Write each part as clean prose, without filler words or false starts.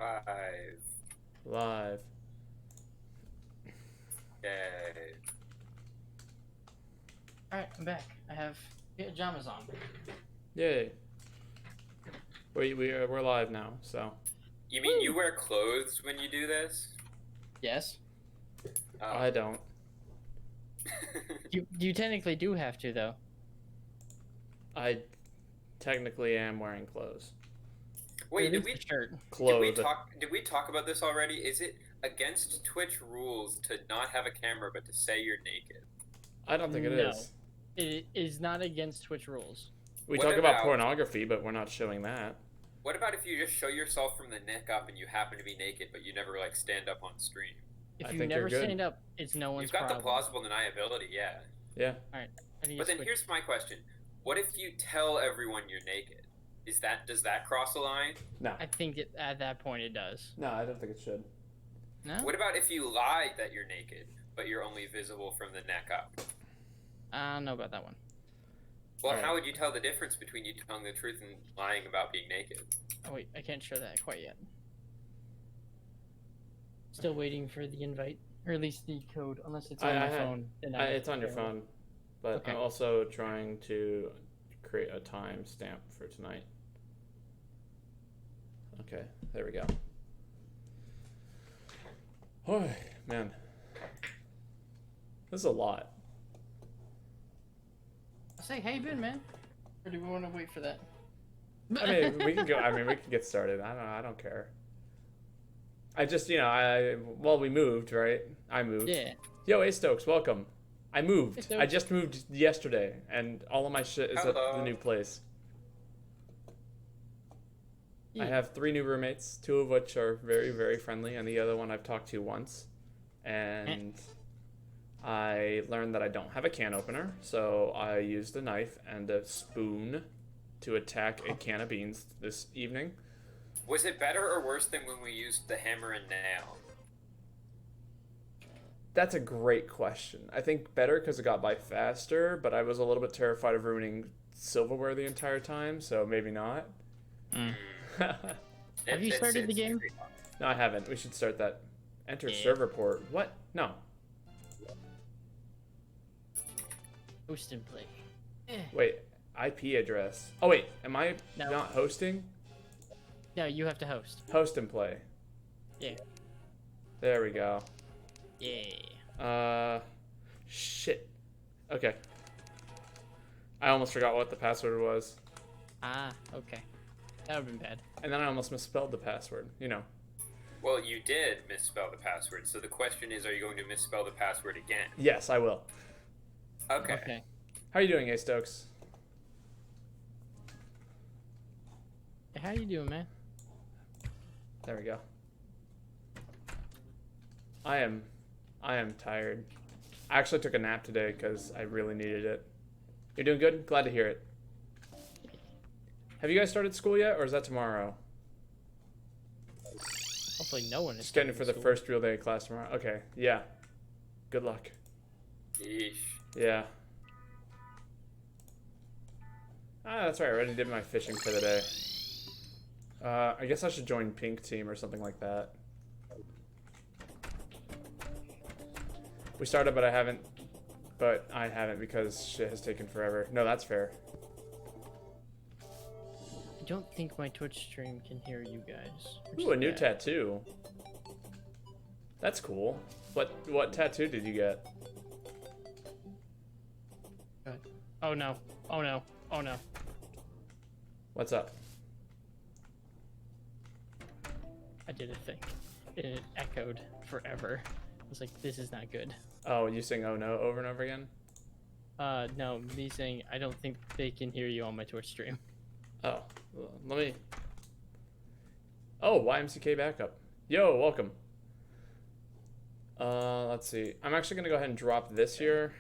Five. Live. Yay. Alright, I'm back. I have pajamas on. Yay. We're live now, so. You mean you wear clothes when you do this? Yes. Oh. I don't. You technically do have to, though. I technically am wearing clothes. Wait, At least the shirt. did we talk about this already? Is it against Twitch rules to not have a camera but to say you're naked? I don't think it is. It is not against Twitch rules. We What talk about about- pornography, but we're not showing that. What about if you just show yourself from the neck up and you happen to be naked but you never like stand up on stream? If I you think never you're good. stand up, it's no one's You've got problem. the plausible deniability, yeah. Yeah. Alright, I need But to then switch. here's my question. What if you tell everyone you're naked? Does that cross a line? No. I think at that point it does. No, I don't think it should. No? What about if you lie that you're naked, but you're only visible from the neck up? I don't know about that one. Well, Alright. how would you tell the difference between you telling the truth and lying about being naked? Oh wait, I can't show that quite yet. Still waiting for the invite, or at least the code, unless it's on my phone. Then It's on your phone, but Okay. I'm also trying to create a time stamp for tonight. Okay, there we go. Oh, man. This is a lot. Say, how you been, man? Or do we want to wait for that? I mean, we can go. I mean, we can get started. I don't care. I just, we moved, right? I moved. Yeah. Yo, A Stokes, welcome. I moved. Hey, Stokes. I just moved yesterday, and all of my shit is at Hello. the new place. I Yeah. have 3 new roommates, 2 of which are very, very friendly, and the other one I've talked to once. And I learned that I don't have a can opener, so I used a knife and a spoon to attack a can of beans this evening. Was it better or worse than when we used the hammer and nail? That's a great question. I think better because it got by faster, but I was a little bit terrified of ruining silverware the entire time, so maybe not. Have you started the game? No, I haven't. We should start that. Enter Yeah. server port. What? No. Host and play. Wait. IP address. Oh, wait. Am I No. not hosting? No, you have to host. Host and play. Yeah. There we go. Yeah. Shit. Okay. I almost forgot what the password was. Ah, okay. That would have been bad. And then I almost misspelled the password. You know. Well, you did misspell the password, so the question is, are you going to misspell the password again? Yes, I will. Okay. Okay. How are you doing, A Stokes? Hey, how you doing, man? There we go. I am tired. I actually took a nap today because I really needed it. You're doing good? Glad to hear it. Have you guys started school yet, or is that tomorrow? Hopefully no one is Just getting for the starting first real day of class tomorrow. Okay, yeah. Good luck. Yeesh. Yeah. Ah, that's right. I already did my fishing for the day. I guess I should join Pink Team or something like that. We started, but I haven't. But I haven't because shit has taken forever. No, that's fair. I don't think my Twitch stream can hear you guys. which Ooh, a is new bad. tattoo. That's cool. What tattoo did you get? Oh no. Oh no. Oh no. What's up? I did a thing. And it echoed forever. I was like, this is not good. Oh, you sing "Oh No" over and over again? No, me saying I don't think they can hear you on my Twitch stream. Oh, well, let me. Oh, YMCK backup. Yo, welcome. Let's see. I'm actually gonna go ahead and drop this here.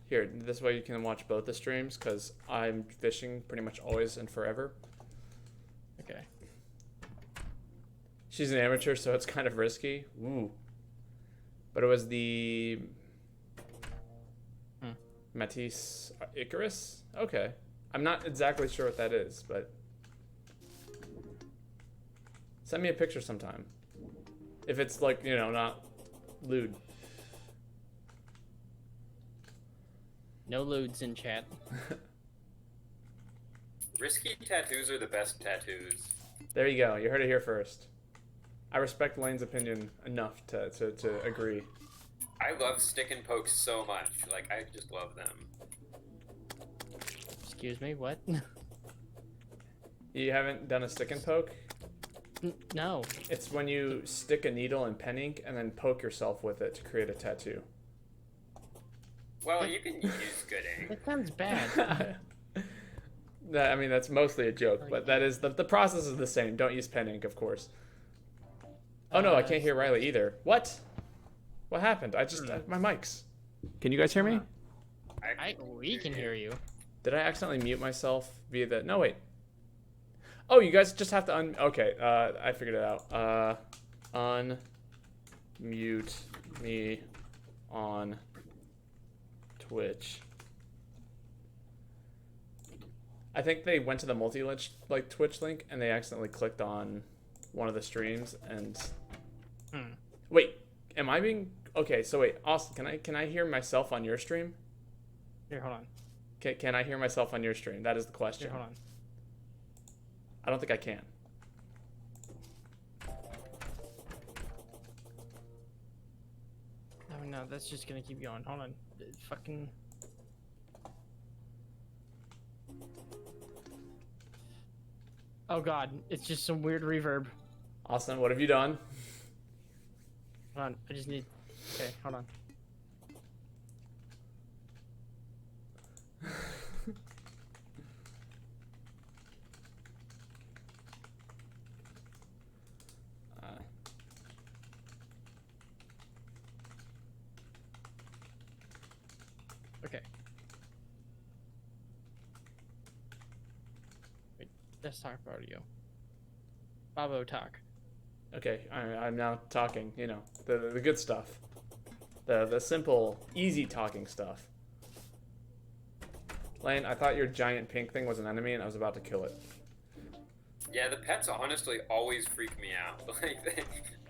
Here, this way you can watch both the streams because I'm fishing pretty much always and forever. Okay. She's an amateur, so it's kind of risky. Ooh. But it was the Matisse Icarus? Okay. I'm not exactly sure what that is, but Send me a picture sometime. If it's like, you know, not lewd. No lewds in chat. Risky tattoos are the best tattoos. There you go. You heard it here first. I respect Lane's opinion enough to agree. I love stick and poke so much. Like, I just love them. Excuse me, what? You haven't done a stick and poke? No. It's when you stick a needle in pen ink and then poke yourself with it to create a tattoo. Well, you can use good ink. That sounds bad. I mean, that's mostly a joke, but that is the process is the same. Don't use pen ink, of course. Oh no, I can't hear Riley either. What? What happened? I just my mics. Can you guys hear me? We can hear you. Did I accidentally mute myself via the? No, wait. Oh, you guys just have to Okay, I figured it out. Unmute me on Twitch. I think they went to the multi-link like Twitch link and they accidentally clicked on one of the streams and. Wait, am I being okay? So wait, Austin, can I hear myself on your stream? Here, hold on. Can I hear myself on your stream? That is the question. Here, hold on. I don't think I can. No, that's just gonna keep going. Hold on. Fucking. Oh god, it's just some weird reverb. Austin, what have you done? Hold on, I just need. Okay, hold on. Okay. Wait, desktop audio. Babo talk. Okay, I'm now talking. You know, the good stuff, the simple, easy talking stuff. Lane, I thought your giant pink thing was an enemy, and I was about to kill it. Yeah, the pets honestly always freak me out. Like,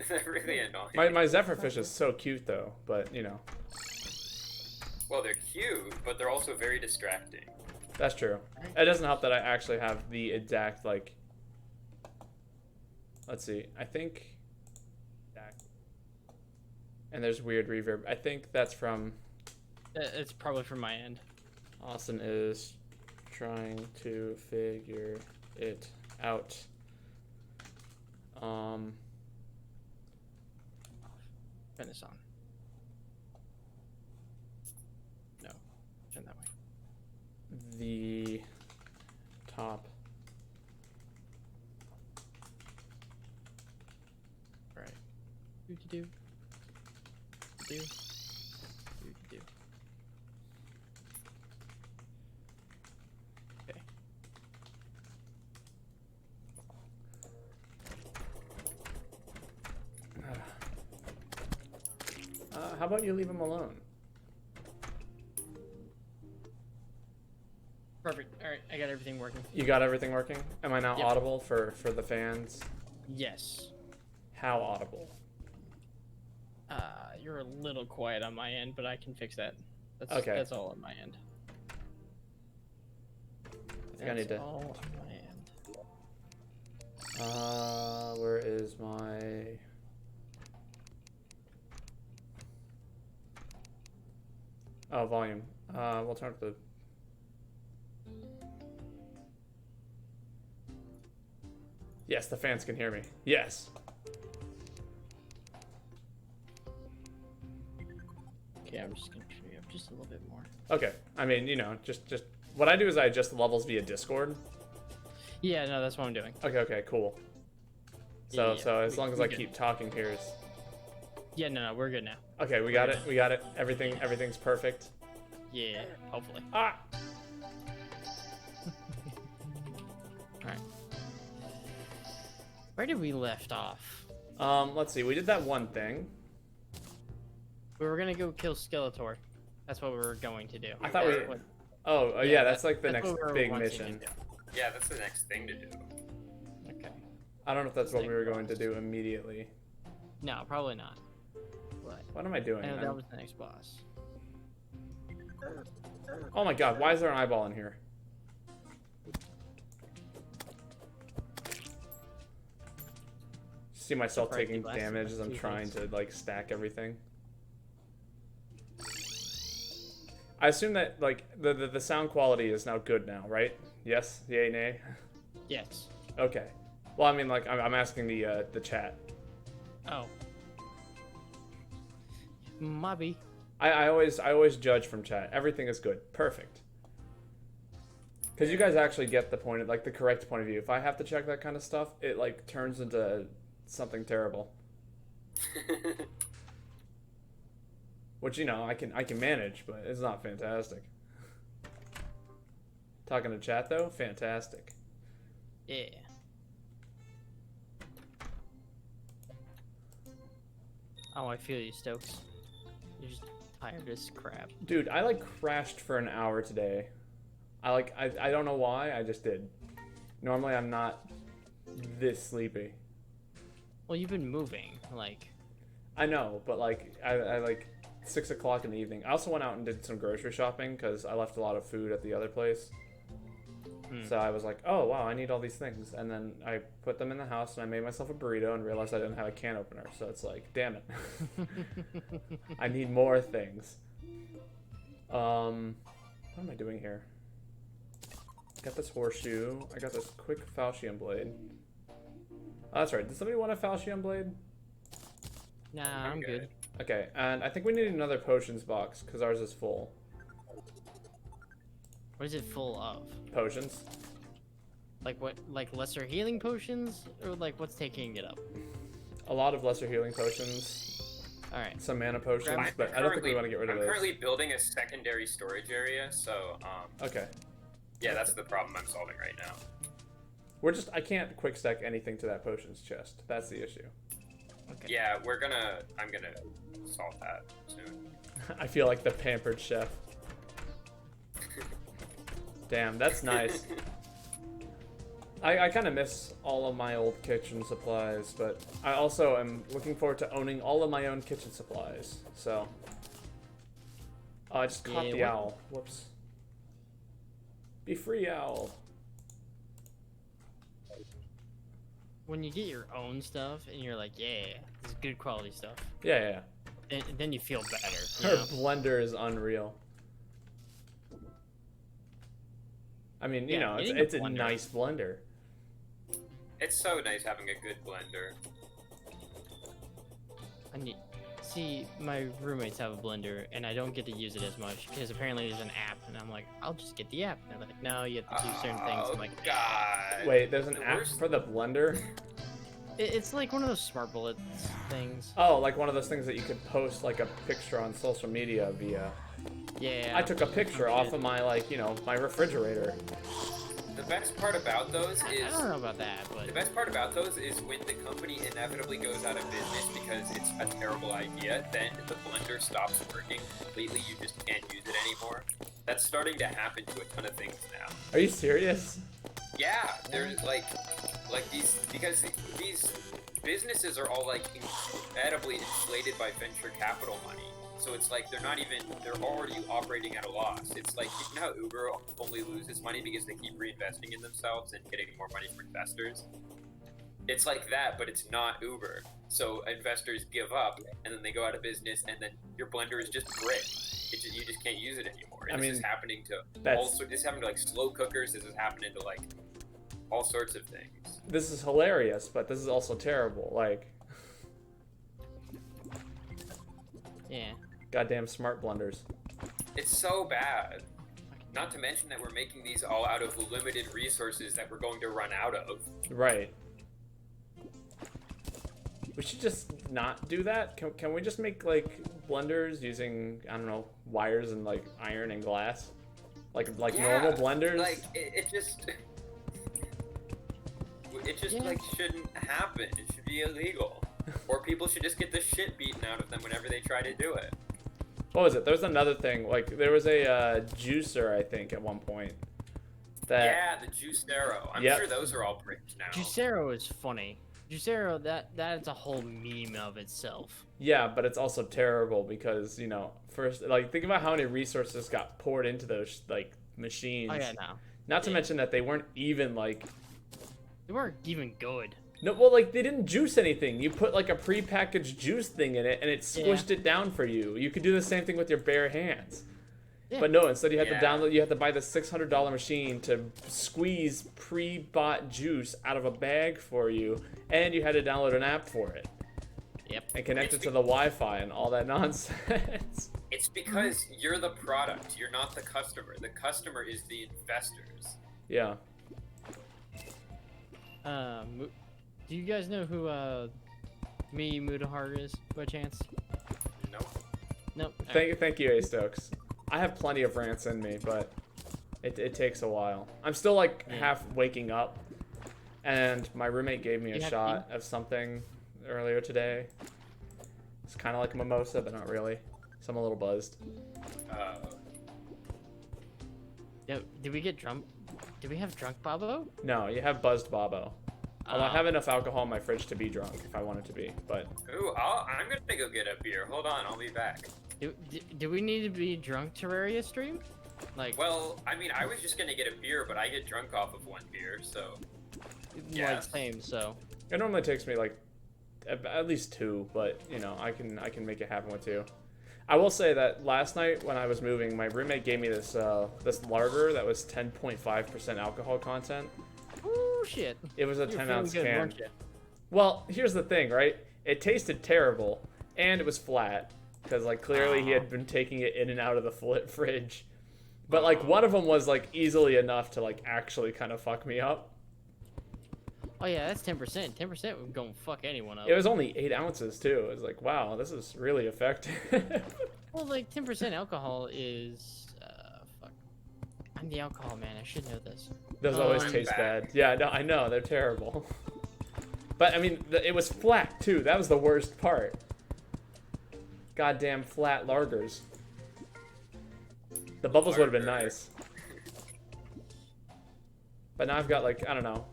they're really annoying. My zephyrfish is so cute though, but you know. Well, they're cute, but they're also very distracting. That's true. It doesn't help that I actually have the exact, like... Let's see. I think... And there's weird reverb. I think that's from... It's probably from my end. Austin is trying to figure it out. Turn this on. No. Turn that way. The top. Right. Do. Do. Okay. How about you leave him alone? Perfect. All right, I got everything working. You got everything working? Am I now Yep. audible for the fans? Yes. How audible? You're a little quiet on my end, but I can fix that. Okay. That's all on my end. I think I need to. All on my end. Where is my... Oh, volume. We'll turn up the... Yes, the fans can hear me. Yes. Okay, I'm just gonna turn you up just a little bit more. Okay. I mean, you know, just what I do is I adjust the levels via Discord. Yeah, no, that's what I'm doing. Okay, cool. So Yeah, so as long as I good. keep talking here is... Yeah, no, we're good now. Okay, we got it. Everything's perfect. Yeah, hopefully. Ah! Alright. Where did we left off? Let's see. We did that one thing. We were gonna go kill Skeletor. That's what we were going to do. I thought we... What- Oh, yeah, that's like the that's next what we were big wanting to mission. do. Yeah, that's the next thing to do. Okay. I don't know if that's what we were going to do immediately. No, probably not. But What am I doing? I know that was the next boss. Oh my god, why is there an eyeball in here? See myself Right, taking last damage as I'm two trying things. to like stack everything. I assume that like the sound quality is now good now, right? Yes, yay, nay. Yes. Okay. Well, I mean, like I'm asking the chat. Oh. Maybe. I always judge from chat. Everything is good, perfect. Because you guys actually get the point, like the correct point of view. If I have to check that kind of stuff, it like turns into something terrible. Which, you know, I can manage, but it's not fantastic. Talking to chat though, fantastic. Yeah. Oh, I feel you, Stokes. You're just tired as crap. Dude, I like crashed for an hour today. I don't know why, I just did. Normally I'm not this sleepy. Well, you've been moving, like. I know, but like I like 6 o'clock in the evening. I also went out and did some grocery shopping because I left a lot of food at the other place. So I was like, oh wow, I need all these things, and then I put them in the house and I made myself a burrito and realized I didn't have a can opener. So it's like, damn it, I need more things. What am I doing here? Got this horseshoe. I got this quick falchion blade. Oh, that's right. Does somebody want a falchion blade? Nah, I'm good. Okay, and I think we need another potions box because ours is full. What is it full of? Potions. Like what? Like lesser healing potions, or like what's taking it up? A lot of lesser healing potions. All right. Some mana potions, I'm but I don't think we want to get rid of I'm those. currently building a secondary storage area, so Okay. yeah, that's the problem I'm solving right now. I can't quick stack anything to that potions chest. That's the issue. Okay. Yeah, I'm gonna solve that soon. I feel like the pampered chef. Damn, that's nice. I kind of miss all of my old kitchen supplies, but I also am looking forward to owning all of my own kitchen supplies. So, I just caught Yeah, the what- owl. Whoops. Be free, owl. When you get your own stuff and you're like, yeah, this is good quality stuff, Yeah, then you feel better. yeah. You Her know? blender is unreal. I mean, you Yeah, know, getting it's a a blender. nice blender. It's so nice having a good blender. I need. See, my roommates have a blender, and I don't get to use it as much because apparently there's an app, and I'm like, I'll just get the app. And they're like, no, you have to do certain things. I'm like, God. Wait, there's an The app worst- for the blender? It's like one of those smart bullets things. Oh, like one of those things that you could post like a picture on social media via. Yeah. I took a picture off of my, like, you know, my refrigerator. The best part about those I is don't know about that, but the best part about those is when the company inevitably goes out of business because it's a terrible idea, then the blender stops working completely. You just can't use it anymore. That's starting to happen to a ton of things now. Are you serious? Yeah, there's like these because these businesses are all like incredibly inflated by venture capital money. So it's like they're already operating at a loss. It's like, you know how Uber only loses money because they keep reinvesting in themselves and getting more money from investors? It's like that, but it's not Uber. So investors give up, and then they go out of business, and then your blender is just brick. You just can't use it anymore. And I this mean, is happening to that's- this is happening to like slow cookers. This is happening to like all sorts of things. This is hilarious, but this is also terrible. Like, yeah. goddamn smart blenders. It's so bad. Not to mention that we're making these all out of limited resources that we're going to run out of. Right. We should just not do that. Can we just make, like, blenders using, I don't know, wires and, like, iron and glass? Like Yeah, normal blenders? Like it just Yeah. like shouldn't happen. It should be illegal. Or people should just get the shit beaten out of them whenever they try to do it. What was it? There was another thing. Like, there was a juicer, I think, at one point. Yeah, the Juicero. I'm Yep. sure those are all bricked now. Juicero is funny. Juicero, that's a whole meme of itself. Yeah, but it's also terrible because, you know, first, like, think about how many resources got poured into those, like, machines. Oh yeah, no. Not to mention that they weren't even, like... They weren't even good. No, well, like, they didn't juice anything. You put, like, a prepackaged juice thing in it, and it squished it down for you. You could do the same thing with your bare hands. Yeah. But no, instead you had to download, you had to buy the $600 machine to squeeze pre-bought juice out of a bag for you, and you had to download an app for it. Yep. And connect it to the Wi-Fi and all that nonsense. It's because you're the product. You're not the customer. The customer is the investors. Yeah. Do you guys know who Mi Mudahar is by chance? Nope. Nope. Thank you, A Stokes. I have plenty of rants in me, but it takes a while. I'm still like half waking up, and my roommate gave me a shot of something earlier today. It's kind of like a mimosa, but not really. So I'm a little buzzed. Yeah, did we get drunk? Did we have drunk Babo? No, you have buzzed Babo. I have enough alcohol in my fridge to be drunk if I wanted to be, but... Ooh, I'm gonna go get a beer. Hold on, I'll be back. Do we need to be drunk Terraria stream? Like, well, I mean, I was just gonna get a beer, but I get drunk off of one beer, so... Yeah, like same, so... It normally takes me, like, at least 2, but, you know, I can make it happen with 2. I will say that last night when I was moving, my roommate gave me this this lager that was 10.5% alcohol content. Oh shit! It was a 10-ounce can. Weren't you? Well, here's the thing, right? It tasted terrible, and it was flat because, like, clearly he had been taking it in and out of the fridge. But like, one of them was like easily enough to like actually kind of fuck me up. Oh yeah, that's 10%. 10% would go fuck anyone up. It was only 8 ounces too. It was like, wow, this is really effective. Well, like 10% alcohol is, fuck. I'm the alcohol man. I should know this. Those always taste bad. Yeah, no, I know they're terrible. But I mean, it was flat too. That was the worst part. Goddamn flat lagers. The bubbles would have been nice. But now I've got like, I don't know.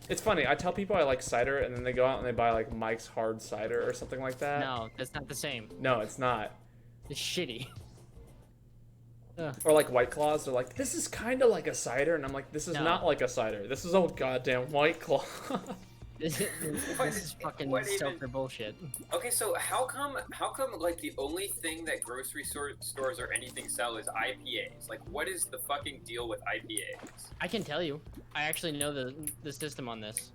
It's funny, I tell people I like cider, and then they go out and they buy like Mike's Hard Cider or something like that. No, that's not the same. No, it's not. It's shitty. Or like White Claws, they're like, this is kind of like a cider, and I'm like, this is not like a cider. This is old goddamn White Claw. This is fucking seltzer bullshit. Okay, so how come like the only thing that grocery stores or anything sell is IPAs? Like, what is the fucking deal with IPAs? I can tell you. I actually know the system on this.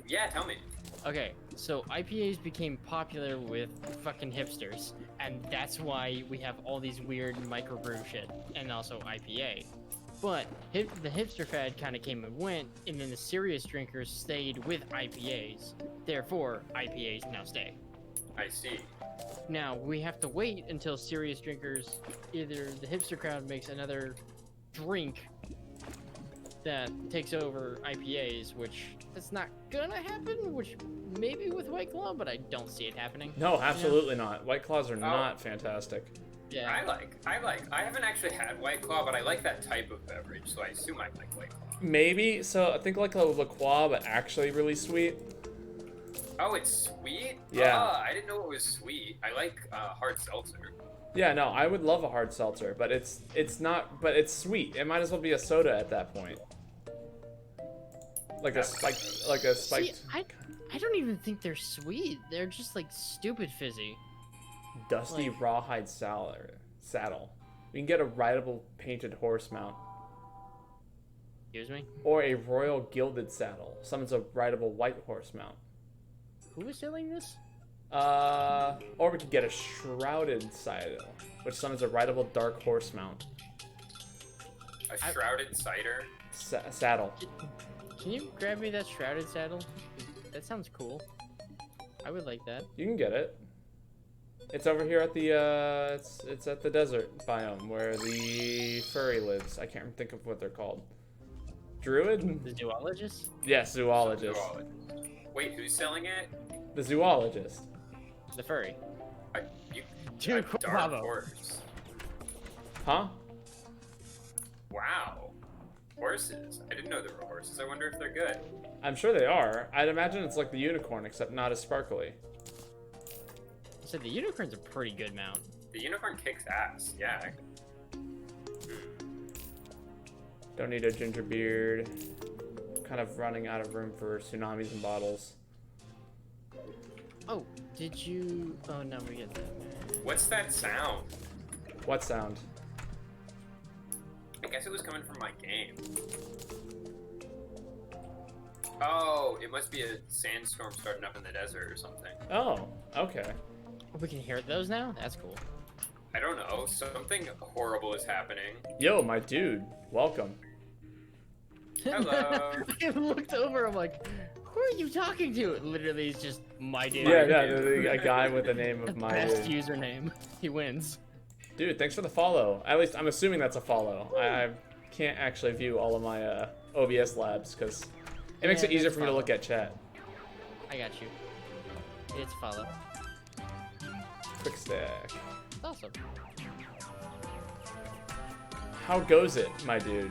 Yeah, tell me. Okay, so IPAs became popular with fucking hipsters, and that's why we have all these weird microbrew shit, and also IPA. But the hipster fad kind of came and went, and then the serious drinkers stayed with IPAs. Therefore, IPAs now stay. I see. Now, we have to wait until serious drinkers, either the hipster crowd makes another drink that takes over IPAs, which that's not gonna happen, which maybe with White Claw, but I don't see it happening. No, absolutely not. White Claws are not fantastic. Yeah. I haven't actually had White Claw, but I like that type of beverage, so I assume I like White Claw. Maybe, so I think like a La Croix, but actually really sweet. Oh, it's sweet? Yeah. I didn't know it was sweet. I like hard seltzer. Yeah, no, I would love a hard seltzer, but it's not, but it's sweet. It might as well be a soda at that point. Like a spiked. See, I don't even think they're sweet. They're just like stupid fizzy. Dusty rawhide saddle. We can get a rideable painted horse mount. Excuse me? Or a royal gilded saddle. Summons a rideable white horse mount. Who is selling this? Or we could get a shrouded saddle, which summons a rideable dark horse mount. A shrouded cider? Saddle. Can you grab me that shrouded saddle? That sounds cool. I would like that. You can get it. It's over here at the, it's at the desert biome where the furry lives. I can't think of what they're called. Druid? The zoologist? Yes, zoologist. Wait, who's selling it? The zoologist. The furry. Dude, dark horse. Huh? Wow. Horses? I didn't know there were horses. I wonder if they're good. I'm sure they are. I'd imagine it's like the unicorn, except not as sparkly. So the unicorn's a pretty good mount. The unicorn kicks ass. Yeah. Don't need a ginger beard. Kind of running out of room for tsunamis and bottles. Oh, did you? Oh no, we get that. What's that sound? What sound? I guess it was coming from my game. Oh, it must be a sandstorm starting up in the desert or something. Oh, okay. We can hear those now. That's cool. I don't know. Something horrible is happening. Yo, my dude. Welcome. Hello. I looked over. I'm like, who are you talking to? Literally, it's just my dude. Yeah, a guy with the name of my Best dude. username. He wins. Dude, thanks for the follow. At least I'm assuming that's a follow. I can't actually view all of my OBS labs because it makes Yeah, it easier that's for me to follow. look at chat. I got you. It's follow. Quick stack. Awesome. How goes it, my dude?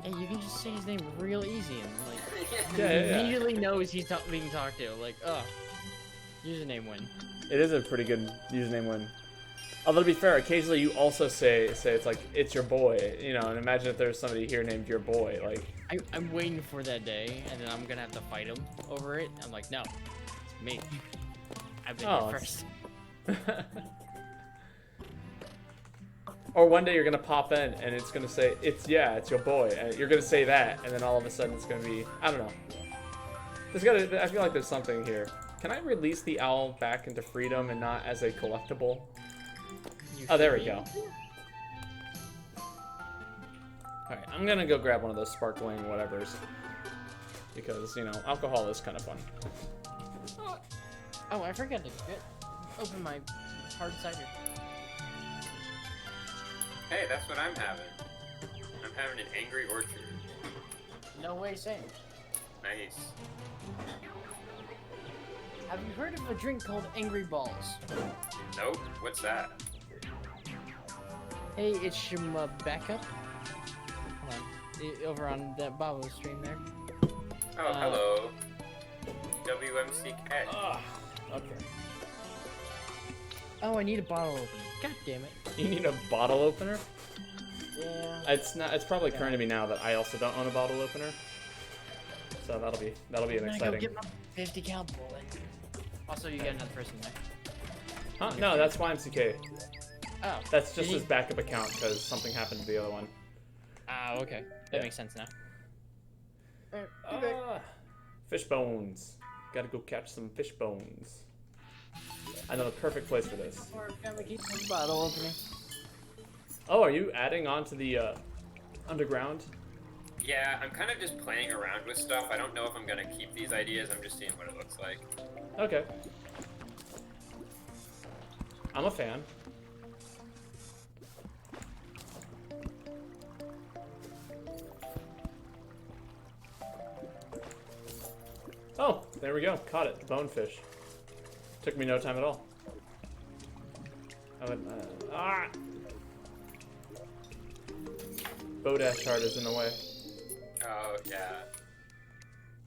Hey, you can just say his name real easy and like Yeah. immediately knows he's being talked to. Like, oh, username win. It is a pretty good username win. Although to be fair, occasionally you also say it's like it's your boy, you know. And imagine if there's somebody here named your boy, like. I'm waiting for that day, and then I'm gonna have to fight him over it. I'm like, no, it's me. I've been Oh, here it's- first. Or one day you're gonna pop in and it's gonna say it's your boy, and you're gonna say that, and then all of a sudden it's gonna be I don't know. I feel like there's something here. Can I release the owl back into freedom and not as a collectible? You Oh, there we should go. Alright, I'm gonna go grab one of those sparkling whatevers. Because, you know, alcohol is kind of fun. Oh, I forgot to open my hard cider. Hey, that's what I'm having. I'm having an angry orchard. No way, same. Nice. Have you heard of a drink called Angry Balls? Nope. What's that? Hey, it's Shima backup. Hold on. Over on that Babo stream there. Oh, hello. WMCK. Okay. Oh, I need a bottle opener. God damn it. You need a bottle opener? Yeah. It's probably current to me now that I also don't own a bottle opener. So that'll be an I'm gonna go exciting. get my 50 cal bullet. Also, you get another person there. Huh? No, that's YMCK. Oh. That's just Did he- his backup account because something happened to the other one. Oh, okay. That Yeah. makes sense now. Fish bones. Gotta go catch some fish bones. I know the perfect place for this. Bottle opening. Oh, are you adding on to the underground? Yeah, I'm kind of just playing around with stuff. I don't know if I'm gonna keep these ideas. I'm just seeing what it looks like. Okay. I'm a fan. Oh, there we go. Caught it. Bonefish. Took me no time at all. I went, Bodash chart is in the way. Oh, yeah.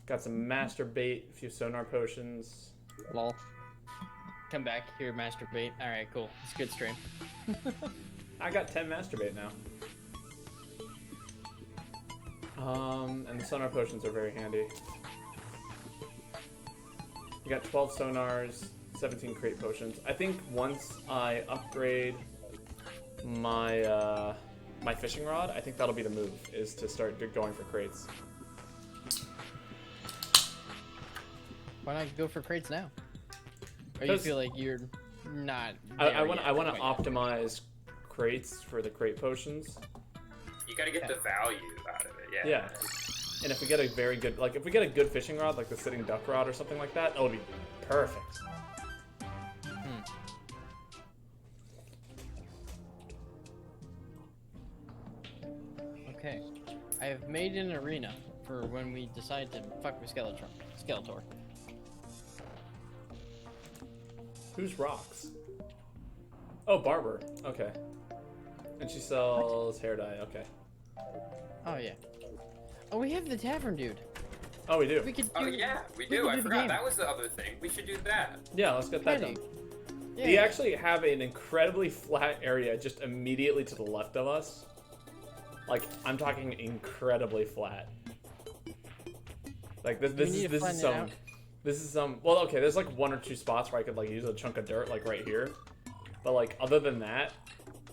Got some master bait, a few sonar potions. Lol. Come back here, masturbate. Alright, cool. It's a good stream. I got 10 master bait now. And the sonar potions are very handy. You got 12 sonars, 17 crate potions. I think once I upgrade my my fishing rod, I think that'll be the move, is to start going for crates. Why not go for crates now? Or you 'Cause- feel like you're not I want to to optimize crates for the crate potions. You gotta get the value out of it, yeah. Yeah. And if we get a very good, like, if we get a good fishing rod, like the sitting duck rod or something like that, it'll be perfect. Okay. I have made an arena for when we decide to fuck with Skeletor. Who's rocks? Oh, barber. Okay. And she sells hair dye. Okay. Oh yeah. Oh, we have the tavern dude. Oh, we do. We could. Oh do, yeah, we could do. I the forgot game. that was the other thing. We should do that. Yeah, let's get that Ready. done. Yeah. We actually have an incredibly flat area just immediately to the left of us. Like, I'm talking incredibly flat. Like, this is some, well, okay, there's like 1 or 2 spots where I could like use a chunk of dirt, like right here. But like, other than that,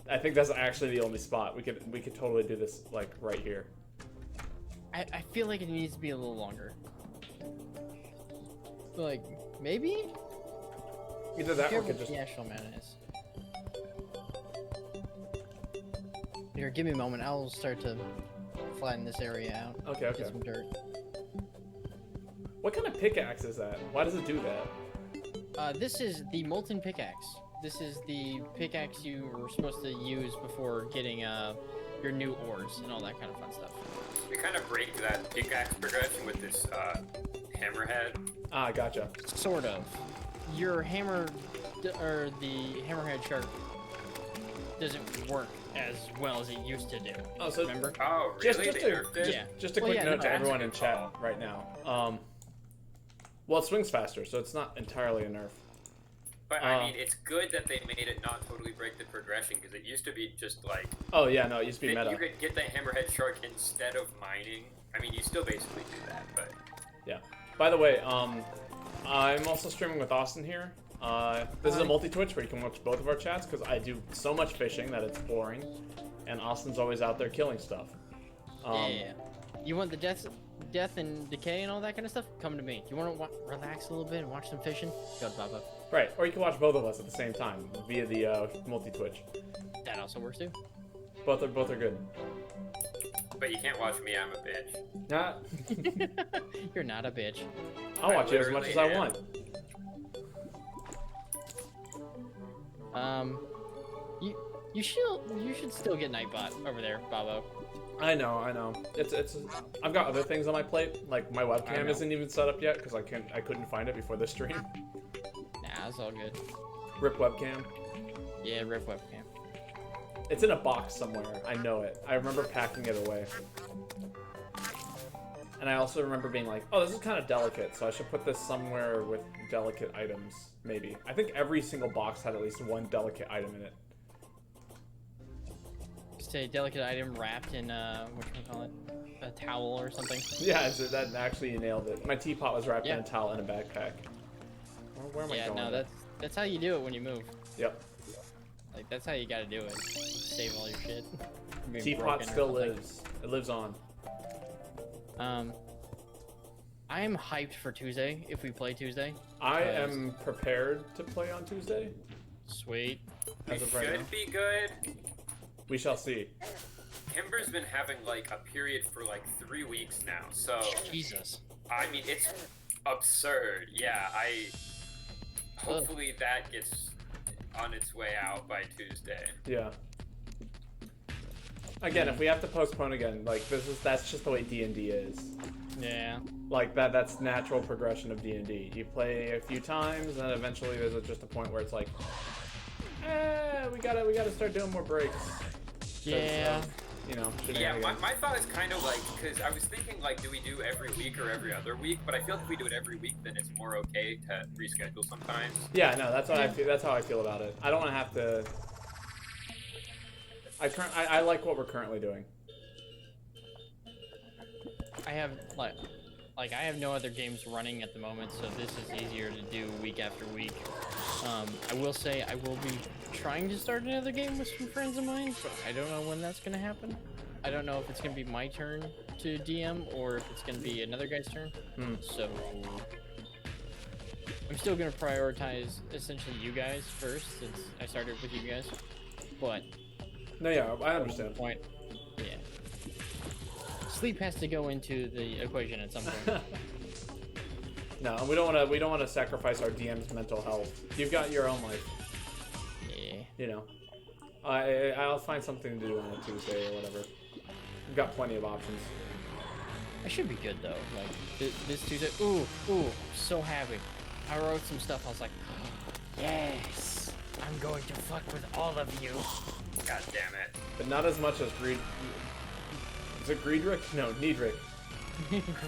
I think that's actually the only spot. We could totally do this like right here. I feel like it needs to be a little longer. Like maybe. Either that or we Careful could what just. the actual man is. Here, give me a moment. I'll start to flatten this area out. Okay, okay. Get some dirt. What kind of pickaxe is that? Why does it do that? This is the molten pickaxe. This is the pickaxe you were supposed to use before getting your new ores and all that kind of fun stuff. We kind of break that pickaxe progression with this hammerhead. Ah, gotcha. Sort of. Your hammer, or the hammerhead shark, doesn't work as well as it used to do. Oh, so Remember? Oh, Just, really? just, They a, nerfed it? just, Yeah. just a Well, quick yeah, note no, to that's everyone a in good chat call. right now. Well, it swings faster, so it's not entirely a nerf. But I mean, it's good that they made it not totally break the progression, because it used to be just like Oh yeah, no, it used to be that meta. you could get the hammerhead shark instead of mining. I mean, you still basically do that, but Yeah. By the way, I'm also streaming with Austin here. This is a multi-Twitch where you can watch both of our chats because I do so much fishing that it's boring, and Austin's always out there killing stuff. Yeah. You want the death and decay and all that kind of stuff? Come to me. You want to relax a little bit and watch some fishing? Go to Baba. Right, or you can watch both of us at the same time via the multi-Twitch. That also works too. Both are good. but you can't watch me. I'm a bitch. Nah, You're not a bitch. I'll watch it as much as I want. You should still get Nightbot over there, Babo. I know. It's. I've got other things on my plate. Like my webcam isn't even set up yet because I couldn't find it before the stream. Nah, it's all good. Rip webcam. Yeah, rip webcam. It's in a box somewhere. I know it. I remember packing it away. And I also remember being like, oh, this is kind of delicate, so I should put this somewhere with delicate items, maybe. I think every single box had at least one delicate item in it. Say delicate item wrapped in whatchamacallit, a towel or something. Yeah, that actually you nailed it. My teapot was wrapped in a towel and a backpack. Where am I going? Yeah, no, that's how you do it when you move. Yep. Like that's how you gotta do it. Save all your shit. Being Teapot broken or still something. lives. It lives on. I am hyped for Tuesday if we play Tuesday. I am prepared to play on Tuesday. Sweet. We As of right now. should be good. We shall see. Kimber's been having like a period for like 3 weeks now, so Jesus. I mean it's absurd. Yeah, hopefully that gets on its way out by Tuesday. Yeah. Again, if we have to postpone again, like that's just the way D&D is. Yeah. Like that's natural progression of D&D. You play a few times, and then eventually there's just a point where it's like, we gotta start doing more breaks. Yeah. You know. Yeah, shenanigans. my thought is kind of like, because I was thinking like, do we do every week or every other week? But I feel like if we do it every week, then it's more okay to reschedule sometimes. Yeah, no, that's what I feel. That's how I feel about it. I don't want to have to. I like what we're currently doing. I have like I have no other games running at the moment, so this is easier to do week after week. I will say I will be trying to start another game with some friends of mine, but I don't know when that's gonna happen. I don't know if it's gonna be my turn to DM or if it's gonna be another guy's turn. So I'm still gonna prioritize essentially you guys first, since I started with you guys. But No, yeah, I understand. point, yeah. Sleep has to go into the equation at some point. No, we don't want to sacrifice our DM's mental health. You've got your own life. Yeah. You know. I'll find something to do on a Tuesday or whatever. We've got plenty of options. I should be good though. Like this Tuesday. Ooh, so happy. I wrote some stuff. I was like, yes. I'm going to fuck with all of you. God damn it. But not as much as Greed. Is it Greedrick? No, Needrick.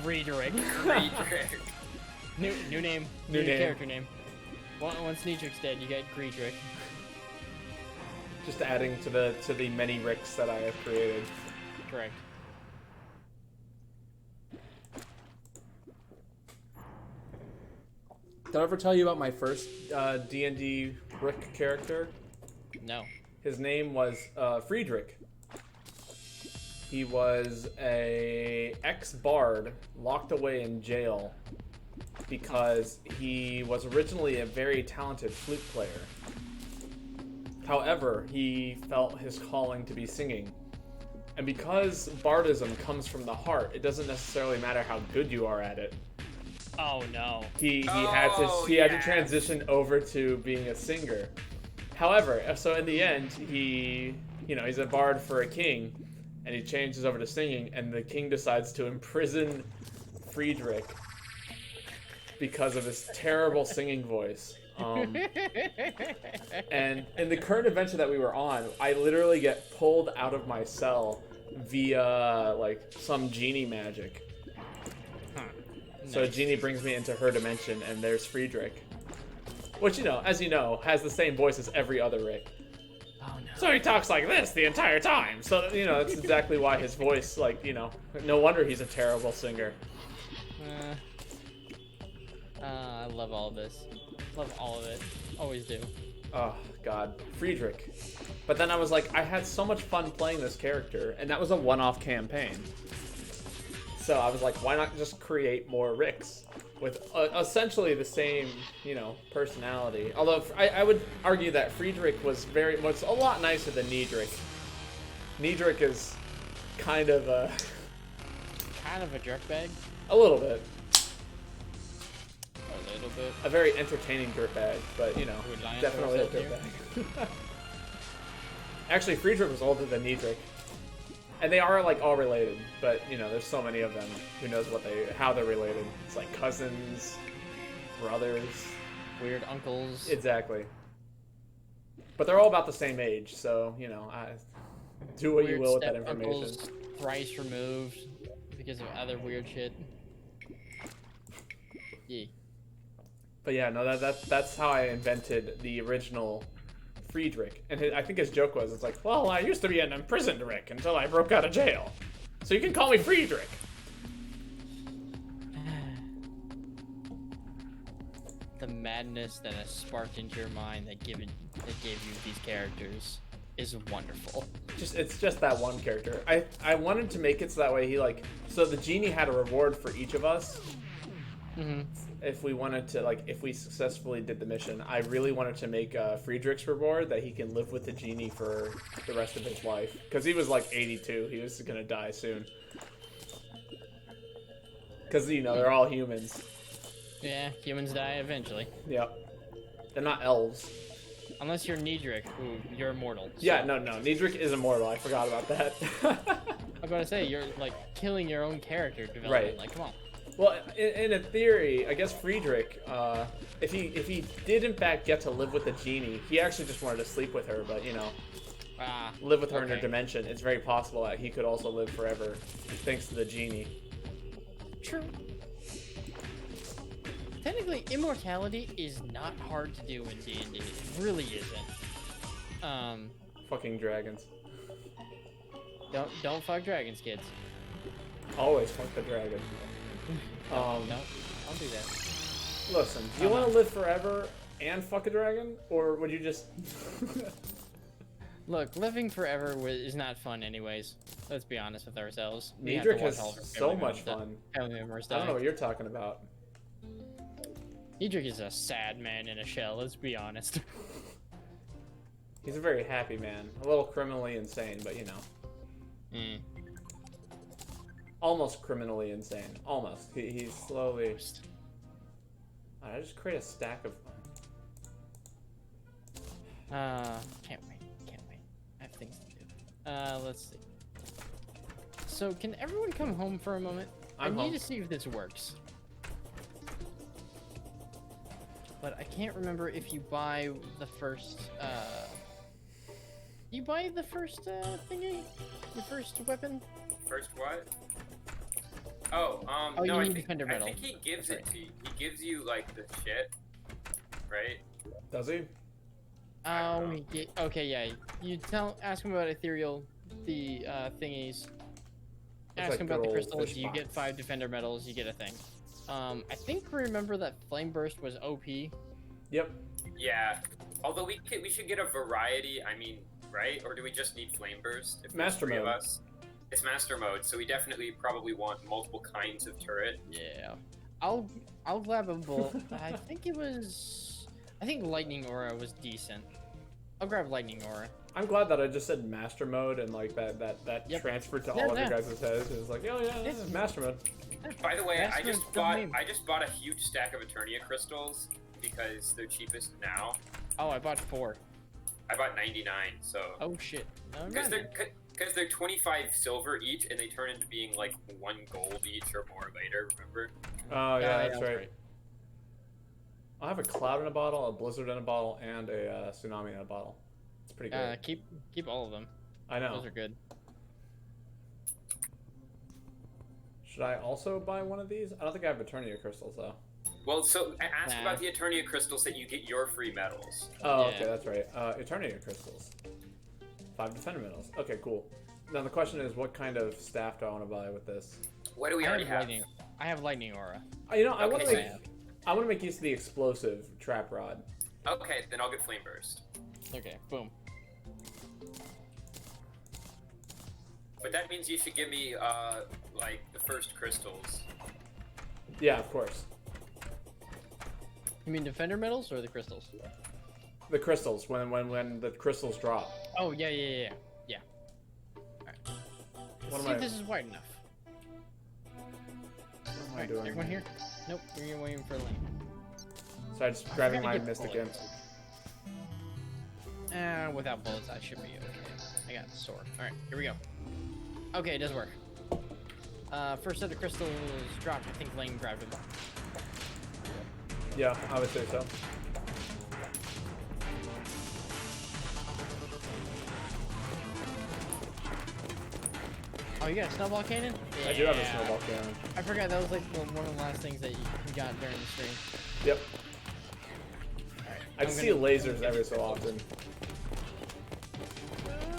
Greedrick. Friedrich. New name. New name. Character name. Once Needrick's dead, you get Greedrick. Just adding to the many Ricks that I have created. Correct. Did I ever tell you about my first D&D Rick character? No. His name was Friedrich. He was a ex-bard locked away in jail because he was originally a very talented flute player. However, he felt his calling to be singing. And because bardism comes from the heart, it doesn't necessarily matter how good you are at it. Oh no. He had to transition over to being a singer. However, so in the end, he's a bard for a king, and he changes over to singing, and the king decides to imprison Friedrich because of his terrible singing voice. And in the current adventure that we were on, I literally get pulled out of my cell via like some genie magic. So a genie brings me into her dimension, and there's Friedrich. Which, as you know, has the same voice as every other Rick. Oh no. So he talks like this the entire time. So, that's exactly why his voice, no wonder he's a terrible singer. I love all of this. Love all of it. Always do. Oh, God. Friedrich. But then I was like, I had so much fun playing this character, and that was a one-off campaign. So I was like, why not just create more Ricks with essentially the same, personality? Although I would argue that Friedrich was a lot nicer than Needrick. Needrick is kind of a jerkbag. a little bit, A little bit. a very entertaining dirtbag, but definitely a dirtbag. Actually, Friedrich was older than Needrick. And they are all related, but there's so many of them. Who knows how they're related? It's like cousins, brothers, Weird uncles. exactly. But they're all about the same age, so do what you will with that information. Uncles thrice removed because of other weird shit. Yeah. But yeah, no, that's how I invented the original Friedrich. And I think his joke was, it's like, well, I used to be an imprisoned Rick until I broke out of jail. So you can call me Friedrich. The madness that has sparked into your mind that gave you these characters is wonderful. It's just that one character. I wanted to make it so that way so the genie had a reward for each of us. Mm-hmm. If we wanted to, if we successfully did the mission, I really wanted to make Friedrich's reward that he can live with the genie for the rest of his life. Because he was 82. He was going to die soon. Because, they're all humans. Yeah, humans die eventually. Yep. They're not elves. Unless you're Needrick, who you're immortal. So. Yeah, no. Needrick is immortal. I forgot about that. I'm going to say, you're, killing your own character development. Right. Come on. Well, in a theory, I guess Friedrich, if he did in fact get to live with the genie, he actually just wanted to sleep with her, but live with her in her dimension. It's very possible that he could also live forever, thanks to the genie. True. Technically, immortality is not hard to do in D&D. It really isn't. Fucking dragons. Don't fuck dragons, kids. Always fuck the dragon. No, I'll do that. Listen, do you want to live forever and fuck a dragon, or would you just? Look, living forever is not fun, anyways. Let's be honest with ourselves. Needrick has so much fun. Family members I don't know what you're talking about. Needrick is a sad man in a shell. Let's be honest. He's a very happy man, a little criminally insane, but almost criminally insane. Almost. He's slowly. I just create a stack of. Can't wait. I have things to do. Let's see. So, can everyone come home for a moment? I need to see if this works. but I can't remember if you buy the first. You buy the first thingy, your first weapon. First what? Oh, Oh, no, you I need think, defender I medal. think he gives That's it to you. He gives you, like, the shit, right? Does he? I don't know. Okay, yeah. You ask him about ethereal, the thingies. That's Ask like him good about the old crystals. fish You get box. 5 defender medals. You get a thing. I think remember that flame burst was OP. Yep. Yeah. Although we should get a variety, I mean, right? Or do we just need Flame Burst if there's Master 3 of mode. us? It's Master Mode, so we definitely probably want multiple kinds of turret. Yeah. I'll grab a bolt. I think lightning aura was decent. I'll grab lightning aura. I'm glad that I just said master mode and like that Yep. transferred to Yeah, all of yeah. your guys' heads. It's like, oh yeah, It's- master mode. By the way, Master I just Mode's bought dumb name. I just bought a huge stack of Eternia crystals because they're cheapest now. Oh, I bought 4. I bought 99, so Oh shit. No, because never mind. they're 25 silver each, and they turn into being like 1 gold each or more later. Remember? Oh yeah, that's that's right. I have a cloud in a bottle, a blizzard in a bottle, and a tsunami in a bottle. It's pretty good. Keep all of them. I know. Those are good. Should I also buy one of these? I don't think I have Eternia crystals though. Well, so ask Nah. about the Eternia crystals that you get your free medals. Oh, Yeah. okay, that's right. Eternia crystals. 5 defender medals. Okay, cool. Now the question is, what kind of staff do I want to buy with this? What do we already have? I have lightning aura. You know, I Okay, want to so make I want to make use of the explosive trap rod. Okay, then I'll get Flame Burst. Okay, boom. But that means you should give me, like, the first crystals. Yeah, of course. You mean defender medals or the crystals? The crystals when the crystals drop. Oh yeah. What See am if I? this is wide enough. What am I Alright, doing? everyone here? Nope, we're waiting for Lane. So I'm just I grabbing forgot my to get mystic bullets. imp. Without bullets, I should be okay. I got the sword. Alright, here we go. Okay, it does work. First set of crystals dropped. I think Lane grabbed them. Yeah, I would say so. Oh, you got a snowball cannon? I do have a Yeah. snowball cannon. I forgot that was like one of the last things that you got during the stream. Yep. Alright. I I'm just see gonna- lasers every so often.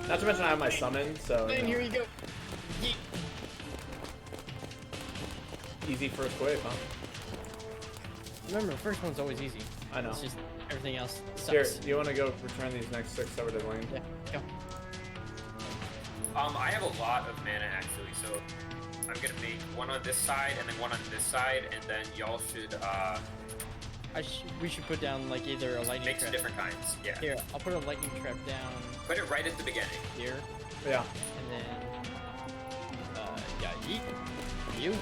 Not to mention I have my summon, so And you here know, you go. Yeet. easy first wave, huh? Remember, the first one's always easy. I know. It's just everything else Here, sucks. do you want to go return these next 6 over to Lane? Yeah, go. I have a lot of mana, actually, so I'm gonna make one on this side and then one on this side, and then y'all should, We should put down like either a lightning make some trap. different kinds. Yeah. Here, I'll put a lightning trap down Put it right at the beginning. here, Yeah. and then yeah, yeet. You.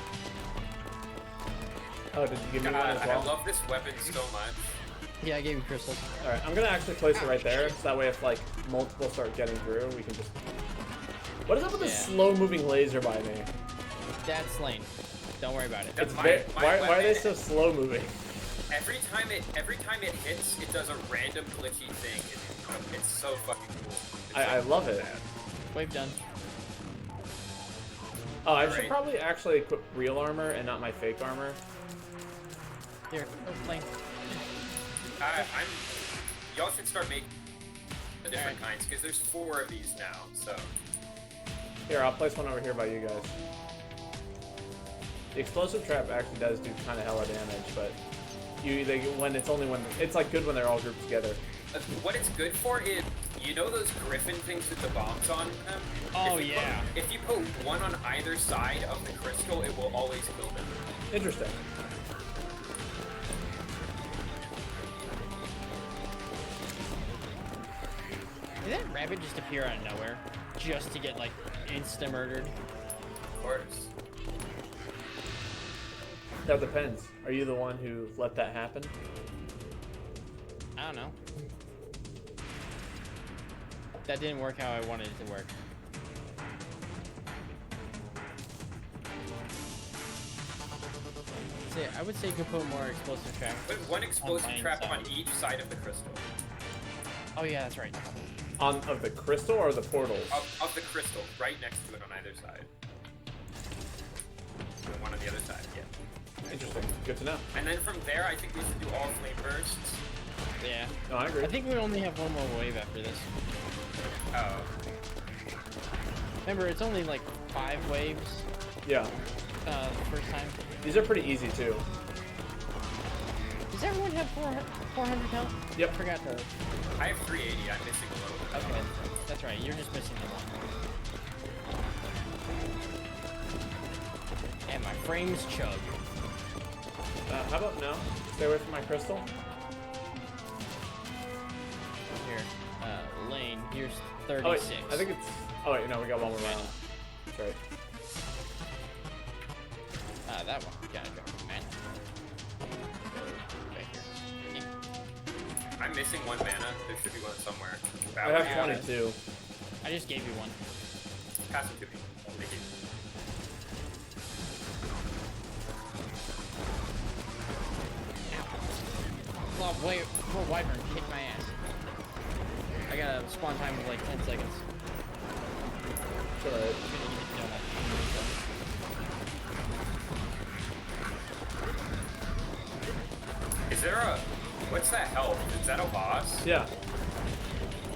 Oh, did you give me one as I well? love this weapon so much. Yeah, I gave you crystals. Alright, I'm gonna actually place it right there, so that way if like multiple start getting through, we can just... What is up with this Yeah. slow-moving laser by me? That's Lane. Don't worry about it. That's It's my why are they weapon. so slow-moving? Every time it hits, it does a random glitchy thing. It's so fucking cool. It's I so love it. bad. Wave done. Oh, I should Alright. probably actually equip real armor and not my fake armor. Here, oh, Lane. Y'all should start making the different Alright. kinds because there's 4 of these now. So Here, I'll place one over here by you guys. The explosive trap actually does do kind of hella damage, but it's like good when they're all grouped together. what it's good for is those griffin things with the bombs on them. Oh, If you yeah. if you put one on either side of the crystal, it will always kill them. Interesting. Did that rabbit just appear out of nowhere? Just to get like insta-murdered? Of course. That depends. Are you the one who let that happen? I don't know. That didn't work how I wanted it to work. I would say you could put more explosive traps. Put one explosive mine trap on side. each side of the crystal. Oh yeah, that's right. Of the crystal or the portals? Of the crystal, right next to it on either side. And one on the other side, yeah. Interesting. Good to know. And then from there, I think we should do all flame bursts. Yeah. No, I agree. I think we only have one more wave after this. Oh. Remember, it's only like 5 waves Yeah. the first time. These are pretty easy too. Does everyone have 400 health? Yep. I forgot to. I have 380. I'm missing a little bit. Okay, that's right. You're just missing the one. And my frames chug. How about no? Stay away from my crystal. Here, Lane. Here's Oh wait, 36. I think it's. Oh wait, no, we got one more round. That's right. That one. Gotta go. Man. Right here. Yeah. I'm missing 1 mana. There should be one somewhere. I have Yeah. 22. I just gave you one. Pass it to me. Thank you. Oh, wait. Poor Wyvern kicked my ass. I got a spawn time of like 10 seconds. It's alright. I'm gonna eat a donut. Is there a... What's that health? Is that a boss? Yeah.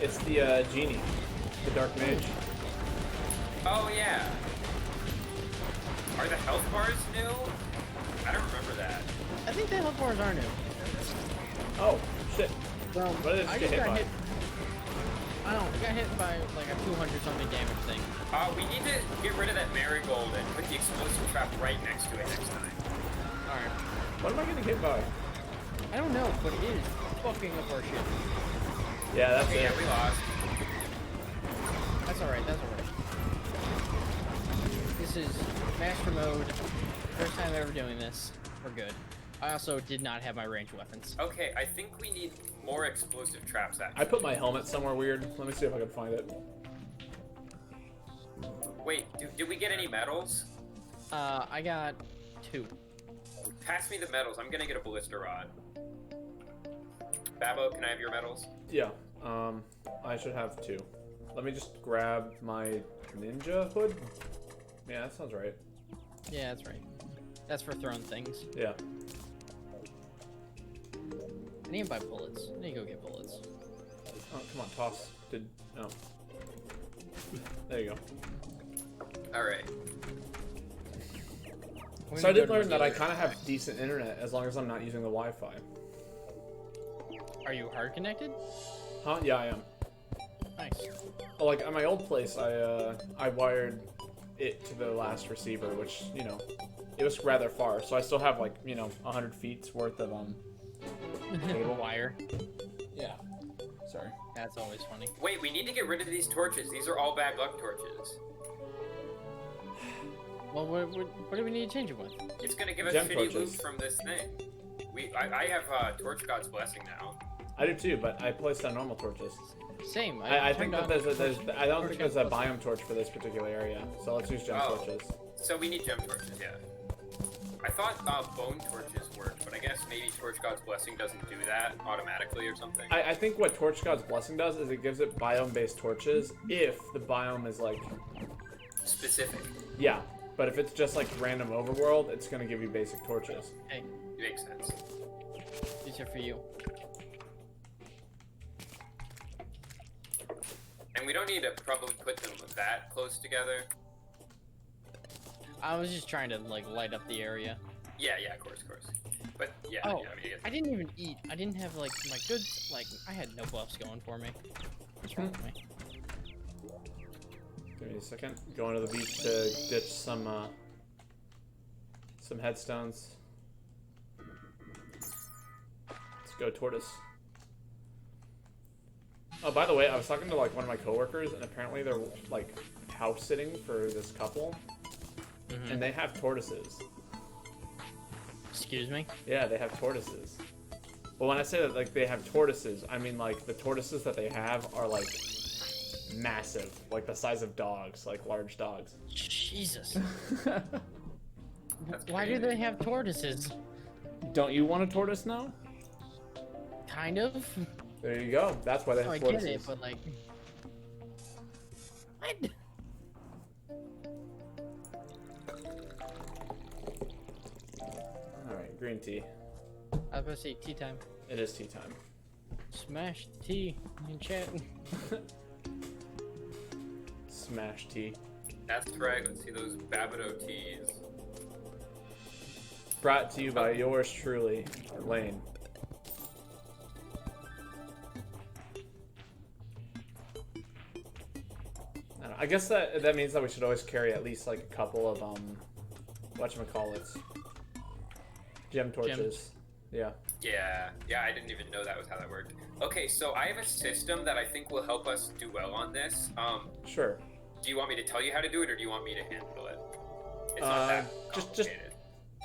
It's the genie, the dark mage. Oh, yeah. Are the health bars new? I don't remember that. I think the health bars are new. Oh shit! Well, What did it I get just hit got by? hit. I don't know. I got hit by like a 200 something damage thing. We need to get rid of that marigold and put the explosive trap right next to it next time. Alright. What am I getting hit by? I don't know, but it is fucking up our shit. Yeah, that's Okay, it. yeah, we lost. That's alright, that's alright. This is master mode. First time ever doing this. We're good. I also did not have my ranged weapons. Okay, I think we need more explosive traps, actually. I put my helmet somewhere weird. Let me see if I can find it. Wait, did we get any medals? I got 2. Pass me the medals. I'm gonna get a ballista rod. Babo, can I have your medals? Yeah. I should have 2. Let me just grab my ninja hood. Yeah, that sounds right. Yeah, that's right. That's for throwing things. Yeah. I need to buy bullets. I need to go get bullets. Oh, come on, toss. Oh. There you go. Alright. So I did learn that I kind of have decent internet as long as I'm not using the Wi-Fi. Are you hard connected? Huh? Yeah, I am. Nice. Well, like at my old place, I wired it to the last receiver, which it was rather far. So I still have like 100 feet's worth of cable. Wire. Yeah. Sorry. That's always funny. Wait, we need to get rid of these torches. These are all bad luck torches. Well, what do we need to change it with? It's gonna give us Gem shitty torches. loot from this thing. I have Torch God's Blessing now. I do too, but I placed on normal torches. Same. I think turned that on there's I don't think there's a torch. biome torch for this particular area, so let's use gem Oh. torches. So we need gem torches, yeah. I thought bone torches worked, but I guess maybe Torch God's Blessing doesn't do that automatically or something. I think what Torch God's Blessing does is it gives it biome-based torches if the biome is like, Specific. yeah. But if it's just like random overworld, it's gonna give you basic torches. Hey, Makes sense. these are for you. And we don't need to probably put them that close together. I was just trying to like light up the area. Yeah, of course. But yeah, Oh, yeah, I mean, I didn't even eat. I didn't have like my goods. Like I had no buffs going for me. What's wrong with me? Give me a second. Going to the beach to ditch some headstones. Let's go tortoise. Oh, by the way, I was talking to like one of my coworkers, and apparently they're like house sitting for this couple, and they have tortoises. Excuse me? Yeah, they have tortoises. But when I say that like they have tortoises, I mean like the tortoises that they have are like massive, like the size of dogs, like large dogs. Jesus. That's Why do crazy. they have tortoises? don't you want a tortoise now? Kind of. There you go. That's why they have I get tortoises. it, but like, what? All right, green tea. I was about to say tea time. It is tea time. Smash tea in chat. Smash tea. That's right. Let's see those Babido teas. Brought to you by yours truly, Lane. I don't know, I guess that means that we should always carry at least like a couple of whatchamacallits. Gem torches. Yeah. Yeah, I didn't even know that was how that worked. Okay, so I have a system that I think will help us do well on this. Sure. Do you want me to tell you how to do it, or do you want me to handle it? It's not that complicated.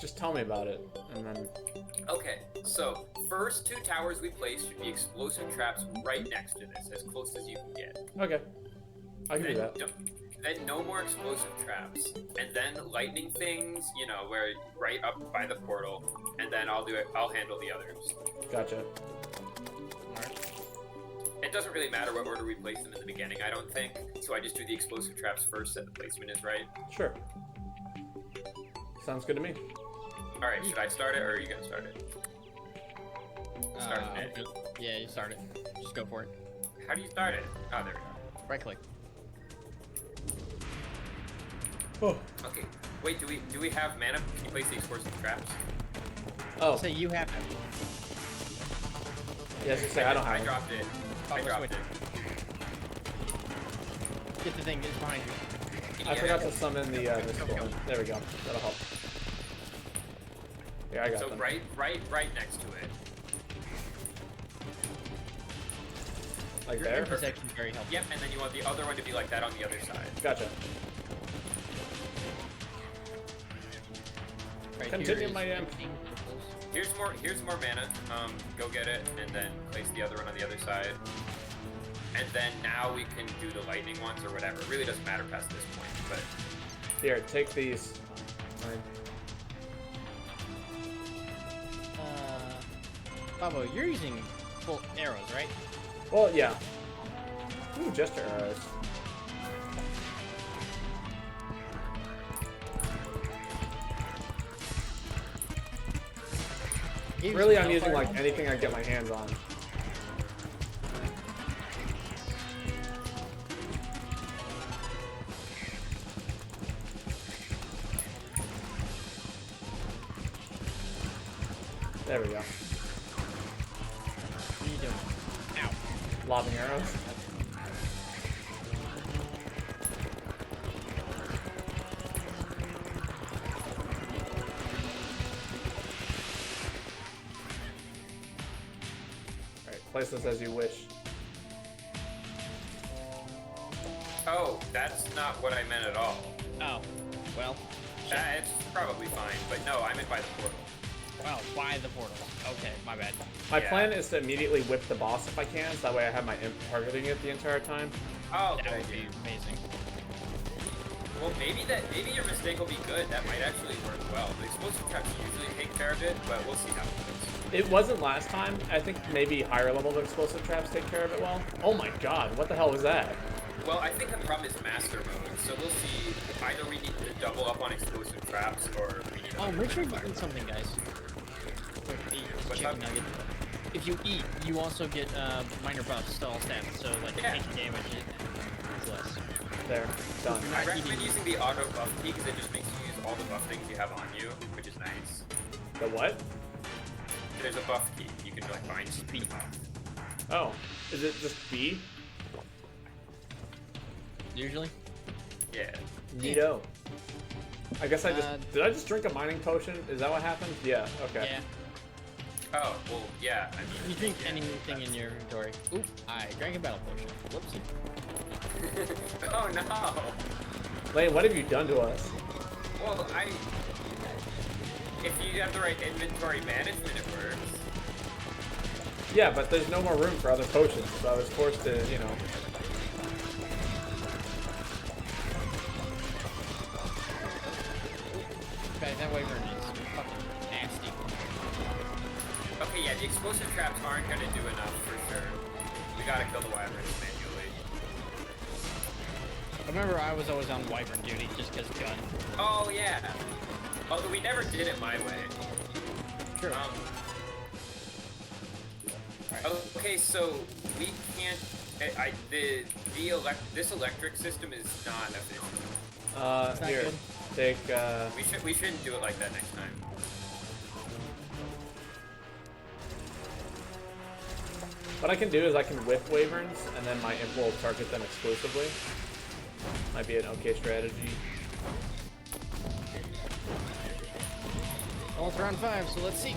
Just tell me about it, and then. Okay, so first 2 towers we place should be explosive traps right next to this, as close as you can get. Okay. I can do that. Then no more explosive traps, and then lightning things, you know, where right up by the portal, and then I'll handle the others. Gotcha. It doesn't really matter what order we place them in the beginning, I don't think, so I just do the explosive traps first, so the placement is right. Sure. Sounds good to me. Alright, should I start it, or are you gonna start it? Start it. Yeah, you start it. Just go for it. How do you start it? Oh, there we go. Right click. Oh. Okay. Wait, do we have mana? Can you place the explosive traps? Oh. So you have them. Yes, you say I don't have I it. dropped it. I let's dropped wait. it. Get the thing. It's behind you. I forgot to summon the this one. There we go. That'll help. Yeah, I got So them. right next to it. Like You're there? This actually very helpful. Yep, and then you want the other one to be like that on the other side. Gotcha. Right Continue here is my amp. 15 purples. Here's more mana. Go get it, and then place the other one on the other side. And then now we can do the lightning ones or whatever. It really doesn't matter past this point, but Here, take these. Fine. Babo, you're using full arrows, right? Well, yeah. Ooh, jester arrows. Really, I'm using like anything I get my hands on. There we go. What are you doing? Ow. Lobbing arrows. Alright, place this as you wish. oh, that's not what I meant at all. Oh. Well. It's probably fine, but no, I meant by the portal. Well, by the portal. Okay, my bad. My Yeah. plan is to immediately whip the boss if I can, so that way I have my imp targeting it the entire time. Oh, good That would idea. be amazing. Well, maybe your mistake will be good. That might actually work well. The explosive traps usually take care of it, but we'll see how it goes. It wasn't last time. I think maybe higher level of explosive traps take care of it well. Oh my god, what the hell was that? Well, I think the problem is master mode, so we'll see. Either we need to double up on explosive traps, or we need to... Oh, make sure you eat something, guys. Quick, eat What's chicken up? nugget. If you eat, you also get minor buffs to all stats, so like Yeah. taking damage is less. There, done. I recommend using the auto buff key because it just makes you use all the buff things you have on you, which is nice. The what? There's a buff key. You can like find Speed. Oh, is it just B? Usually. Yeah. Neato. I guess I just did. Uh, I just drink a mining potion? Is that what happened? Yeah. Okay. Yeah. Oh, well, yeah. I mean, You drink yeah, anything in your inventory. Oop, I drank a battle potion. Whoopsie. oh no. Lane, what have you done to us? Well, if you have the right inventory management, it works. Yeah, but there's no more room for other potions, so I was forced to, you know. Okay, that wyvern is fucking nasty. the explosive traps aren't gonna do enough for sure. We gotta kill the wyverns manually. Remember, I was always on wyvern duty just because gun. Oh yeah. Although we never did it my way. True. Okay, so we can't. This electric system is not efficient. Here, good. take. We shouldn't do it like that next time. What I can do is I can whip wyverns, and then my imp will target them exclusively. Might be an okay strategy. Well, it's round 5, so let's see.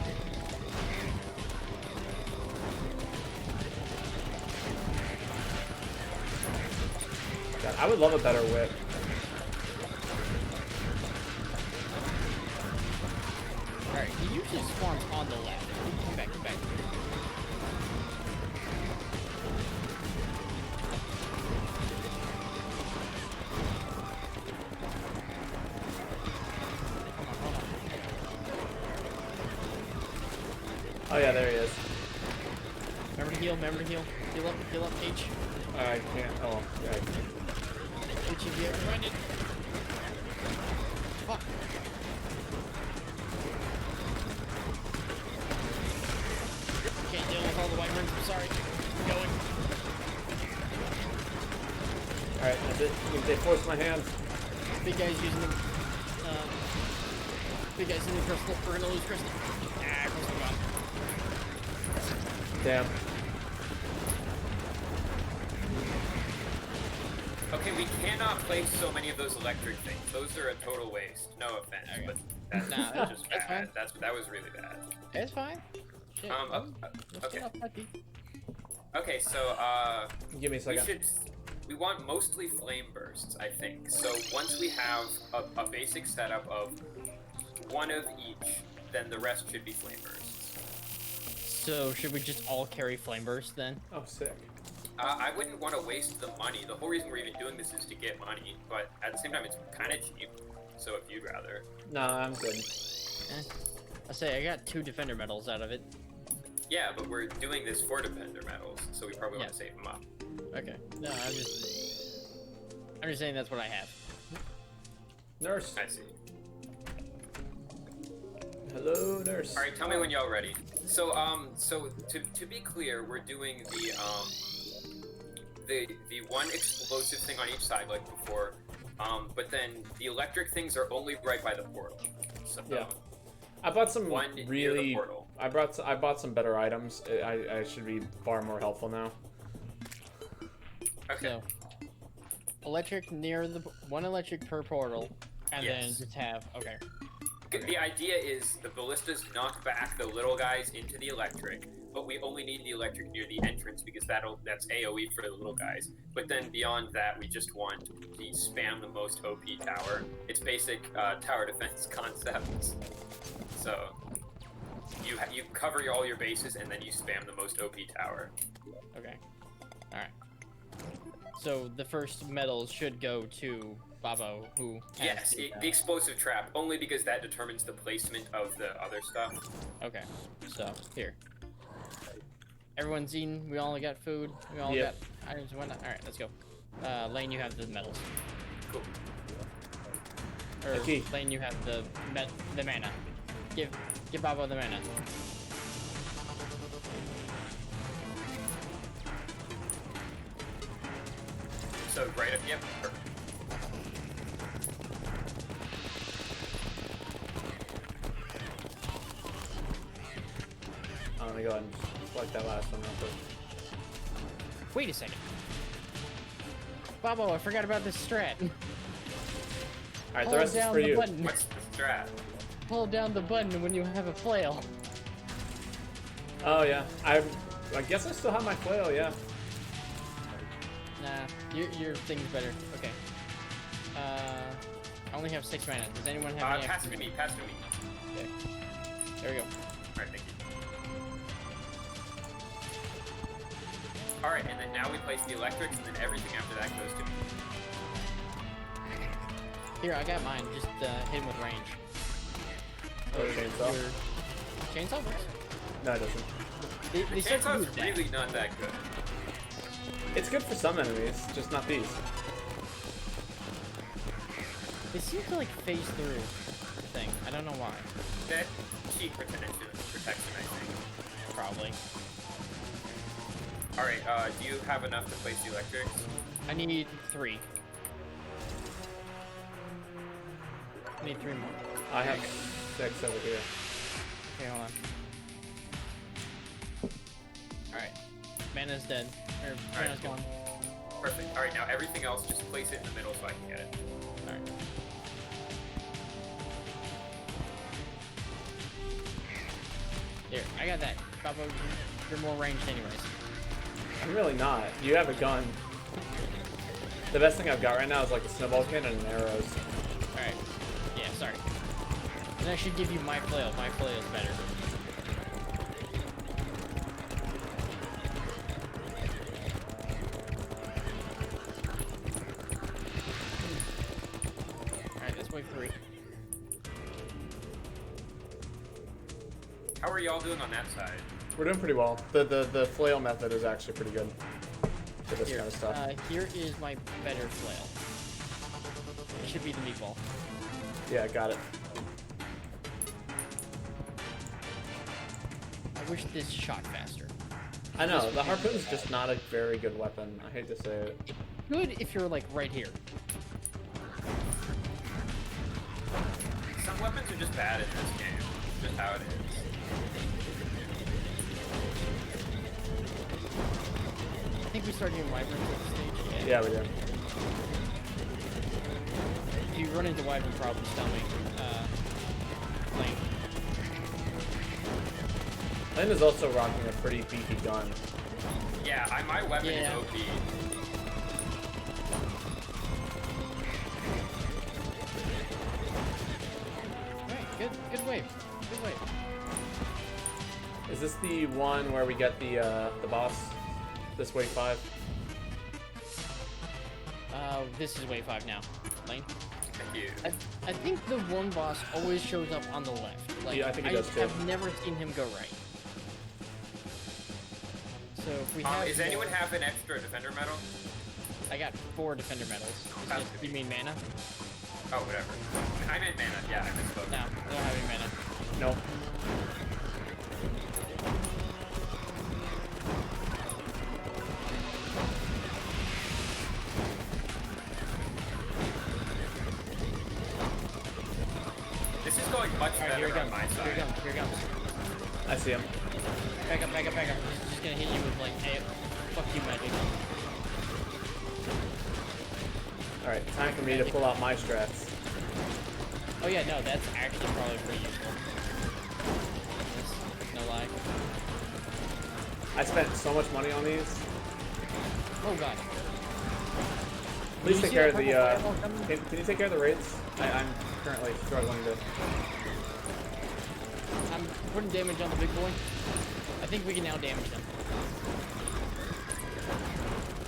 God, I would love a better whip. Alright, he usually spawns on the left. Come back, come back. Oh yeah, there he is. Remember to heal, remember to heal. Heal up, H. I can't. Oh, yeah. I can't. H, if you ever run it. Fuck. Can't deal with all the wyverns, I'm sorry. I'm going. Alright, that's it. They forced my hand. Big guy's using the, big guy's using the crystal. We're gonna lose crystal. Ah, crystal gone. Damn. Okay, we cannot place so many of those electric things. Those are a total waste. No offense, Okay. but that's Nah, just that's bad. fine. That was really bad. It's fine. Shit. Let's Okay. get off my feet. Okay, so Give me a second. we want mostly flame bursts, I think. So once we have a basic setup of one of each, then the rest should be flame bursts. So, should we just all carry flame burst then? Oh, sick. I wouldn't want to waste the money. The whole reason we're even doing this is to get money, but at the same time, it's kind of cheap. So if you'd rather. Nah, I'm good. I say I got 2 defender medals out of it. Yeah, but we're doing this for defender medals, so we probably want to save them up. Okay. No, I'm just saying that's what I have. Nurse. I see. Hello, nurse. All right, tell me when y'all ready. So to be clear, we're doing the one explosive thing on each side like before, but then the electric things are only right by the portal. So Yeah. I bought some one near the really. portal. I bought some better items. I should be far more helpful now. Okay. So, electric near the one electric per portal, and then Yes. just have okay. The idea is the ballistas knock back the little guys into the electric, but we only need the electric near the entrance because that's AoE for the little guys. But then beyond that, we just want the spam the most OP tower. It's basic tower defense concepts. So you cover all your bases and then you spam the most OP tower. Okay. All right. So the first medals should go to Babo, who has Yes, the, the explosive trap, only because that determines the placement of the other stuff. Okay, so here. Everyone's eaten. We all got food. We all Yep. got items and whatnot. All right, let's go. Lane, you have the medals. Cool. Or Okay. Lane, you have the mana. Give Babo the mana. So right up, yep, perfect. I'm gonna go ahead and select that last one real quick. Wait a second. Babo, I forgot about this strat. Alright, the Hold rest is down for the you. button. What's the strat? Hold down the button when you have a flail. Oh yeah, I guess I still have my flail. Yeah. Nah, your thing's better. Okay. I only have 6 mana. Does anyone have any Pass it extra? to me, pass it to me. Okay. There we go. Alright, thank you. Alright, and then now we place the electrics, and then everything after that goes to me. Here, I got mine. Just hit him with range. Oh, chainsaw. Your chainsaw works. No, it doesn't. They start to lose Chainsaw's that. really not that good. It's good for some enemies, just not these. They seem to like phase through the thing. I don't know why. That cheek protection, I think. Probably. Alright, do you have enough to place the electrics? I need 3. I need 3 more. I have 6 over here. Okay, hold on. Alright. Mana's dead. Or mana's gone. Perfect. Alright, now everything else, just place it in the middle so I can get it. Alright. Here, I got that. Baba, you're more ranged anyways. I'm really not. You have a gun. The best thing I've got right now is like a snowball cannon and arrows. Alright. Yeah, sorry. Then I should give you my flail. My flail is better. Alright, that's wave 3. How are y'all doing on that side? We're doing pretty well. The flail method is actually pretty good for this Here, kind of stuff. here is my better flail. It should be the meatball. Yeah, got it. I wish this shot faster. I know, the harpoon's just not a very good weapon. I hate to say it. Good if you're like right here. Some weapons are just bad in this game. Just how it is. I think we started doing wyverns at this stage. Yeah, we do. If you run into wyvern problems, tell me. Lane. Lane is also rocking a pretty beefy gun. Yeah, my weapon is Yeah. OP. Alright, good wave. Good wave. Is this the one where we get the boss? This wave 5? This is wave 5 now. Lane. Thank you. I think the one boss always shows up on the left. Like, Yeah, I think he does too. I've never seen him go right. So if we have... Does anyone have an extra defender medal? I got 4 defender medals. Sounds You mean mana? Oh, whatever. I meant mana. Yeah, I misspoke. No, I don't have any mana. No. This is going much Alright, here better he on comes. my Here he side. comes. Here he comes. I see him. Back up, back up, back up. He's just gonna hit you with like, hey, fuck you, magic. Alright, time for me to pull out my strats. Oh yeah, no, that's actually probably pretty useful. No lie. I spent so much money on these. Oh god. Please you take see care that of the, purple fireball coming? can you take care of the raids? I'm currently struggling to... I'm putting damage on the big boy. I think we can now damage them.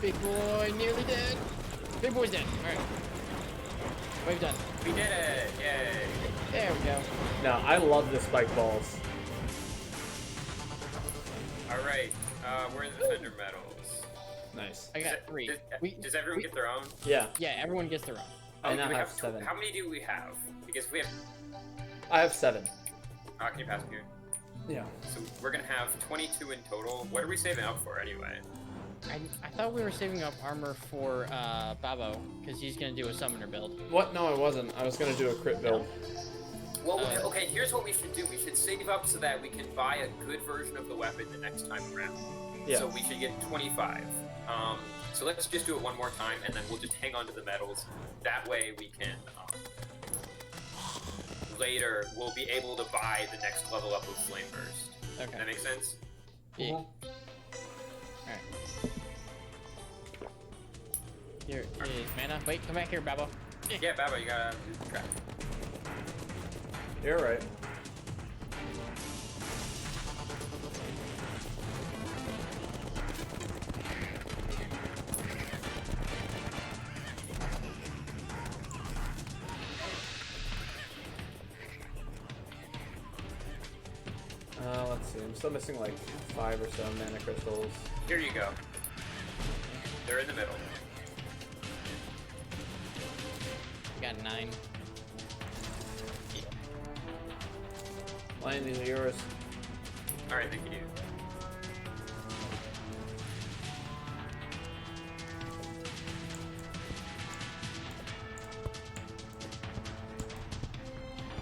Big boy, nearly dead. Big boy's dead. Alright. Wave done. We did it! Yay! There we go. No, I love the spike balls. Alright, we're in the defender medals. Nice. I got 3. Does everyone get their own? Yeah, Yeah, everyone gets their own. I do now we have 7. How many do we have? Because we have... I have 7. can you pass me here? Yeah. So we're gonna have 22 in total. What are we saving up for anyway? I thought we were saving up armor for Babo, because he's gonna do a summoner build. What? No, I wasn't. I was gonna do a crit build. Well, okay, here's what we should do. We should save up so that we can buy a good version of the weapon the next time around. Yeah. So we should get 25. So let's just do it one more time, and then we'll just hang on to the medals. That way we can, later, we'll be able to buy the next level up of Flame Burst. Okay. That makes sense? Yeah. Alright. Here is mana. Wait, come back here, Babo. Yeah, Baba, you gotta lose track. You're right. let's see. I'm still missing like 5 or so mana crystals. Here you go. They're in the middle. Got 9. Landing is yours. Alright, thank you.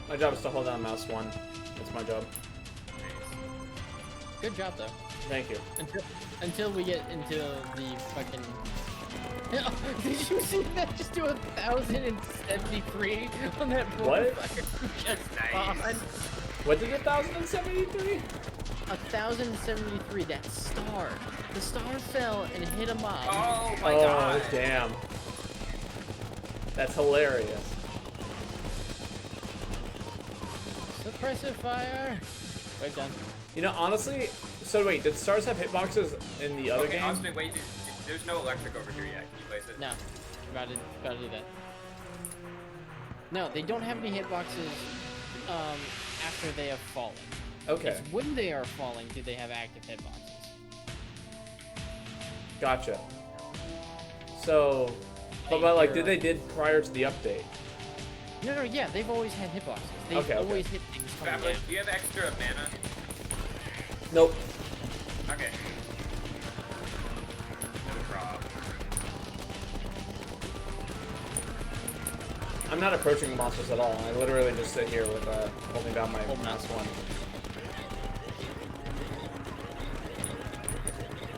My job is to hold down mouse 1. That's my job. Good job though. Thank you. Until we get into the fucking. Did you see that? Just do 1,073 on that What? Just Nice. What did 1,073? 1,073. That star. The star fell and hit a mob. Oh my Oh, god. damn. That's hilarious. Suppressive fire. Right done. You know, honestly, so wait, did stars have hitboxes in the other Okay, game? Austin, wait, there's no electric over here yet. Can you place it? No. About to do that. No, they don't have any hitboxes after they have fallen. Okay, It's when they are falling do they have active hitboxes. gotcha. So, but like, did prior to the update? No, yeah, they've always had hitboxes. They've Okay. always hit things coming Fablet, down. do you have extra mana? Nope. Okay. No problem. I'm not approaching the monsters at all. I literally just sit here with holding down my Hold mouse 1.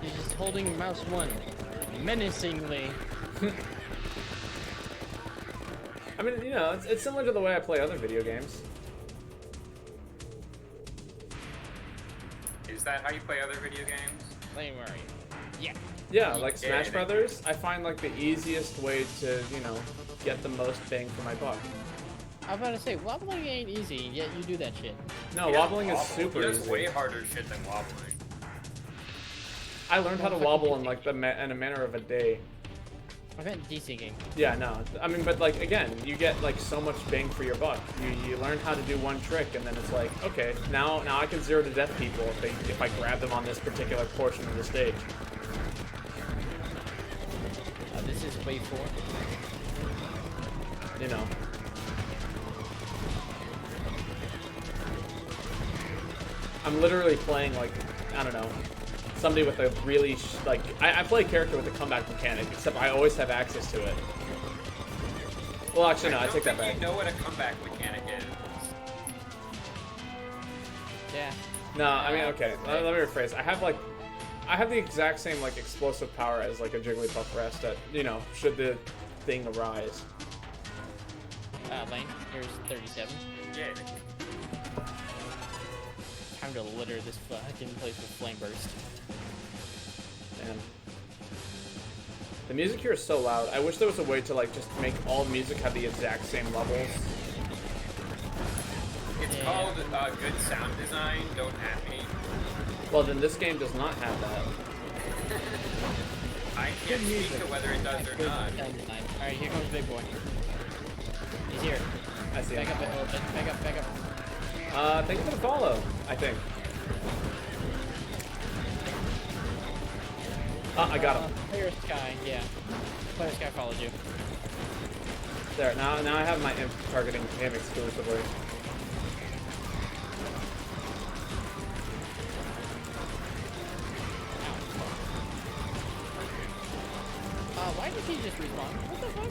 He's just holding mouse 1 menacingly. I mean, you know, it's similar to the way I play other video games. Is that how you play other video games? Where are you? Yeah. Yeah, like Yeah, Smash Brothers, I find like the easiest way to, you know, get the most bang for my buck. I was about to say, wobbling ain't easy, yet you do that shit. No, He does wobbling is wobble. super He does easy. way harder shit than wobbling. I learned how to wobble in like in a manner of a day. I meant desyncing. Yeah, no. I mean, but like again, you get like so much bang for your buck. You learn how to do one trick, and then it's like, okay, now I can 0 to death people if I grab them on this particular portion of the stage. This is wave 4. You know. I'm literally playing like, I don't know, somebody with a really I play a character with a comeback mechanic, except I always have access to it. Well, actually, no, I take that back. You know what a comeback mechanic is. Yeah. No, I mean, okay, let me rephrase. I have the exact same like explosive power as like a Jigglypuff rest that, you know, should the thing arise. Lane, here's 37. Yeah. Time to litter this fucking place with flame burst. Man. The music here is so loud. I wish there was a way to like just make all music have the exact same levels. It's Yeah. called good sound design. Don't at me. Well, then this game does not have that. I can't speak to whether it does or not. Alright, here comes Big Boy. He's here. I see. Back up a little bit. Back up, back up. Thank you for the follow, I think. I got him. Player Sky, yeah. Player Sky followed you. There, now I have my imp targeting him exclusively. Why did he just respawn? What the fuck?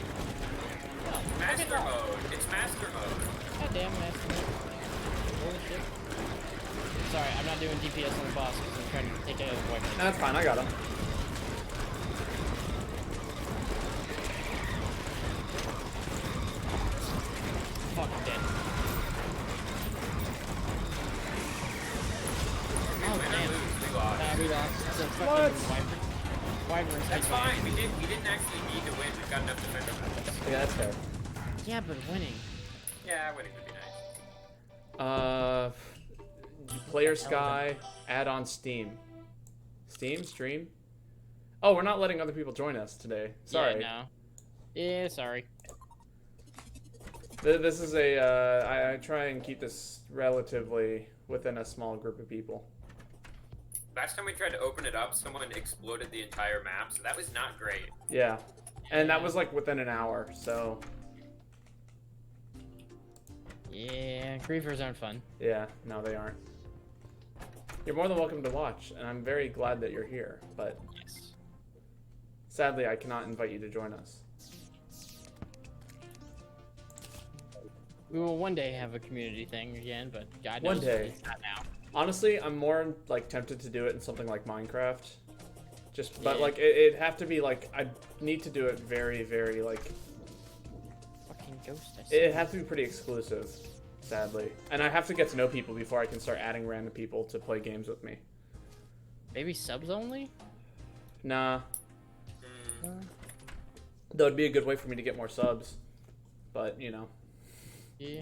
Oh, Master mode. It's master mode. God damn, master mode. Holy shit. Sorry, I'm not doing DPS on the boss because I'm trying to take it away. No, that's fine, I got him. Fuck, I'm dead. We Oh, win or damn. lose, we lost. We lost. It's a What? fucking wyvern. Wyvern. That's fine. We didn't actually need to win. We've got enough defender points. Yeah, that's fair. Yeah, but winning. Yeah, winning would be nice. Player Sky, add on Steam. Steam? Stream? Oh, we're not letting other people join us today. Sorry. Yeah, no. Yeah, sorry. This is a, I try and keep this relatively within a small group of people. last time we tried to open it up, someone exploded the entire map, so that was not great. Yeah. And that was like within an hour, so Yeah, griefers aren't fun. yeah, no, they aren't. You're more than welcome to watch, and I'm very glad that you're here, but Yes. sadly I cannot invite you to join us. We will one day have a community thing again, but God One knows day. it's not now. Honestly, I'm more like tempted to do it in something like Minecraft. Just, but Yeah. like it'd have to be like I need to do it very, very like Fucking ghost. it'd have to be pretty exclusive, sadly. And I have to get to know people before I can start adding random people to play games with me. Maybe subs only? Nah, Mm. that would be a good way for me to get more subs. But you know, Yeah.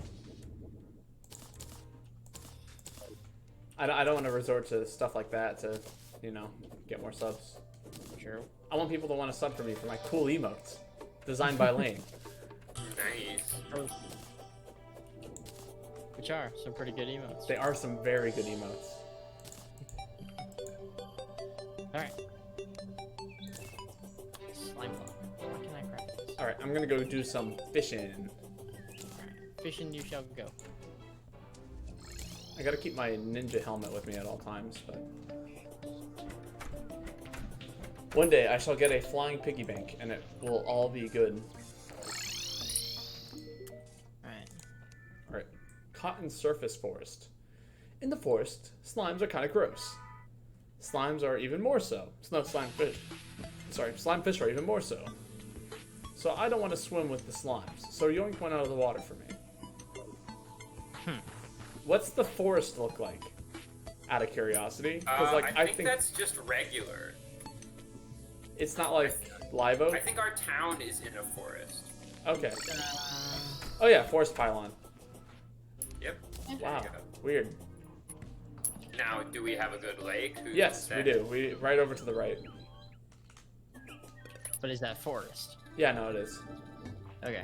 I don't want to resort to stuff like that to, you know, get more subs. True. I want people to want to sub for me for my cool emotes, designed by Lane. Nice. Which are some pretty good emotes. They are some very good emotes. Alright. Slime ball. What can I craft this? All right, I'm gonna go do some fishing. Alright. Fishing you shall go. I gotta keep my ninja helmet with me at all times, but one day I shall get a flying piggy bank, and it will all be good. Alright. All right, cotton surface forest. In the forest, slimes are kind of gross. Slimes are even more so. No, slime fish. Sorry, slime fish are even more so. So I don't want to swim with the slimes. So yoink one out of the water for me. What's the forest look like? Out of curiosity, because like I think that's just regular. it's not like live oak. I think our town is in a forest. Okay. Oh yeah, forest pylon. Yep. There Wow. you go. Weird. Now, do we have a good lake? Who's Yes, we said? do. We right over to the right. But is that forest? Yeah, no, it is. Okay.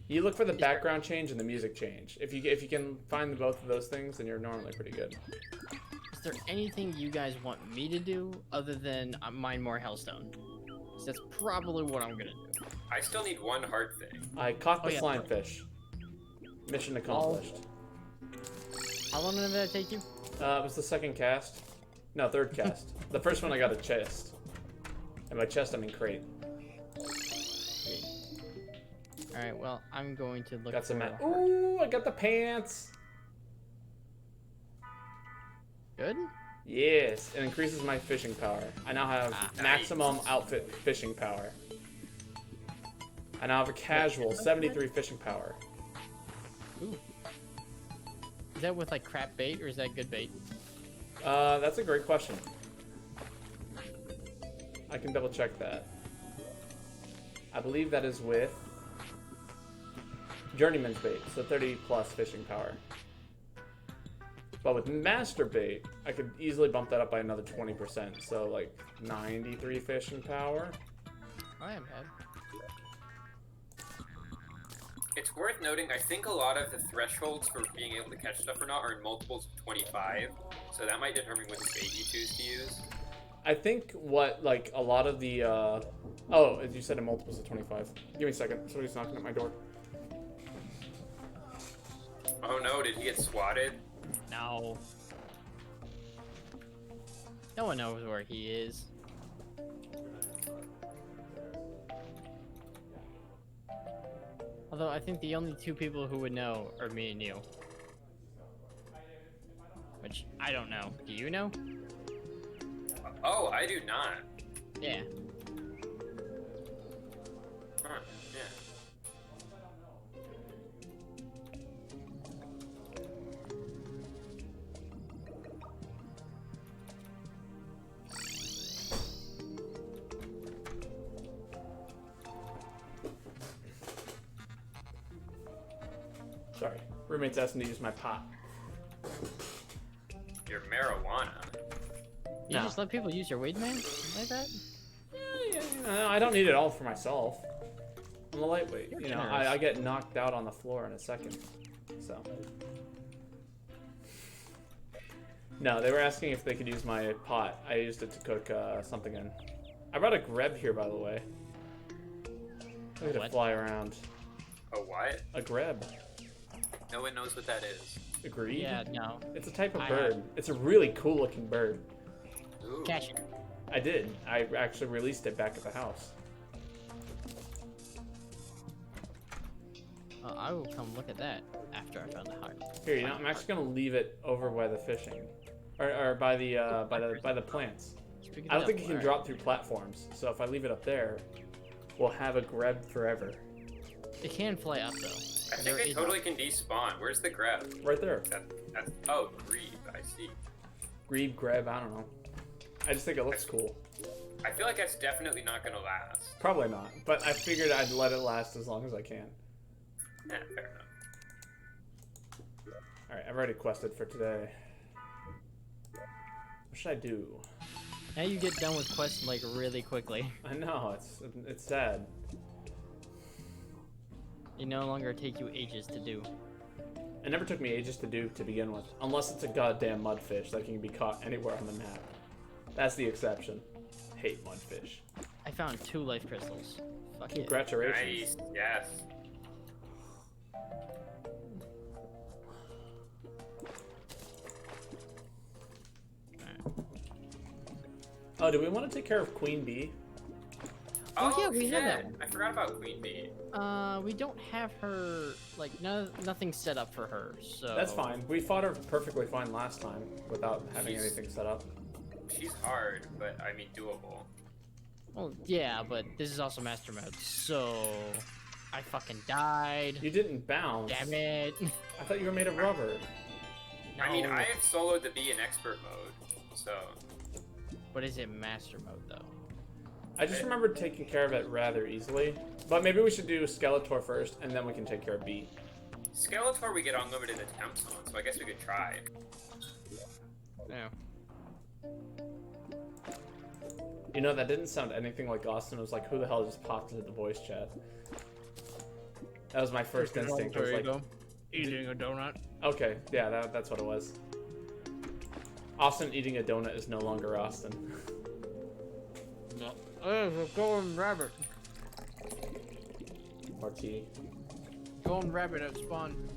You look for the background change and the music change. If you can find both of those things, then you're normally pretty good. Is there anything you guys want me to do other than mine more hellstone? 'Cause that's probably what I'm gonna do. I still need one hard thing. I caught the Oh, yeah. slime fish. Mission accomplished. How long did that take you? It was the second cast. No, third cast. The first one I got a chest. And by chest I mean crate. Alright, well, I'm going to look Got some for mat. Ooh, I got the pants. Good? Yes, it increases my fishing power. I now have maximum outfit fishing power. I now have a casual 73 fishing power. Ooh. Is that with like crap bait or is that good bait? That's a great question. I can double check that. I believe that is with Journeyman's bait, so 30 plus fishing power. But with Master bait, I could easily bump that up by another 20%, so like 93 fishing power. I am bad. It's worth noting, I think a lot of the thresholds for being able to catch stuff or not are in multiples of 25, so that might determine which bait you choose to use. I think what, like, a lot of the, oh, as you said in multiples of 25. Give me a second, somebody's knocking at my door. Oh no, did he get swatted? No. No one knows where he is. Although I think the only two people who would know are me and you. Which I don't know. Do you know? Oh, I do not. Yeah. Huh, yeah. Sorry, roommate's asking to use my pot. Your marijuana. You No. just let people use your weed, man? Like that? I don't need it all for myself. I'm a lightweight. You're You know, generous. I get knocked out on the floor in a second. So. No, they were asking if they could use my pot. I used it to cook something in. I brought a greb here, by the way. Look at it fly around. A what? A greb. No one knows what that is. Agreed? Yeah, no. It's a type of bird. It's a really cool looking bird. Ooh. Catch it. I did. I actually released it back at the house. I will come look at that after I found the heart. Here, you know, I'm actually gonna leave it over by the fishing, or by the plants. I don't think it can drop through platforms, so if I leave it up there, we'll have a greb forever. It can fly up though. I think it totally can despawn. Where's the grab? Right there. Oh, grebe. I see. Grebe, greb, I don't know. I just think it looks cool. I feel like that's definitely not gonna last. Probably not, but I figured I'd let it last as long as I can. Yeah, fair enough. Alright, I've already quested for today. What should I do? Now you get done with quests like really quickly. I know, it's sad. It no longer take you ages to do. It never took me ages to do to begin with, unless it's a goddamn mudfish that can be caught anywhere on the map. That's the exception. Hate mudfish. I found 2 life crystals. Fuck it. Congratulations. Nice. Yes. Oh, do we want to take care of Queen Bee? Oh, yeah, we shit. have that one. I forgot about Queen Bee. We don't have her, like, nothing set up for her, so... That's fine. We fought her perfectly fine last time without having anything set up. She's hard, but I mean doable. Well, yeah, but this is also Master Mode, so... I fucking died. You didn't bounce. Damn it. I thought you were made of rubber. I mean, I have soloed the bee in expert mode, so... What is it Master Mode, though? I just remembered taking care of it rather easily. But maybe we should do Skeletor first, and then we can take care of Bee. Skeletor we get unlimited attempts on, so I guess we could try. Yeah. You know, that didn't sound anything like Austin. It was like, who the hell just popped into the voice chat? That was my first instinct. I was like, eating a donut. okay, yeah, that's what it was. Austin eating a donut is no longer Austin. No. Oh, it's a golden rabbit. Marty. Golden rabbit at spawn.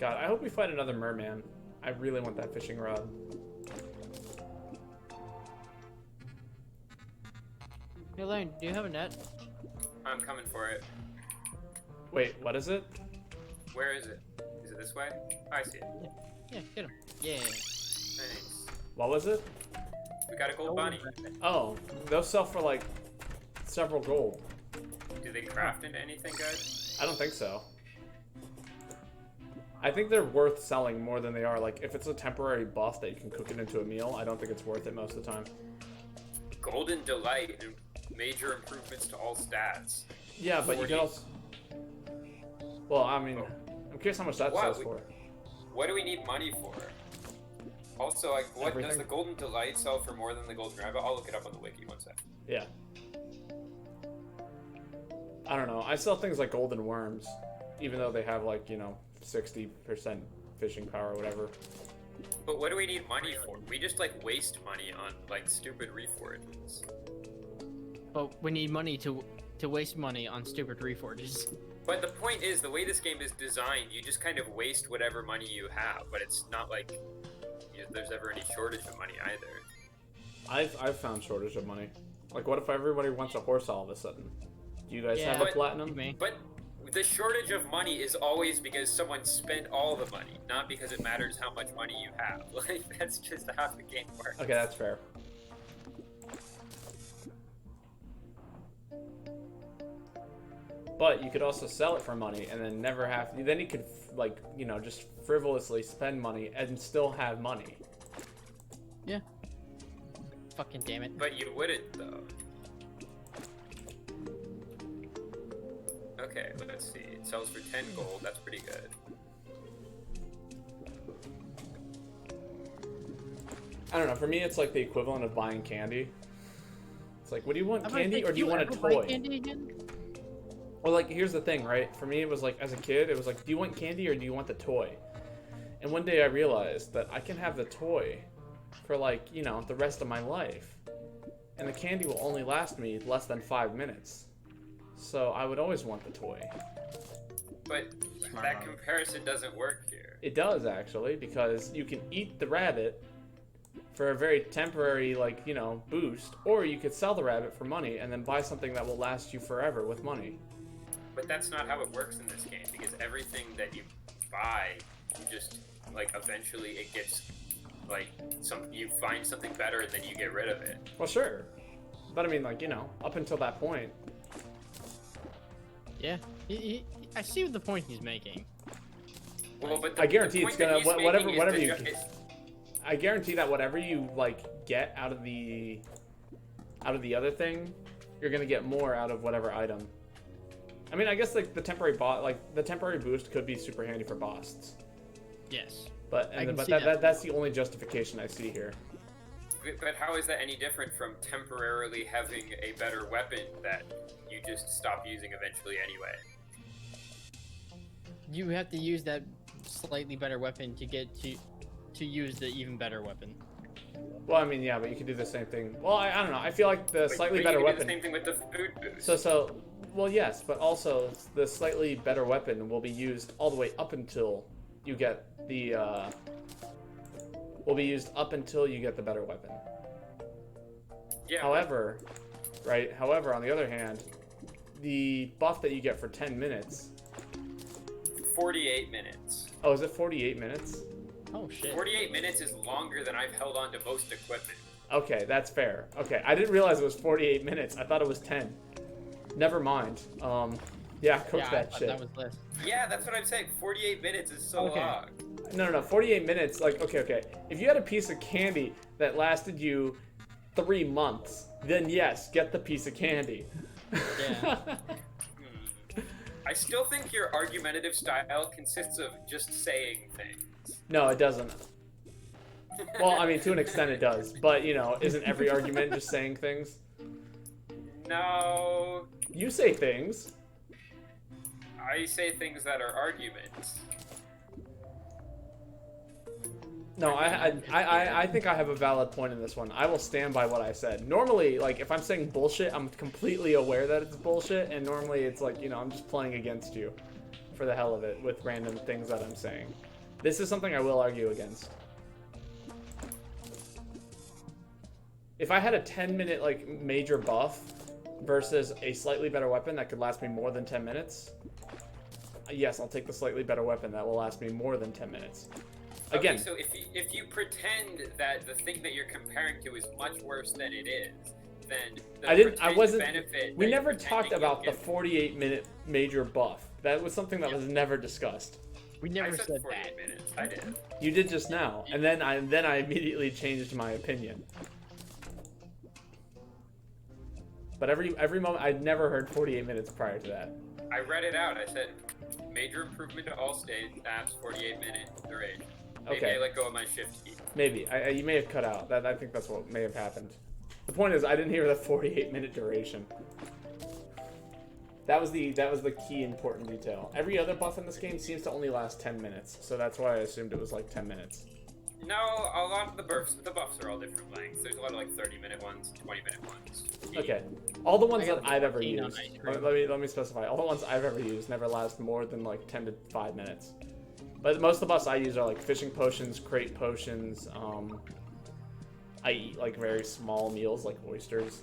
God, I hope we find another merman. I really want that fishing rod. Hey Lane, do you have a net? I'm coming for it. Wait, what is it? Where is it? Is it this way? Oh, I see it. Yeah, get him. Yeah. Thanks. What was it? We got a gold bunny. Oh, those sell for like several gold. Do they craft into anything good? I don't think so. I think they're worth selling more than they are. Like, if it's a temporary buff that you can cook it into a meal, I don't think it's worth it most of the time. Golden Delight and major improvements to all stats. Yeah, but 40. you can also... Well, I mean, I'm curious how much that sells for. What do we need money for? Also, like, what Everything. does the Golden Delight sell for more than the Golden Rabbit? I'll look it up on the wiki, one sec. Yeah. I don't know. I sell things like golden worms, even though they have, like, you know, 60% fishing power or whatever. But what do we need money for? We just, like, waste money on, like, stupid reforges. But we need money to waste money on stupid reforges. But the point is, the way this game is designed, you just kind of waste whatever money you have, but it's not like there's ever any shortage of money either. I've found shortage of money. Like, what if everybody wants a horse all of a sudden? Do you guys Yeah, have a but- platinum? But the shortage of money is always because someone spent all the money, not because it matters how much money you have. Like, that's just how the game works. Okay, that's fair. But you could also sell it for money and then never have... Then you could, like, you know, just frivolously spend money and still have money. Yeah. Fucking damn it. But you wouldn't, though. Okay, let's see. It sells for 10 gold. That's pretty good. I don't know. For me, it's like the equivalent of buying candy. It's like, what do you want, I'm gonna candy think, or do you want a ever buy toy? candy again? Well, like, here's the thing, right? For me, it was like, as a kid, it was like, do you want candy or do you want the toy? And one day I realized that I can have the toy for like, the rest of my life. And the candy will only last me less than 5 minutes. So I would always want the toy. But that comparison doesn't work here. It does, actually, because you can eat the rabbit for a very temporary, boost, or you could sell the rabbit for money and then buy something that will last you forever with money. But that's not how it works in this game, because everything that you buy, you just, eventually it gets, you find something better and then you get rid of it. Well, sure. But I mean, up until that point. Yeah. I see the point he's making. Well, but I guarantee the it's point that gonna, he's whatever making you... is the I guarantee that whatever you get out of the other thing, you're gonna get more out of whatever item. I mean, I guess the temporary the temporary boost could be super handy for boss. Yes. But that's the only justification I see here. But how is that any different from temporarily having a better weapon that you just stop using eventually anyway? You have to use that slightly better weapon to get to use the even better weapon. Well, I mean, yeah, but you could do the same thing. Well, I don't know. I feel like the slightly better you can weapon. do the same thing with the food boost. Well, yes, but also the slightly better weapon will be used all the way up until you get the. Will be used up until you get the better weapon. Yeah. However, on the other hand, the buff that you get for 10 minutes. 48 minutes. Oh, is it 48 minutes? Oh shit. 48 minutes is longer than I've held on to most equipment. Okay, that's fair. Okay, I didn't realize it was 48 minutes. I thought it was 10. Never mind. Yeah, cook that shit. That was less. Yeah, that's what I'm saying. 48 minutes is so long. No. 48 minutes. Okay. If you had a piece of candy that lasted you 3 months, then yes, get the piece of candy. Yeah. I still think your argumentative style consists of just saying things. No, it doesn't. Well, I mean, to an extent it does. But, isn't every argument just saying things? No. You say things. I say things that are arguments. No, I think I have a valid point in this one. I will stand by what I said. Normally, if I'm saying bullshit, I'm completely aware that it's bullshit, and normally it's I'm just playing against you for the hell of it with random things that I'm saying. This is something I will argue against. If I had a 10-minute, major buff versus a slightly better weapon that could last me more than 10 minutes, yes, I'll take the slightly better weapon that will last me more than 10 minutes. Again, okay, so if you pretend that the thing that you're comparing to is much worse than it is, then we never talked about the 48-minute major buff. That was something that was never discussed. We never said 48 that. minutes. I did. You did just now, and then I immediately changed my opinion. But every moment, I'd never heard 48 minutes prior to that. I read it out. I said, major improvement to all stats, 48-minute duration. Maybe Okay. I let go of my shift key. Maybe. You may have cut out. I think that's what may have happened. The point is, I didn't hear the 48-minute duration. That was the key important detail. Every other buff in this game seems to only last 10 minutes, so that's why I assumed it was 10 minutes. No, a lot of the buffs are all different lengths. There's a lot of 30-minute ones, 20-minute ones. Okay. All the ones I got that I've ever 14 on used. ice cream. Let me specify. All the ones I've ever used never last more than 10 to 5 minutes. But most of the buffs I use are fishing potions, crate potions. I eat very small meals like oysters.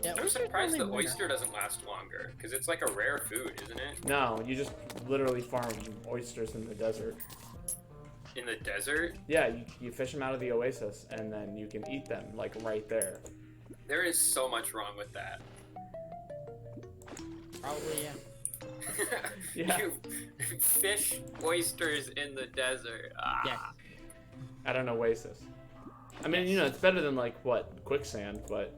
Yeah, I'm oyster's surprised the probably winner. oyster doesn't last longer, because it's a rare food, isn't it? No, you just literally farm oysters in the desert. In the desert? Yeah, you fish them out of the oasis, and then you can eat them right there. There is so much wrong with that. Probably, yeah. Yeah. You fish oysters in the desert. Ah. Yes. At an oasis. I mean, it's better than quicksand, but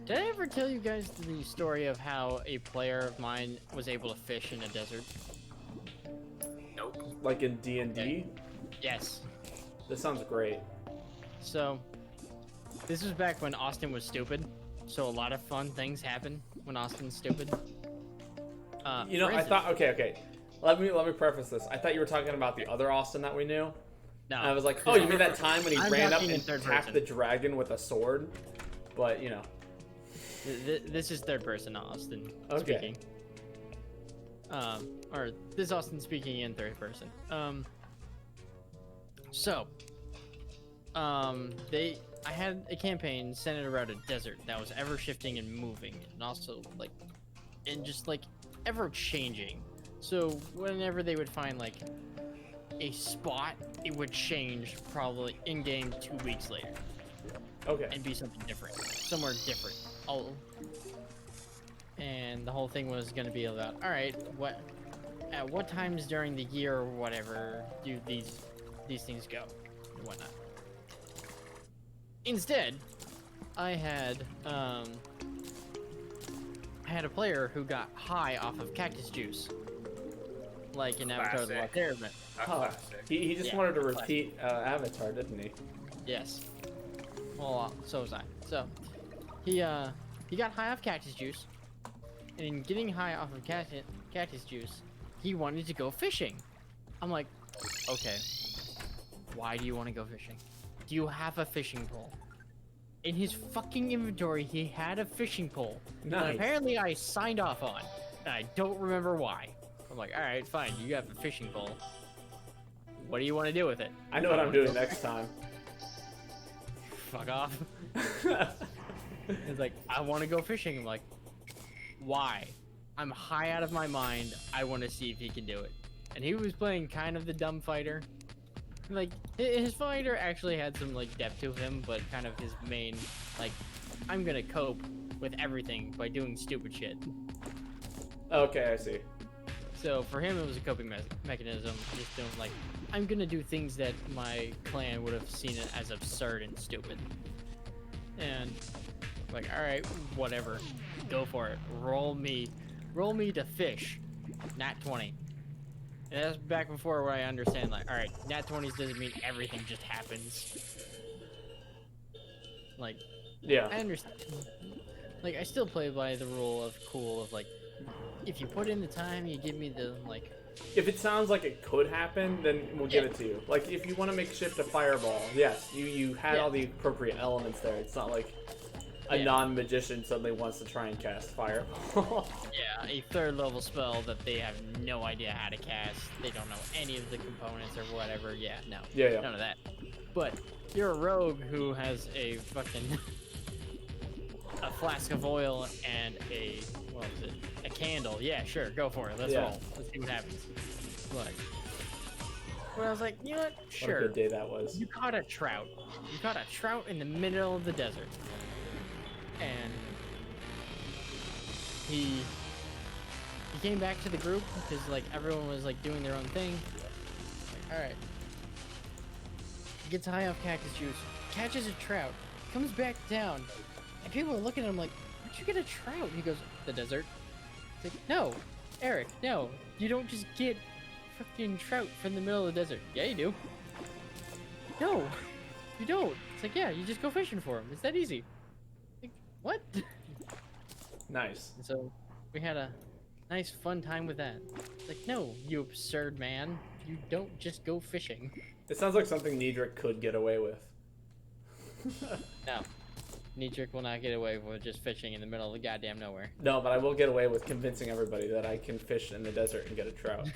Did I ever tell you guys the story of how a player of mine was able to fish in a desert? Nope. in D&D. Yes. This sounds great. So, this was back when Austin was stupid. So a lot of fun things happen when Austin's stupid. I thought, okay. Let me preface this. I thought you were talking about the other Austin that we knew. No. And I was like, oh, you mean that time when he I'm ran up talking in and third attacked person. the dragon with a sword? But you know. This is third person Austin Okay. speaking. Or this Austin speaking in third person. I had a campaign centered around a desert that was ever shifting and moving, and also just ever changing. So whenever they would find like a spot, it would change probably in game 2 weeks later Okay. and be something different, somewhere different. And the whole thing was going to be about, all right, at what times during the year or whatever do these things go and whatnot. Instead, I had a player who got high off of cactus juice, like in Avatar: The Last Airbender. A Huh. classic. He just Yeah, wanted to classic. repeat Avatar, didn't he? Yes. Well, so was I. So he got high off cactus juice, and in getting high off of cactus juice, he wanted to go fishing. I'm like, okay, why do you want to go fishing? Do you have a fishing pole? In his fucking inventory, he had a fishing pole that Nice. apparently I signed off on, and I don't remember why. I'm like, all right, fine, you have a fishing pole. What do you want to do with it? I know what I'm doing next time. Fuck off. It's like, I want to go fishing. I'm like, why? I'm high out of my mind. I want to see if he can do it. And he was playing kind of the dumb fighter. Like, his fighter actually had some, like, depth to him, but kind of his main, like, I'm gonna cope with everything by doing stupid shit. Okay, I see. So for him, it was a coping mechanism. Just doing, like, I'm gonna do things that my clan would have seen it as absurd and stupid. And, like, alright, whatever. Go for it. Roll me to fish. Nat 20. And that's back before where I understand, like, alright, nat 20s doesn't mean everything just happens. Like, Yeah. I understand. Like, I still play by the rule of cool, of like, if you put in the time, you give me the, like... If it sounds like it could happen, then we'll give Yeah. it to you. Like, if you want to make shift a fireball, yes, you had Yeah. all the appropriate elements there. It's not like a Yeah. non-magician suddenly wants to try and cast fireball. Yeah, a third level spell that they have no idea how to cast. They don't know any of the components or whatever. Yeah, no. Yeah. None of that. But you're a rogue who has a fucking a flask of oil and what was it? A candle. Yeah, sure, go for it. Let's Yeah. roll. Let's see what happens. Like, well, I was like, you know what? What Sure. a good day that was. You caught a trout. You caught a trout in the middle of the desert. And he came back to the group because like everyone was like doing their own thing. Like, all right. Gets high off cactus juice, catches a trout, comes back down, and people are looking at him like, "Where'd you get a trout?" He goes, "The desert." It's like, no, Eric, no, you don't just get fucking trout from the middle of the desert. Yeah, you do. No, you don't. It's like, yeah, you just go fishing for them. It's that easy. Like, what? Nice. And so we had a nice fun time with that. It's like, no, you absurd man. You don't just go fishing. It sounds like something Niedric could get away with. No. Niedric will not get away with just fishing in the middle of the goddamn nowhere. No, but I will get away with convincing everybody that I can fish in the desert and get a trout.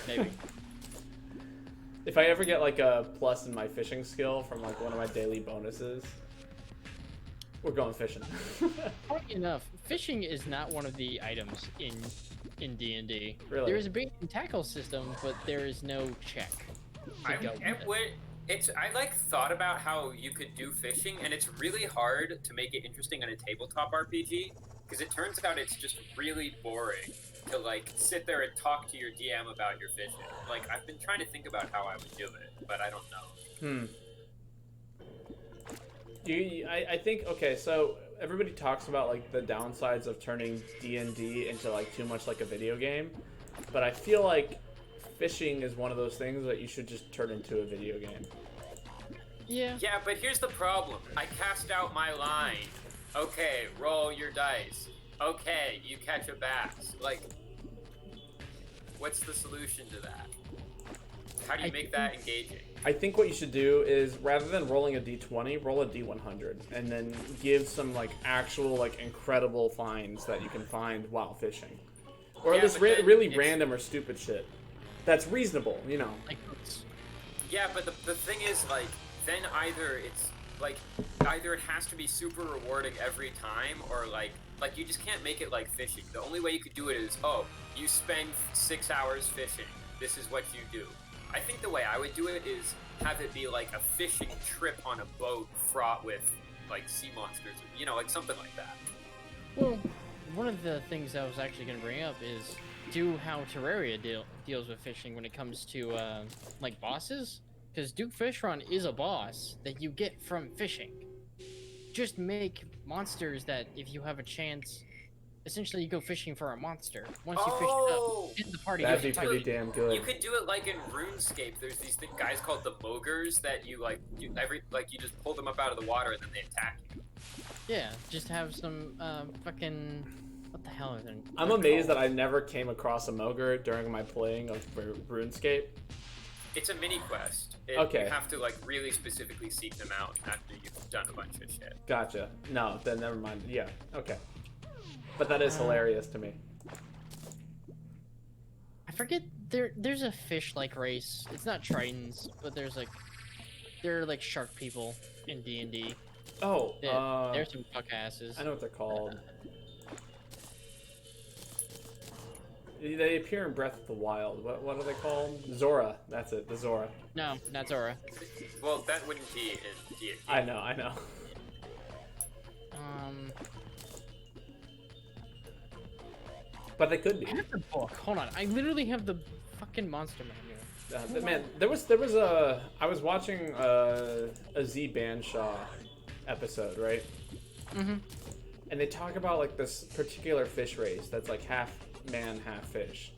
Maybe. If I ever get like a plus in my fishing skill from like one of my daily bonuses, we're going fishing. Funny enough, fishing is not one of the items in D&D. Really? There is a bait and tackle system, but there is no check. to go with it. I like thought about how you could do fishing, and it's really hard to make it interesting in a tabletop RPG because it turns out it's just really boring to like sit there and talk to your DM about your fishing. Like I've been trying to think about how I would do it, but I don't know. I think, okay, so everybody talks about like the downsides of turning D&D into like too much like a video game, but I feel like fishing is one of those things that you should just turn into a video game. Yeah. Yeah, but here's the problem. I cast out my line. Okay, roll your dice. Okay, you catch a bass. Like, What's the solution to that? How do you make that engaging? I think what you should do is, rather than rolling a d20, roll a d100, and then give some like actual like incredible finds that you can find while fishing, or Yeah, just but then really it's- random or stupid shit. That's reasonable, you know. Like, Yeah, but the thing is, like, then either it's like either it has to be super rewarding every time, or like you just can't make it like fishing. The only way you could do it is, oh, you spend 6 hours fishing. This is what you do. I think the way I would do it is have it be like a fishing trip on a boat fraught with like sea monsters, you know, like something like that. well, one of the things I was actually going to bring up is do how Terraria deals with fishing when it comes to like bosses, because Duke Fishron is a boss that you get from fishing. Just make monsters that if you have a chance, essentially you go fishing for a monster. Once you fish it up, get in the party. That'd be you pretty damn good. You could do it like in RuneScape. There's these guys called the Mogres that you you just pull them up out of the water and then they attack you. Yeah, just have some fucking what the hell are they? I'm amazed that I never came across a Mogre during my playing of RuneScape. It's a mini quest. Okay. You have to like really specifically seek them out after you've done a bunch of shit. Gotcha. No, then never mind. Yeah, okay. But that is hilarious to me. I forget there's a fish-like race. It's not Tritons, but they're like shark people in D&D. Oh, They're some fuck asses. I know what they're called. They appear in Breath of the Wild. What are they called? Zora. That's it. The Zora. No, not Zora. Well, that wouldn't be in D&D. I know. But they could be. I have the book. Hold on. I literally have the fucking monster manual. Man, there was a. I was watching a Z Banshaw episode, right? Mm-hmm. And they talk about like this particular fish race that's like half man, half fish.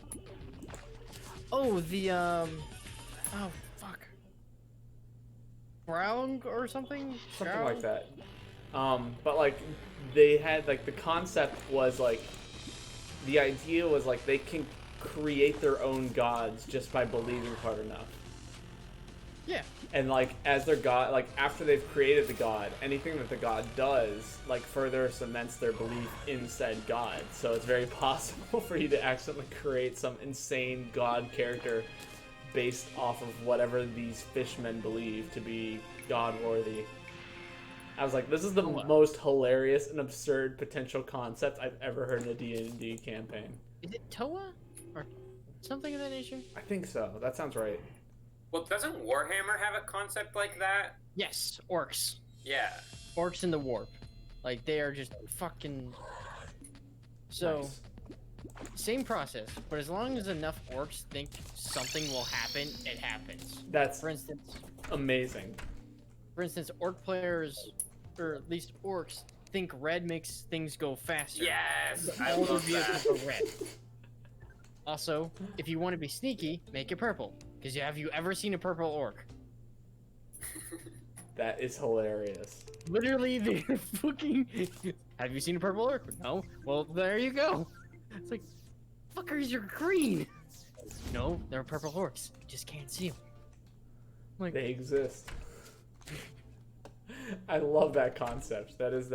Oh, the oh fuck. Brown or something? Something like that. But like they had like the concept was like the idea was like they can create their own gods just by believing hard enough. Yeah. And like as their god, like after they've created the god, anything that the god does like further cements their belief in said god. So it's very possible for you to accidentally create some insane god character based off of whatever these fishmen believe to be god worthy. I was like, this is the most hilarious and absurd potential concept I've ever heard in a D&D campaign. Is it Toa? Or something of that nature? I think so. That sounds right. Well, doesn't Warhammer have a concept like that? Yes, orcs. Yeah. Orcs in the warp. Like, they are just fucking... So, Nice. same process, but as long as enough orcs think something will happen, it happens. That's For instance, amazing. orc players, or at least orcs, think red makes things go faster. Yes, I All the love that. vehicles are red. Also, if you want to be sneaky, make it purple. Because have you ever seen a purple orc? That is hilarious. Literally, the fucking... Have you seen a purple orc? No? Well, there you go. It's like, fuckers, you're green. No, they're purple orcs. You just can't see them. Like, They exist. I love that concept. That is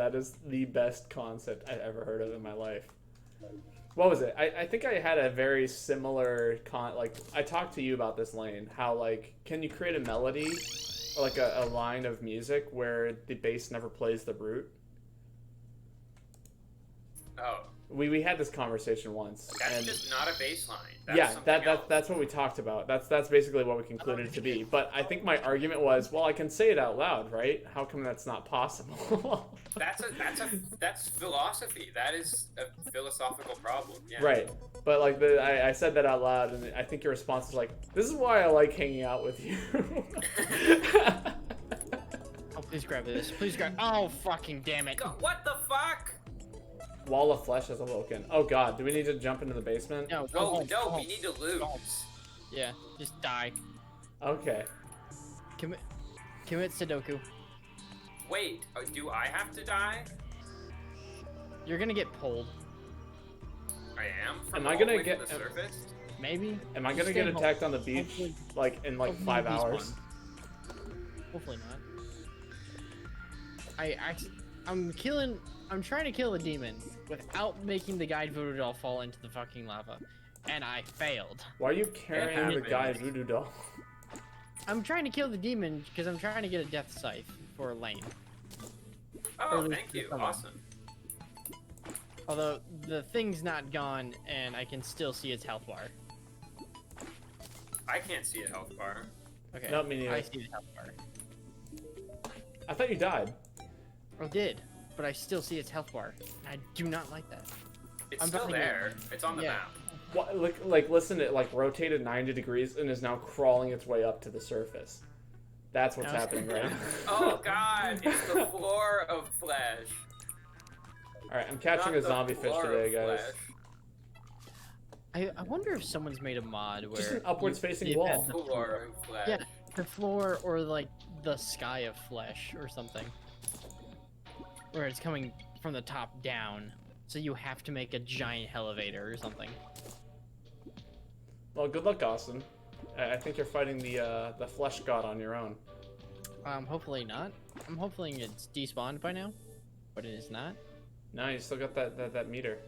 the best concept I've ever heard of in my life. What was it? I think I had a very similar I talked to you about this, Lane. How like can you create a melody or like a line of music where the bass never plays the root? Oh, We had this conversation once. that's and just not a baseline. That's yeah, something else. that's what we talked about. That's basically what we concluded it to be. But I think my argument was, well, I can say it out loud, right? How come that's not possible? That's philosophy. That is a philosophical problem. Yeah. Right. But like I said that out loud, and I think your response was like, "This is why I like hanging out with you." oh, please grab this. Please grab... Oh, fucking damn it. What the fuck? Wall of flesh has awoken. Oh god, do we need to jump into the basement? No, go No, home, no, go we home. need to lose. Yeah, just die. Okay. Commit Sudoku. Wait, do I have to die? You're gonna get pulled. I am. From Am I all gonna the way get- to the surface? Maybe. Am I Just gonna stay get home. attacked on the beach Hopefully- like in like hopefully 5 these hours? ones. Hopefully not. I'm trying to kill the demon without making the guide voodoo doll fall into the fucking lava, and I failed. Why are you carrying the happens. guy voodoo doll? I'm trying to kill the demon because I'm trying to get a death scythe for Lane. Oh, Or thank you. come on. Awesome. Although the thing's not gone, and I can still see its health bar. I can't see a health bar. Okay. No, me neither. I see the health bar. I thought you died. I did, but I still see its health bar. And I do not like that. It's I'm still about to there. It's on the Yeah. map. What, like listen, it like rotated 90 degrees and is now crawling its way up to the surface. That's what's Now it's happening right now. Oh god, it's the floor of flesh. Alright, I'm catching Not a the zombie fish floor today, of guys. I wonder if someone's made a mod where Just an upwards facing you wall. have the Floor of flesh. Yeah, the floor or like the sky of flesh or something. Where it's coming from the top down. So you have to make a giant elevator or something. Well, good luck, Austin. I think you're fighting the flesh god on your own. Hopefully not. I'm hoping it's despawned by now, but it is not. No, you still got that meter.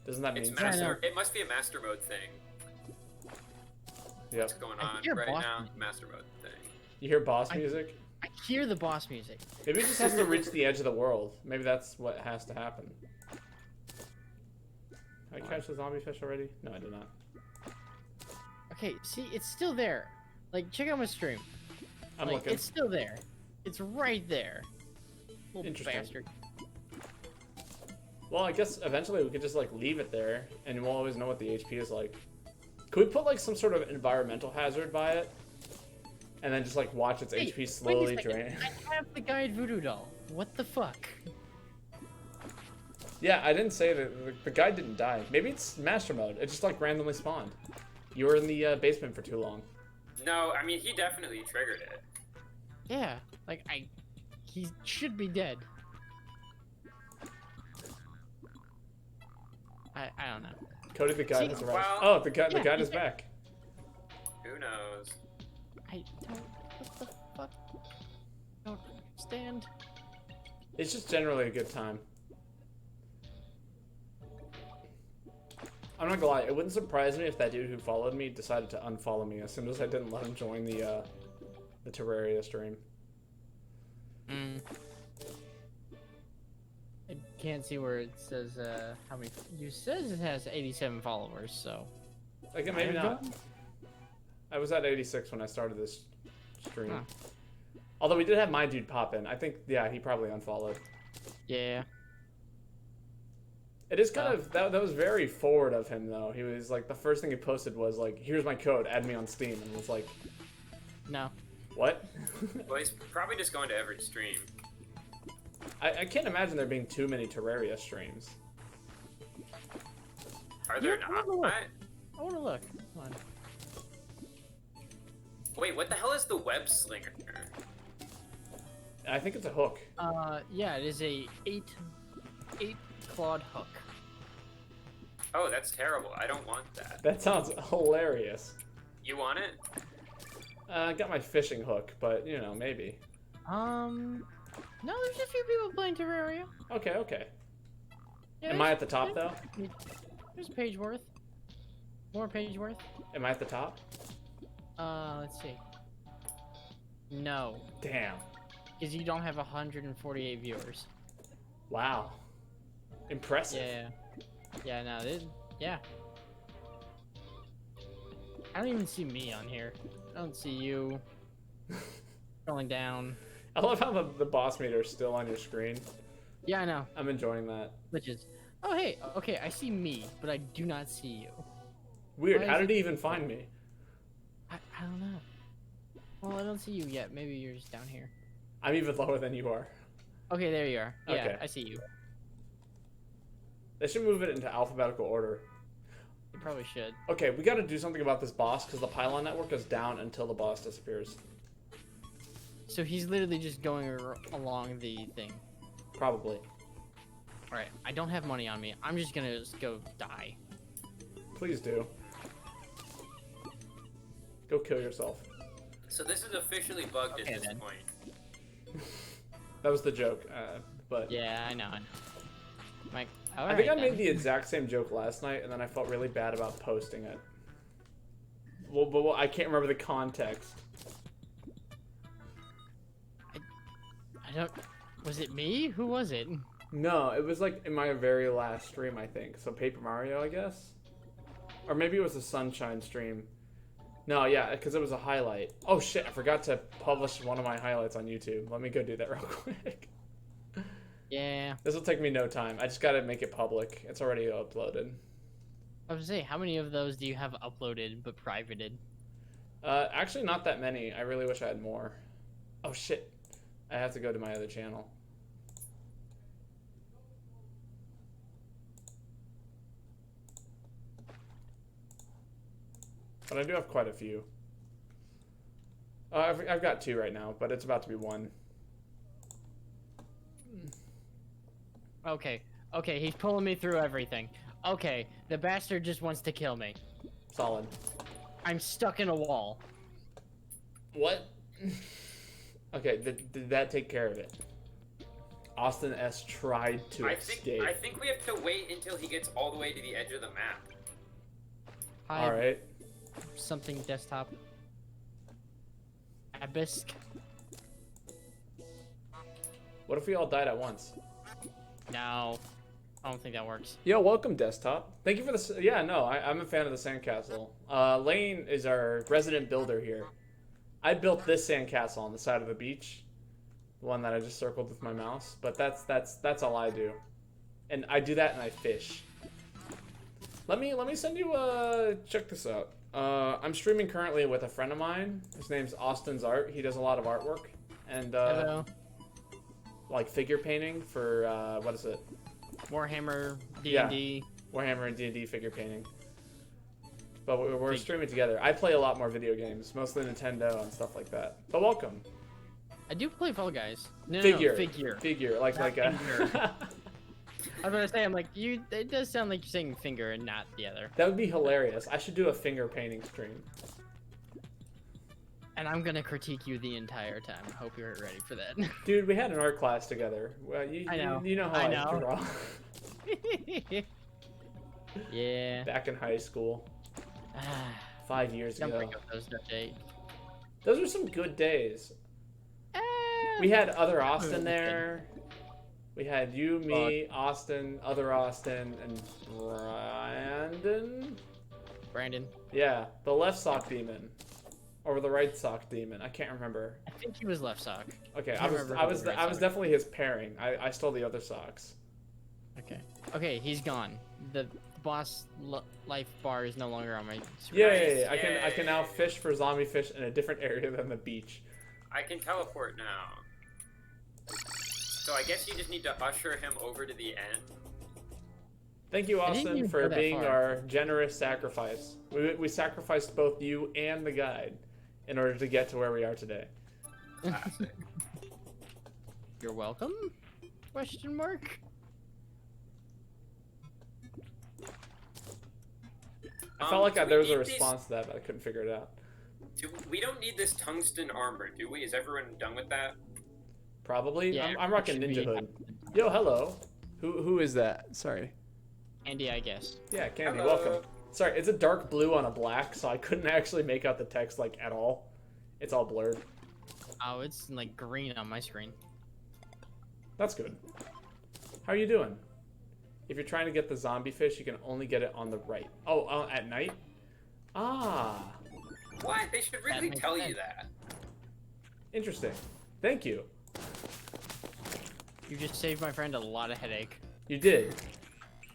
Doesn't that It's mean Yeah, I know. master. It must be a master mode thing. Yep. What's going I on hear right boss now? music. Master mode thing. You hear boss I- music? I hear the boss music. Maybe it just has to reach the edge of the world. Maybe that's what has to happen. Did I catch the zombie fish already? No, I did not. Okay, see, it's still there. Like, check out my stream. I'm Like, looking. it's still there. It's right there. Little Interesting. bastard. Well, I guess eventually we could just like leave it there, and we'll always know what the HP is like. Could we put like some sort of environmental hazard by it, and then just like watch its Hey, HP wait a slowly second. drain? I have the guide voodoo doll. What the fuck? Yeah, I didn't say that the guy didn't die. Maybe it's master mode. It just like randomly spawned. You were in the basement for too long. No, I mean he definitely triggered it. Yeah, like he should be dead. I don't know. Cody the guide See, has arrived. well, Oh, the guide yeah, is yeah. back. Who knows? I don't. What the fuck? Don't understand. It's just generally a good time. I'm not gonna lie, it wouldn't surprise me if that dude who followed me decided to unfollow me as soon as I didn't let him join the Terraria stream. Mm. I can't see where it says how many. You says it has 87 followers, so. Like, maybe I not. don't- I was at 86 when I started this stream. Huh. Although we did have my dude pop in. I think, yeah, he probably unfollowed. Yeah. It is kind of, that was very forward of him, though. He was like, the first thing he posted was like, here's my code, add me on Steam. And it was like, No. what? Well, he's probably just going to every stream. I can't imagine there being too many Terraria streams. Are there Yeah, not? I want to look. Come on. Wait, what the hell is the web slinger? I think it's a hook. Yeah, it is a eight clawed hook. Oh, that's terrible. I don't want that. That sounds hilarious. You want it? I got my fishing hook, but, you know, maybe. No, there's a few people playing Terraria. Okay. Yeah, Am I at the top, though? There's page worth. More page worth. Am I at the top? Let's see. No, Damn. because you don't have 148 viewers. Wow. Impressive. Yeah. Yeah, no, yeah. I don't even see me on here. I don't see you. Scrolling down. I love how the boss meter is still on your screen. Yeah, I know. I'm enjoying that. Which is, oh hey, okay, I see me, but I do not see you. Weird. Why How is did he even find me? I don't know. Well, I don't see you yet. Maybe you're just down here. I'm even lower than you are. Okay, there you are. Yeah, Okay. I see you. They should move it into alphabetical order. You probably should. Okay, we got to do something about this boss because the pylon network is down until the boss disappears. So he's literally just going along the thing. Probably. Alright, I don't have money on me. I'm just gonna go die. Please do. Go kill yourself. So this is officially bugged Okay, at this then. point. That was the joke, but Yeah, I know. Like, I think I made the exact same joke last night, and then I felt really bad about posting it. Well, I can't remember the context. I don't. Was it me? Who was it? No, it was like in my very last stream, I think. So Paper Mario, I guess, or maybe it was a Sunshine stream. No, yeah, because it was a highlight. Oh shit, I forgot to publish one of my highlights on YouTube. Let me go do that real quick. Yeah. This will take me no time. I just gotta make it public. It's already uploaded. I was gonna say, how many of those do you have uploaded but privated? Actually, not that many. I really wish I had more. Oh shit, I have to go to my other channel. But I do have quite a few. I've got 2 right now, but it's about to be 1. Okay. Okay, he's pulling me through everything. Okay, the bastard just wants to kill me. Solid. I'm stuck in a wall. What? Okay, did that take care of it? Austin S. tried to escape. I think we have to wait until he gets all the way to the edge of the map. Hi, Alright. something desktop. Abysk. What if we all died at once? No, I don't think that works. Yo, welcome, desktop. Thank you for the... Yeah, no, I'm a fan of the sandcastle. Lane is our resident builder here. I built this sandcastle on the side of the beach. The one that I just circled with my mouse. But that's all I do. And I do that and I fish. Let me send you check this out. I'm streaming currently with a friend of mine. His name's Austin's Art. He does a lot of artwork. And Hello. like figure painting for what is it? Warhammer, D&D. Warhammer and D&D figure painting. But we're streaming together. I play a lot more video games, mostly Nintendo and stuff like that. But welcome. I do play Fall Guys. No, Figure. no, figure. Figure, like Not a... finger. I was gonna say, I'm like, it does sound like you're saying finger and not the other. That would be hilarious. I should do a finger painting stream. And I'm gonna critique you the entire time. I hope you're ready for that. Dude, we had an art class together. Well, I know. You know how I I know. draw. Yeah. Back in high school. 5 years Don't ago. bring up those days. Those were some good days. We had other Austin good. there. We had you, me, Austin, other Austin, and Brandon. Brandon. Yeah, the left sock demon, or the right sock demon. I can't remember. I think he was left sock. Okay, I remember I was the right sock. definitely his pairing. I stole the other socks. Okay. Okay, he's gone. The boss life bar is no longer on my screen. Yay! I can now fish for zombie fish in a different area than the beach. I can teleport now. So I guess you just need to usher him over to the end. Thank you, I didn't Austin, even for go that being far. our generous sacrifice. We sacrificed both you and the guide in order to get to where we are today. Classic. You're welcome? Question mark? I felt like do we there was a need these- response to that, but I couldn't figure it out. We don't need this tungsten armor, do we? Is everyone done with that? Probably. Yeah, I'm rocking it should Ninja be. Hood. Yo, hello. Who is that? Sorry. Andy, I guess. Yeah, Candy, Hello. welcome. Sorry, it's a dark blue on a black, so I couldn't actually make out the text like at all. It's all blurred. Oh, it's like green on my screen. That's good. How are you doing? If you're trying to get the zombie fish, you can only get it on the right. Oh, at night? Ah, What? They should really makes tell you sense. that. interesting. Thank you. You just saved my friend a lot of headache. You did.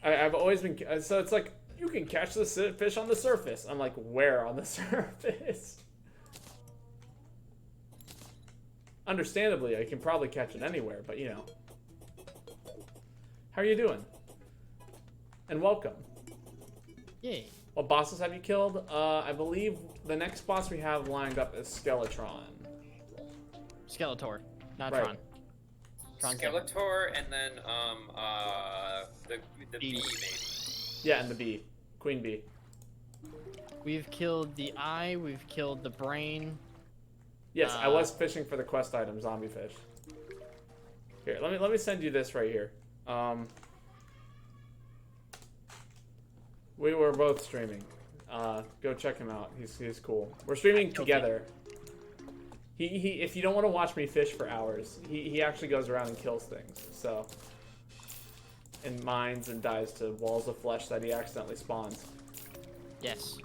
I've always been... So it's like, you can catch the fish on the surface. I'm like, where on the surface? Understandably, I can probably catch it anywhere, but you know. How are you doing? And welcome. Yay. What bosses have you killed? I believe the next boss we have lined up is Skeletron. Skeletor, not Right. Tron. Tron's different. Skeletor and then the bee Bee. maybe. Yeah, and the bee. Queen bee. We've killed the eye. We've killed the brain. Yes, I was fishing for the quest item, zombie fish. Here, let me send you this right here. We were both streaming. Go check him out. He's cool. We're streaming together. He if you don't want to watch me fish for hours, he actually goes around and kills things. So, and mines and dies to walls of flesh that he accidentally spawns. Yes.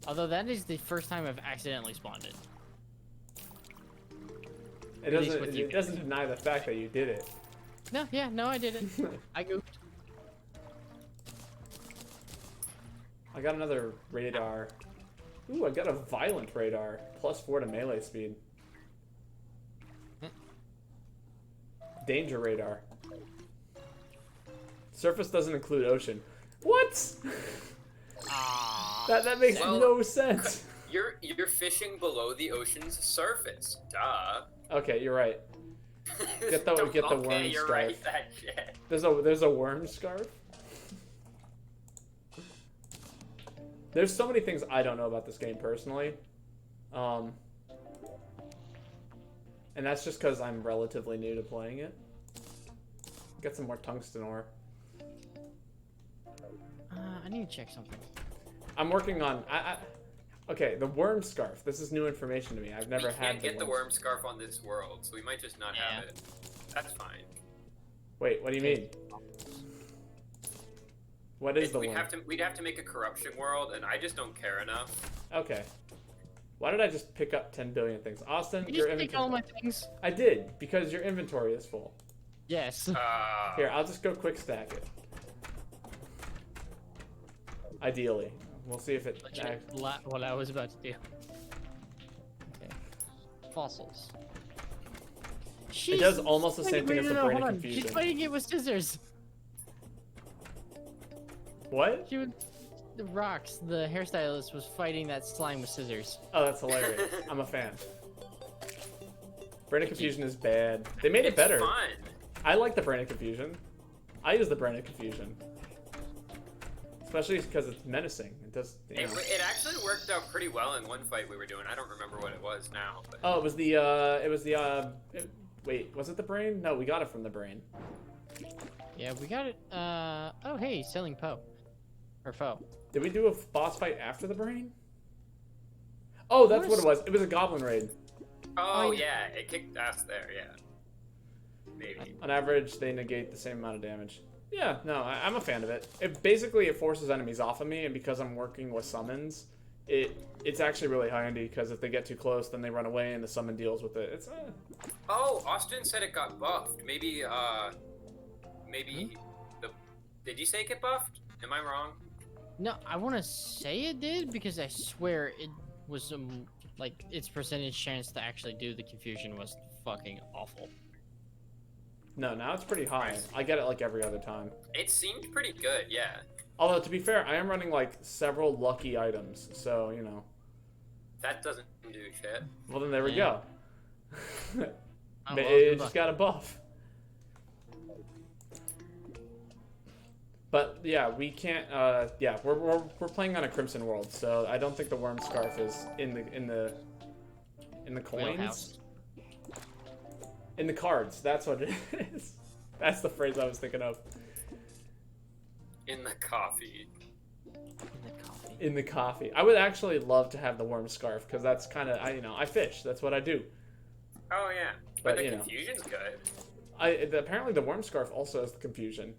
Although that is the first time I've accidentally spawned it. It doesn't deny the fact that you did it. No, yeah, no, I did it. I goofed. I got another radar. Ooh, I got a violent radar. +4 to melee speed. Danger radar. Surface doesn't include ocean. What? That makes no sense. You're fishing below the ocean's surface. Duh. Okay, you're right. Get the worm you're scarf. right. That shit. There's a worm scarf. There's so many things I don't know about this game personally. And that's just because I'm relatively new to playing it. Get some more tungsten ore. I need to check something. I'm working on... Okay, the worm scarf. This is new information to me. I've never had We can't get the worm scarf on this world, so we might just not have it. That's fine. Wait, what do you mean? What is the worm? We'd have to make a corruption world, and I just don't care enough. Okay. Why did I just pick up 10 billion things? Austin, You your just take inventory... all my things. I did, because your inventory is full. Yes. Here, I'll just go quick stack it. Ideally. We'll see if it... What I was about to do. Okay. Fossils. It does almost the same thing as the brain hold on. confusion. She's fighting it with scissors. What? The rocks. The hairstylist was fighting that slime with scissors. Oh, that's hilarious. I'm a fan. Brain of Confusion is bad. They made it better. It's fun. I like the Brain of Confusion. I use the Brain of Confusion. Especially because it's menacing. It does. You know. It actually worked out pretty well in one fight we were doing. I don't remember what it was now. But... Oh, it was the. Wait, was it the brain? No, we got it from the brain. Yeah, we got it. Oh, hey, selling Poe. Or foe. Did we do a boss fight after the brain? Oh, that's what it was. It was a goblin raid. Oh, yeah. It kicked ass there, yeah. Maybe. On average, they negate the same amount of damage. Yeah, no, I'm a fan of it. It forces enemies off of me, and because I'm working with summons, it's actually really handy, because if they get too close, then they run away, and the summon deals with it. It's Oh, Austin said it got buffed. Maybe, Did you say it get buffed? Am I wrong? No, I want to say it did, because I swear it was, like, its percentage chance to actually do the confusion was fucking awful. No, now it's pretty high. I get it like every other time. It seemed pretty good, yeah. Although, to be fair, I am running like several lucky items, so, you know. That doesn't do shit. Well, then there we go. Oh, well, It just got a buff. But, yeah, we can't, yeah, we're playing on a Crimson World, so I don't think the worm scarf is in the coins. Wheelhouse. In the cards, that's what it is. That's the phrase I was thinking of. In the coffee. In the coffee. I would actually love to have the worm scarf, because that's kind of, I fish. That's what I do. Oh, yeah. But the confusion's good. Apparently the worm scarf also has the confusion.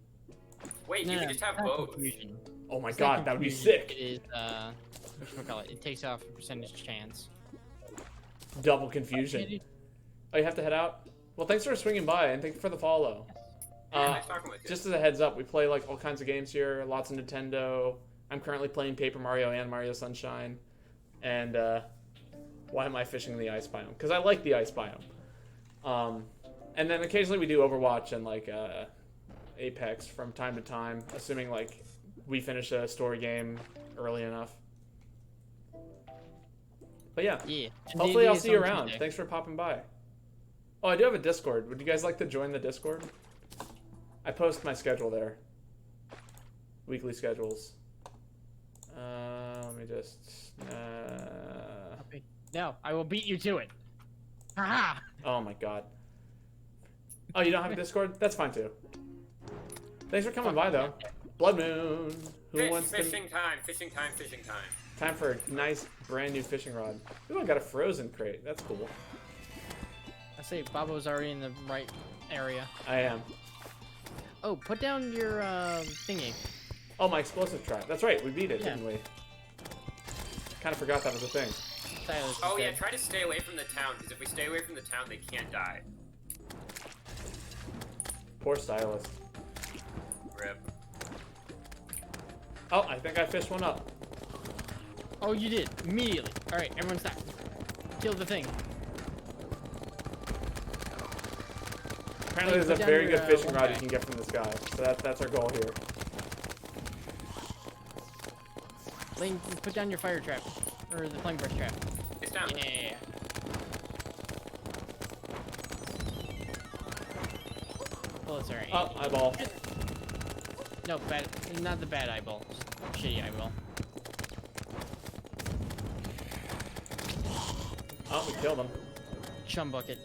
Wait, you can just have both. Confusion. Oh my It's god, not that would be confusion, sick. It is, whatchamacallit, it takes off a percentage chance. Double confusion. Oh, you have to head out? Well, thanks for swinging by, and thank you for the follow. Nice talking with you. Just as a heads up, we play like all kinds of games here, lots of Nintendo. I'm currently playing Paper Mario and Mario Sunshine. And why am I fishing the ice biome? Because I like the ice biome. And then occasionally we do Overwatch and like Apex from time to time, assuming like we finish a story game early enough. But yeah, hopefully I'll see you around. Thanks for popping by. Oh, I do have a Discord. Would you guys like to join the Discord? I post my schedule there. Weekly schedules. Let me just. No, I will beat you to it. Haha! Oh my god. Oh, you don't have a Discord? That's fine too. Thanks for coming by though. Blood Moon. Who wants to? Fishing time, fishing time, fishing time. Time for a nice brand new fishing rod. Ooh, I got a frozen crate. That's cool. I say Babo's already in the right area. I am. Oh, put down your thingy. Oh, my explosive trap. That's right. We beat it, Yeah. didn't we? Kind of forgot that was a thing. Silas Oh is yeah, dead. try to stay away from the town, because if we stay away from the town, they can't die. Poor stylist. Rip. Oh, I think I fished one up. Oh, you did immediately. All right, everyone stop. Kill the thing. Apparently, Wait, there's a put down very your, good fishing one rod guy. you can get from this guy. So that's our goal here. Lane, put down your fire trap. Or the flame brush trap. It's down. Yeah. Well, it's alright. Oh, eyeball. No, bad. Not the bad eyeball. Just shitty eyeball. Oh, we killed him. Chum bucket.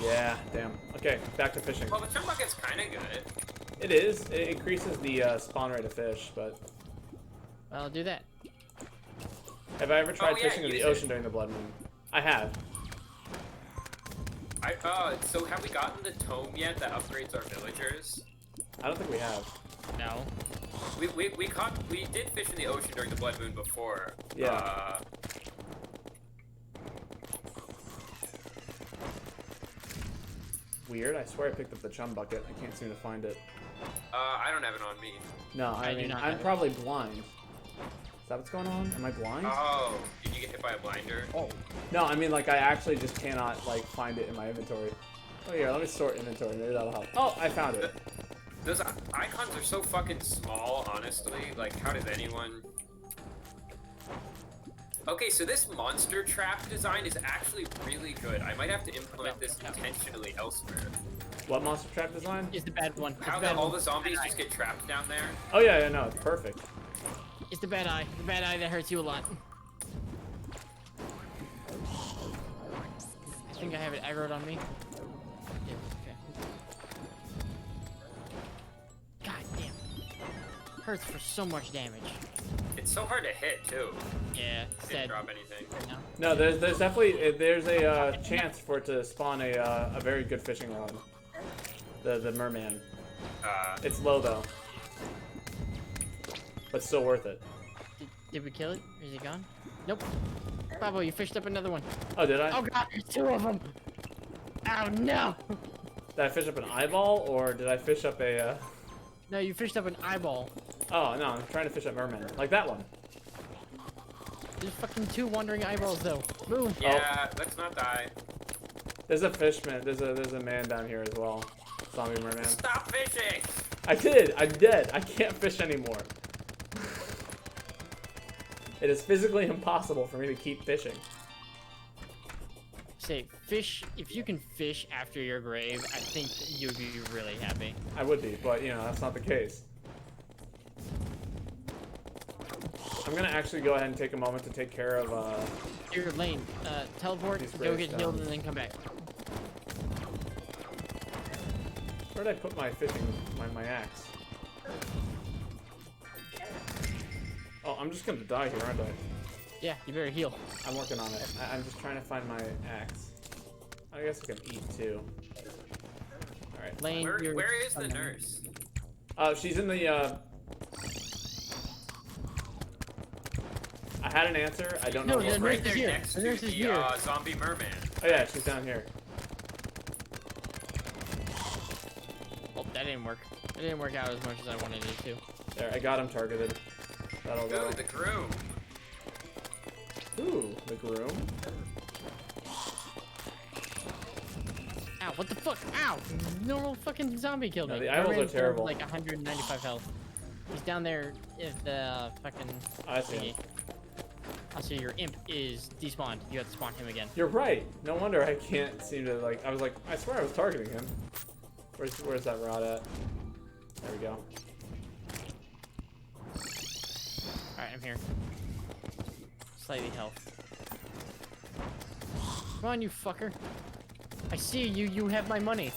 Yeah, damn. Okay, back to fishing. Well, the chum bucket's kind of good. It is. It increases the spawn rate of fish, but I'll do that. have I ever tried yeah, fishing in the use it. ocean during the blood moon? I have. So have we gotten the tome yet that upgrades our villagers? I don't think we have. No. We did fish in the ocean during the blood moon before. Yeah. Weird. I swear I picked up the chum bucket. I can't seem to find it. I don't have it on me. No, I I do mean, not I'm have it. probably blind. Is that what's going on? Am I blind? Oh, did you get hit by a blinder? Oh. No, I mean, like, I actually just cannot, like, find it in my inventory. Oh, yeah, let me sort inventory. Maybe that'll help. Oh, I found it. Those icons are so fucking small, honestly. Like, how does anyone... Okay, so this monster trap design is actually really good. I might have to implement this intentionally elsewhere. What monster trap design? It's the bad one. It's How the bad all one. the zombies just get trapped down there? Oh, yeah, no, it's perfect. It's the bad eye. The bad eye that hurts you a lot. I think I have it aggroed on me. Yeah, okay. God damn. Hurts for so much damage. It's so hard to hit, too. Yeah, Didn't said. drop anything. No, there's definitely, there's a chance for it to spawn a very good fishing rod. The merman. It's low, though. But still worth it. Did we kill it? Is it gone? Nope. Bravo, you fished up another one. Oh, did I? Oh god, there's two of them. Oh no. Did I fish up an eyeball, or did I fish up a, No, you fished up an eyeball. Oh, no, I'm trying to fish up merman. Like that one. There's fucking two wandering eyeballs though. Move. Yeah, let's not die. There's a fishman. There's a man down here as well. Zombie merman. Stop fishing! I did. I'm dead. I can't fish anymore. It is physically impossible for me to keep fishing. Say, fish, if you can fish after your grave, I think you'd be really happy. I would be, but, you know, that's not the case. I'm gonna actually go ahead and take a moment to take care of, Here, Lane, teleport, These go get gravestones. healed, and then come back. where did I put my fishing, my axe? Oh, I'm just gonna die here, aren't I? Yeah, you better heal. I'm working on it. I'm just trying to find my axe. I guess I can eat too. Alright. Lane, you're... Where is the nurse? She's in the, I had an answer. I don't know. No, what- the Right nurse there is here. next The to nurse is the here. zombie merman. Oh yeah, she's down here. Oh, that didn't work. It didn't work out as much as I wanted it to. There, I got him targeted. That'll go. Go to the groom. Ooh, the groom. Ow, what the fuck? Ow! Normal fucking zombie killed No, me. the eyeballs Merman's are terrible. down to, like 195 health. He's down there if the fucking... I see thingy. him. Oh, so your imp is despawned. You have to spawn him again. You're right. No wonder I can't seem to, like, I was like, I swear I was targeting him. Where's that rod at? There we go. Alright, Alright, I'm here. Slightly health. Come on, you fucker. I see you. You have my money.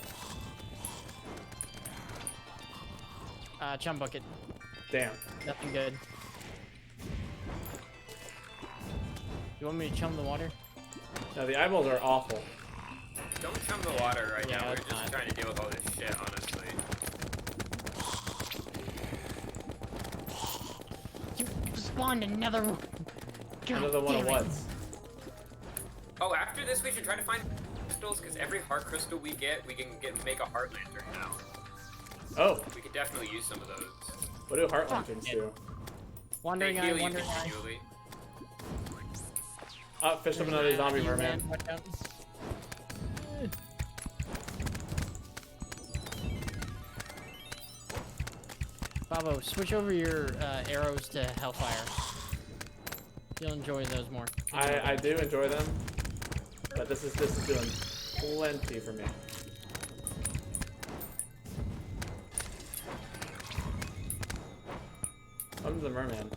Chum bucket. Damn. Nothing good. You want me to chum the water? No, the eyeballs are awful. Don't chum the water right Yeah, now. We're that's just fine. trying to deal with all this shit, honestly. You spawned another one. God Another one of damn it. what? Oh, after this, we should try to find crystals, because every heart crystal we get, we can make a heart lantern now. Oh, We could definitely use some of those. what do heart lanterns do? Wandering They eye, heal you wandering eye. continually. Oh, fished up another zombie merman. Watch out. Babo, switch over your arrows to Hellfire. You'll enjoy those more. I do enjoy them, but this is doing plenty for me. Come to the merman.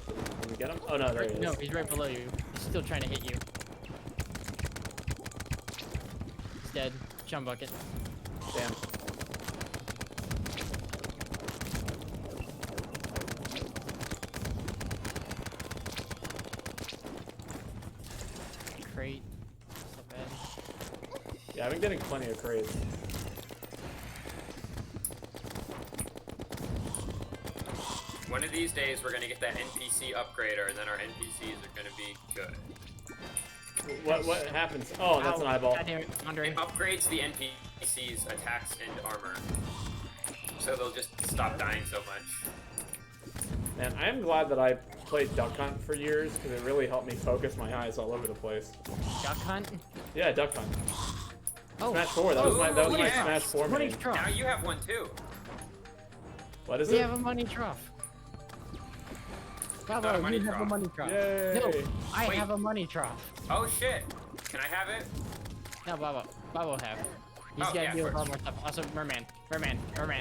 Did we get him? Oh no, there he is. No, he's right below you. He's still trying to hit you. He's dead. Chum bucket. Damn. Crate. So bad. Yeah, I've been getting plenty of crates. One of these days, we're gonna get that NPC upgrader, and then our NPCs are gonna be good. What happens? Oh, that's an eyeball. God damn it, wandering. It upgrades the NPCs' attacks and armor, so they'll just stop dying so much. Man, I am glad that I played Duck Hunt for years because it really helped me focus my eyes all over the place. Duck hunt? Yeah, Duck Hunt. Oh, Smash 4. That was my yeah. Smash 4 money main. trough. Now you have one too. What is We it? have a money trough. not a Babo, money you have a trough. money trough. Yay! No, I Wait. have a money trough. Oh shit! Can I have it? No, Babo have. He's Oh, gotta yeah, deal of with all course. more stuff. Also, merman.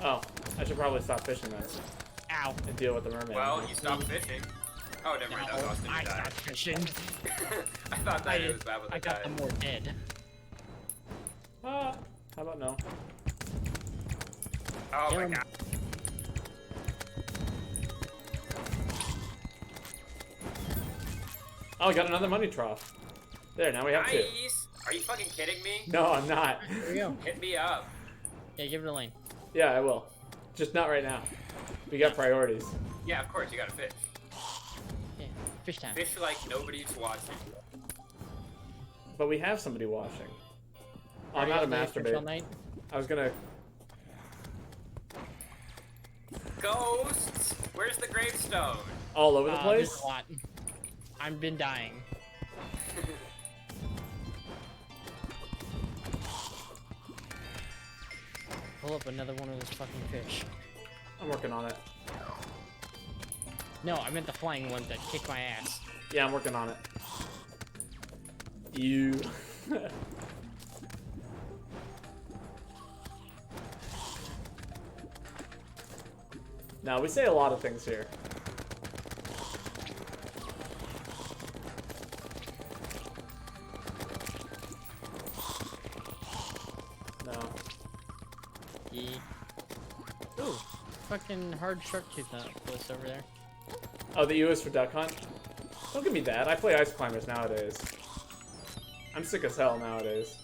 Oh, I should probably stop fishing then Ow. and deal with the merman. Well, you stopped fishing. Oh, never mind. That was Austin I who died. stopped fishing. I thought that it was bad when I they got died. them more dead. How about no? Oh Kill my him. god. Oh, I got another money trough. There, now we have two. Nice! Are you fucking kidding me? No, I'm not. Here we go. Hit me up. Yeah, give it a lane. Yeah, I will. Just not right now. We got priorities. Yeah, of course, you gotta fish. Yeah, fish time. Fish like nobody's watching. But we have somebody watching. Oh, I'm Are you not a gonna fish all masturbate. night? I was gonna... Ghosts! Where's the gravestone? all over the There's place? a lot. I've been dying. Pull up another one of those fucking fish. I'm working on it. No, I meant the flying one that kicked my ass. Yeah, I'm working on it. You... No, we say a lot of things here. No. Yeah. Ooh, fucking hard shark tooth necklace over there. Oh, the U is for Duck Hunt? Don't give me that. I play Ice Climbers nowadays. I'm sick as hell nowadays.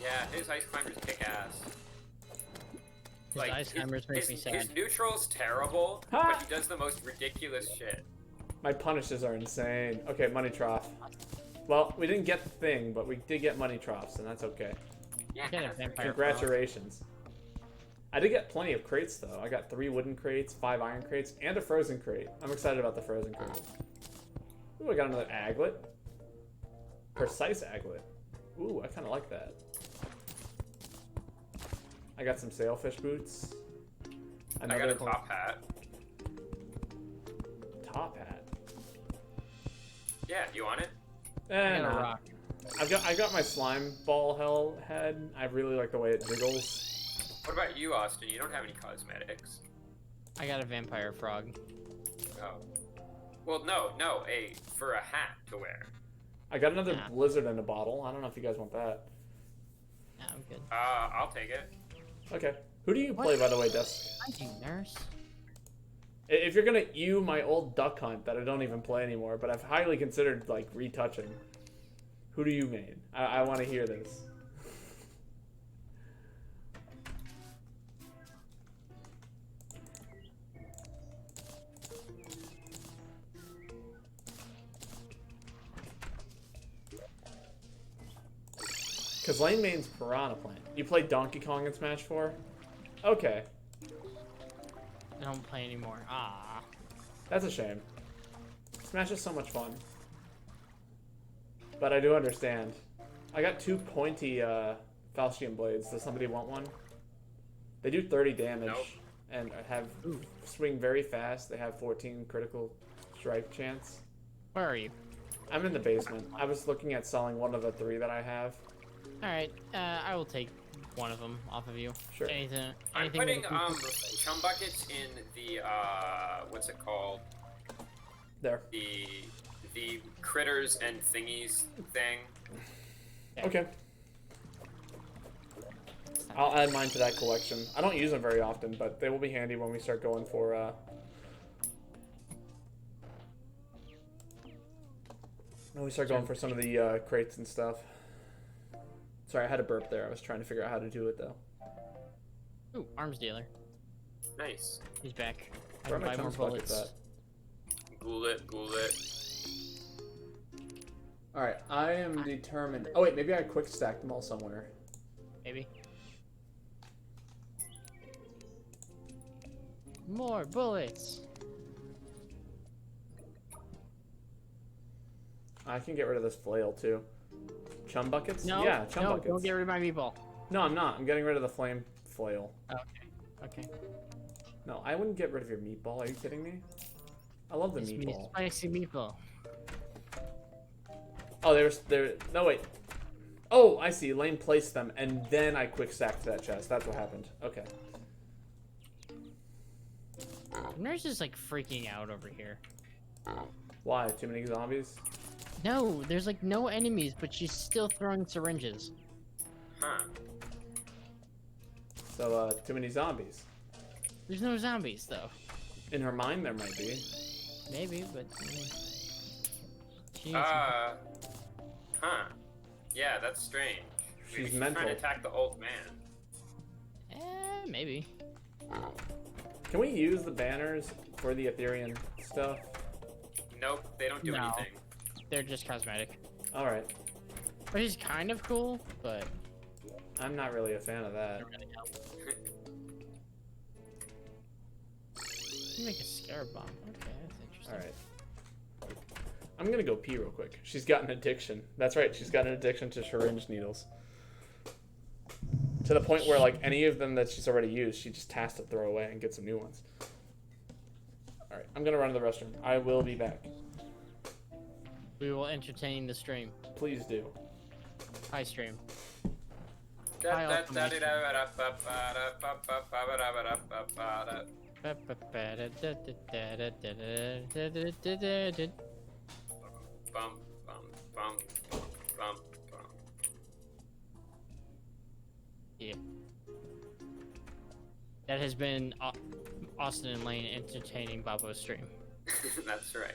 Yeah, his ice climbers kick ass. His ice climbers make me sad. His neutral's terrible, Ha! but he does the most ridiculous shit. My punishes are insane. Okay, money trough. Well, we didn't get the thing, but we did get money troughs, and that's okay. Yeah. Get a vampire. Congratulations. I did get plenty of crates, though. I got 3 wooden crates, 5 iron crates, and a frozen crate. I'm excited about the frozen crate. Ooh, I got another aglet. Precise aglet. Ooh, I kind of like that. I got some sailfish boots. I got a top hat. Top hat. Yeah, you want it? I got a nah. rock. I got my slime ball hell head. I really like the way it jiggles. What about you, Austin? You don't have any cosmetics. I got a vampire frog. Oh. Well, no, for a hat to wear. I got another Nah. blizzard in a bottle. I don't know if you guys want that. Nah, I'm good. I'll take it. Okay. Who do you play, by the way, Dusk? Thank you, nurse. If you're gonna ewe my old duck hunt that I don't even play anymore, but I've highly considered like retouching, who do you main? I want to hear this. Because lane main's Piranha Plant. You play Donkey Kong in Smash 4? Okay. I don't play anymore. Ah. That's a shame. Smash is so much fun. But I do understand. I got 2 pointy Falchion blades. Does somebody want one? They do 30 damage. Nope. And have swing very fast. They have 14 critical strike chance. Where are you? I'm in the basement. I was looking at selling one of the 3 that I have. Alright, I will take one of them off of you. Sure. Anything I'm with putting a chum buckets in the what's it called? There. The critters and thingies thing. Okay. I'll add mine to that collection. I don't use them very often, but they will be handy when we start going for when we start going for some of the crates and stuff. Sorry, I had a burp there. I was trying to figure out how to do it though. Ooh, arms dealer. Nice. He's back. I Where can are my buy more chum buckets bullets. at? Ghoul it. Alright, I am determined. Oh wait, maybe I quick stacked them all somewhere. Maybe. More bullets. I can get rid of this flail too. Chum buckets? No, Yeah, chum no, buckets. don't get rid of my meatball. No, I'm not. I'm getting rid of the flame flail. Okay. No, I wouldn't get rid of your meatball. Are you kidding me? I love the It's me, meatball. spicy meatball. Oh, there. No, wait. Oh, I see. Lane placed them, and then I quick stacked that chest. That's what happened. Okay. Nurse is like freaking out over here. Why? Too many zombies? No, there's like no enemies, but she's still throwing syringes. Huh. So, too many zombies. There's no zombies though. In her mind, there might be. Maybe, but she Huh. Yeah, that's strange. She's She's mental. trying to attack the old man. maybe. Can we use the banners for the Ethereum stuff? Nope, they don't do No. anything. They're just cosmetic. Alright. Which is kind of cool, but I'm not really a fan of that. don't really help. You make a scarab bomb. Okay, that's interesting. Alright. I'm gonna go pee real quick. She's got an addiction. That's right, she's got an addiction to syringe needles. To the point where, like, any of them that she's already used, she just has to throw away and get some new ones. Alright, I'm gonna run to the restroom. I will be back. We will entertain the stream. Please do. Hi, stream. Bum, bum, bum, bum, bum. Yeah. That has been Austin and Lane entertaining Babo's stream. That's right.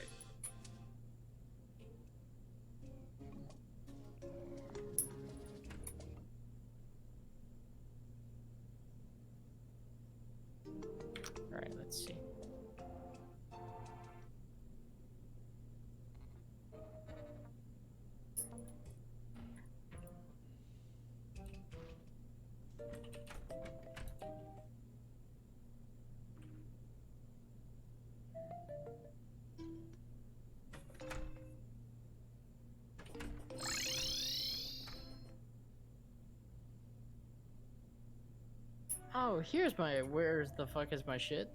Alright, let's see. Oh, here's my. Where's the fuck is my shit?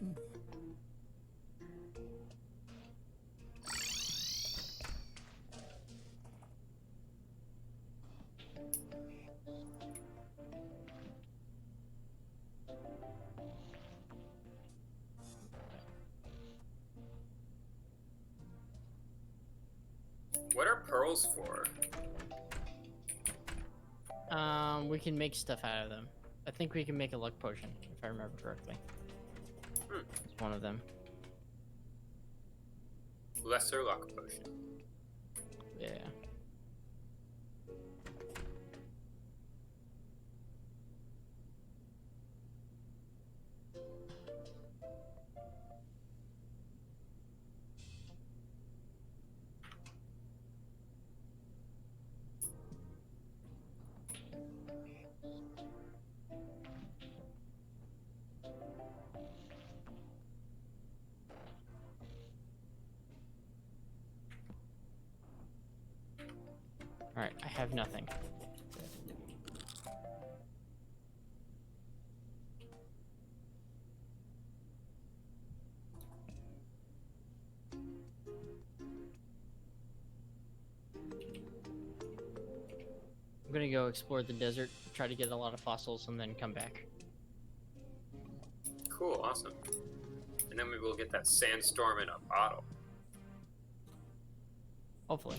pearls for? We can make stuff out of them. I think we can make a luck potion, if I remember correctly. It's one of them. Lesser luck potion. Yeah. Alright, I have nothing. I'm gonna go explore the desert, try to get a lot of fossils, and then come back. Cool, awesome. And then we will get that sandstorm in a bottle. Hopefully.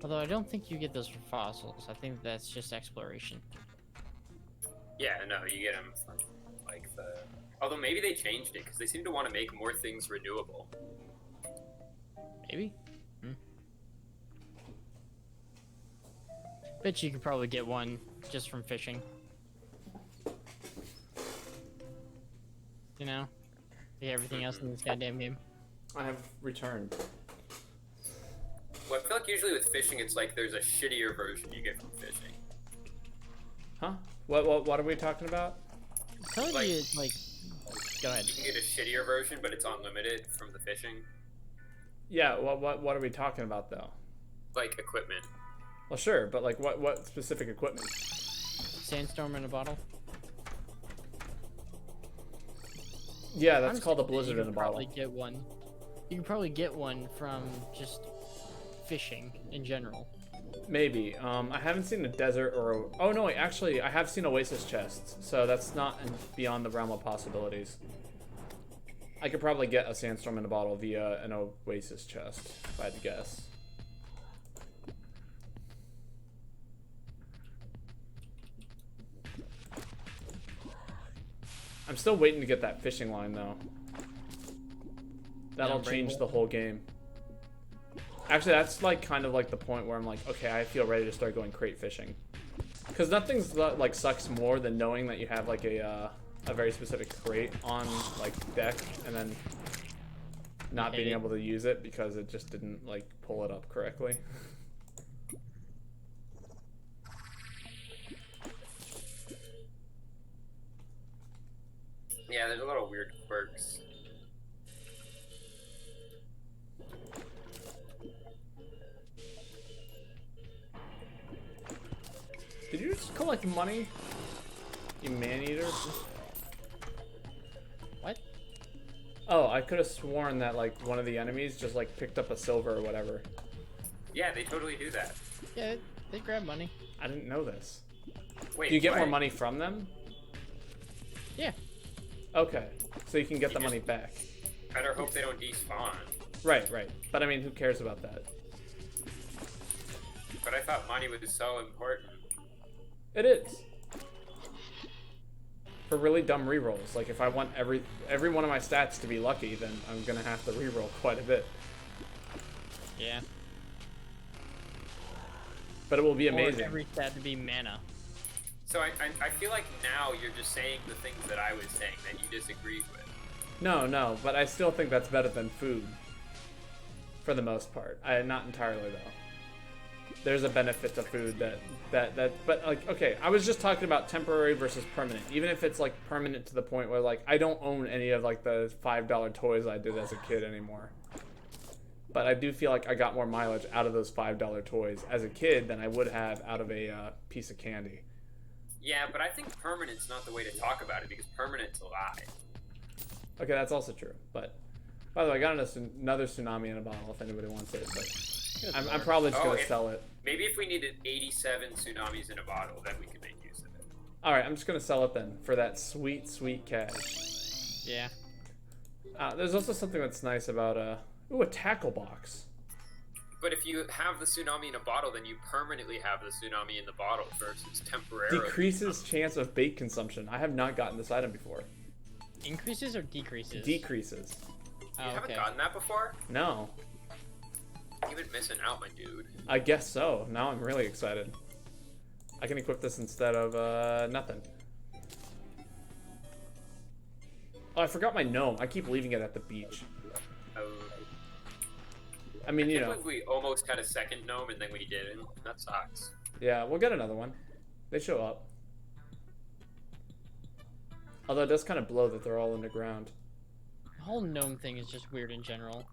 Although I don't think you get those for fossils. I think that's just exploration. Yeah, no, you get them from, like, the... Although maybe they changed it, because they seem to want to make more things renewable. Maybe? Bet you could probably get one just from fishing. You know? Like everything else in this goddamn game. I have returned. Well, I feel like usually with fishing, it's like there's a shittier version you get from fishing. Huh? What are we talking about? Telling Like- you, it's like... Go ahead. You can get a shittier version, but it's unlimited from the fishing. Yeah, what are we talking about though? Like equipment. Well, sure, but like what specific equipment? Sandstorm in a bottle? Yeah, that's Honestly, called a you blizzard could in a bottle. probably get one. You can probably get one from just fishing in general. Maybe. I haven't seen a desert or a... Oh no, wait, actually, I have seen oasis chests, so that's not beyond the realm of possibilities. I could probably get a sandstorm in a bottle via an oasis chest, if I had to guess. I'm still waiting to get that fishing line, though. That'll change the whole game. Actually, that's like kind of like the point where I'm like, okay, I feel ready to start going crate fishing. Because nothing's like sucks more than knowing that you have like a very specific crate on like deck and then not being able to use it because it just didn't like pull it up correctly. Yeah, there's a lot of weird quirks. Did you just collect money? You man-eater? What? Oh, I could have sworn that like one of the enemies just like picked up a silver or whatever. Yeah, they totally do that. Yeah, they grab money. I didn't know this. Wait, Do you get more what? money from them? Yeah. Okay, so you can get You the just- money back. Better hope they don't despawn. Right, right. But I mean, who cares about that? But I thought money was so important. It is. For really dumb rerolls. Like if I want every one of my stats to be lucky, then I'm gonna have to reroll quite a bit. Yeah. But it will be Or amazing. every stat to be mana. So I feel like now you're just saying the things that I was saying that you disagreed with. No, but I still think that's better than food. For the most part. Not entirely though. There's a benefit to food but like, okay, I was just talking about temporary versus permanent. Even if it's like permanent to the point where like I don't own any of like the $5 toys I did as a kid anymore. But I do feel like I got more mileage out of those $5 toys as a kid than I would have out of a piece of candy. Yeah, but I think permanent's not the way to talk about it because permanent's a lie. Okay, that's also true. But by the way, I got another tsunami in a bottle if anybody wants it. But I'm probably just gonna sell it. Maybe if we needed 87 tsunamis in a bottle, then we could make use of it. All right, I'm just gonna sell it then for that sweet, sweet cash. Yeah. There's also something that's nice about ooh, a tackle box. But if you have the tsunami in a bottle, then you permanently have the tsunami in the bottle versus temporarily. Decreases chance of bait consumption. I have not gotten this item before. Increases or decreases? Decreases. Oh, You haven't okay. gotten that before? No. You've been missing out, my dude. I guess so. Now I'm really excited. I can equip this instead of nothing. Oh, I forgot my gnome. I keep leaving it at the beach. Oh. I mean, you I know. can't believe we almost had a second gnome and then we didn't. That sucks. Yeah, we'll get another one. They show up. Although it does kind of blow that they're all underground. The whole gnome thing is just weird in general.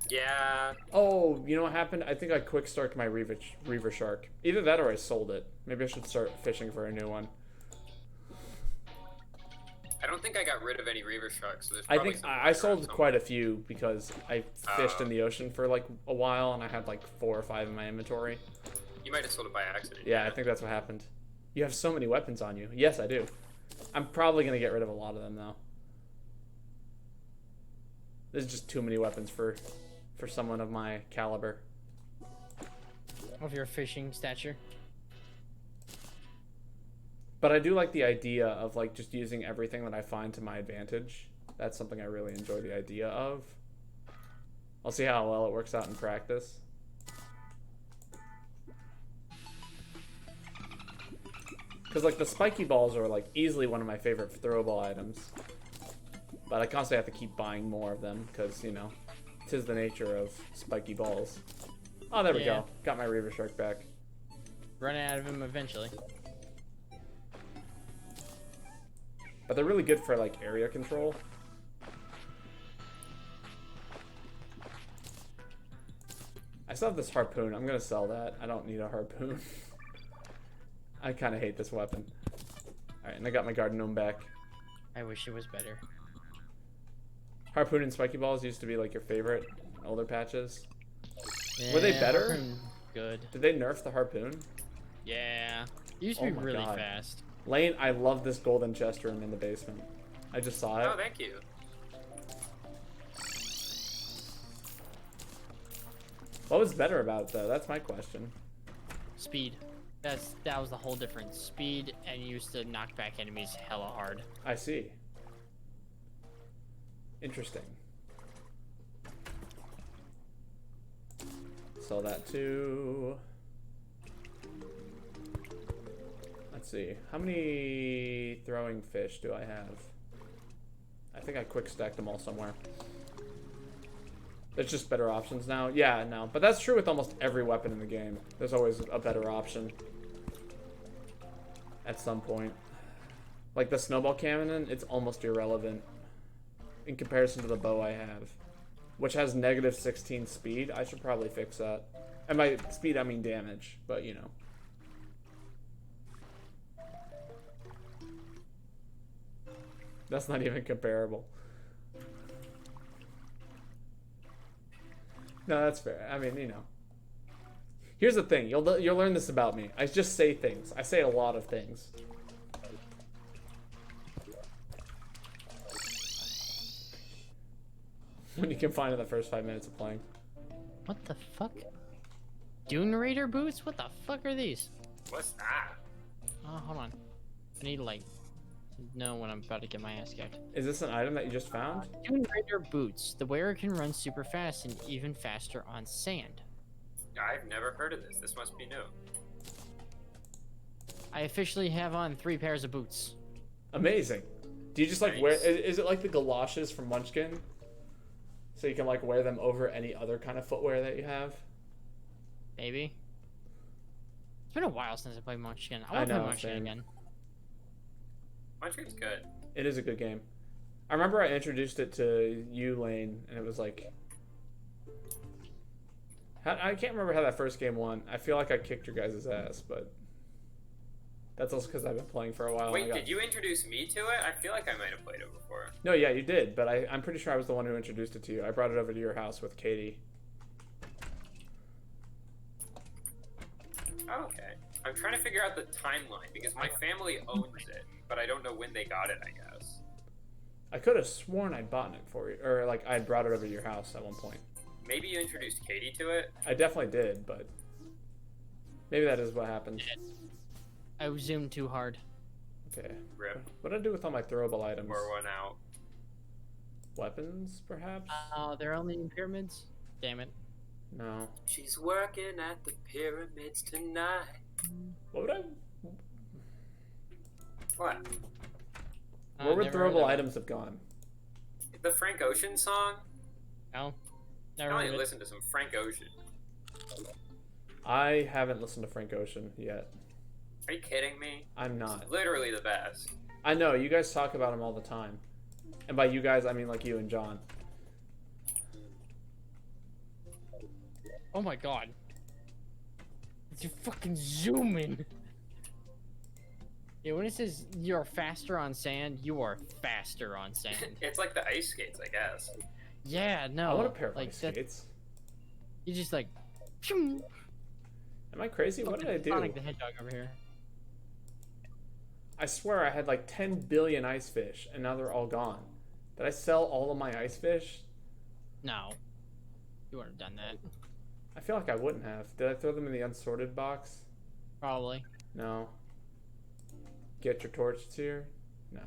Yeah. Oh, you know what happened? I think I quick started my Reaver Shark. Either that or I sold it. Maybe I should start fishing for a new one. I don't think I got rid of any Reaver Sharks, so there's I probably think some I sold somewhere. quite a few because I fished in the ocean for like a while and I had like 4 or 5 in my inventory. You might have sold it by accident. Yeah, I think that's what happened. You have so many weapons on you. Yes, I do. I'm probably going to get rid of a lot of them though. There's just too many weapons for someone of my caliber. Of your fishing stature. But I do like the idea of like just using everything that I find to my advantage. That's something I really enjoy the idea of. I'll see how well it works out in practice. Because like the spiky balls are like easily one of my favorite throwable items. But I constantly have to keep buying more of them because, you know, 'tis the nature of spiky balls. Oh, there we Yeah. go. Got my Reaver Shark back. Run out of him eventually. But they're really good for like area control. I still have this harpoon. I'm gonna sell that. I don't need a harpoon. I kind of hate this weapon. Alright, and I got my garden gnome back. I wish it was better. Harpoon and spiky balls used to be like your favorite in older patches. Were they better? Harpoon, good. Did they nerf the harpoon? Yeah. It used to Oh be my really God. fast. Lane, I love this golden chest room in the basement. I just saw it. Oh, thank you. What was better about it though? That's my question. Speed. That was the whole difference. Speed, and you used to knock back enemies hella hard. I see. Interesting. Sell that too. Let's see. How many throwing fish do I have? I think I quick stacked them all somewhere. There's just better options now. Yeah, no. But that's true with almost every weapon in the game. There's always a better option. At some point. Like the snowball cannon, it's almost irrelevant in comparison to the bow I have, which has negative 16 speed. I should probably fix that. And by speed, I mean damage, but you know. That's not even comparable. No, that's fair. I mean, you know. Here's the thing. You'll learn this about me. I just say things. I say a lot of things. When you can find in the first 5 minutes of playing. What the fuck? Dune Raider boots? What the fuck are these? What's that? Oh, hold on. I need to, like, know when I'm about to get my ass kicked. Is this an item that you just found? Dune Raider boots. The wearer can run super fast and even faster on sand. I've never heard of this. This must be new. I officially have on 3 pairs of boots. Amazing. Do you just like Nice. wear? Is it like the galoshes from Munchkin? So you can like wear them over any other kind of footwear that you have? Maybe. It's been a while since I played Munchkin. I I want to play know, Munchkin same. again. Munchkin's good. It is a good game. I remember I introduced it to you, Lane, and it was like... I can't remember how that first game went. I feel like I kicked your guys' ass, but... That's also because I've been playing for a while. and Wait, I got... did you introduce me to it? I feel like I might have played it before. No, yeah, you did, but I'm pretty sure I was the one who introduced it to you. I brought it over to your house with Katie. Oh, okay. I'm trying to figure out the timeline because my family owns it, but I don't know when they got it, I guess. I could have sworn I'd bought it for you, or like I'd brought it over to your house at one point. maybe you introduced Katie to it. I definitely did, but maybe that is what happened. I zoomed too hard. Okay. Rip. What did I do with all my throwable items? Pour one out. Weapons, perhaps? They're only in pyramids? Damn it. No. She's working at the pyramids tonight. What would I... What? Where would Never heard throwable of it. items have gone? The Frank Ocean song? No. I Never heard only of it. listen to some Frank Ocean. I haven't listened to Frank Ocean yet. Are you kidding me? I'm It's not. literally the best. I know, you guys talk about him all the time. And by you guys, I mean like you and John. Oh my god. You fucking zoom in. Yeah, when it says you're faster on sand, you are faster on sand. It's like the ice skates, I guess. Yeah, no. I want a pair of like ice that- skates. You just like. Phew, Am I crazy? What did I do? Sonic the Hedgehog over here. I swear I had like 10 billion ice fish, and now they're all gone. Did I sell all of my ice fish? No. You wouldn't have done that. I feel like I wouldn't have. Did I throw them in the unsorted box? Probably. No. Get your torches here? No.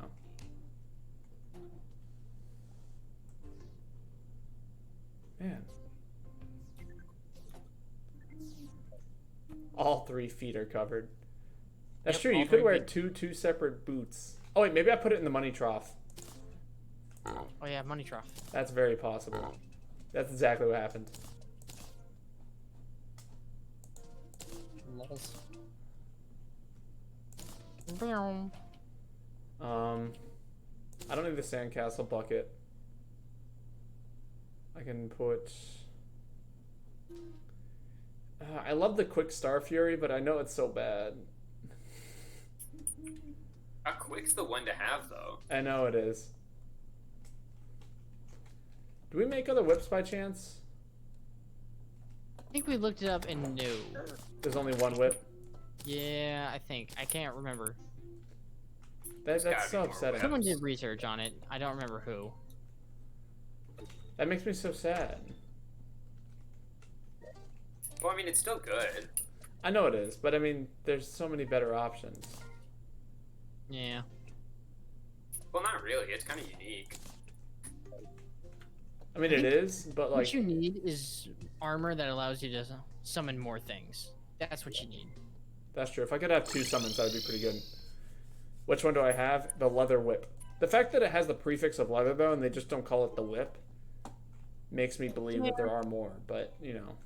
Man. All 3 feet are covered. That's Yep, true. all You could 3 wear feet. two separate boots. Oh wait, maybe I put it in the money trough. Oh yeah, money trough. That's very possible. That's exactly what happened. Lols. I don't need the sandcastle bucket. I can put. I love the quick Star Fury, but I know it's so bad. How quick's the one to have, though? I know it is. Do we make other whips by chance? I think we looked it up and knew. There's only one whip. Yeah, I think. I can't remember. That's gotta be so more upsetting. whips. Someone did research on it. I don't remember who. That makes me so sad. Well, I mean, it's still good. I know it is, but I mean, there's so many better options. Yeah. Well, not really. It's kind of unique. I mean, it is, but like, What you need is armor that allows you to summon more things. That's what you need. that's true. If I could have 2 summons, that would be pretty good. Which one do I have? The leather whip. The fact that it has the prefix of leather, though, and they just don't call it the whip, makes me believe that there are more. But, you know,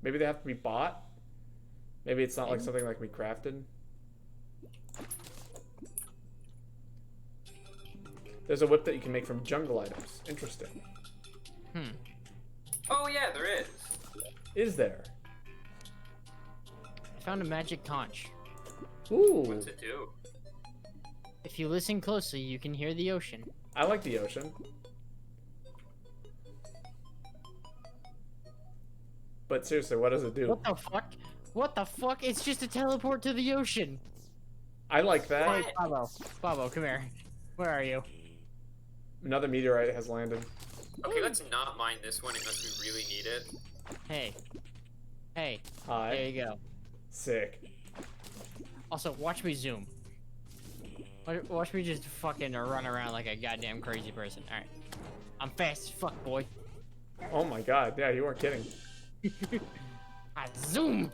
maybe they have to be bought. Maybe it's not like something like we crafted. There's a whip that you can make from jungle items. Interesting. Oh, yeah, there is. Is there? I found a magic conch. Ooh, What's it do? If you listen closely, you can hear the ocean. I like the ocean. But seriously, what does it do? What the fuck? What the fuck? It's just a teleport to the ocean. I like that. Hey, Babo. Babo, come here. Where are you? Another meteorite has landed. Okay, let's not mine this one unless we really need it. Hey. Hey. Hi. There you go. Sick. Also, watch me zoom. Watch me just fucking run around like a goddamn crazy person. Alright. I'm fast as fuck, boy. Oh my god, yeah, you weren't kidding. I zoom!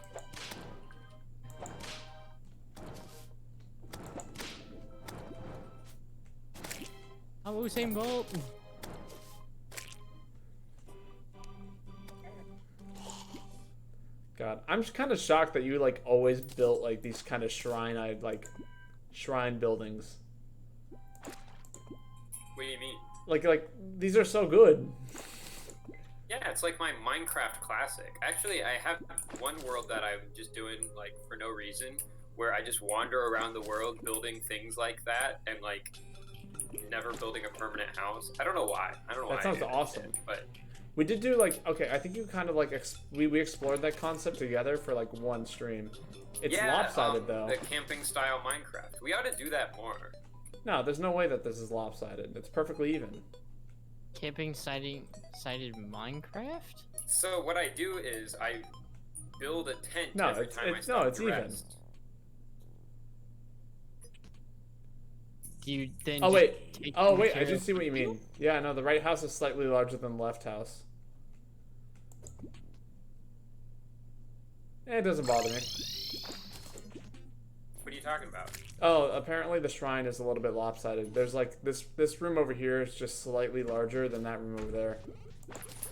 I'm Usain Bolt. God, I'm just kind of shocked that you like always built like these kind of shrine buildings. What do you mean? Like these are so good. Yeah, it's like my Minecraft classic. Actually, I have one world that I'm just doing like for no reason, where I just wander around the world building things like that, and like never building a permanent house. I don't know why. I don't know why. That I sounds did awesome. it, but We did do like, okay, I think you kind of like we explored that concept together for like one stream. It's yeah, lopsided though. the camping style Minecraft. We ought to do that more. No, there's no way that this is lopsided. It's perfectly even. Camping sided Minecraft? So what I do is I build a tent No, every time I it's stop it's to even. rest. Do you then Oh just wait. take Oh the wait, I material just see what you with mean. Yeah, no, the right house is slightly larger than the left house. It doesn't bother me. What are you talking about? Oh, apparently the shrine is a little bit lopsided. There's like this room over here is just slightly larger than that room over there.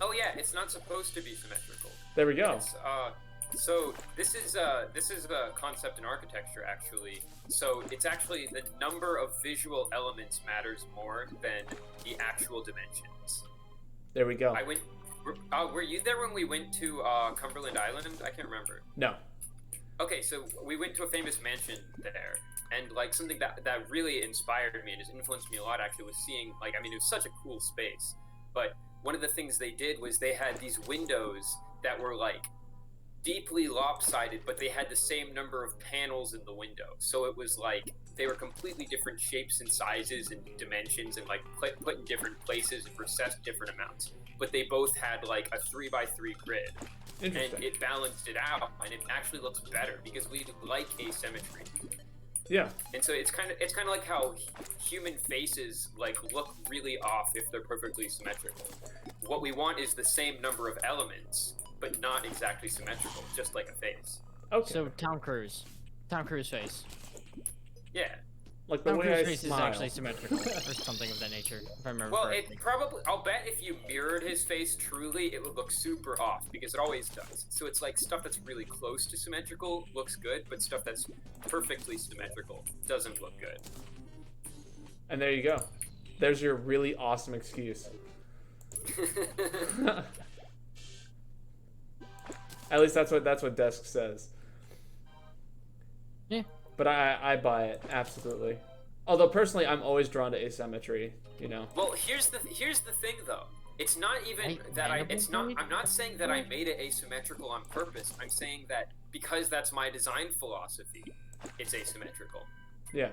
Oh yeah, it's not supposed to be symmetrical. There we go. It's, so this is a concept in architecture actually. So it's actually the number of visual elements matters more than the actual dimensions. There we go. I went. Were you there when we went to Cumberland Island? I can't remember. No. Okay, so we went to a famous mansion there, and like something that really inspired me and has influenced me a lot actually was seeing like, I mean, it was such a cool space, but one of the things they did was they had these windows that were like deeply lopsided, but they had the same number of panels in the window, so it was like they were completely different shapes and sizes and dimensions and like put in different places and recessed different amounts, but they both had like a 3x3 grid. And it balanced it out, and it actually looks better because we like asymmetry. Yeah. And so it's kind of like how human faces like look really off if they're perfectly symmetrical. What we want is the same number of elements, but not exactly symmetrical, just like a face. Okay. So Tom Cruise face. Yeah. Like the Tom way Cruise I face smile. is actually symmetrical, or something of that nature, if I remember Well, correctly. it probably. I'll bet if you mirrored his face truly, it would look super off because it always does. So it's like stuff that's really close to symmetrical looks good, but stuff that's perfectly symmetrical doesn't look good. And there you go. There's your really awesome excuse. At least that's what Desk says. Yeah. But I buy it absolutely. Although personally, I'm always drawn to asymmetry. You know. Well, here's the thing though. It's not even I'm not saying that I made it asymmetrical on purpose. I'm saying that because that's my design philosophy, it's asymmetrical. Yeah.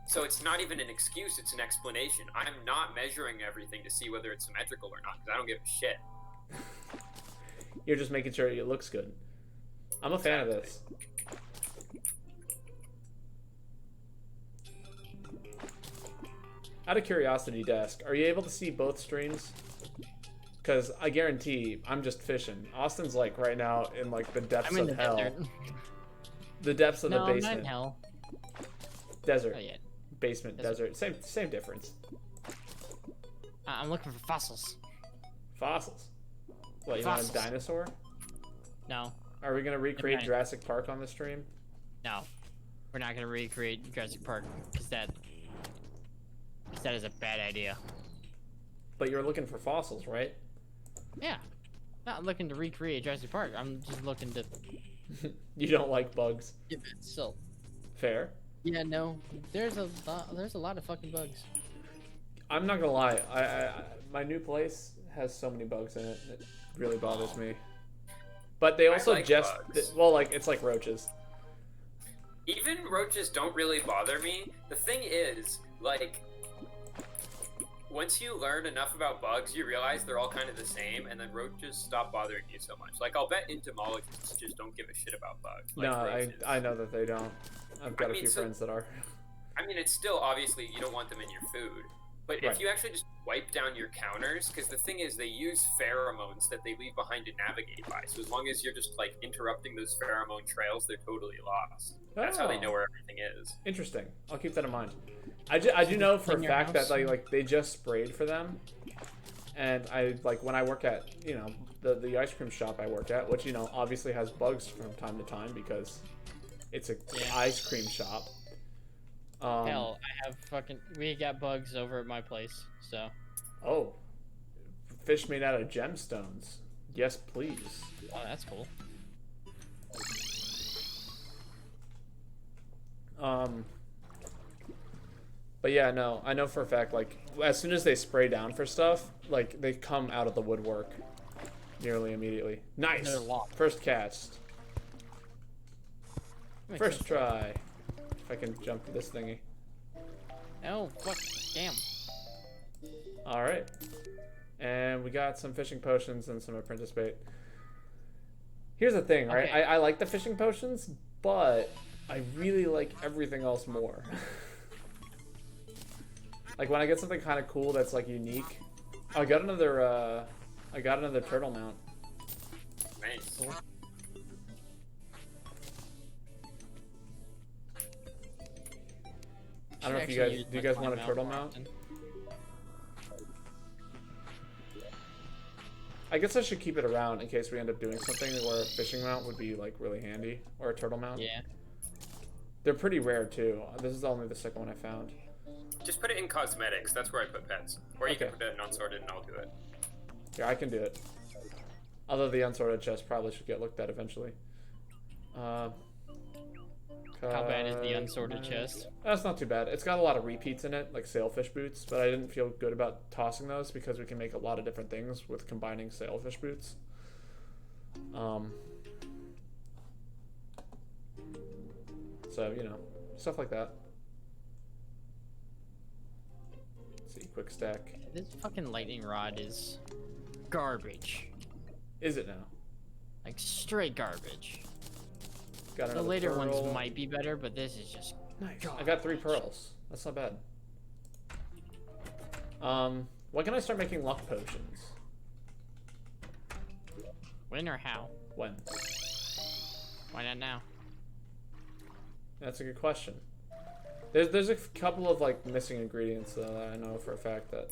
So it's not even an excuse, it's an explanation. I'm not measuring everything to see whether it's symmetrical or not, because I don't give a shit. You're just making sure it looks good. I'm a fan of this. Out of curiosity, Desk, are you able to see both streams? Because I guarantee I'm just fishing. Austin's like right now in like the depths I'm in of the hell. desert. The depths of No, the I'm basement. not in hell. Desert. Oh, yeah. Basement, desert. Same difference. I'm looking for fossils. Fossils. What, you want a Fossils. dinosaur? No, Are we gonna recreate Okay. Jurassic Park on the stream? no. We're not gonna recreate Jurassic Park, because that is a bad idea. But you're looking for fossils, right? Yeah. Not looking to recreate Jurassic Park. I'm just looking to You don't like bugs. give it still. Fair. Yeah, no. There's a lot of fucking bugs. I'm not gonna lie. I my new place has so many bugs in it. It really bothers me. But they also like just bugs. well, like it's like roaches. Even roaches don't really bother me. The thing is, like, once you learn enough about bugs, you realize they're all kind of the same, and then roaches stop bothering you so much. Like, I'll bet entomologists just don't give a shit about bugs. Like No, roaches. I know that they don't. I've got I a mean, few so- friends that are. I mean, it's still obviously you don't want them in your food, but Right. if you actually just wipe down your counters, because the thing is they use pheromones that they leave behind to navigate by. So as long as you're just like interrupting those pheromone trails, they're totally lost. That's how they Oh. know where everything is. Interesting. I'll keep that in mind. I do know for a In your fact that house? like they just sprayed for them, and I like when I work at the ice cream shop I work at, which obviously has bugs from time to time because it's a ice cream shop. Hell, we got bugs over at my place, so. Oh, fish made out of gemstones. Yes, please. Oh, that's cool. But yeah, no, I know for a fact, like, as soon as they spray down for stuff, like, they come out of the woodwork nearly immediately. Nice! They're locked. First cast. Makes First sense. try. If I can jump to this thingy. Oh, fuck. Damn. All right. And we got some fishing potions and some apprentice bait. Here's the thing, right? Okay. I like the fishing potions, but I really like everything else more. Like when I get something kind of cool that's like unique. Oh, I got another turtle mount. Nice. Cool. I don't know if you Should guys actually do you use guys my want a turtle more mount? often. I guess I should keep it around in case we end up doing something where a fishing mount would be like really handy, or a turtle mount. Yeah. They're pretty rare too. This is only the second one I found. Just put it in cosmetics. That's where I put pets. Or you Okay. can put it in unsorted and I'll do it. Yeah, I can do it. Although the unsorted chest probably should get looked at eventually. How bad is the unsorted chest? That's not too bad. It's got a lot of repeats in it, like sailfish boots, but I didn't feel good about tossing those because we can make a lot of different things with combining sailfish boots. So, you know, stuff like that. Let's see, quick stack. This fucking lightning rod is garbage. Is it now? Like straight garbage. Got The another later pearl. ones might be better, but this is just Nice. I got 3 pearls. That's not bad. When can I start making luck potions? when or how? When? Why not now? That's a good question. There's a couple of like missing ingredients that I know for a fact that.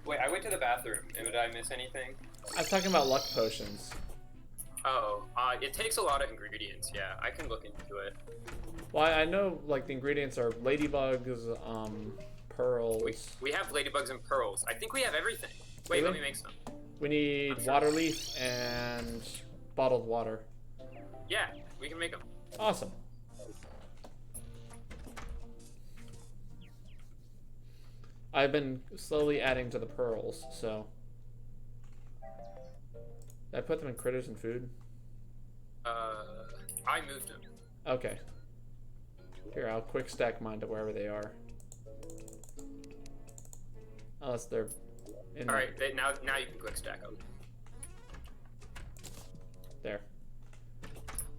Wait, I went to the bathroom. Did I miss anything? I was talking about luck potions. Oh, it takes a lot of ingredients. Yeah, I can look into it. Well, I know like the ingredients are ladybugs, pearls. We have ladybugs and pearls. I think we have everything. Wait, Really? let me make some. We need I'm sure. water leaf and bottled water. Yeah, we can make them. Awesome. I've been slowly adding to the pearls, so. Did I put them in critters and food? I moved them. Okay. Here, I'll quick stack mine to wherever they are. Unless they're in All right, now you can quick stack them. there.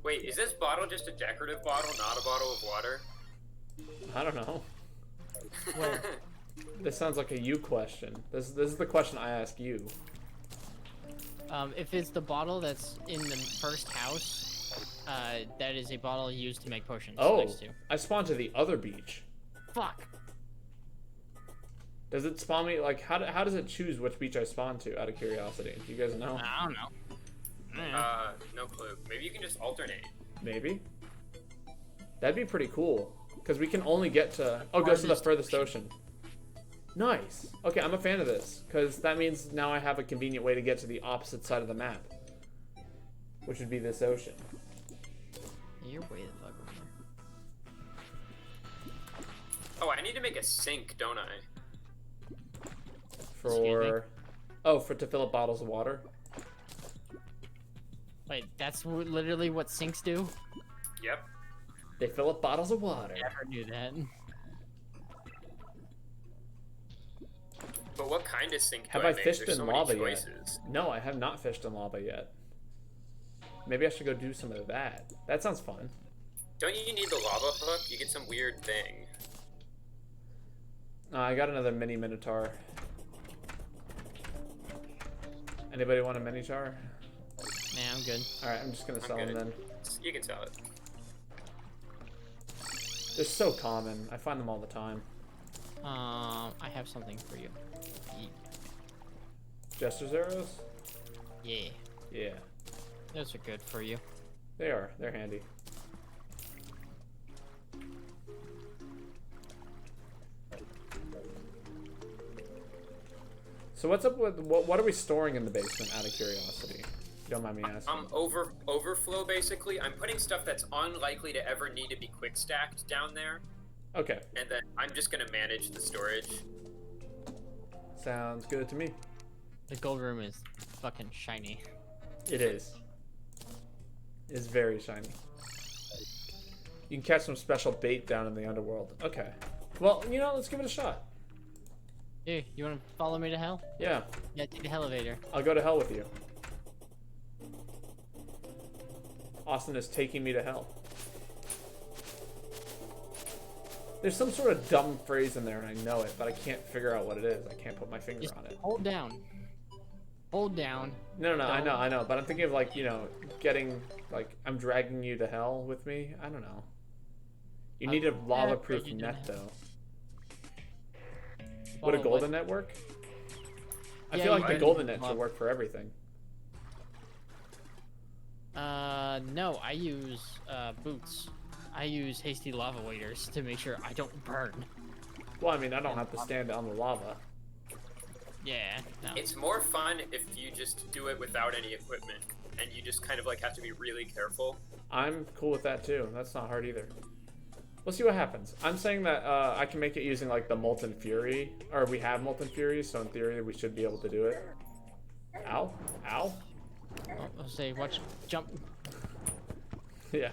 Wait, is this bottle just a decorative bottle, not a bottle of water? I don't know. Well, This sounds like a you question. This is the question I ask you. if it's the bottle that's in the first house, that is a bottle used to make potions. Oh, Next to. I spawned to the other beach. Fuck. Does it spawn me like how does it choose which beach I spawn to? Out of curiosity, do you guys know? I don't know. No clue. Maybe you can just alternate. Maybe. That'd be pretty cool because we can only get to goes to the furthest ocean. Nice. Okay, I'm a fan of this because that means now I have a convenient way to get to the opposite side of the map, which would be this ocean. You're way the fuck over there. Oh, I need to make a sink, don't I? To fill up bottles of water. Wait, that's literally what sinks do? Yep. They fill up bottles of water. Never knew that. But what kind of sink do Have I I make? fished There's in so many lava yet? choices. No, I have not fished in lava yet. Maybe I should go do some of that. That sounds fun. Don't you need the lava hook? You get some weird thing. I got another mini minotaur. Anybody want a minotaur? Nah, I'm good. Alright, I'm just gonna sell them good. then. You can sell it. They're so common. I find them all the time. I have something for you. Jester's arrows? Yeah, Yeah, those are good for you. they are. They're handy. So what's up with what are we storing in the basement? Out of curiosity, if you don't mind me asking. Overflow basically. I'm putting stuff that's unlikely to ever need to be quick stacked down there, Okay, and then I'm just gonna manage the storage. sounds good to me. The gold room is fucking shiny. It is. It's very shiny. You can catch some special bait down in the underworld. Okay. Well, you know, let's give it a shot. Hey, you want to follow me to hell? Yeah, Yeah, take the elevator. I'll go to hell with you. Austin is taking me to hell. There's some sort of dumb phrase in there, and I know it, but I can't figure out what it is. I can't put my finger Just on it. hold down. Hold down. No, Don't- I know, but I'm thinking of like, you know, getting, like, I'm dragging you to hell with me. I don't know. You need a lava-proof dragging you to net, hell. though. Would a Follow golden what? net work? I Yeah, feel you like the can. golden net should Lava. work for everything. No, I use boots. I use hasty lava waders to make sure I don't burn. Well, I mean, I don't have to stand on the lava. Yeah, no. It's more fun if you just do it without any equipment, and you just kind of like have to be really careful. I'm cool with that, too. That's not hard either. We'll see what happens. I'm saying that I can make it using, like, the Molten Fury. Or we have Molten Fury, so in theory we should be able to do it. Ow. Ow. Oh, I'll say, watch, jump. Yeah,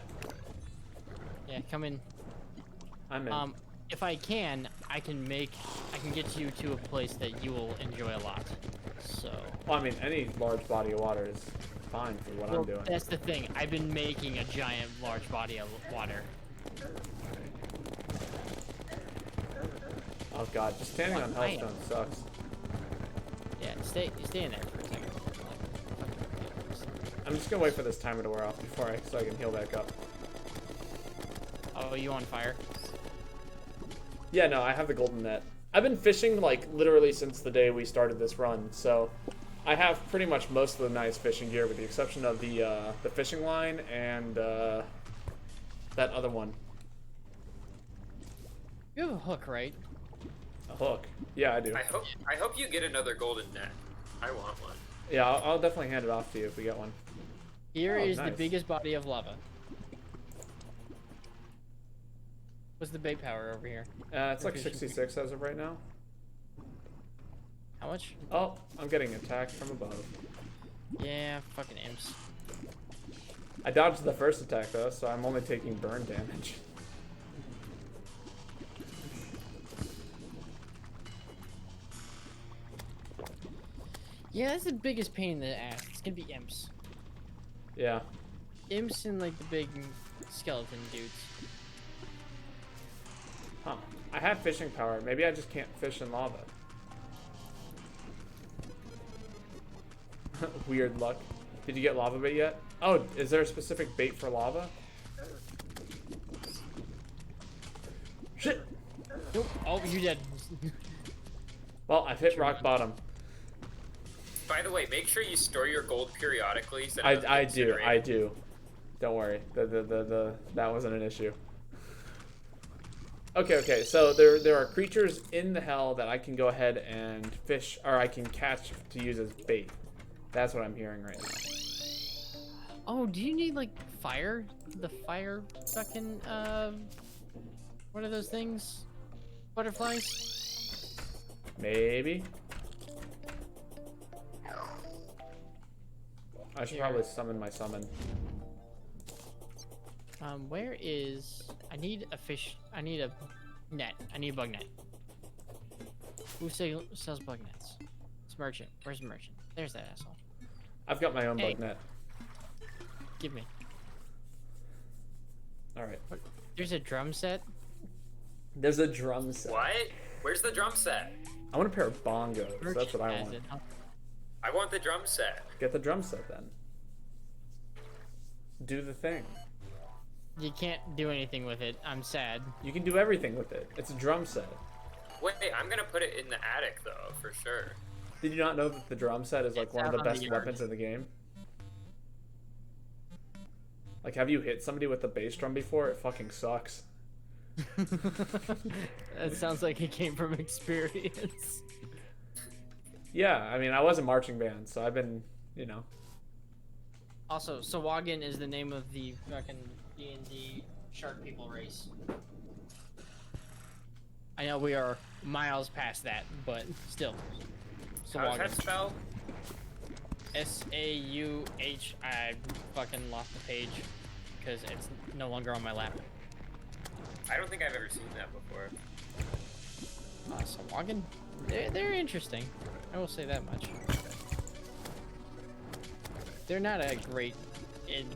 Yeah, come in. I'm in. If I can get you to a place that you will enjoy a lot. So. Well, I mean, any large body of water is fine for what Well, I'm doing. that's the thing. I've been making a giant, large body of water. Oh god, just standing on I am. Hellstone sucks. Yeah, stay in there for a second. I'm just gonna wait for this timer to wear off so I can heal back up. Oh, you on fire? Yeah, no, I have the golden net. I've been fishing like literally since the day we started this run, so I have pretty much most of the nice fishing gear with the exception of the fishing line and that other one. You have a hook, right? A hook. Yeah, I do. I hope you get another golden net. I want one. Yeah, I'll definitely hand it off to you if we get one. Here Oh, is the nice. biggest body of lava. What's the bait power over here? It's like 66 as of right now. How much? Oh, I'm getting attacked from above. Yeah, fucking imps. I dodged the first attack though, so I'm only taking burn damage. Yeah, that's the biggest pain in the ass. It's gonna be imps. Yeah. Imps and like the big skeleton dudes. Huh. I have fishing power. Maybe I just can't fish in lava. Weird luck. Did you get lava bait yet? Oh, is there a specific bait for lava? Shit! Nope. Oh, you dead. Well, I've hit rock bottom. By the way, make sure you store your gold periodically. So I do. Don't worry. That wasn't an issue. Okay, so there are creatures in the hell that I can go ahead and fish, or I can catch to use as bait. That's what I'm hearing right now. Oh, do you need like fire? The fire fucking what are those things? Butterflies? Maybe. I should probably summon my summon. Where is... I need a fish... I need a net. I need a bug net. Who sells bug nets? It's merchant. Where's the merchant? There's that asshole. I've got my own Hey. bug net. Give me. Alright. There's a drum set. There's a drum set. What? Where's the drum set? I want a pair of bongos. That's what I has want. it, huh? I want the drum set. Get the drum set then. Do the thing. You can't do anything with it. I'm sad. You can do everything with it. It's a drum set. Wait, I'm gonna put it in the attic though, for sure. Did you not know that the drum set is like It's one of the out on best the yard. weapons in the game? Like, have you hit somebody with the bass drum before? It fucking sucks. That sounds like it came from experience. Yeah, I mean, I was a marching band, so I've been, you know. Also, Sawagan is the name of the fucking D&D shark people race. I know we are miles past that, but still. How's that Sawagan. spelled? S-A-U-H. I fucking lost the page because it's no longer on my lap. I don't think I've ever seen that before. Sawagan? They're interesting. I will say that much. They're not a great in.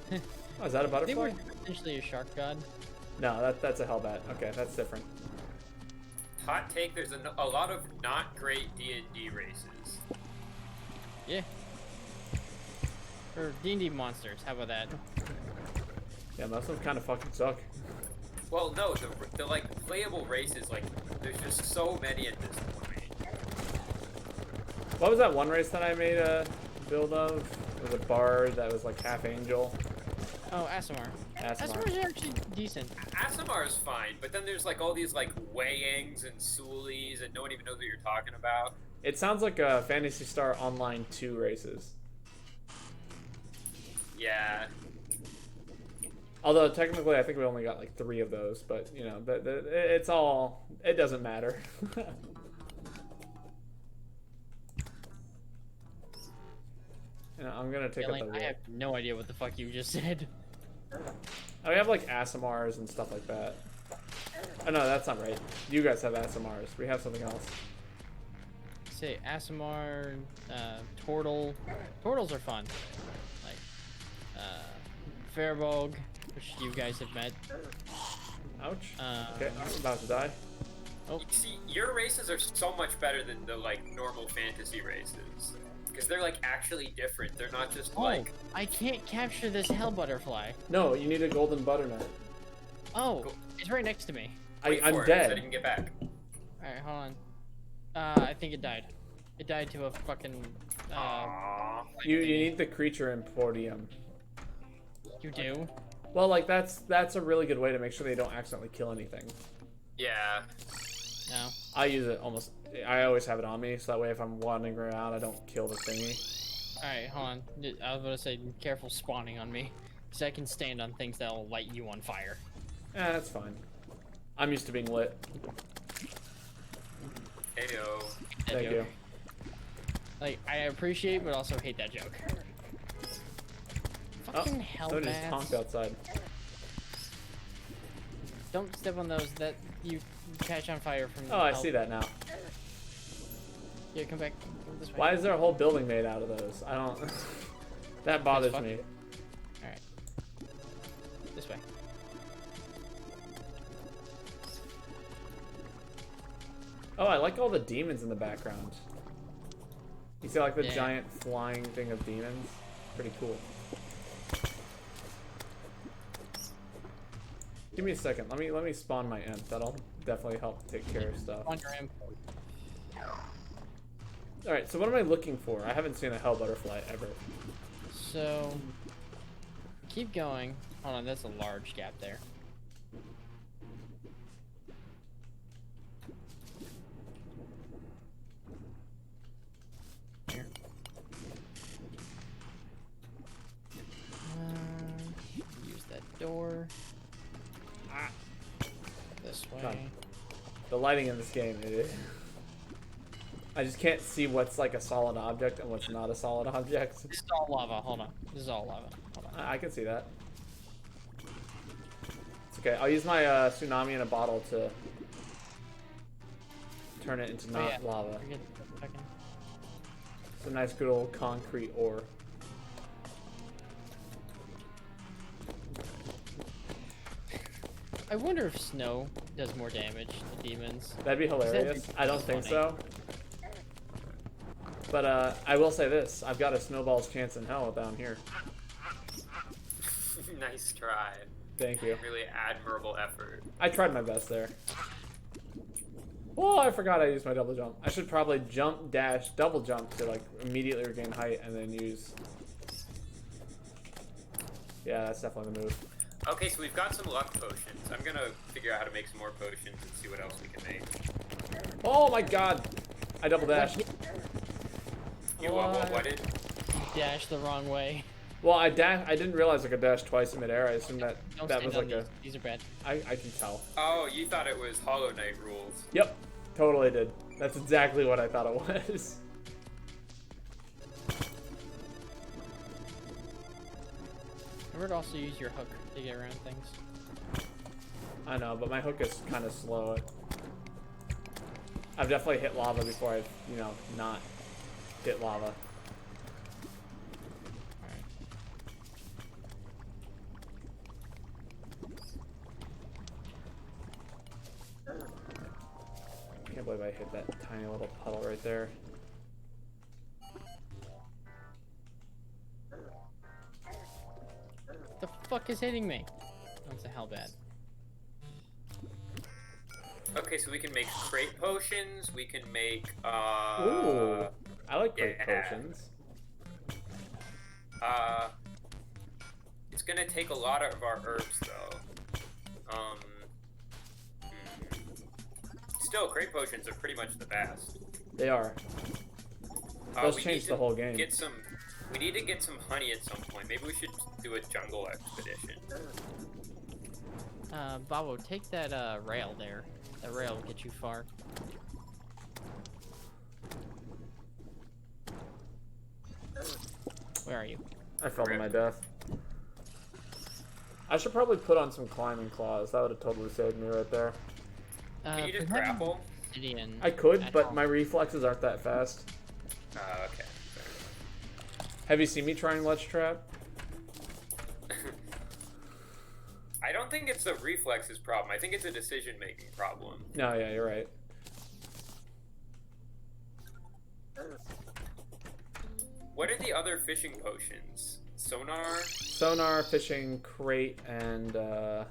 Oh, is that a They butterfly? were essentially a shark god. No, that's a hellbat. Okay, that's different. Hot take: there's a lot of not great D&D races. Yeah. Or D&D monsters. How about that? Yeah, most of them kind of fucking suck. Well, no, the like playable races, like there's just so many at this point. What was that one race that I made a build of? It was a bard that was like half angel. Oh, Aasimar. Aasimar. Aasimar's actually decent. Aasimar is fine, but then there's like all these like Wei-Yangs and Sulis, and no one even knows what you're talking about. It sounds like a Phantasy Star Online 2 races. Yeah. Although technically, I think we only got like 3 of those, but you know, it's all. It doesn't matter. You know, I'm gonna take out the. I have no idea what the fuck you just said. Oh, we have like Aasimars and stuff like that. Oh no, that's not right. You guys have Aasimars. We have something else. Say Aasimar, Tortle. Tortles are fun. Like, Fairbog, which you guys have met. Ouch. Okay, I'm about to die. Oh. You see, your races are so much better than the like normal fantasy races. Because they're like actually different. They're not just like. I can't capture this hell butterfly. No, you need a golden butternut. Oh, it's right next to me. Wait I'm for it, dead. So I can get back. Alright, hold on. I think it died. It died to a fucking. Aww. You need the creature Emporium. You do? Well, like that's a really good way to make sure they don't accidentally kill anything. Yeah. No. I use it almost. I always have it on me, so that way if I'm wandering around, I don't kill the thingy. Alright, hold on. I was gonna say, careful spawning on me. Because I can stand on things that'll light you on fire. Eh, that's fine. I'm used to being lit. Heyo. That Thank joke. you. Like, I appreciate, but also hate that joke. Fucking hell, Somebody just honked outside. Don't step on those that you catch on fire from. Oh, I see that now. Yeah, come back this way. Why is there a whole building made out of those? I don't. That bothers me. Alright. This way. Oh, I like all the demons in the background. You see like the Yeah. giant flying thing of demons? Pretty cool. Give me a second. Let me spawn my imp. That'll definitely help take care of stuff. On your imp. Alright, so what am I looking for? I haven't seen a hell butterfly ever. So, keep going. Hold on, that's a large gap there. Here. Use that door. This way. God. The lighting in this game, I just can't see what's like a solid object and what's not a solid object. This is all lava. Hold on. This is all lava. Hold on. I can see that. It's okay. I'll use my tsunami in a bottle to turn it into not yeah. lava. Forget a second. It's a nice good old concrete ore. I wonder if snow does more damage to demons. That'd be hilarious. I don't think so. But I will say this. I've got a snowball's chance in hell down here. Nice try. Thank you. Really admirable effort. I tried my best there. Oh, I forgot I used my double jump. I should probably jump, dash, double jump to like immediately regain height and then use... Yeah, that's definitely the move. Okay, so we've got some luck potions. I'm gonna figure out how to make some more potions and see what else we can make. Oh my god! I double dashed. You what did? Dash the wrong way. Well, I didn't realize I could dash twice in midair. I assumed that Don't that stand was on like a... these. These are bad. I can tell. Oh, you thought it was Hollow Knight rules. Yep, totally did. That's exactly what I thought it was. Remember to also use your hook to get around things. I know, but my hook is kind of slow. I've definitely hit lava before I've, you know, not hit lava. I can't believe I hit that tiny little puddle right there. The fuck is hitting me? That's a hell bad. Okay, so we can make crate potions. We can make Ooh, I like crate yeah. potions. It's gonna take a lot of our herbs though. Still, crate potions are pretty much the best. They are. Those changed the whole game. We need to get some honey at some point. Maybe we should do a jungle expedition. Babo, take that rail there. That rail will get you far. Where are you? I fell to my death. I should probably put on some climbing claws. That would have totally saved me right there. Can you just grapple? I could, but my reflexes aren't that fast. Okay. Have you seen me trying ledge trap? I don't think it's a reflexes problem. I think it's a decision-making problem. No, yeah, you're right. What are the other fishing potions? Sonar? Sonar, fishing, crate, and I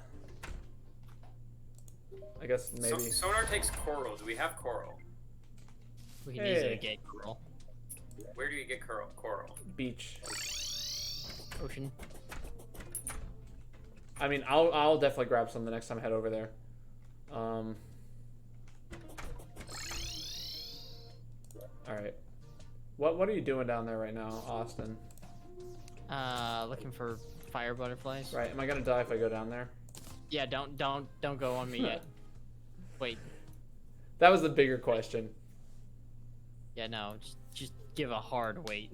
guess maybe. Sonar takes coral. Do we have coral? We can easily get coral. Where do you get coral? Beach. Ocean. I mean, I'll definitely grab some the next time I head over there. All right. What are you doing down there right now, Austin? Looking for fire butterflies. Right. Am I gonna die if I go down there? Yeah, don't go on me yet. Wait. That was the bigger question. Yeah, no, just give a hard wait.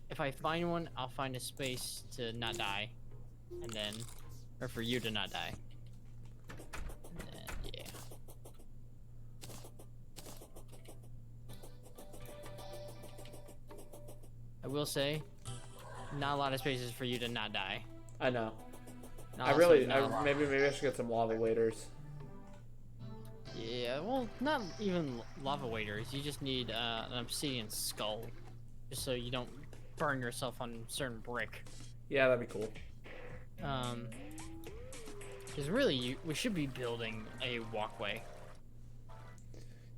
If I find one, I'll find a space to not die. And then, or for you to not die. And then, yeah. I will say, not a lot of spaces for you to not die. I know. Maybe Maybe I should get some lava waders. Yeah, well, not even lava waders. You just need an obsidian skull, just so you don't burn yourself on certain brick. Yeah, that'd be cool. Because really, we should be building a walkway.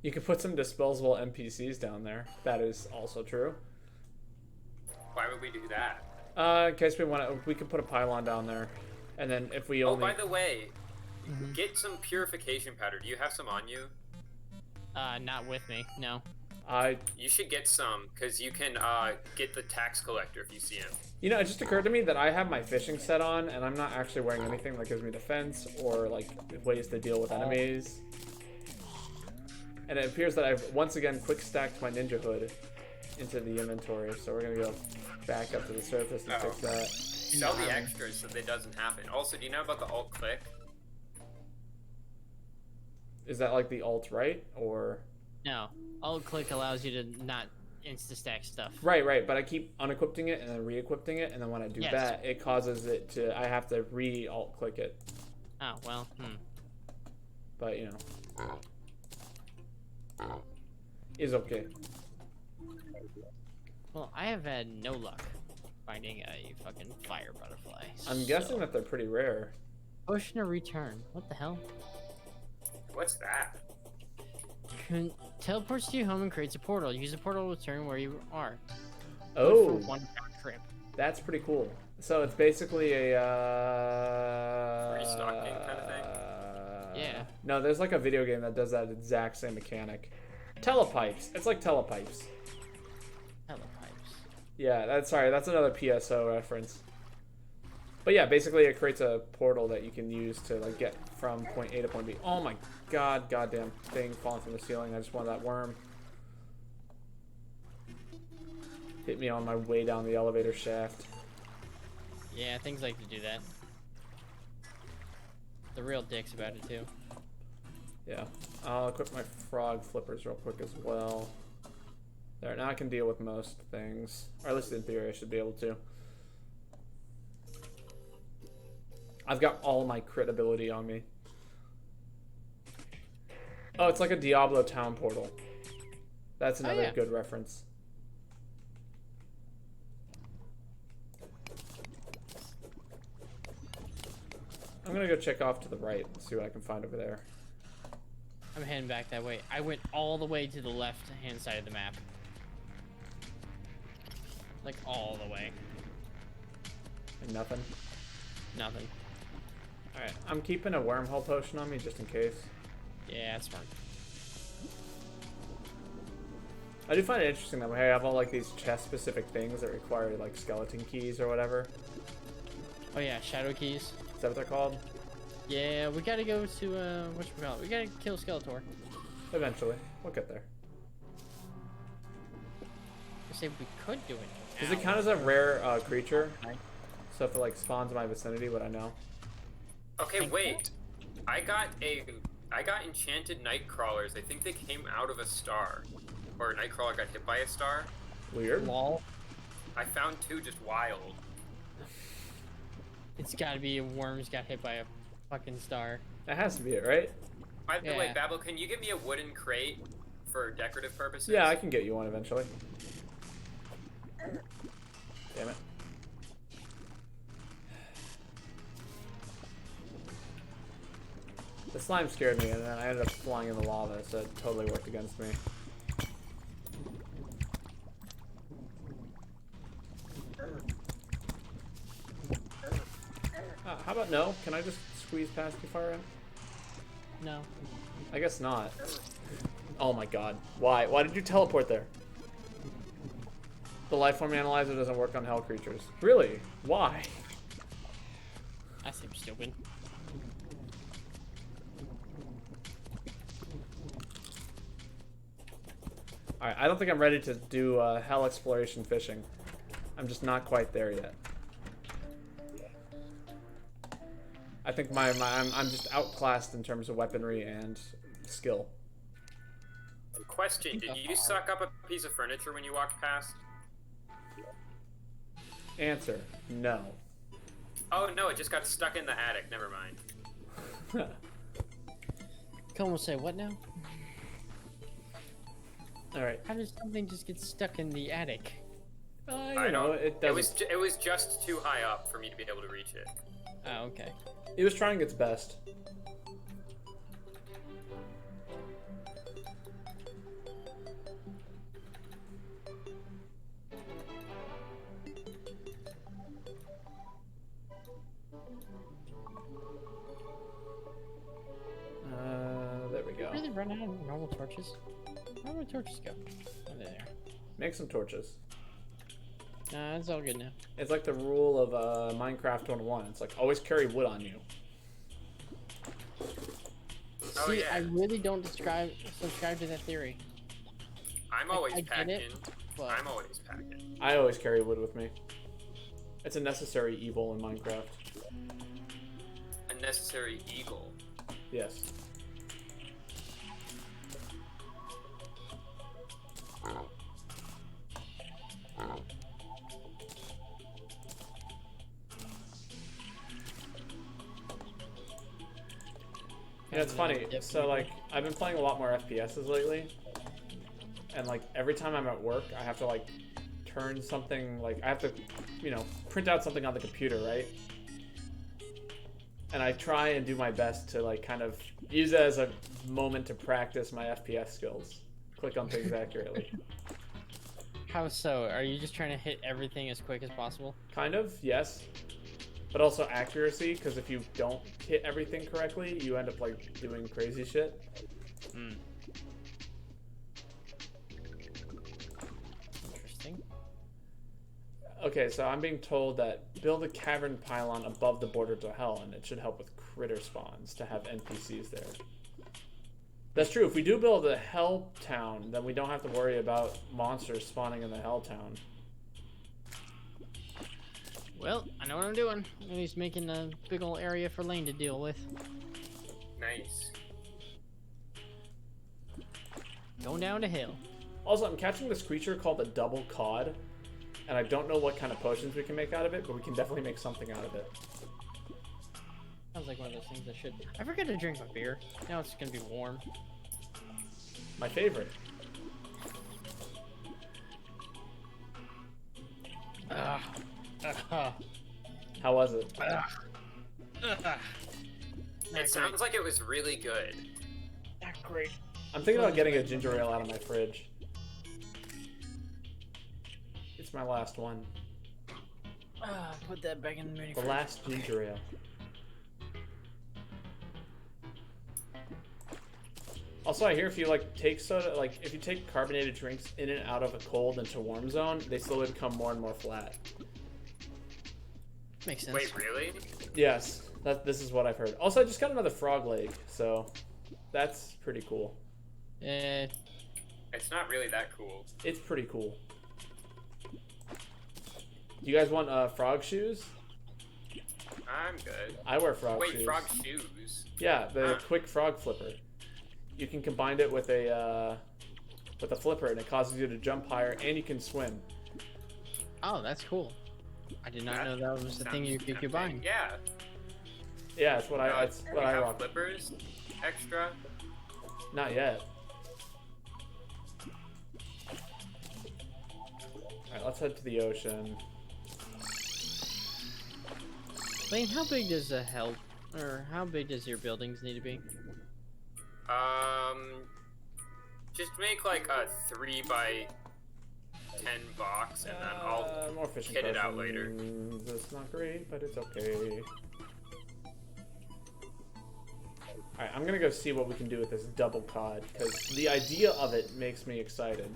You could put some disposable NPCs down there. That is also true. Why would we do that? In case we could put a pylon down there, and then if we only. Oh, by the way, get some purification powder. Do you have some on you? Not with me, no. You should get some, because you can get the tax collector if you see him. You know, it just occurred to me that I have my fishing set on, and I'm not actually wearing anything that gives me defense or like ways to deal with enemies. And it appears that I've once again quick stacked my ninja hood into the inventory, so we're gonna go back up to the surface and fix that. Sell the extras so that doesn't happen. Also, do you know about the alt click? Is that like the alt right, or? No, alt click allows you to not insta stack stuff. Right, but I keep unequipping it and then re-equipping it, and then when I do that, it causes it to, I have to re-alt click it. Oh, well, But, you know. Is okay. Well, I have had no luck finding a fucking fire butterfly. I'm guessing that they're pretty rare. Potion of return. What the hell? What's that? Teleports to your home and creates a portal. Use the portal to return where you are. Oh, For one trip. That's pretty cool. So it's basically a Restocking kind of thing? Yeah. No, there's like a video game that does that exact same mechanic. Telepipes. It's like telepipes. Telepipes. Yeah, that's another PSO reference. But yeah, basically it creates a portal that you can use to like get from point A to point B. Oh my goddamn thing falling from the ceiling. I just wanted that worm. Hit me on my way down the elevator shaft. Yeah, things like to do that. The real dicks about it too. Yeah. I'll equip my frog flippers real quick as well. There, now I can deal with most things. Or at least in theory I should be able to. I've got all my crit ability on me. Oh, it's like a Diablo town portal. That's another good reference. I'm gonna go check off to the right and see what I can find over there. I'm heading back that way. I went all the way to the left-hand side of the map. Like, all the way. And nothing? Nothing. Alright, I'm keeping a wormhole potion on me just in case. Yeah, that's smart. I do find it interesting that we have all like these chest-specific things that require like skeleton keys or whatever. Oh yeah, shadow keys. Is that what they're called? Yeah, we gotta go to, whatchamacallit? We gotta kill Skeletor. Eventually. We'll get there. I say we could do it. Does it count as a rare creature? So if it like spawns in my vicinity, would I know? Okay, wait. I got enchanted night crawlers. I think they came out of a star. Or a nightcrawler got hit by a star. Weird. Lol. I found 2 just wild. It's gotta be a worms got hit by a fucking star. That has to be it, right? By the way, Yeah. Babel, can you give me a wooden crate for decorative purposes? Yeah, I can get you one eventually. Damn it. The slime scared me, and then I ended up flying in the lava, so it totally worked against me. How about no? Can I just squeeze past you far in? No. I guess not. Oh my god. Why? Why did you teleport there? The lifeform analyzer doesn't work on hell creatures. Really? Why? I seem stupid. Alright, I don't think I'm ready to do hell exploration fishing. I'm just not quite there yet. I think I'm just outclassed in terms of weaponry and skill. Question, did you suck up a piece of furniture when you walked past? Answer, no. Oh no, it just got stuck in the attic. Never mind. Come will say what now? Alright. How does something just get stuck in the attic? You know, it doesn't... It was just too high up for me to be able to reach it. Oh, okay. It was trying its best. There we go. Really run out of normal torches? Where do torches go? Oh, they're there. Make some torches. Nah, it's all good now. It's like the rule of Minecraft 101. It's like, always carry wood on you. Oh, See, yeah. I really don't subscribe to that theory. I'm always I get packing. it, but... I'm always packing. I always carry wood with me. It's a necessary evil in Minecraft. A necessary eagle. Yes. Yeah, it's funny. So, like, I've been playing a lot more FPSs lately. And, like, every time I'm at work, I have to, like, turn something, like, I have to, you know, print out something on the computer, right? And I try and do my best to, like, kind of use it as a moment to practice my FPS skills. Click on things accurately. How so? Are you just trying to hit everything as quick as possible? Kind of, yes. But also accuracy, because if you don't hit everything correctly, you end up, like, doing crazy shit. Hmm. Interesting. Okay, so I'm being told that build a cavern pylon above the border to hell, and it should help with critter spawns to have NPCs there. That's true. If we do build a hell town, then we don't have to worry about monsters spawning in the hell town. Well, I know what I'm doing. He's making a big old area for Lane to deal with. Nice. Going down the hill. Also, I'm catching this creature called a double cod, and I don't know what kind of potions we can make out of it, but we can definitely make something out of it. Sounds like one of those things I should. I forgot to drink my beer. Now it's gonna be warm. My favorite. How was it? It sounds like it was really good. Not great. I'm thinking about getting a ginger ale out of my fridge. It's my last one. Put that back in the mini The fridge. last ginger ale. Also, I hear if you like take soda, like if you take carbonated drinks in and out of a cold into warm zone, they slowly become more and more flat. Makes sense. Wait, really? Yes, this is what I've heard. Also, I just got another frog leg, so that's pretty cool. It's not really that cool. It's pretty cool. You guys want frog shoes? I'm good. I wear frog shoes. Wait, frog shoes? Yeah, the quick frog flipper. You can combine it with a flipper, and it causes you to jump higher, and you can swim. Oh, that's cool. I did not know that was the thing you could sounds combine. Yeah. Yeah, it's what I have rock. Flippers extra? Not yet. Alright, let's head to the ocean. Lane, how big does how big does your buildings need to be? Just make like a 3 by 10 box, and then I'll more fishing kit it out later. That's not great, but it's okay. Alright, I'm gonna go see what we can do with this double cod, because the idea of it makes me excited.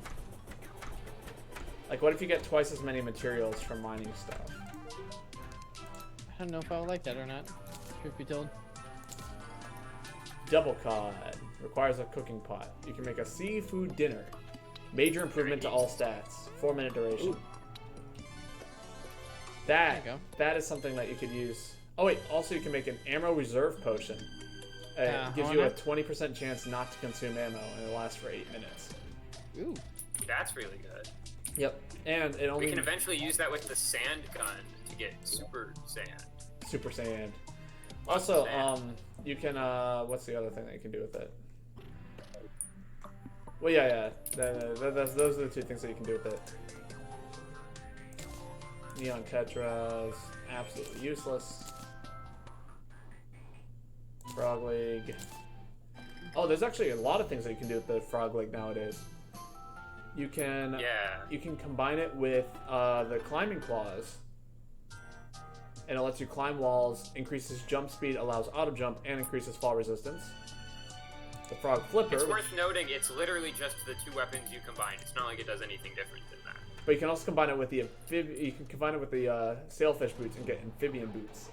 Like, what if you get twice as many materials from mining stuff? I don't know if I would like that or not. Truth be told. Double cod. Requires a cooking pot. You can make a seafood dinner. Major improvement to all stats. 4-minute duration. Ooh. That There you that is something that you could use. Oh wait, also you can make an ammo reserve potion. It gives how you a much? 20% chance not to consume ammo, and it lasts for 8 minutes. Ooh. That's really good. Yep, and it only We can eventually use that with the sand gun to get super sand. super sand. Also, Sand. you can what's the other thing that you can do with it? Well, yeah. Those are the two things that you can do with it. Neon tetras, absolutely useless. Frog leg. Oh, there's actually a lot of things that you can do with the frog leg nowadays. You can combine it with the climbing claws, and it lets you climb walls, increases jump speed, allows auto jump, and increases fall resistance. The frog flipper. It's worth noting it's literally just the 2 weapons you combine. It's not like it does anything different than that. But you can also combine it with the sailfish boots and get amphibian boots.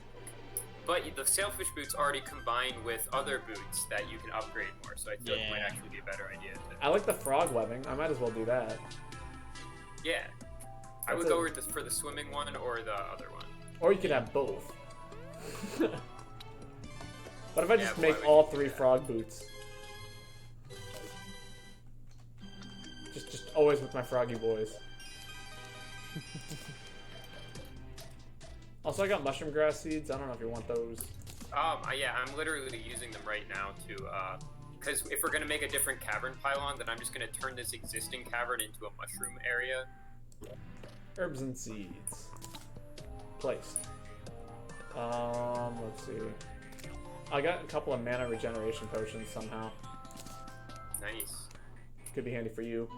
But the sailfish boots already combine with other boots that you can upgrade more, so I feel it might actually be a better idea. I like the frog webbing. I might as well do that. Yeah. I would go with for the swimming one or the other one. Or you could have both. What if I just why make would all you do 3 that? frog boots? Just always with my froggy boys. Also, I got mushroom grass seeds. I don't know if you want those. Yeah, I'm literally using them right now to, because if we're gonna make a different cavern pylon, then I'm just gonna turn this existing cavern into a mushroom area. Herbs and seeds. Placed. Let's see. I got a couple of mana regeneration potions somehow. Nice. Could be handy for you.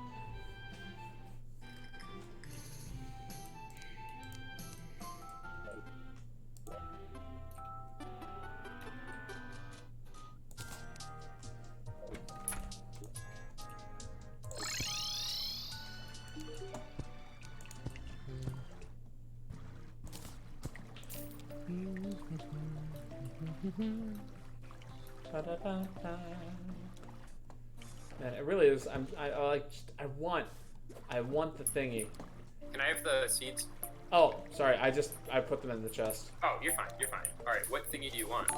Man, it really is. I want the thingy. Can I have the seeds? Oh, sorry. I put them in the chest. Oh, you're fine. You're fine. All right. What thingy do you want?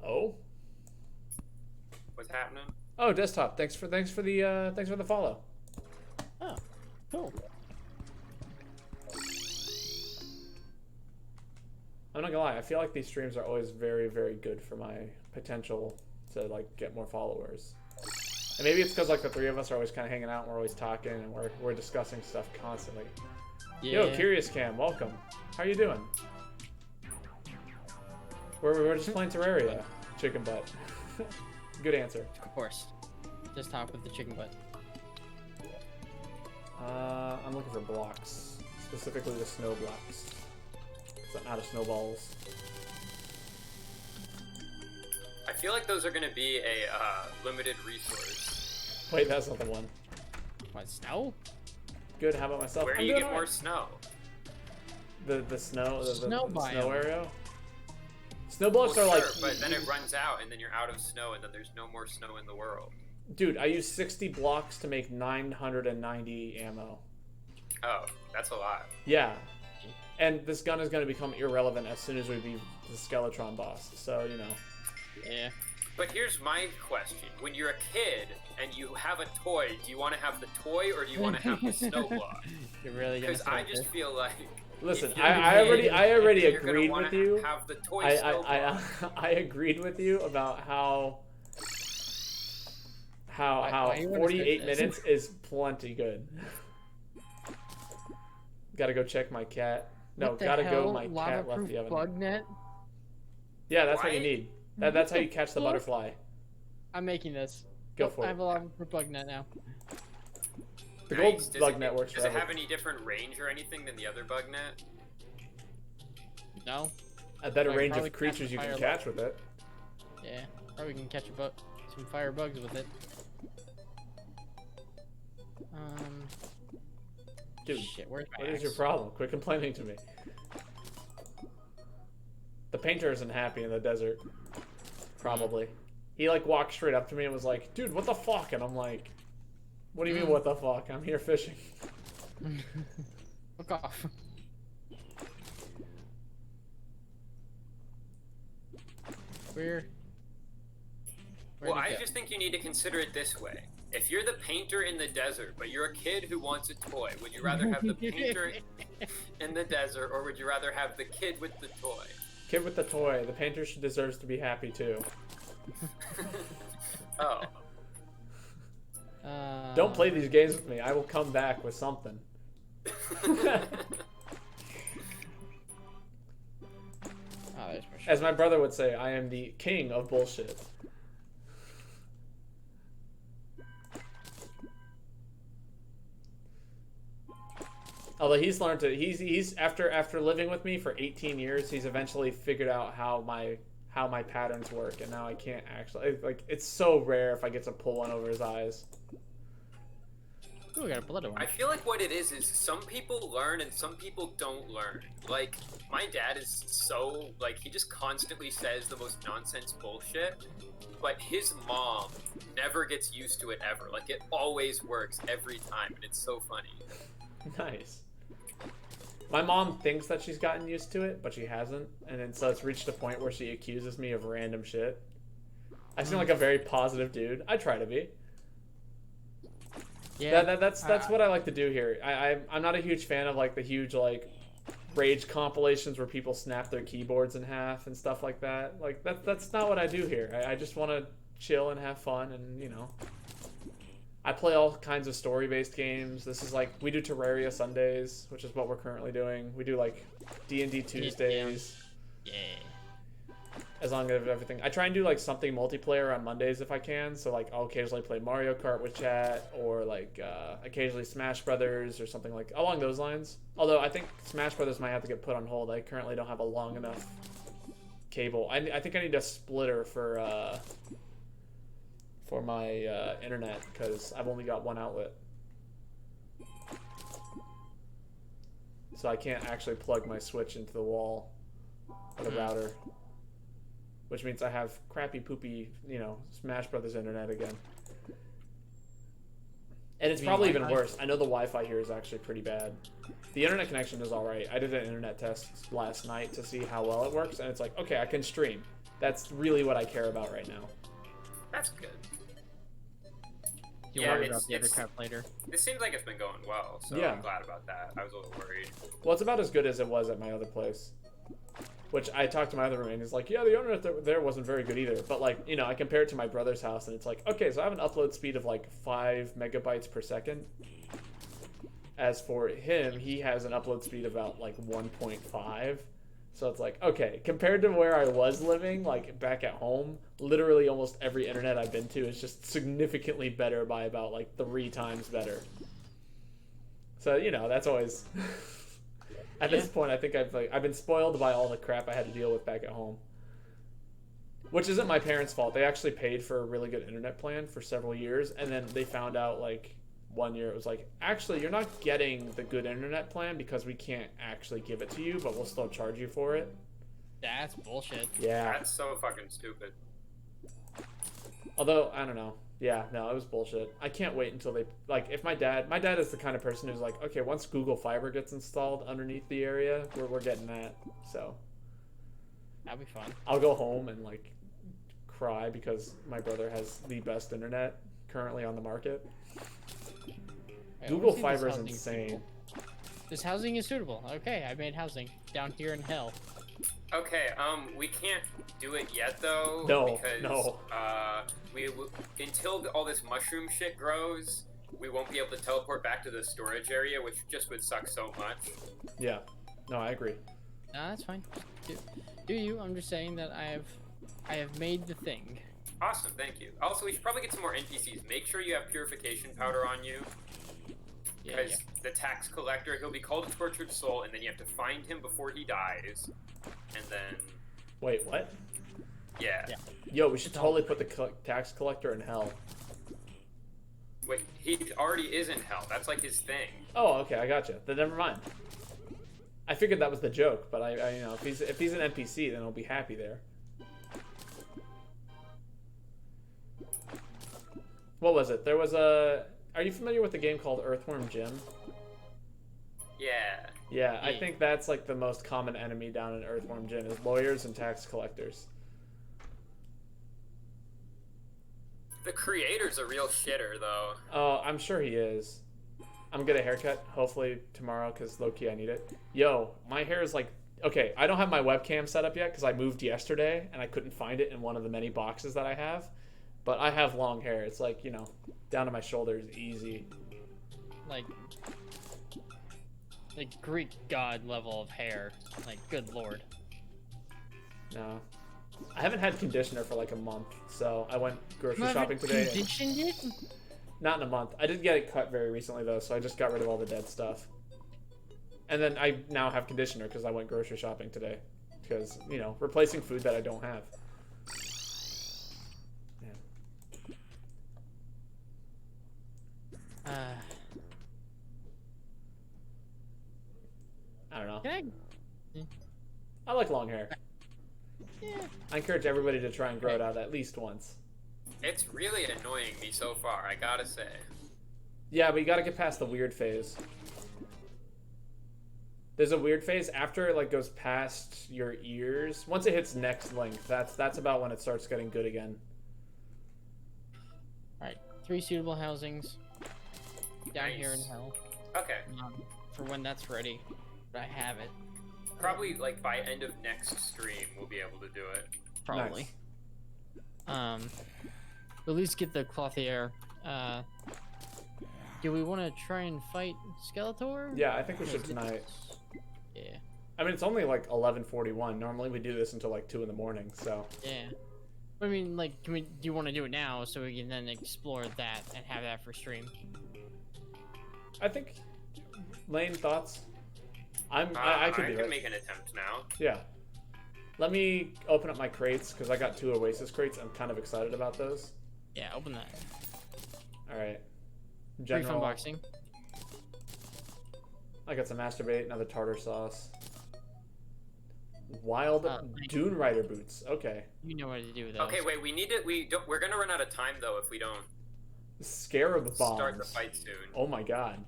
Oh. What's happening? Oh, desktop. Thanks for the follow. Oh, cool. I'm not gonna lie. I feel like these streams are always very, very good for my potential to like get more followers. And maybe it's because like the three of us are always kind of hanging out and we're always talking and we're discussing stuff constantly. Yeah. Yo, Curious Cam, welcome. How you doing? We're just playing Terraria. Chicken butt. Good answer. Of course. Just talk with the chicken butt. I'm looking for blocks, specifically the snow blocks. 'Cause I'm out of snowballs. I feel like those are gonna be a limited resource. Wait, that's not the one. What, snow? Good. How about myself? Where do I'm you doing get all more right. snow? The snow the Snow snow biome. area. Snow blocks Well, are sure, like, but then it runs out, and then you're out of snow, and then there's no more snow in the world. dude, I use 60 blocks to make 990 ammo. Oh, that's a lot. Yeah. And this gun is going to become irrelevant as soon as we beat the Skeletron boss. So, you know. Yeah. But here's my question: when you're a kid and you have a toy, do you want to have the toy or do you want to have the snow block? You're really gonna Because I start just this? feel like. Listen, if you're I a already kid, I already you're gonna agreed wanna with you. Have the toy snow block. I agreed with you about how Why you wanna 48 start this? minutes is plenty good. Gotta go check my cat. No, What the gotta hell? go. My cat left Lava-proof the oven. bug net? Yeah, that's what you Why? need. That's how you catch the butterfly. I'm making this. Go Nope, for I it. have a lava-proof bug net now. The Nice. gold Does bug it- net works Does it forever. have any different range or anything than the other bug net? No? A better I can range probably of creatures catch you a can fire catch with it. Yeah. Probably can catch some fire bugs with it. Dude, Shit, where's my what is axe? your problem? Quit complaining to me. The painter isn't happy in the desert. Probably. He like walked straight up to me and was like, dude, what the fuck? And I'm like, what do you mean what the fuck? I'm here fishing. Fuck off. Where'd Well, it I go? just think you need to consider it this way. If you're the painter in the desert, but you're a kid who wants a toy, would you rather have the painter in the desert, or would you rather have the kid with the toy? Kid with the toy. The painter deserves to be happy too. Oh. Don't play these games with me. I will come back with something. Oh, there's my As my brother would say, I am the king of bullshit. Although he's learned to, he's after living with me for 18 years, he's eventually figured out how my patterns work, and now I can't actually like. It's so rare if I get to pull one over his eyes. Ooh, we got a blood one. I feel like what it is some people learn and some people don't learn. Like, my dad is so, like, he just constantly says the most nonsense bullshit, but his mom never gets used to it ever. Like, it always works every time, and it's so funny. Nice. My mom thinks that she's gotten used to it, but she hasn't, and then so it's reached a point where she accuses me of random shit. I seem like a very positive dude. I try to be. Yeah. That's what I like to do here. I'm not a huge fan of like the huge like rage compilations where people snap their keyboards in half and stuff like that. Like that's not what I do here. I just want to chill and have fun, and you know, I play all kinds of story-based games. This is like we do Terraria Sundays, which is what we're currently doing. We do like D&D Tuesdays. Yeah. As long as everything, I try and do like something multiplayer on Mondays if I can. So like I'll occasionally play Mario Kart with chat, or like occasionally Smash Brothers or something like along those lines. Although I think Smash Brothers might have to get put on hold. I currently don't have a long enough cable. I think I need a splitter for my internet because I've only got one outlet. So I can't actually plug my Switch into the wall of the router. Which means I have crappy, poopy, you know, Smash Brothers internet again. And it's You mean probably even Wi-Fi? worse. I know the Wi-Fi here is actually pretty bad. The internet connection is alright. I did an internet test last night to see how well it works, and it's like, okay, I can stream. That's really what I care about right now. That's good. You'll Yeah, worry it's- about the other it's- crap later. This seems like it's been going well, so Yeah. I'm glad about that. I was a little worried. Well, it's about as good as it was at my other place. Which I talked to my other roommate, and he's like, yeah, the internet there wasn't very good either. But, like, you know, I compare it to my brother's house, and it's like, okay, so I have an upload speed of, like, 5 megabytes per second. As for him, he has an upload speed of about, like, 1.5. So it's like, okay, compared to where I was living, like, back at home, literally almost every internet I've been to is just significantly better by about, like, 3 times better. So, you know, that's always... At this point, I think I've been spoiled by all the crap I had to deal with back at home. Which isn't my parents' fault. They actually paid for a really good internet plan for several years, and then they found out, like, one year it was like, actually, you're not getting the good internet plan because we can't actually give it to you, but we'll still charge you for it. That's bullshit. Yeah. That's so fucking stupid. Although, I don't know. Yeah, no, it was bullshit. I can't wait until they, like, if my dad is the kind of person who's like, okay, once Google Fiber gets installed underneath the area, we're getting that. So That'd be fun. I'll go home and, like, cry because my brother has the best internet currently on the market. Wait, Google let's see if this Fiber is housing insane. suitable. This housing is suitable. Okay, I made housing down here in hell. Okay, we can't do it yet though. No, because, no. Until all this mushroom shit grows, we won't be able to teleport back to the storage area, which just would suck so much. Yeah. No, I agree. No, that's fine. Do you? I'm just saying that I have made the thing. Awesome, thank you. Also, we should probably get some more NPCs. Make sure you have purification powder on you. Yeah, Because yeah. the tax collector, he'll be called a tortured soul, and then you have to find him before he dies. And then, Wait, what? yeah. Yeah. Yo, we should totally put the tax collector in hell. Wait, he already is in hell. That's like his thing. Oh, okay, I gotcha. Then never mind. I figured that was the joke, but I you know, if he's an NPC, then he'll be happy there. What was it? There was a... Are you familiar with the game called Earthworm Jim? Yeah. Yeah, I Yeah. think that's like the most common enemy down in Earthworm Jim is lawyers and tax collectors. The creator's a real shitter, though. Oh, I'm sure he is. I'm gonna get a haircut, hopefully tomorrow, because low-key I need it. Yo, my hair is like... Okay, I don't have my webcam set up yet because I moved yesterday and I couldn't find it in one of the many boxes that I have. But I have long hair. It's like, you know, down to my shoulders, easy. Like Greek god level of hair. Like, good lord. No. I haven't had conditioner for like a month, so I went grocery You shopping haven't today. and- conditioned it? Not in a month. I did get it cut very recently, though, so I just got rid of all the dead stuff. And then I now have conditioner because I went grocery shopping today. Because, you know, replacing food that I don't have. I don't know. Can I like long hair. yeah. I encourage everybody to try and grow it out at least once. It's really annoying me so far, I gotta say. Yeah, but you gotta get past the weird phase. There's a weird phase after it like goes past your ears. Once it hits next length, that's about when it starts getting good again. Alright, 3 suitable housings down here in Nice. hell. Okay. For when that's ready. But I have it. Probably, like, by end of next stream, we'll be able to do it. Probably. Nice. At least get the clothier. Do we want to try and fight Skeletor? Yeah, I think we should tonight. Yeah. I mean, it's only like 11:41. Normally we do this until like 2 in the morning, so. Yeah. But I mean, like, do you want to do it now so we can then explore that and have that for stream? I think. Lane, thoughts? I could do can it. make an attempt now. Yeah. Let me open up my crates because I got 2 Oasis crates. I'm kind of excited about those. Yeah, open that. All right. Brief unboxing. I got some masturbate, another tartar sauce. Wild Thank Dune Rider boots. Okay. You know what to do with those. Okay, wait, we're gonna run out of time, though, if we don't Scarab bombs. start the fight soon. Oh my god.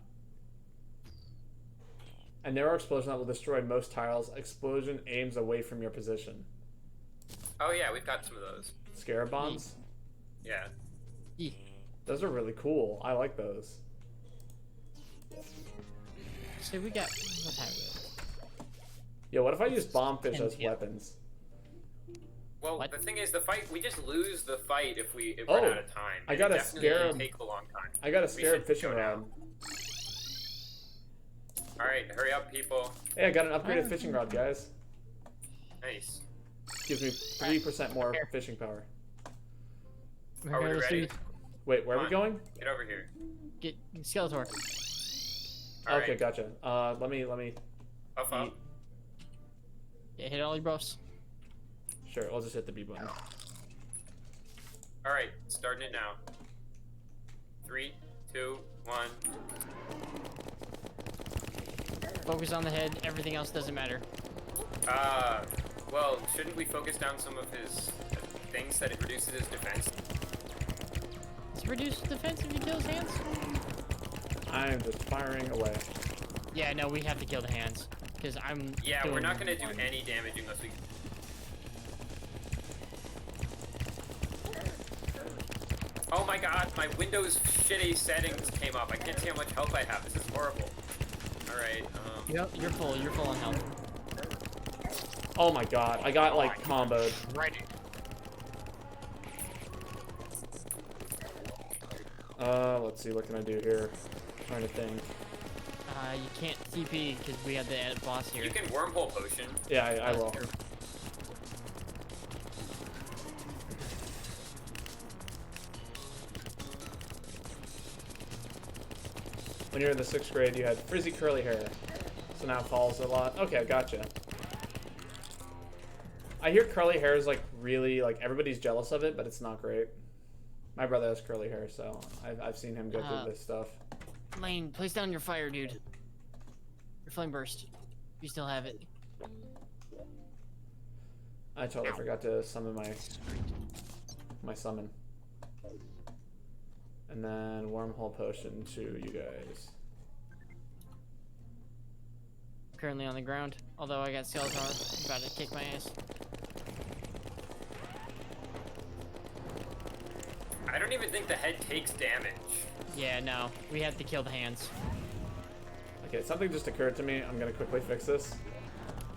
A narrow explosion that will destroy most tiles. Explosion aims away from your position. Oh yeah, we've got some of those. Scarab bombs? Yeah. Yee. Those are really cool. I like those. So we got what time is it? Yo, what if I use bombfish 10 as p.m. weapons? Well, What? the thing is, the fight, we just lose the fight if we Oh, run out of time. I And got it a definitely scarab. can take a long time. I got a We scarab should fishing go rod. now. Alright, hurry up, people. Hey, I got an upgraded fishing rod, guys. Nice. Gives me 3% more fishing power. Okay, Are we let's do ready? this. Wait, where are Come we going? Get over here. Get Skeletor. Alright. Okay, gotcha. Let me. Up. eat. Yeah, hit all your buffs. Sure, I'll just hit the B button. Alright, starting it now. 3, 2, 1. Focus on the head. Everything else doesn't matter. Well, shouldn't we focus down some of his things that it reduces his defense? Does it reduce defense if you kill his hands? I am just firing away. Yeah, no, we have to kill the hands. Because I'm. Yeah, we're doing not gonna do one. any damage unless we... Oh my god, my Windows shitty settings came up. I can't see how much health I have. This is horrible. Alright, Yep, you're full. You're full on health. Oh my god, I got like comboed. Right. Let's see, what can I do here? Trying to think. You can't TP because we have the boss here. you can wormhole potion. Yeah, I will. True. When you were in the 6th grade, you had frizzy curly hair. So now it falls a lot. Okay, I gotcha. I hear curly hair is like really, like everybody's jealous of it, but it's not great. My brother has curly hair, so I've seen him go through this stuff. Lane, place down your fire, dude. Your flame burst. You still have it. I totally forgot to summon my summon. And then wormhole potion to you guys. Currently on the ground. Although I got Skeletor about to kick my ass. I don't even think the head takes damage. Yeah, no. We have to kill the hands. Okay, something just occurred to me. I'm gonna quickly fix this.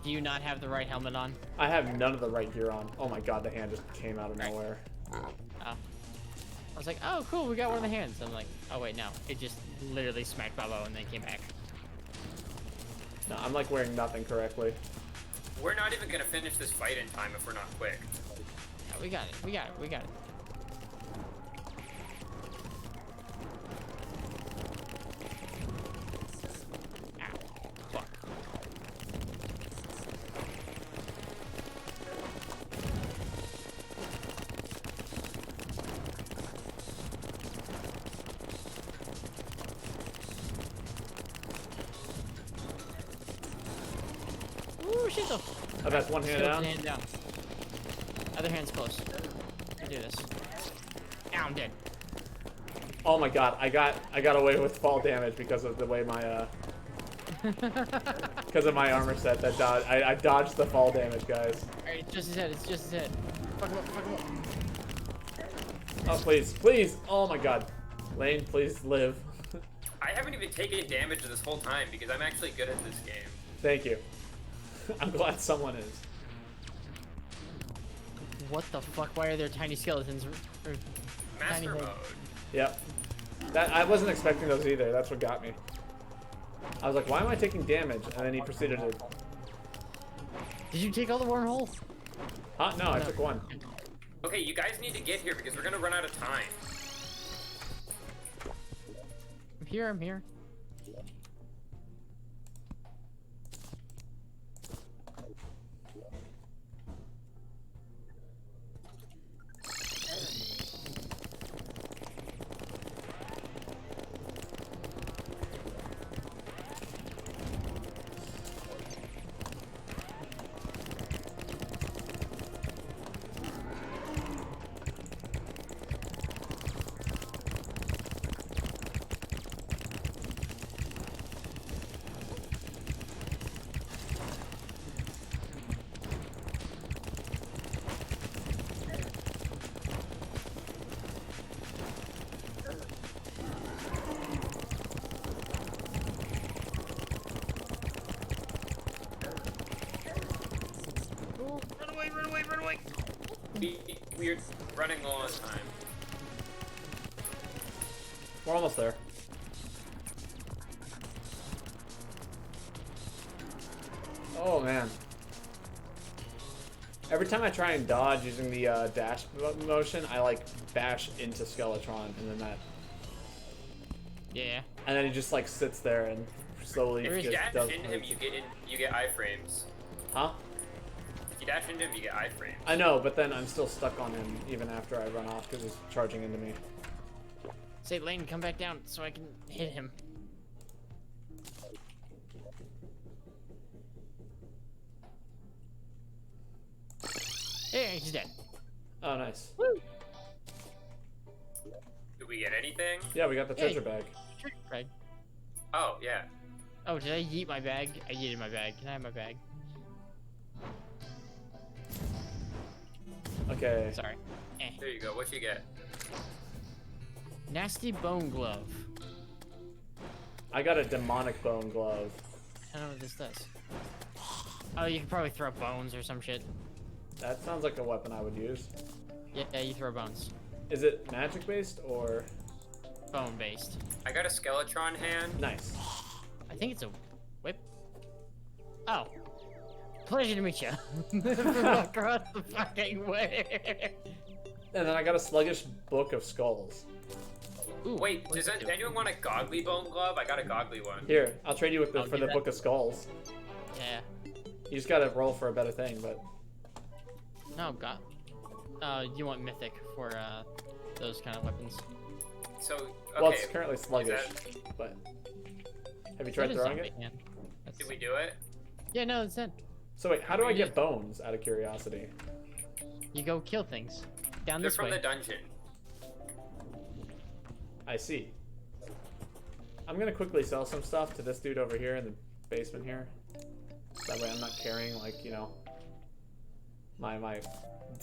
Do you not have the right helmet on? I have none of the right gear on. Oh my god, the hand just came out of nowhere. Oh. I was like, oh, cool, we got one of the hands. I'm like, oh, wait, no. It just literally smacked Bobo and then came back. No, I'm like wearing nothing correctly. We're not even gonna finish this fight in time if we're not quick. No, we got it. We got it. We got it. Ow. Fuck. Ooh, shit, though. I've got one hand down. Hand down. Other hand's close. I do this. Ow, I'm dead. Oh my god, I got away with fall damage because of the way my because of my armor set that dodge. I dodged the fall damage, guys. Alright, it's just his head. It's just his head. Fuck him up. Fuck him up. Oh please, please! Oh my god, Lane, please live. I haven't even taken damage this whole time because I'm actually good at this game. Thank you. I'm glad someone is. What the fuck? Why are there tiny skeletons? Or tiny Master head? mode. Yep. That I wasn't expecting those either. That's what got me. I was like, why am I taking damage? And then he proceeded to. Did you take all the wormhole? Huh? No, I took one. Okay, you guys need to get here because we're gonna run out of time. I'm here. I'm here. doing? We're running low on time. We're almost there. Oh man. Every time I try and dodge using the dash motion, I like bash into Skeletron and then that. Yeah. And then he just like sits there and slowly If you just dash does. into him, you get iframes. Huh? If you dash into him, you get iframes. I know, but then I'm still stuck on him even after I run off because he's charging into me. Say, Lane, come back down so I can hit him. Hey, he's dead. Oh, nice. Woo! Did we get anything? Yeah, we got the treasure bag. Right. Oh, yeah. Oh, did I yeet my bag? I yeeted my bag. Can I have my bag? Okay. Sorry. Eh. There you go. What you get? Nasty bone glove. I got a demonic bone glove. I don't know what this does. Oh, you can probably throw bones or some shit. That sounds like a weapon I would use. Yeah, you throw bones. Is it magic based or Bone based. I got a Skeletron hand. nice? I think it's a whip. Oh. Pleasure to meet you. Across the fucking way. And then I got a sluggish book of skulls. Ooh, Wait, does anyone want a Godly Bone Glove? I got a Godly one. Here, I'll trade you with I'll for do the that. book of skulls. Yeah. You just gotta roll for a better thing, but No, God. You want mythic for those kind of weapons. So, okay. well, it's currently is sluggish. that- But have you tried That is throwing zombie it? hand. That's... Did we do it? Yeah, no, it's it. So wait, how do I get bones? Out of curiosity. You go kill things. Down They're this from way. the dungeon. I see. I'm gonna quickly sell some stuff to this dude over here in the basement here. That way I'm not carrying, like, you know, my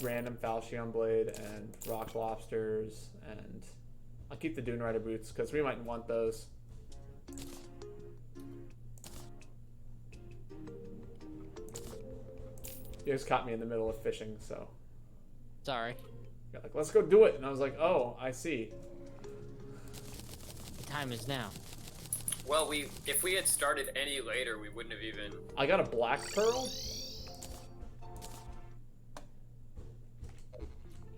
random falchion blade and rock lobsters, and I'll keep the Dune Rider boots because we might want those. You just caught me in the middle of fishing, so Sorry. you're like, let's go do it, and I was like, oh, I see. The time is now. Well, if we had started any later, we wouldn't have even. I got a black pearl.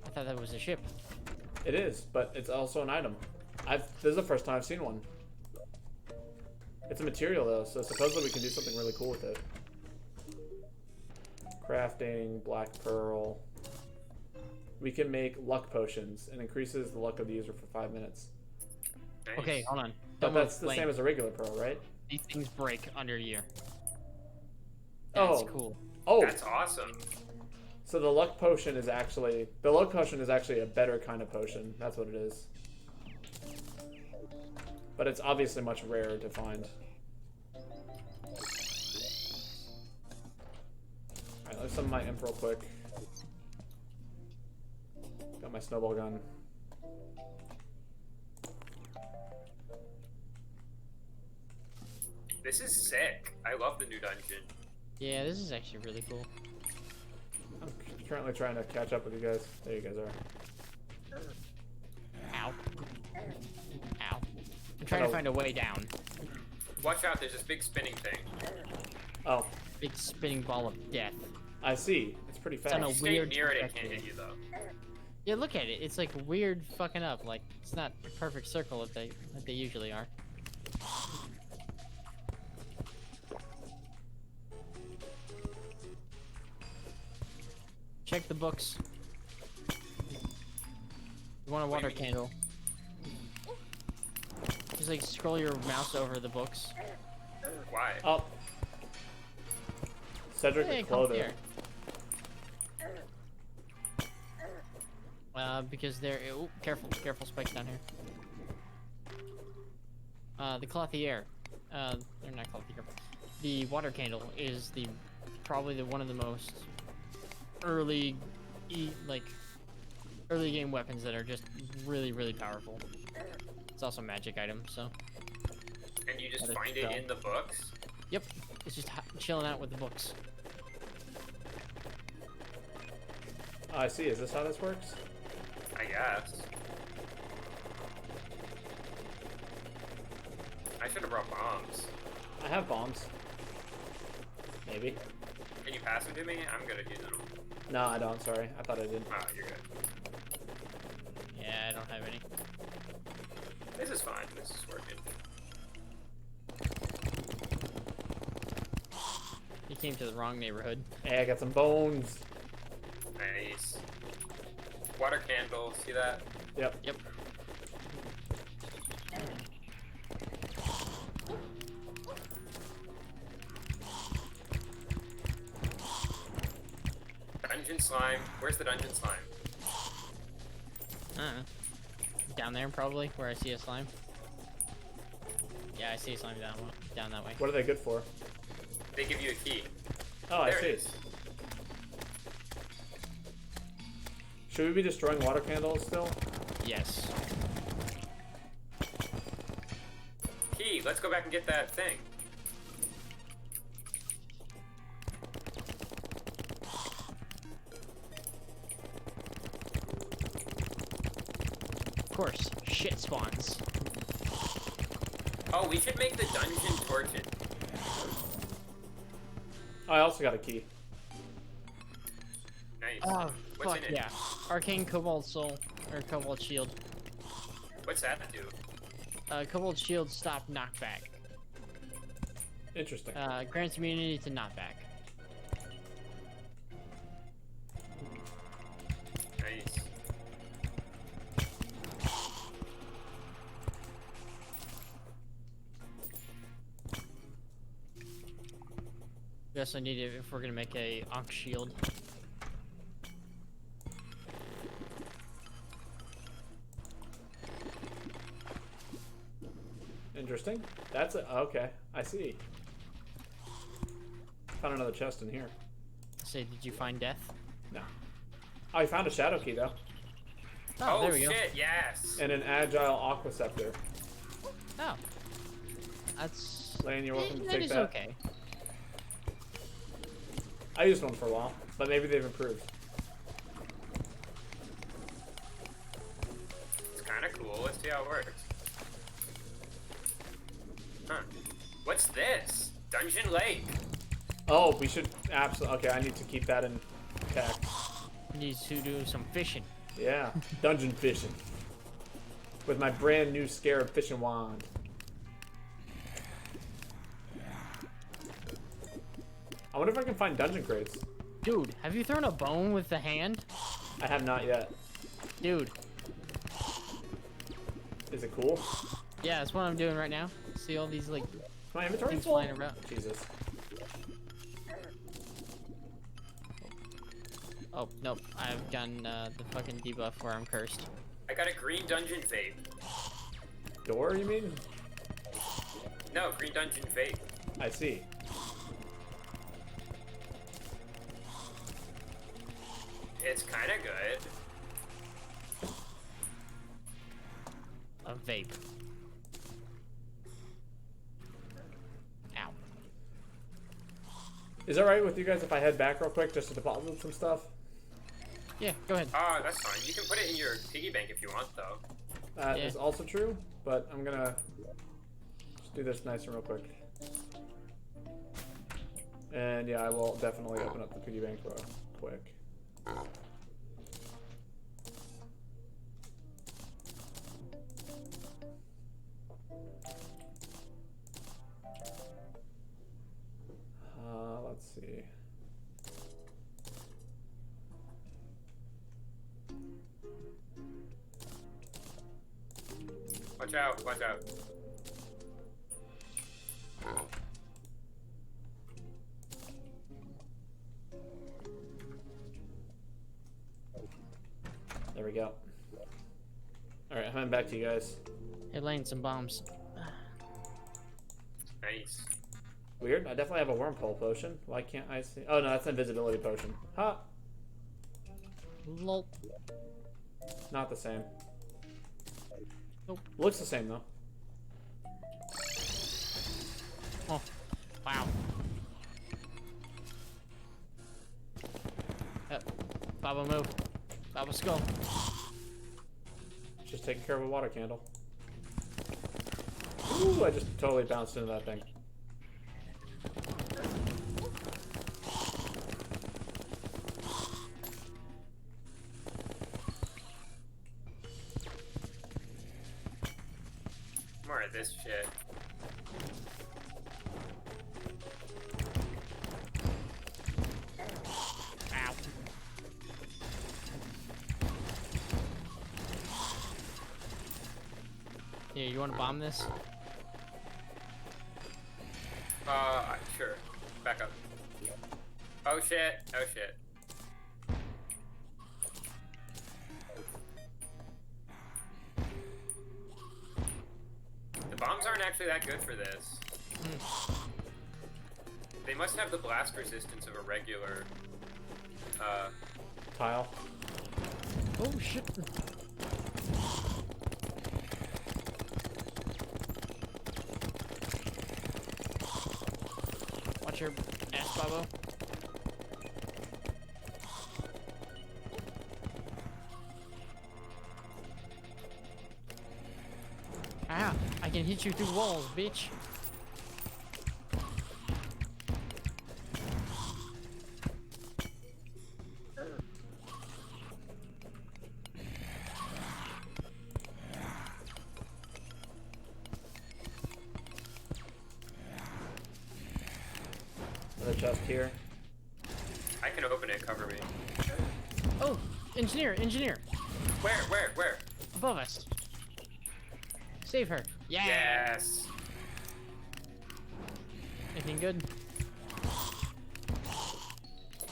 I thought that was a ship. It is, but it's also an item. This is the first time I've seen one. It's a material though, so supposedly we can do something really cool with it. Crafting, black pearl. We can make luck potions and increases the luck of the user for 5 minutes. Nice. Okay, hold on. But Don't that's move, the same Lane. as a regular pearl, right? These things break under you. That's Oh. cool. Oh, That's awesome. so the luck potion is actually a better kind of potion. That's what it is. But it's obviously much rarer to find. Alright, let's summon my imp real quick. Got my snowball gun. This is sick. I love the new dungeon. Yeah, this is actually really cool. I'm currently trying to catch up with you guys. There you guys are. Ow. Ow. I'm trying to find a way down. Watch out, there's this big spinning thing. Oh, Big spinning ball of death. I see. It's pretty on a fast. If you stay weird near it, it trajectory. can't hit you though. Yeah, look at it. It's like weird fucking up. Like, it's not a perfect circle that they usually are. Check the books. You want a water do you mean? candle. Just like scroll your mouse over the books. Why? Oh. Cedric Hey, the come Clother. here. Because they're oh, careful spikes down here. The clothier, they're not clothier. The water candle is probably one of the most early game weapons that are just really powerful. It's also a magic item, so And you just That is find it so. in the books? yep, it's just chilling out with the books. I see. Is this how this works? I guess. I should have brought bombs. I have bombs. Maybe. Can you pass them to me? I'm good at using them. No, I don't. Sorry. I thought I did. Oh, you're good. Yeah, I don't have any. This is fine. This is working. You came to the wrong neighborhood. Hey, I got some bones. Nice. Water candle. See that? Yep. Yep. Dungeon slime. Where's the dungeon slime? I don't know. Down there, probably, where I see a slime. Yeah, I see a slime down that way. What are they good for? They give you a key. Oh, There I see. it is. Should we be destroying water candles still? Yes. Key. Let's go back and get that thing. Of course, shit spawns. Oh, we should make the dungeon torches. Oh, I also got a key. Nice. Oh, What's fuck in it? yeah. Arcane Cobalt Soul, or Cobalt Shield. What's that do? Cobalt Shield stop knockback. Interesting. Grants immunity to knockback. Nice. We also need it if we're gonna make a Ankh Shield. Interesting. That's it. Okay, I see. Found another chest in here. Say, did you find death? No. Oh, I found a shadow key though, Oh, there we go. Shit, yes. and an agile aquaceptor. Oh. That's... Lane, you're welcome to that take is that. okay. I used one for a while, but maybe they've improved. It's kind of cool. Let's see how it works. Huh. What's this? Dungeon Lake. Oh, we should absolutely. Okay, I need to keep that in check. Needs to do some fishing. Yeah, dungeon fishing with my brand new scarab fishing wand. I wonder if I can find dungeon crates. Dude, have you thrown a bone with the hand? I have not yet. Dude. Is it cool? Yeah, that's what I'm doing right now. See all these, like, Is my inventory things full? flying around. Jesus. Oh, nope. I've gotten the fucking debuff where I'm cursed. I got a green dungeon vape. Door, you mean? No, green dungeon vape. I see. It's kind of good. A vape. Ow. Is that right with you guys if I head back real quick just to deposit some stuff? Yeah, go ahead. Oh, that's fine. You can put it in your piggy bank if you want, though. That Yeah. is also true, but I'm gonna just do this nice and real quick. And yeah, I will definitely open up the piggy bank real quick. Let's see. Watch out, watch out. There we go. Alright, I'm heading back to you guys. Hey, laying some bombs. Nice. Weird, I definitely have a wormhole potion. Why can't I see? Oh no, that's an invisibility potion. Huh. Lol. Not the same. Nope. Looks the same though. Oh, wow. Baba, move. Baba, skull. Just taking care of a water candle. Ooh, I just totally bounced into that thing. More of this shit. Ow. Yeah, you want to bomb this? Sure. Back up. Oh shit. Oh shit. The bombs aren't actually that good for this. They must have the blast resistance of a regular, Tile. Oh shit. Watch your ass, Babo. Ah, I can hit you through walls, bitch. Another chest here. I can open it, cover me. Oh, engineer, engineer, Where? above us. Save her. Yeah. Yes! Anything good?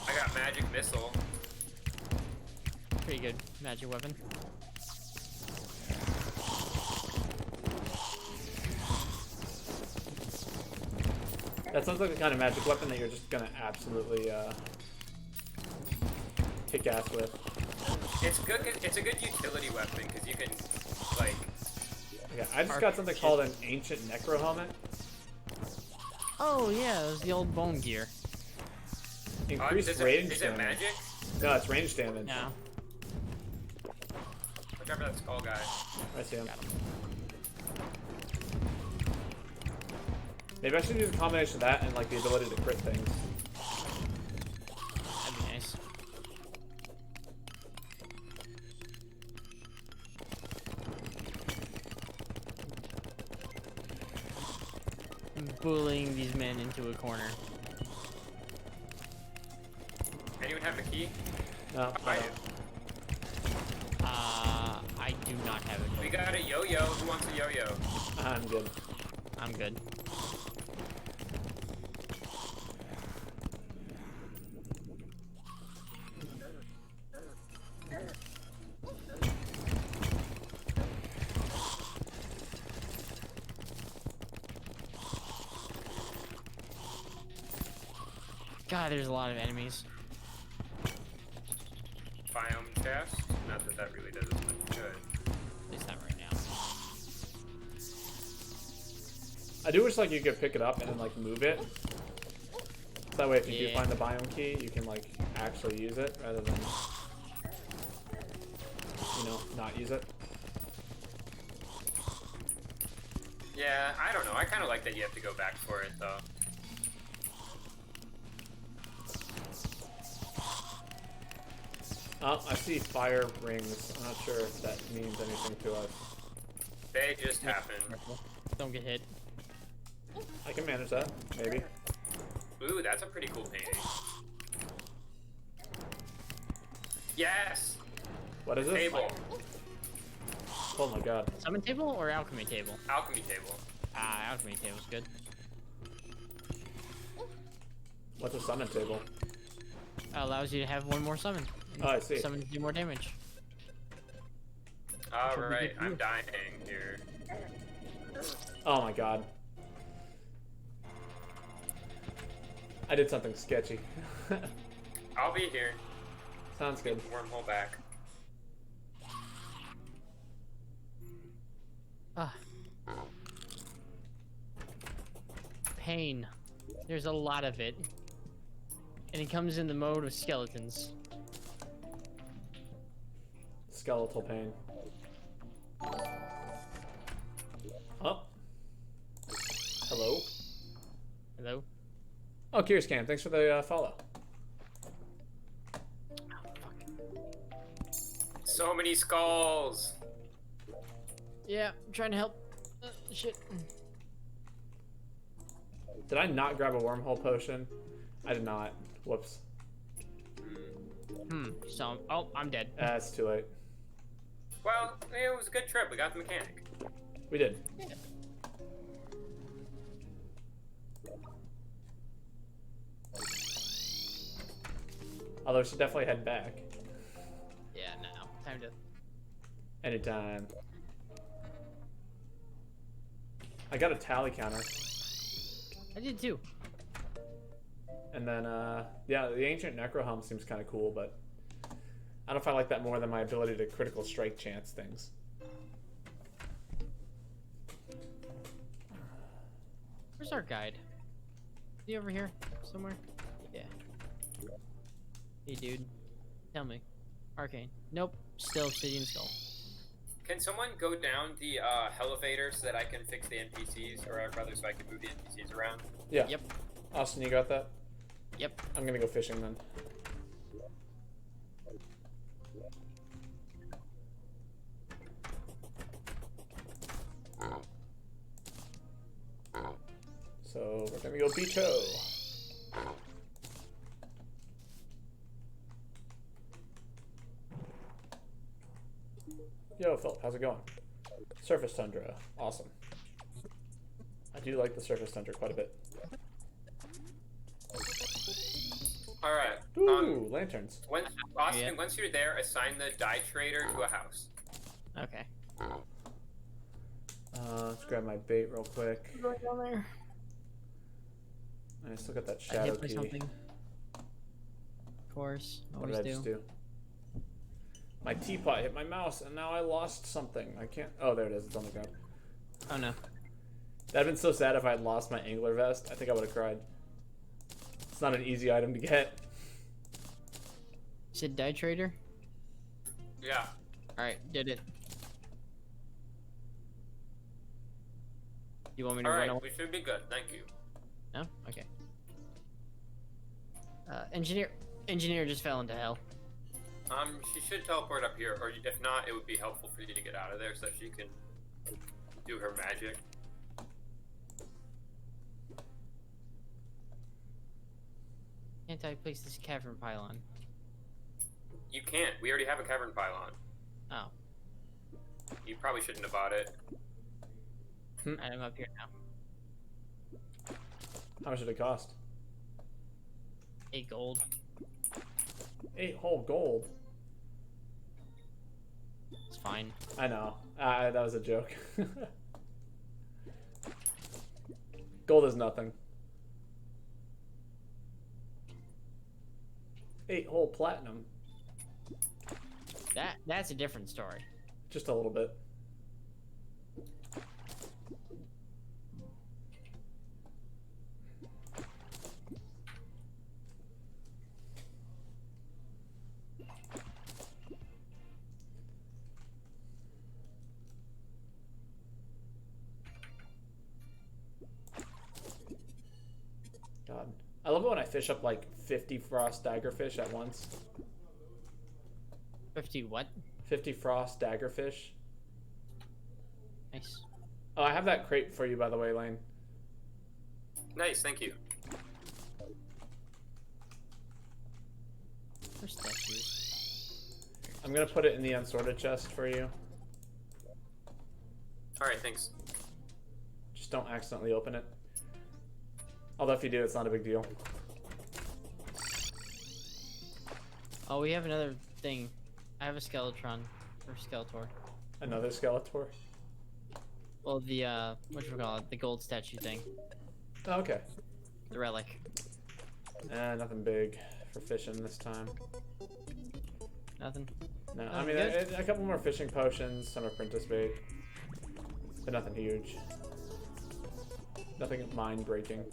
I got magic missile. Pretty good magic weapon. That sounds like the kind of magic weapon that you're just gonna absolutely kick ass with. It's good. It's a good utility weapon because you can, like, Okay, I just got something called an ancient necro helmet. Oh yeah, it was the old bone gear. Increased is range it damage. magic? No, it's range damage. No. Watch out for that skull guy. I see him. Got him. Maybe I should use a combination of that and like the ability to crit things. That'd be nice. I'm bullying these men into a corner. Anyone have a key? No, I do. I do not have it. We got a yo-yo. Who wants a yo-yo? I'm good. I'm good. God, there's a lot of enemies. Biome chest. Not that that really does as much good. At least not right now. I do wish like you could pick it up and then like move it. That way if you do Yeah. find the biome key, you can like actually use it rather than, you know, not use it. Yeah, I don't know. I kind of like that you have to go back for it though. Oh, I see fire rings. I'm not sure if that means anything to us. They just happen. Careful. Don't get hit. I can manage that, maybe. Ooh, that's a pretty cool painting. Yes! What is this? Table. Oh my god. Summon table or alchemy table? Alchemy table. Ah, alchemy table's good. What's a summon table? Allows you to have one more summon. Oh, I see. Summon to do more damage. Alright, I'm dying here. Oh my god. I did something sketchy. I'll be here. Sounds good. Wormhole back. Ah. Pain. There's a lot of it. And it comes in the mode of skeletons. skeletal pain. Oh. Hello. Hello? Oh, Curious Cam, thanks for the follow. So many skulls. Yeah, I'm trying to help. Shit. Did I not grab a wormhole potion? I did not. Whoops. So, oh, I'm dead. It's too late. Well, it was a good trip. We got the mechanic. We did. Although we should definitely head back. Yeah, no. Time to. Anytime. I got a tally counter. I did too. And then, yeah, the Ancient Necrohelm seems kind of cool, but I don't know if I like that more than my ability to critical strike chance things. Where's our guide? Is he over here somewhere? Yeah. Hey, dude. Tell me. Arcane. Nope. Still Obsidian Skull. Can someone go down the elevator so that I can fix the NPCs, or rather, so I can move the NPCs around? Yeah. Yep. Austin, you got that? Yep. I'm gonna go fishing then. So we're gonna go Beto. Yo, Philip, how's it going? Surface Tundra, awesome. I do like the Surface Tundra quite a bit. All right. Ooh, lanterns. Austin, Yeah. once you're there, assign the dye trader to a house. Okay. Let's grab my bait real quick. Going down there. I still got that I shadow hit by key. something. Of course. What Always did I just do? My teapot hit my mouse, and now I lost something. I can't. Oh, there it is. It's on the ground. Oh no. That'd been so sad if I had lost my angler vest. I think I would have cried. It's not an easy item to get. You said dye trader? Yeah. Alright, did it. You want me to All run right, away? we should be good. Thank you. No? Okay. Engineer just fell into hell. She should teleport up here, or if not, it would be helpful for you to get out of there so that she can do her magic. Can't I place this cavern pylon? You can't. We already have a cavern pylon. Oh. You probably shouldn't have bought it. I'm up here now. How much did it cost? 8 gold. 8 whole gold. It's fine. I know. That was a joke. Gold is nothing. 8 whole platinum. That's a different story. Just a little bit. God. I love it when I fish up like 50 frost daggerfish at once. 50 what? 50 frost daggerfish. Nice. Oh, I have that crate for you, by the way, Lane. Nice, thank you. Where's statues? I'm gonna put it in the unsorted chest for you. Alright, thanks. Just don't accidentally open it. Although if you do, it's not a big deal. Oh, we have another thing. I have a Skeletron. Or Skeletor. Another Skeletor? Well, the, whatchamacallit, the gold statue thing. Oh, okay. The relic. Nothing big for fishing this time. Nothing? No, Oh, I mean, good. a couple more fishing potions, some apprentice bait. But nothing huge. Nothing mind-breaking.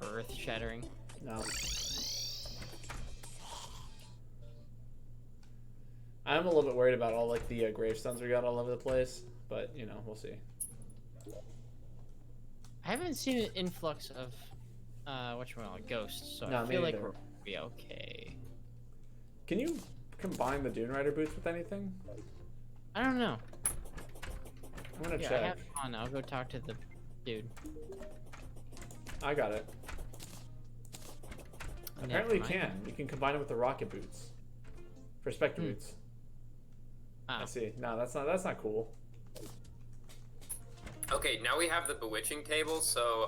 Earth-shattering. No. I'm a little bit worried about all like the gravestones we got all over the place, but you know, we'll see. I haven't seen an influx of ghosts, so No, I me feel like neither. we're be okay. Can you combine the Dune Rider boots with anything? I don't know. I'm gonna Yeah, I check. have on. I'll go talk to the dude. I got it. Never Apparently you mind. can. You can combine it with the rocket boots. For Spectre Hmm. boots. Oh. I see. No, that's not cool. Okay, now we have the bewitching table, so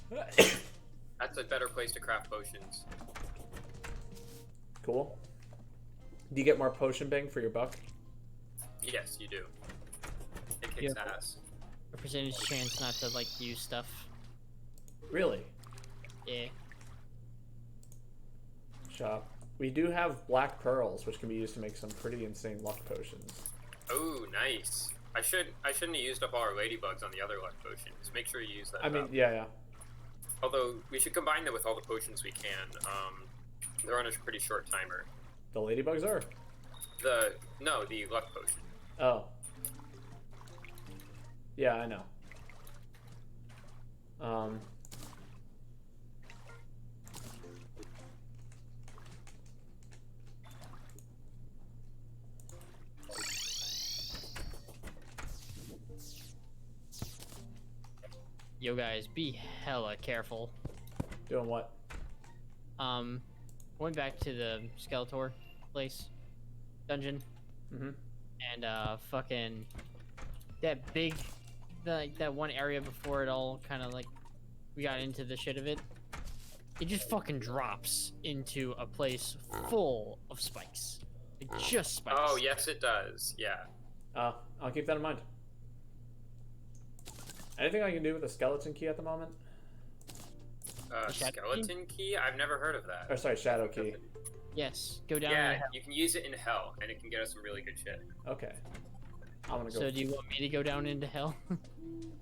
that's a better place to craft potions. Cool. Do you get more potion bang for your buck? Yes, you do. It kicks Yeah. ass. A percentage chance not to like use stuff. Really? Yeah. Shop. We do have black pearls, which can be used to make some pretty insane luck potions. Oh, nice. I shouldn't have used up all our ladybugs on the other luck potions. Make sure you use that. I mean, up. yeah. Although we should combine them with all the potions we can. They're on a pretty short timer. The ladybugs are. The luck potion. Oh. Yeah, I know. Yo guys, be hella careful. Doing what? Going back to the Skeletor place, dungeon, Mm-hmm. and fucking that that one area before it all kind of like we got into the shit of it. It just fucking drops into a place full of spikes. Like, just spikes. Oh, yes, it does. Yeah. I'll keep that in mind. Anything I can do with a skeleton key at the moment? Shadow Skeleton key? I've never heard of that. Or sorry, shadow key. Yes, go down. Yeah, in hell. you can use it in hell, and it can get us some really good shit. Okay. I'm gonna go. So do you want me to go down into hell?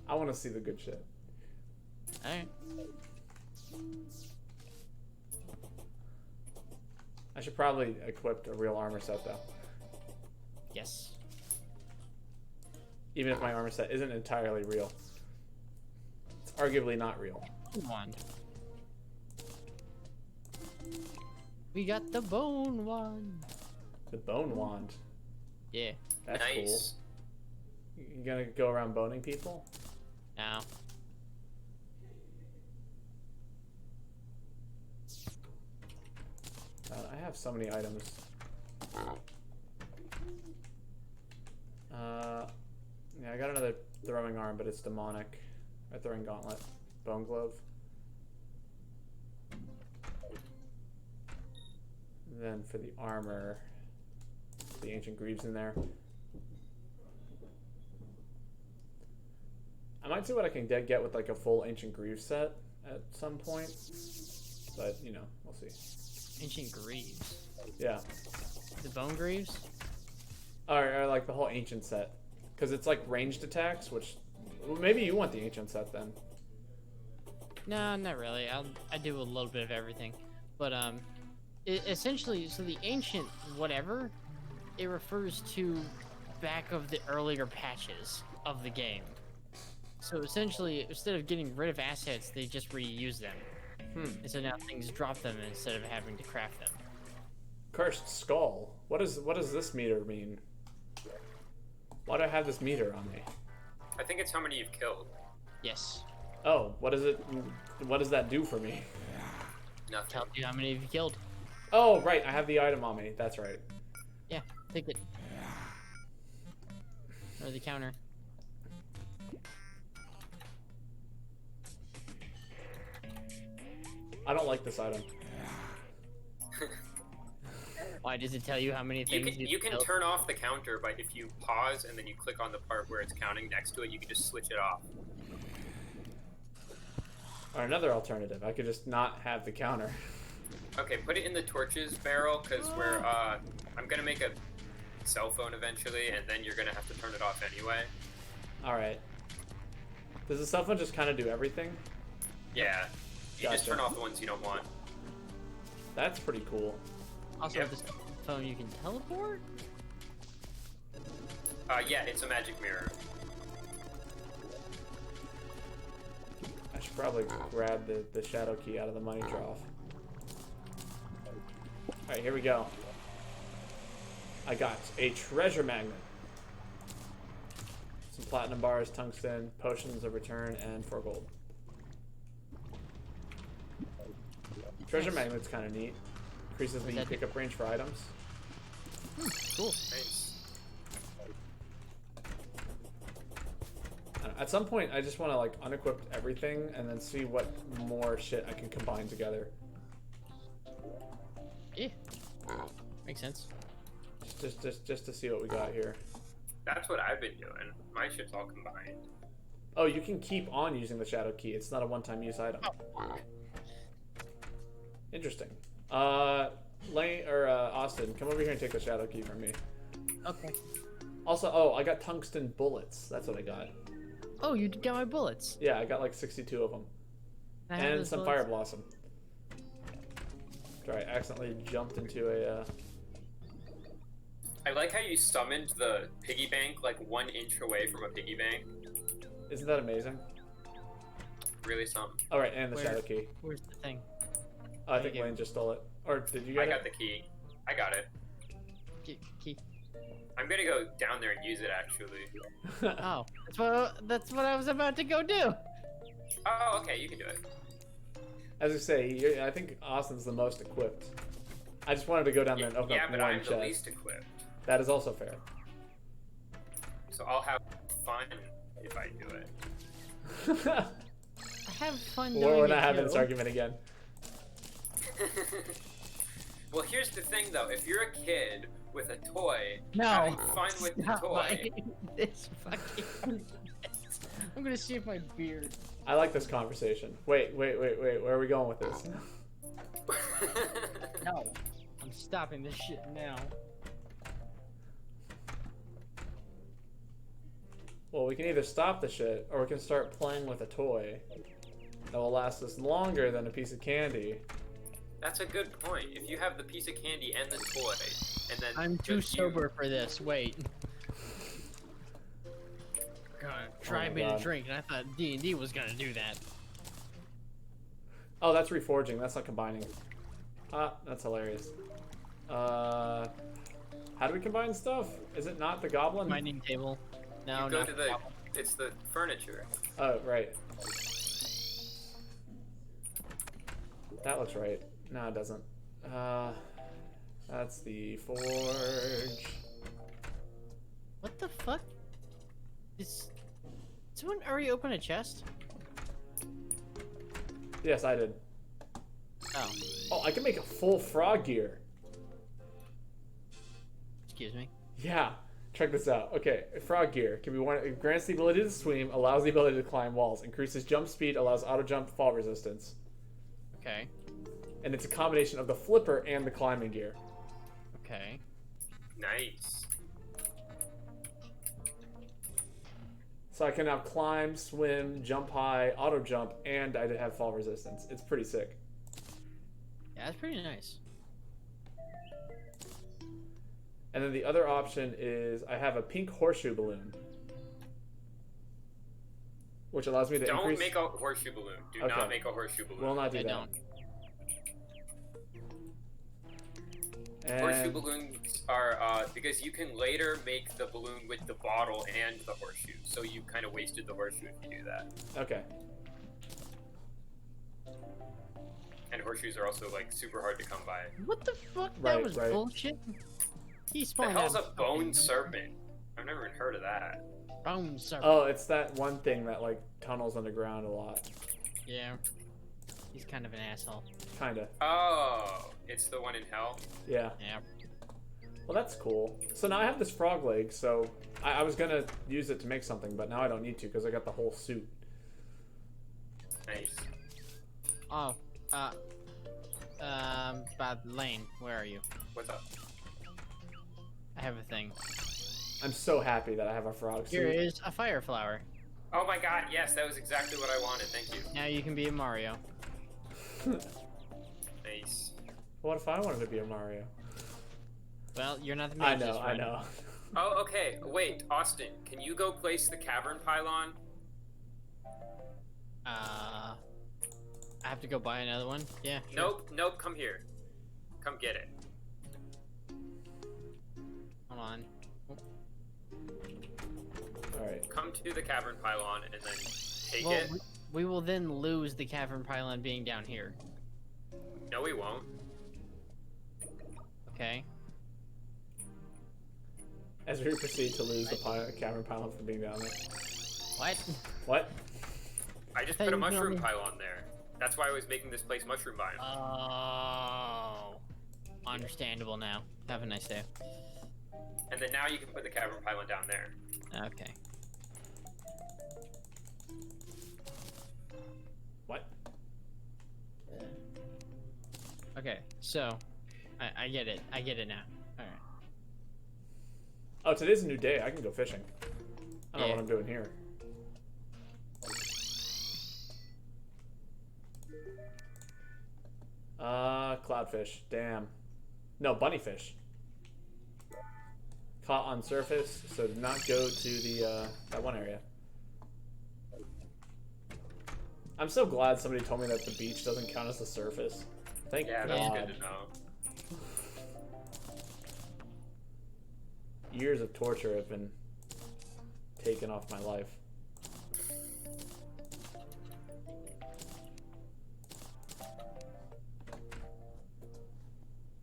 I want to see the good shit. Alright. I should probably equip a real armor set though. Yes. Even if my armor set isn't entirely real. It's arguably not real. Wand. We got the bone wand. The bone wand. Yeah. Nice. That's cool. You gonna go around boning people? Now. I have so many items. Yeah, I got another throwing arm, but it's demonic. A throwing gauntlet. Bone glove. Then for the armor, the ancient greaves in there. I might see what I can get with like a full ancient greaves set at some point, but you know, we'll see. Ancient Greaves. Yeah, The Bone Greaves? or like the whole ancient set, because it's like ranged attacks. Which, well, maybe you want the ancient set then. No, not really. I do a little bit of everything. But, essentially, so the ancient whatever, it refers to back of the earlier patches of the game. So essentially, instead of getting rid of assets, they just reuse them. And so now things drop them instead of having to craft them. Cursed skull. What does this meter mean? Why do I have this meter on me? I think it's how many you've killed. Yes. Oh, what is it? What does that do for me? Nothing. Tells you how many you've killed. Oh, right. I have the item on me. That's right. Yeah, take it. Or the counter. I don't like this item. Why does it tell you how many You things can you've you can killed? turn off the counter, but if you pause and then you click on the part where it's counting next to it, you can just switch it off. Or another alternative, I could just not have the counter. Okay, put it in the torches barrel, because we're I'm gonna make a cell phone eventually, and then you're gonna have to turn it off anyway. All right. Does the cell phone just kind of do everything? Yeah. You just Gotcha. turn off the ones you don't want. That's pretty cool. Also, Yep. phone you can teleport? Yeah, it's a magic mirror. I should probably grab the shadow key out of the money trough. Alright, here we go. I got a treasure magnet. Some platinum bars, tungsten, potions of return, and 4 gold. Treasure magnet's kind of neat. Increases the pickup range for items. Cool. Nice. At some point, I just want to like unequip everything and then see what more shit I can combine together. Yeah. Makes sense. Just to see what we got here. That's what I've been doing. My shit's all combined. Oh, you can keep on using the shadow key. It's not a one-time use item. Oh. Interesting. Lane or Austin, come over here and take the shadow key from me. Okay. Also, oh, I got tungsten bullets. That's what I got. Oh, you got my bullets. Yeah, I got like 62 of them. I have And those some bullets. fire blossom. Sorry, I accidentally jumped into a. I like how you summoned the piggy bank like 1 inch away from a piggy bank. Isn't that amazing? Really something. All right, and the Where? shadow key. Where's the thing? I think Lane just stole it. Or did you get I it? got the key. I got it. Key. I'm gonna go down there and use it actually. Oh, that's what I was about to go do. Oh, okay, you can do it. As I say, I think Austin's the most equipped. I just wanted to go down there and open Yeah, up but one I'm the chest. least equipped. That is also fair. So I'll have fun if I do it. I have fun doing We're it not having too. this argument again. Well, here's the thing though. If you're a kid with a toy, No. having fun with the Stop toy. buying this fucking. I'm gonna shave my beard. I like this conversation. Wait. Where are we going with this? No, I'm stopping this shit now. Well, we can either stop the shit, or we can start playing with a toy that will last us longer than a piece of candy. That's a good point. If you have the piece of candy and the toy, and then I'm too just sober for this. Wait. God, try my made God. a drink, and I thought D&D was gonna do that. Oh, that's reforging. That's not combining. Ah, that's hilarious. How do we combine stuff? Is it not the goblin? Mining table. No, you go not to the. It's the furniture. Oh, right. That looks right. No, it doesn't. That's the forge. What the fuck? Is someone already open a chest? Yes, I did. Oh, Oh, I can make a full frog gear. excuse me. Yeah, check this out. Okay, frog gear can be worn. It grants the ability to swim, allows the ability to climb walls, increases jump speed, allows auto jump, fall resistance, Okay. and it's a combination of the flipper and the climbing gear. Okay. Nice. So I can now climb, swim, jump high, auto jump, and I have fall resistance. It's pretty sick. Yeah, that's pretty nice. And then the other option is I have a pink horseshoe balloon, which allows me to Don't increase. make a horseshoe balloon. Do Okay. not make a horseshoe balloon. Will not do I that. don't. Horseshoe And balloons are because you can later make the balloon with the bottle and the horseshoe. So you kind of wasted the horseshoe if you do that. okay, And horseshoes are also like super hard to come by. What the fuck? Right, That was right. bullshit. He The spawned hell's out a fucking bone serpent? I've never even heard of that. Bone serpent. oh, it's that one thing that like tunnels underground a lot, Yeah. He's kind of an asshole. kinda. Oh, it's the one in hell. Yeah. Yeah. Well, that's cool. So now I have this frog leg. So I was gonna use it to make something, but now I don't need to because I got the whole suit. Nice. Oh. Bad Lane, where are you? What's up? I have a thing. I'm so happy that I have a frog Here suit. is a fire flower. Oh my god, yes, that was exactly what I wanted. Thank you. Now you can be a Mario. Nice. What if I wanted to be a Mario? Well, you're not the I mage's know, I friend. know. Oh, okay. Wait, Austin, can you go place the cavern pylon? I have to go buy another one? Yeah, sure. Nope, come here. Come get it. Hold on. Alright. Come to the cavern pylon and then take Well, it. we will then lose the cavern pylon being down here. No, we won't. Okay. As we proceed to lose the cavern pylon from being down there. What? What? I just thought put a you were mushroom telling me- pylon there. That's why I was making this place mushroom biome. Oh. Understandable now. Have a nice day. And then now you can put the cavern pylon down there. Okay. What? Okay, so I get it. I get it now. Alright. Oh, today's a new day. I can go fishing. I don't know Yeah. what I'm doing here. Cloudfish. Damn. No, bunnyfish. Caught on surface, so do not go to the that one area. I'm so glad somebody told me that the beach doesn't count as the surface. Thank Yeah, God. that's good to know. Years of torture have been taken off my life.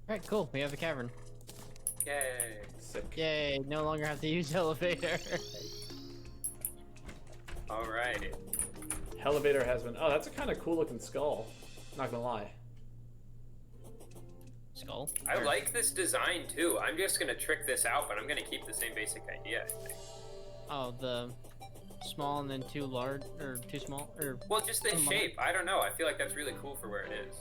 Alright, cool. We have a cavern. Yay. Sick. Yay, no longer have to use elevator. Alright. Elevator has been. Oh, that's a kind of cool looking skull. Not gonna lie. Skull? I Or- like this design too. I'm just gonna trick this out, but I'm gonna keep the same basic idea, I think. Oh, the small and then too large, or too small, or... Well, just the Oh my. shape. I don't know. I feel like that's really cool for where it is.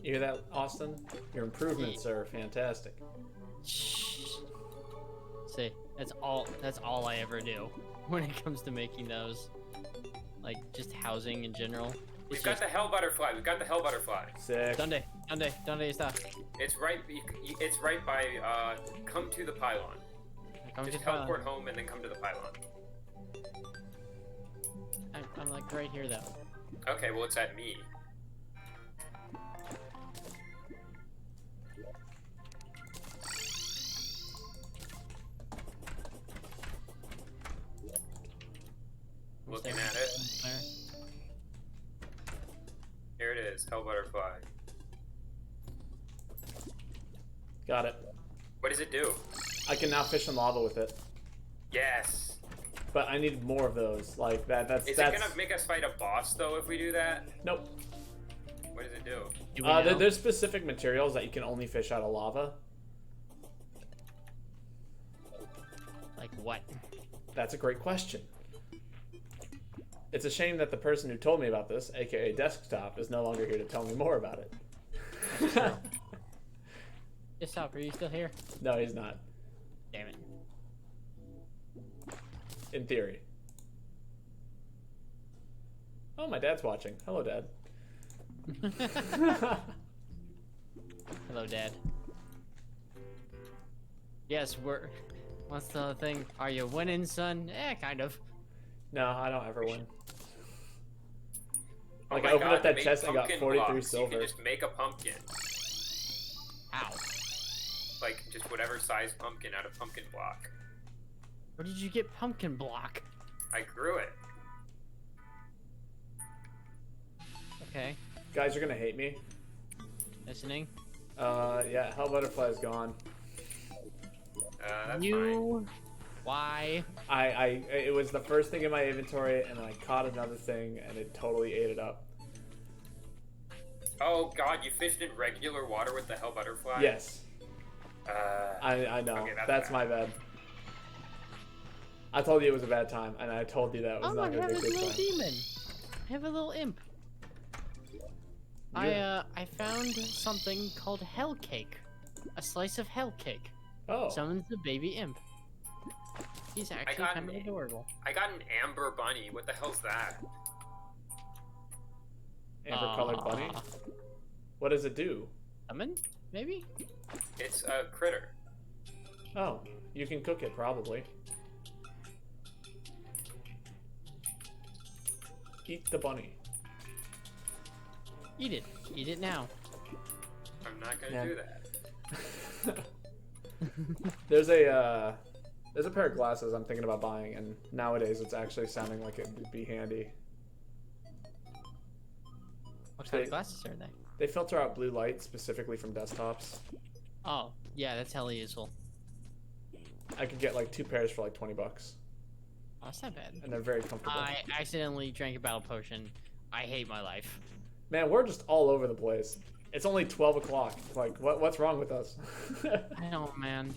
You hear that, Austin? Your improvements are fantastic. Shh. See, that's all I ever do when it comes to making those. Like, just housing in general. We've It's got the hell butterfly. We've got the hell butterfly. Sick. Donde está. It's right. It's right by. Come to the pylon. Come Just to the teleport home and then come to the pylon. I'm like right here though. Okay, well it's at me. Looking at it. There. Here it is. Hell butterfly. Got it. What does it do? I can now fish in lava with it, Yes. but I need more of those. Like that. That's. Is that's... it gonna make us fight a boss though if we do that? Nope. What does it do? Do we know? There's specific materials that you can only fish out of lava. Like what? That's a great question. It's a shame that the person who told me about this, aka Desktop, is no longer here to tell me more about it. Just stop. Are you still here? No, he's not. Damn it. In theory. Oh, my dad's watching. Hello, Dad. Hello, Dad. Yes, we're. What's the thing? Are you winning, son? Kind of. No, I don't ever win. Oh Like, my I opened God, up that make chest and got pumpkin 43 blocks. You silver. can just make a pumpkin. Ow. Like, just whatever size pumpkin out of pumpkin block. Where did you get pumpkin block? I grew it. Okay. Guys, you're gonna hate me. Listening. Yeah, Hell Butterfly's gone. That's fine. You. Why? It was the first thing in my inventory, and then I caught another thing, and it totally ate it up. Oh God, you fished in regular water with the hell butterfly? Yes, Uh, I know. Okay, that's that's my bad. I told you it was a bad time, and I told you that it was Oh, not I gonna have be a a good little time. demon. I have a little imp. I found something called hell cake. A slice of hell cake. Oh, Summons the baby imp. He's actually got kind of an- adorable. I got an amber bunny. What the hell's that? Amber colored bunny. Aw. What does it do? Lemon? Maybe? It's a critter. Oh, you can cook it probably. Eat the bunny. Eat it. Eat it now. I'm not gonna Yeah. do that. There's a pair of glasses I'm thinking about buying, and nowadays it's actually sounding like it would be handy. What kind They- of glasses are they? They filter out blue light specifically from desktops. Oh, yeah, that's hella useful. I could get like 2 pairs for like $20, Oh, that's not bad. and they're very comfortable. I accidentally drank a battle potion. I hate my life. Man, we're just all over the place. It's only 12 o'clock. Like, what's wrong with us? I know, man.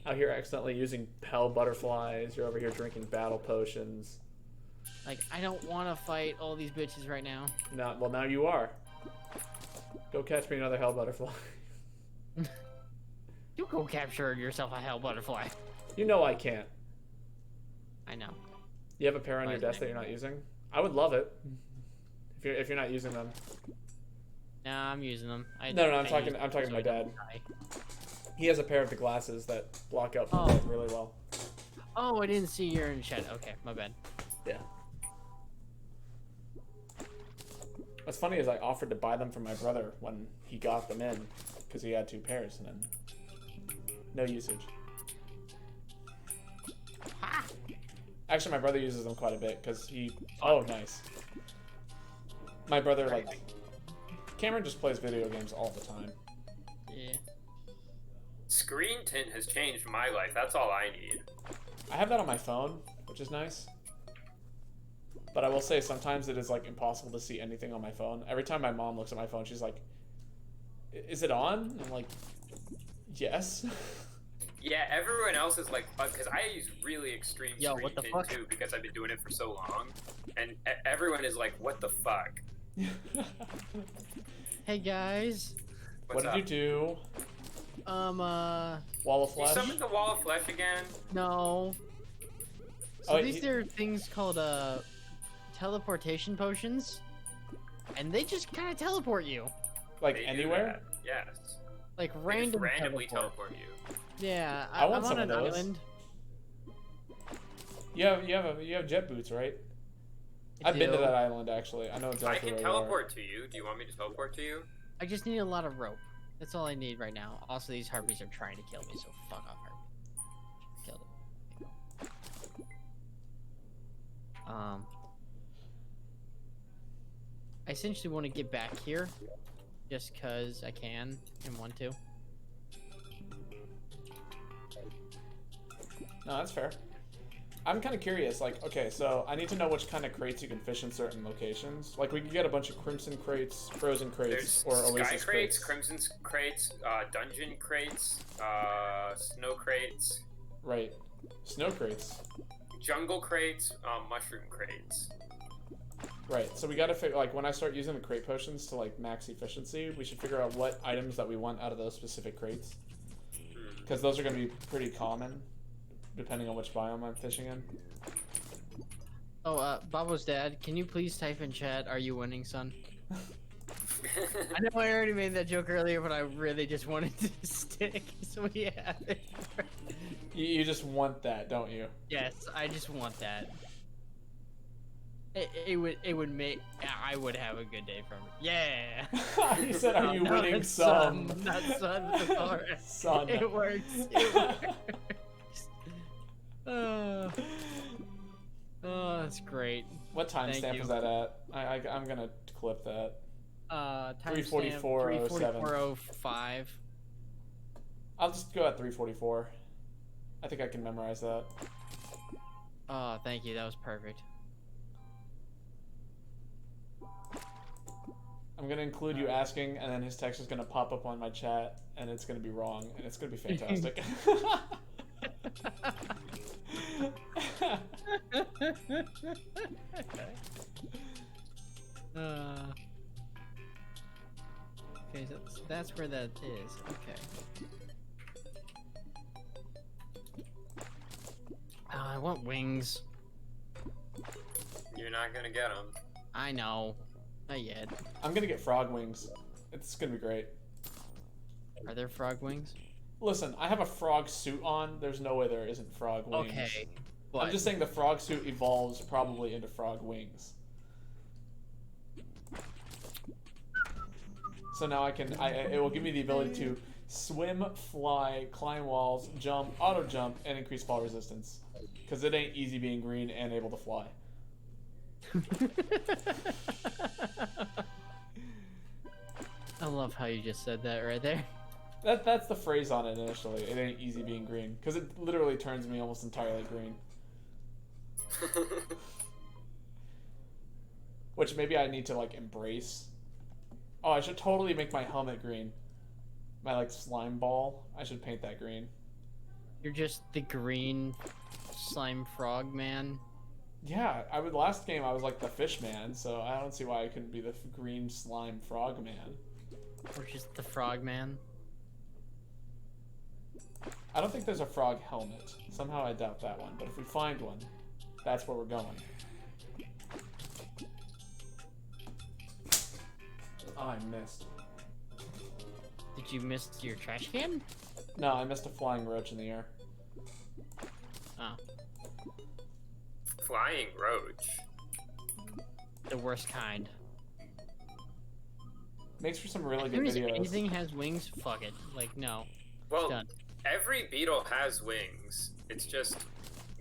Out here accidentally using Pell butterflies. You're over here drinking battle potions. Like, I don't want to fight all these bitches right now. Well, now you are. Go catch me another hell butterfly. You go capture yourself a hell butterfly. You know I can't. I know. You have a pair on your desk that you're not using? I would love it. If you're not using them. Nah, I'm using them. No, I'm talking to my dad. He has a pair of the glasses that block out from light really well. Oh, I didn't see you're in chat. Okay, my bad. Yeah. What's funny is I offered to buy them for my brother when he got them in, because he had 2 pairs, and then no usage. Ha! Actually, my brother uses them quite a bit because he. Oh, nice. My brother Cameron just plays video games all the time. Yeah. Screen tint has changed my life. That's all I need. I have that on my phone, which is nice. But I will say sometimes it is like impossible to see anything on my phone. Every time my mom looks at my phone, she's like, "Is it on?" I'm like, "Yes." Yeah, everyone else is like, because I use really extreme Yo, screen what the tint fuck? too, because I've been doing it for so long, and everyone is like, "What the fuck?" Hey guys. What's What up? did you do? Wall of You Flesh? summoned the wall of flesh again? No. So Oh, these are things called teleportation potions, and they just kind of teleport you, They Like do anywhere? that, yes. like They just random randomly teleport. teleport you. Yeah, I want I'm some on of an those. island. You have jet boots, right? I I've been to do. that island actually. I know I exactly can where you are. teleport to you. Do you want me to teleport to you? I just need a lot of rope. That's all I need right now. Also, these harpies are trying to kill me, so fuck off, harpy. Killed it. I essentially want to get back here, just cause I can and want to. No, that's fair. I'm kind of curious, like, okay, so I need to know which kind of crates you can fish in certain locations. Like, we could get a bunch of Crimson crates, Frozen crates, There's or Sky Oasis crates, Crimson crates, Dungeon crates, Snow crates, Right. Snow crates. Jungle crates, Mushroom crates. Right, so we gotta figure, like, when I start using the crate potions to, like, max efficiency, we should figure out what items that we want out of those specific crates. Because those are gonna be pretty common, depending on which biome I'm fishing in. Oh, Babo's dad, can you please type in chat, "Are you winning, son?" I know I already made that joke earlier, but I really just wanted to stick, so we have it. You just want that, don't you? Yes, I just want that. It would make I would have a good day from it. Yeah. You said, "Are you No, winning it's some?" son, not son. Sorry. Son. It works. It works. Oh, that's great. What Thank timestamp you. is that at? I'm gonna clip that. Timestamp 3:44:07. 3:44:05. I'll just go at 3:44. I think I can memorize that. Oh, thank you. That was perfect. I'm gonna include you asking, and then his text is gonna pop up on my chat, and it's gonna be wrong, and it's gonna be fantastic. Okay, so that's where that is. Okay. Oh, I want wings. You're not gonna get them. I know. Not yet. I'm gonna get frog wings. It's gonna be great. Are there frog wings? Listen, I have a frog suit on. There's no way there isn't frog wings. Okay. I'm But just saying the frog suit evolves probably into frog wings. So now it will give me the ability to swim, fly, climb walls, jump, auto jump, and increase fall resistance. Because it ain't easy being green and able to fly. I love how you just said that right there. That's the phrase on it initially. It ain't easy being green. Because it literally turns me almost entirely green. Which maybe I need to like embrace. Oh, I should totally make my helmet green. My like slime ball. I should paint that green. You're just the green slime frog man. Yeah, last game I was like the fish man, so I don't see why I couldn't be the green slime frog man. Or just the frog man. I don't think there's a frog helmet. Somehow I doubt that one, but if we find one, that's where we're going. Oh, I missed. Did you miss your trash can? No, I missed a flying roach in the air. Oh, Flying roach. the worst kind. Makes for some really As good soon as videos. anything has wings, fuck it. Like, no. Well, Done. every beetle has wings. It's just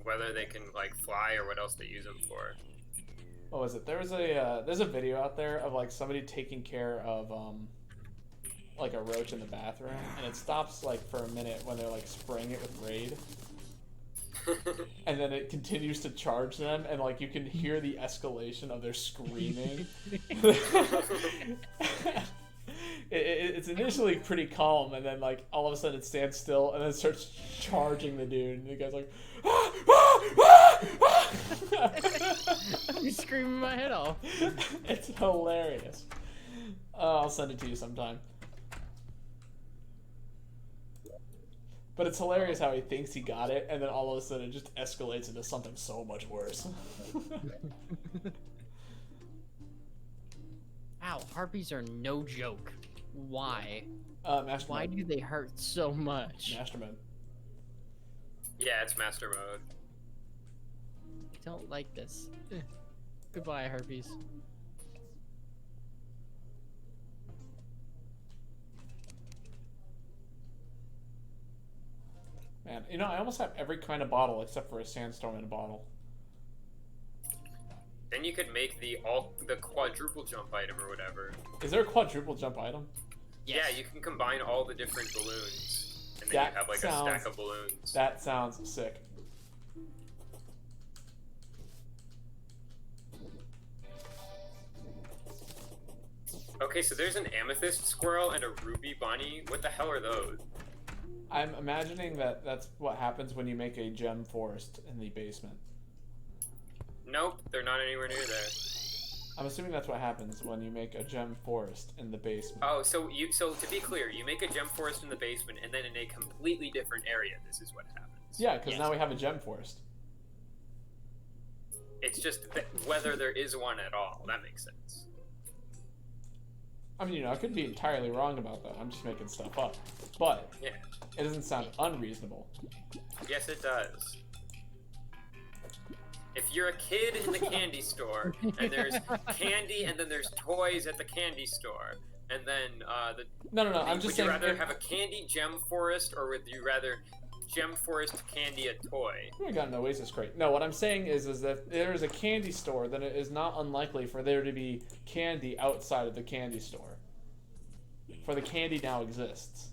whether they can like fly or what else they use them for. What was it? There's a video out there of like somebody taking care of like a roach in the bathroom, and it stops like for a minute when they're like spraying it with Raid, and then it continues to charge them, and like you can hear the escalation of their screaming. It's initially pretty calm, and then like all of a sudden it stands still, and then it starts charging the dude, and the guy's like, "Ah, ah, ah, ah!" I'm screaming my head off. It's hilarious. I'll send it to you sometime. But it's hilarious how he thinks he got it, and then all of a sudden it just escalates into something so much worse. Ow, harpies are no joke. Why? Master Why mode. do they hurt so much? Master mode. Yeah, it's master mode. I don't like this. Goodbye, harpies. Man, you know, I almost have every kind of bottle except for a sandstorm in a bottle. Then you could make the quadruple jump item or whatever. Is there a quadruple jump item? Yes. Yeah, you can combine all the different balloons, and then That you have like a sounds- stack of balloons. That sounds sick. Okay, so there's an amethyst squirrel and a ruby bunny. What the hell are those? I'm imagining that that's what happens when you make a gem forest in the basement. Nope, they're not anywhere near there. I'm assuming that's what happens when you make a gem forest in the basement. Oh, so to be clear, you make a gem forest in the basement, and then in a completely different area, this is what happens. Yeah, because Yes. now we have a gem forest. It's just whether there is one at all. That makes sense. I mean, you know, I could be entirely wrong about that. I'm just making stuff up. But Yeah. it doesn't sound unreasonable. Yes, it does. If you're a kid in the candy store, and there's candy, and then there's toys at the candy store, and then No, I'm just would you saying. rather have a candy gem forest, or would you rather gem forest candy a toy? Oh my god, an Oasis crate. No, what I'm saying is that if there is a candy store, then it is not unlikely for there to be candy outside of the candy store. For the candy now exists.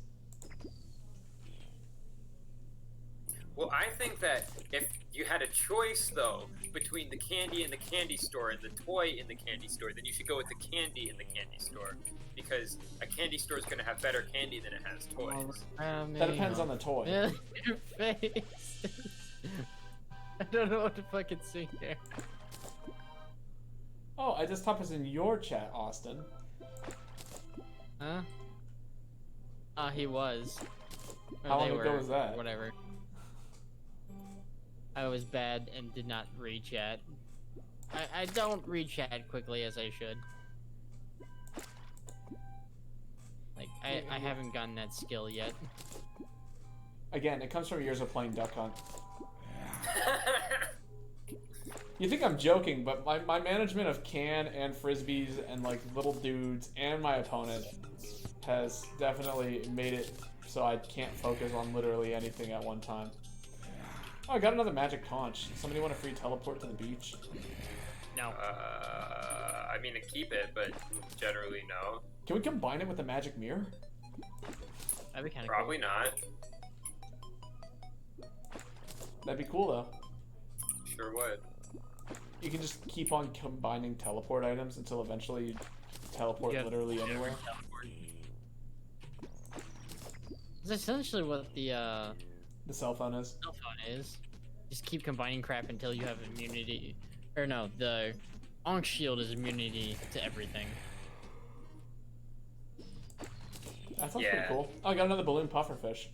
Well, I think that if you had a choice, though, between the candy in the candy store and the toy in the candy store, then you should go with the candy in the candy store. Because a candy store is going to have better candy than it has toys. That depends on the toy. Yeah, your face. I don't know what to fucking see there. Oh, I just typed this in your chat, Austin. Huh? He was. Or How they long ago were, was that? Whatever. I was bad and did not read chat. I don't read chat quickly as I should. I haven't gotten that skill yet. Again, it comes from years of playing Duck Hunt. You think I'm joking, but my management of can and frisbees and like little dudes and my opponent has definitely made it so I can't focus on literally anything at one time. Oh, I got another magic conch. Somebody want a free teleport to the beach? No. I mean, to keep it, but generally no. Can we combine it with the magic mirror? That'd be kind of Probably cool. not. That'd be cool though. Sure would. You can just keep on combining teleport items until eventually you teleport literally anywhere. That's essentially what the cell phone is. cell phone is. Just keep combining crap until you have immunity. Or no, the Ankh shield is immunity to everything. That sounds pretty cool. Oh, I got another balloon pufferfish.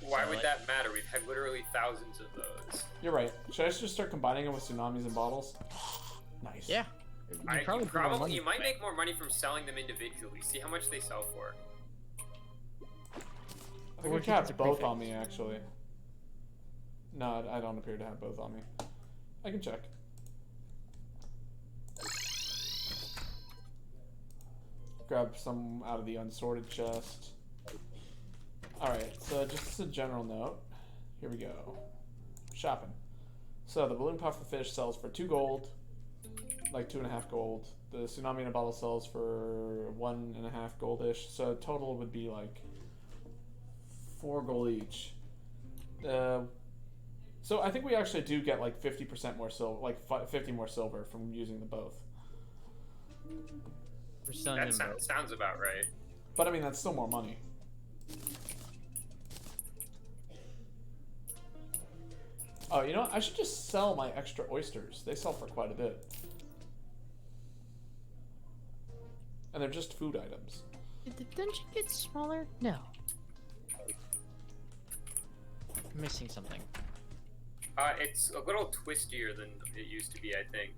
Why would that matter? We've had literally thousands of those. You're right. Should I just start combining them with tsunamis and bottles? Nice. Yeah. You might make more money from selling them individually. See how much they sell for. I think I have both on me, actually. No, I don't appear to have both on me. I can check. Grab some out of the unsorted chest. Alright, so just as a general note, here we go. Shopping. So the balloon pufferfish sells for 2 gold, like 2.5 gold. The tsunami in a bottle sells for 1.5 goldish. So total would be like 4 gold each. So I think we actually do get like 50% more silver, like 50 more silver from using the both. That sounds about right. But I mean, that's still more money. Oh, you know what? I should just sell my extra oysters. They sell for quite a bit. And they're just food items. Did the dungeon get smaller? No. I'm missing something. It's a little twistier than it used to be, I think.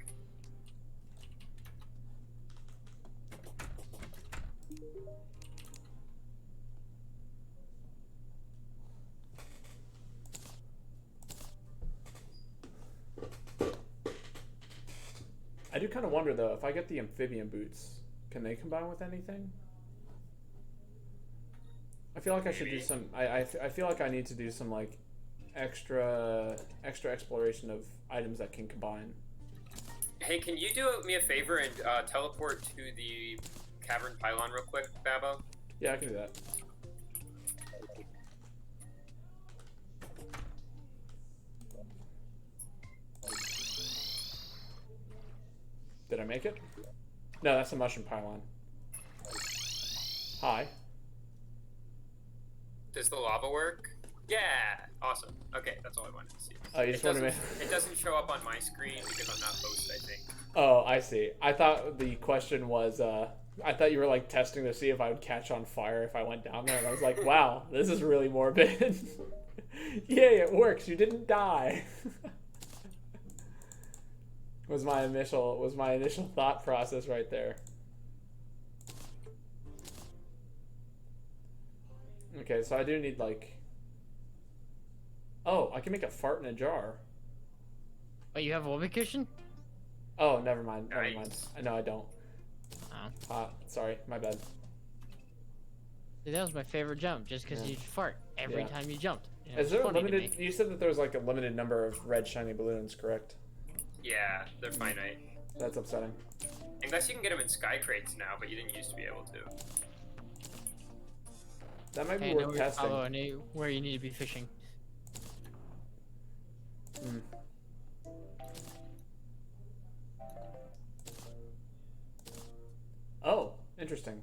I do kind of wonder though, if I get the amphibian boots, can they combine with anything? I feel like I should do some. I feel like I need to do some like extra exploration of items that can combine. Hey, can you do me a favor and teleport to the cavern pylon real quick, Babbo? Yeah, I can do that. Did I make it? No, that's a mushroom pylon. Hi. Does the lava work? Yeah! Awesome. Okay, that's all I wanted to see. Oh, you just wanted me. It doesn't show up on my screen because I'm not host, I think. Oh, I see. I thought the question was, I thought you were like testing to see if I would catch on fire if I went down there, and I was like, wow, this is really morbid. Yay, it works. You didn't die. was my initial thought process right there. Okay, so I do need like. Oh, I can make a fart in a jar. Oh, you have a whoopee cushion? Oh, never mind. Never Nice. mind. No, I don't. Oh. Sorry, my bad. See, that was my favorite jump, just because Yeah. you fart every Yeah. time you jumped. You know, Is it's there a funny to limited? me. You said that there was like a limited number of red shiny balloons, correct? Yeah, they're finite. That's upsetting. Unless you can get them in sky crates now, but you didn't used to be able to. That might be Hey, worth testing. Follow where you need to be fishing. Hmm. Oh, interesting.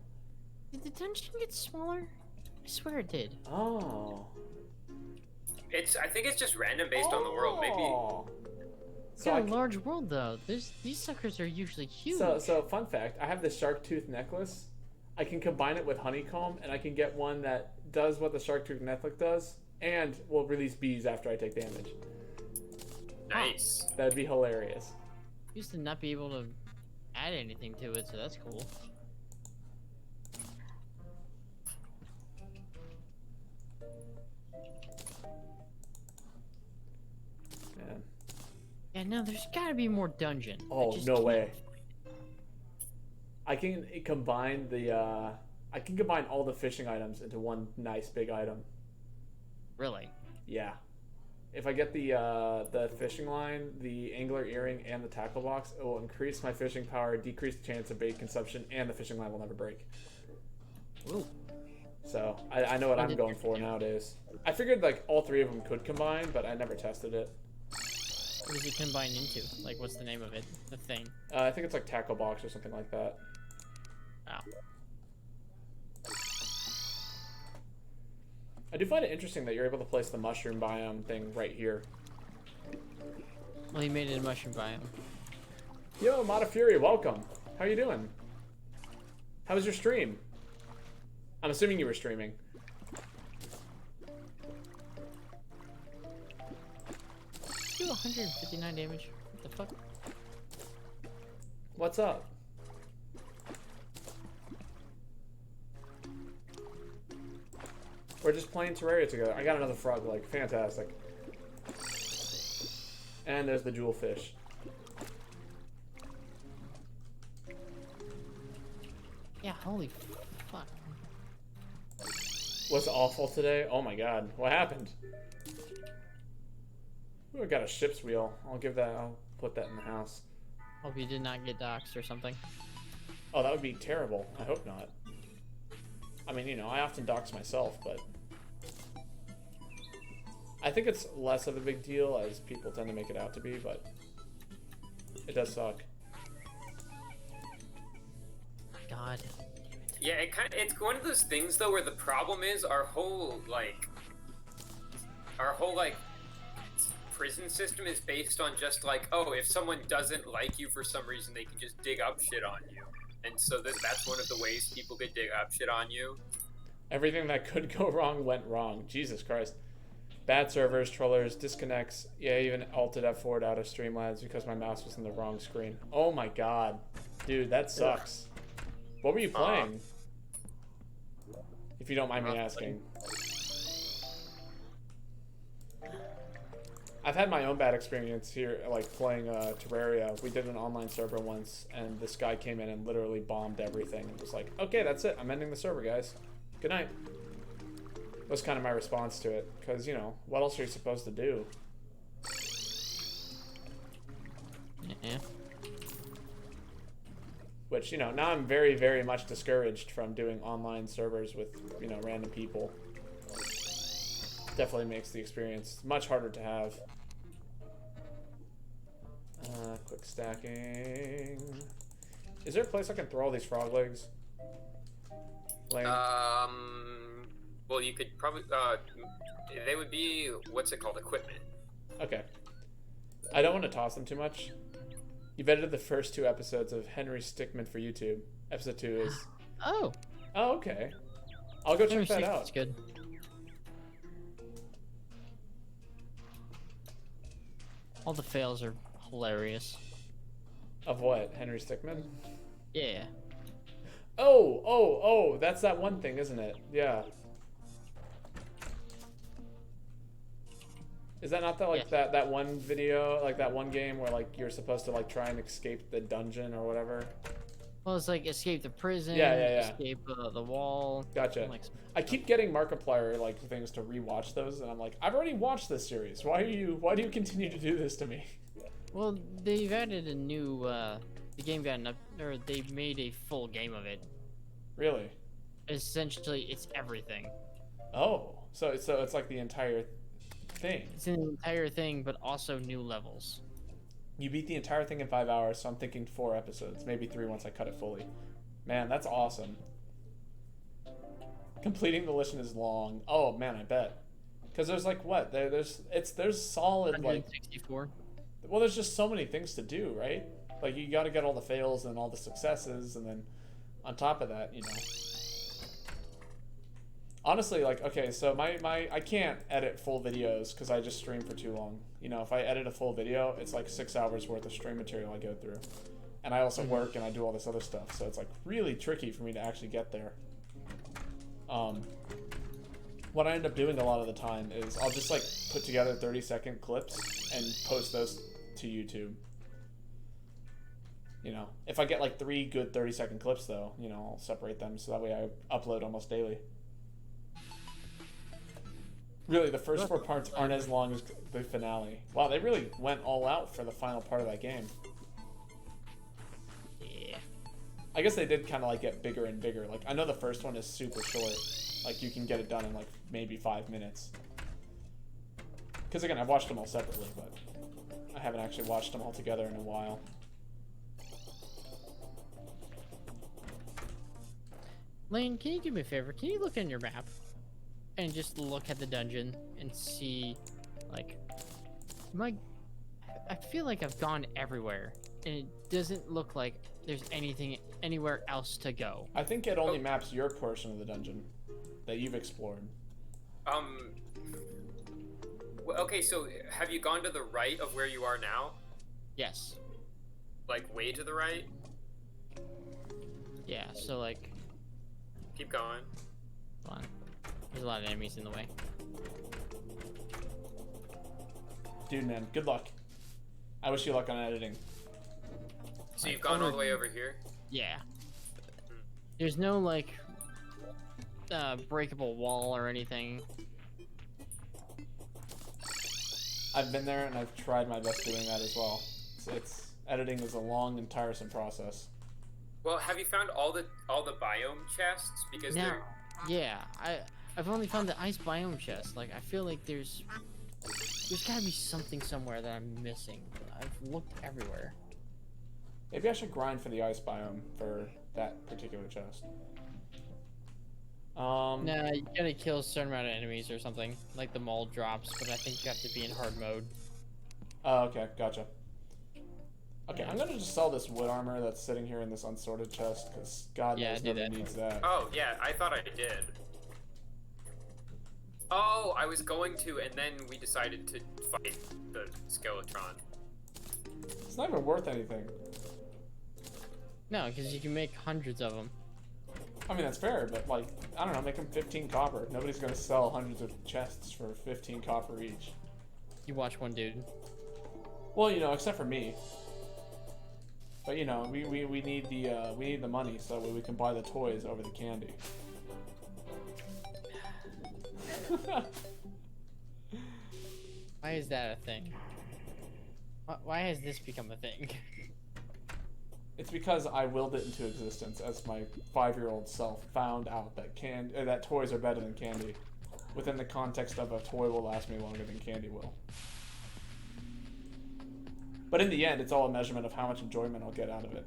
Did the dungeon get smaller? I swear it did. Oh. I think it's just random based on the world, maybe. So It's got a large world though. These suckers are usually huge. So fun fact, I have this shark tooth necklace. I can combine it with honeycomb, and I can get one that does what the shark tooth necklace does, and will release bees after I take damage. Nice. That'd be hilarious. Used to not be able to add anything to it, so that's cool. Yeah, no, there's gotta be more dungeon. Oh, no way. I can combine all the fishing items into one nice big item. Really? Yeah. If I get the fishing line, the angler earring, and the tackle box, it will increase my fishing power, decrease the chance of bait consumption, and the fishing line will never break. Ooh. So I know what I'm going for nowadays. I figured like all three of them could combine, but I never tested it. What does it combine into? Like, what's the name of it? The thing? I think it's like tackle box or something like that. Oh. I do find it interesting that you're able to place the mushroom biome thing right here. Well, he made it a mushroom biome. Yo, Mata Fury, welcome. How you doing? How was your stream? I'm assuming you were streaming. Do 159 damage. What the fuck? What's up? We're just playing Terraria together. I got another frog leg. Fantastic. And there's the jewel fish. Yeah, holy fuck. What's awful today? Oh my god. What happened? Ooh, I got a ship's wheel. I'll put that in the house. Hope you did not get doxxed or something. Oh, that would be terrible. I hope not. I mean, you know, I often dox myself, but I think it's less of a big deal as people tend to make it out to be, but it does suck. God. Yeah, it's one of those things though where the problem is our whole prison system is based on just like, oh, if someone doesn't like you for some reason, they can just dig up shit on you. And so that's one of the ways people could dig up shit on you. Everything that could go wrong went wrong. Jesus Christ. Bad servers, trollers, disconnects. Yeah, even alted F4 out of Streamlabs because my mouse was in the wrong screen. Oh my god. Dude, that sucks. What were you playing? If you don't mind me asking. I've had my own bad experience here, like playing Terraria. We did an online server once, and this guy came in and literally bombed everything. It was like, okay, that's it. I'm ending the server, guys. Good night. Was kind of my response to it, because, you know, what else are you supposed to do? Yeah. Which, you know, now I'm very, very much discouraged from doing online servers with, you know, random people. Definitely makes the experience much harder to have. Quick stacking. Is there a place I can throw all these frog legs? Lane? Well, you could probably, they would be, what's it called, equipment. Okay. I don't want to toss them too much. You've edited the first 2 episodes of Henry Stickmin for YouTube. Episode 2 is... Oh. Oh, okay. I'll go check that out. That's good. All the fails are hilarious. Of what? Henry Stickmin? Yeah. Oh, that's that one thing, isn't it? Yeah. Is that not that one video, like that one game where like you're supposed to like try and escape the dungeon or whatever? Well, it's like escape the prison, yeah. escape the wall. Gotcha. Like, I keep getting Markiplier like things to rewatch those, and I'm like, I've already watched this series. Why do you continue to do this to me? well, they've added a new. The game got or they made a full game of it. Really? Essentially, it's everything. Oh, so it's like the entire thing. It's an entire thing, but also new levels. You beat the entire thing in 5 hours, so I'm thinking 4 episodes, maybe 3 once I cut it fully. Man, that's awesome. Completing the mission is long. Oh man, I bet. Because there's like what? There's solid like 164. Well, there's just so many things to do, right? Like you got to get all the fails and all the successes, and then on top of that, you know. Honestly, like, okay, so I can't edit full videos because I just stream for too long. You know, if I edit a full video, it's like 6 hours worth of stream material I go through. And I also work and I do all this other stuff, so it's like really tricky for me to actually get there. What I end up doing a lot of the time is I'll just like put together 30-second clips and post those to YouTube. You know, if I get like 3 good 30-second clips though, you know, I'll separate them so that way I upload almost daily. Really, the first 4 parts aren't as long as the finale. Wow, they really went all out for the final part of that game. Yeah. I guess they did kind of like get bigger and bigger. Like, I know the first one is super short. Like, you can get it done in like maybe 5 minutes. Because again, I've watched them all separately, but I haven't actually watched them all together in a while. Lane, can you do me a favor? Can you look in your map and just look at the dungeon and see, like, I feel like I've gone everywhere, and it doesn't look like there's anything anywhere else to go. I think it only maps your portion of the dungeon that you've explored. Well, okay, so have you gone to the right of where you are now? Yes. Like, way to the right? Yeah, so, like, Keep going. hold on. There's a lot of enemies in the way. Dude, man, good luck. I wish you luck on editing. So you've gone all the way over here? Yeah. There's no, like, breakable wall or anything. I've been there and I've tried my best doing that as well. It's editing is a long and tiresome process. Well, have you found all the biome chests? Because Now, yeah, I've only found the ice biome chest. Like, I feel like there's gotta be something somewhere that I'm missing. I've looked everywhere. Maybe I should grind for the ice biome for that particular chest. Nah, you gotta kill a certain amount of enemies or something, like the mold drops, but I think you have to be in hard mode. Oh, okay, gotcha. Okay, I'm gonna just sell this wood armor that's sitting here in this unsorted chest, because God knows nobody needs that. Oh, yeah, I thought I did. Oh, I was going to, and then we decided to fight the Skeletron. It's not even worth anything. No, because you can make hundreds of them. I mean, that's fair, but like, I don't know, make them 15 copper. Nobody's gonna sell hundreds of chests for 15 copper each. You watch one dude. Well, you know, except for me. But you know, we need the money so that way we can buy the toys over the candy. Why is that a thing? Why has this become a thing? It's because I willed it into existence as my 5-year-old self found out that toys are better than candy, within the context of a toy will last me longer than candy will. But in the end, it's all a measurement of how much enjoyment I'll get out of it.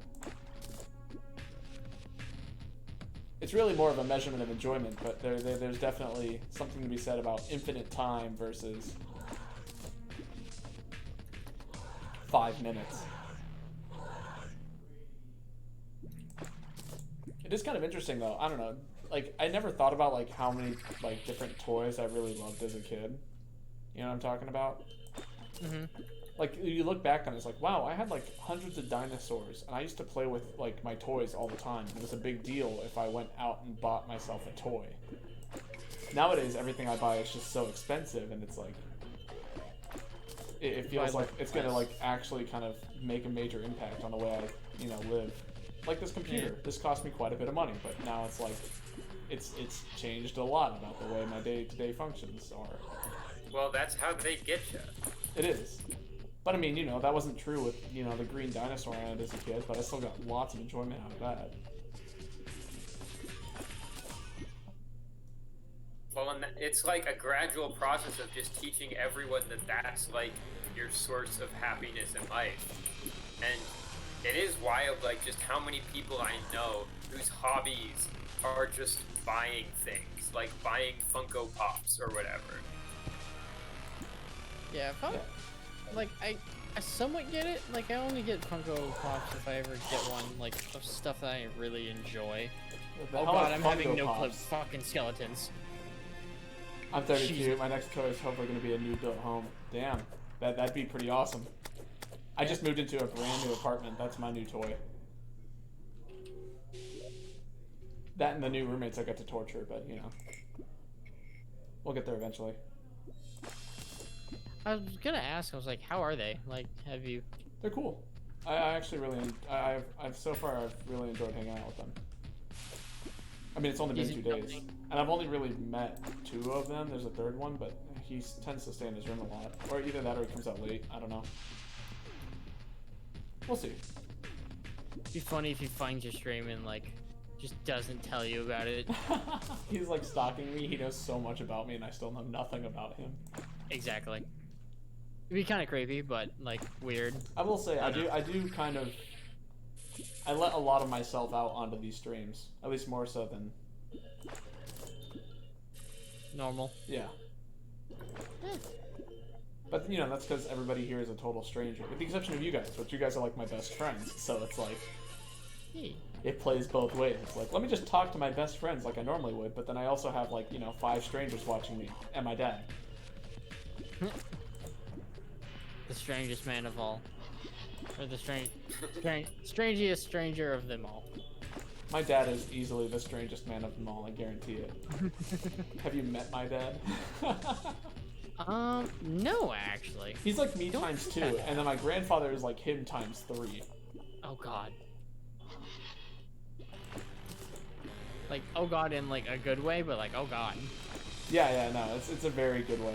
It's really more of a measurement of enjoyment, but there's definitely something to be said about infinite time versus 5 minutes. It is kind of interesting though. I don't know. Like, I never thought about like how many like different toys I really loved as a kid. You know what I'm talking about? Mm-hmm. Like, you look back on it, it's like, wow, I had like hundreds of dinosaurs, and I used to play with like my toys all the time. It was a big deal if I went out and bought myself a toy. Nowadays, everything I buy is just so expensive, and it's like, it feels like it's gonna like actually kind of make a major impact on the way I, you know, live. Like this computer, Yeah. this cost me quite a bit of money, but now it's like, it's changed a lot about the way my day-to-day functions are. Well, that's how they get you. It is. But I mean, you know, that wasn't true with, you know, the green dinosaur I had as a kid, but I still got lots of enjoyment out of that. Well, and it's like a gradual process of just teaching everyone that that's like your source of happiness in life. And it is wild, like, just how many people I know whose hobbies are just buying things, like buying Funko Pops or whatever. Yeah, like, I somewhat get it. Like, I only get Funko Pops if I ever get one, like, of stuff that I really enjoy. Oh god, I'm having no clip fucking skeletons. I'm 32. Jesus. My next toy is hopefully going to be a new built home. Damn, that'd be pretty awesome. I just moved into a brand new apartment. That's my new toy. That and the new roommates I got to torture, but you know, we'll get there eventually. I was gonna ask. I was like, how are they? Like, have you? They're cool. I actually really, I've so far I've really enjoyed hanging out with them. I mean, it's only been Easy 2 days, company. and I've only really met 2 of them. There's a third one, but he tends to stay in his room a lot, or either that or he comes out late. I don't know. We'll see. It'd be funny if he finds your stream and like just doesn't tell you about it. He's like stalking me. He knows so much about me, and I still know nothing about him. Exactly. It'd be kind of creepy, but like weird. I will say, I do kind of. I let a lot of myself out onto these streams, at least more so than. Normal. Yeah. But you know, that's because everybody here is a total stranger, with the exception of you guys, which you guys are like my best friends. So it's like. Hey. It plays both ways. It's like, let me just talk to my best friends like I normally would, but then I also have like, 5 strangers watching me and my dad. The strangest man of all. Or the strangest stranger of them all. My dad is easily the strangest man of them all, I guarantee it. Have you met my dad? No, actually. He's like me times 2, and then my grandfather is like him times 3. Oh god. Like, oh god in like a good way, but like, oh god. Yeah, no, it's a very good way.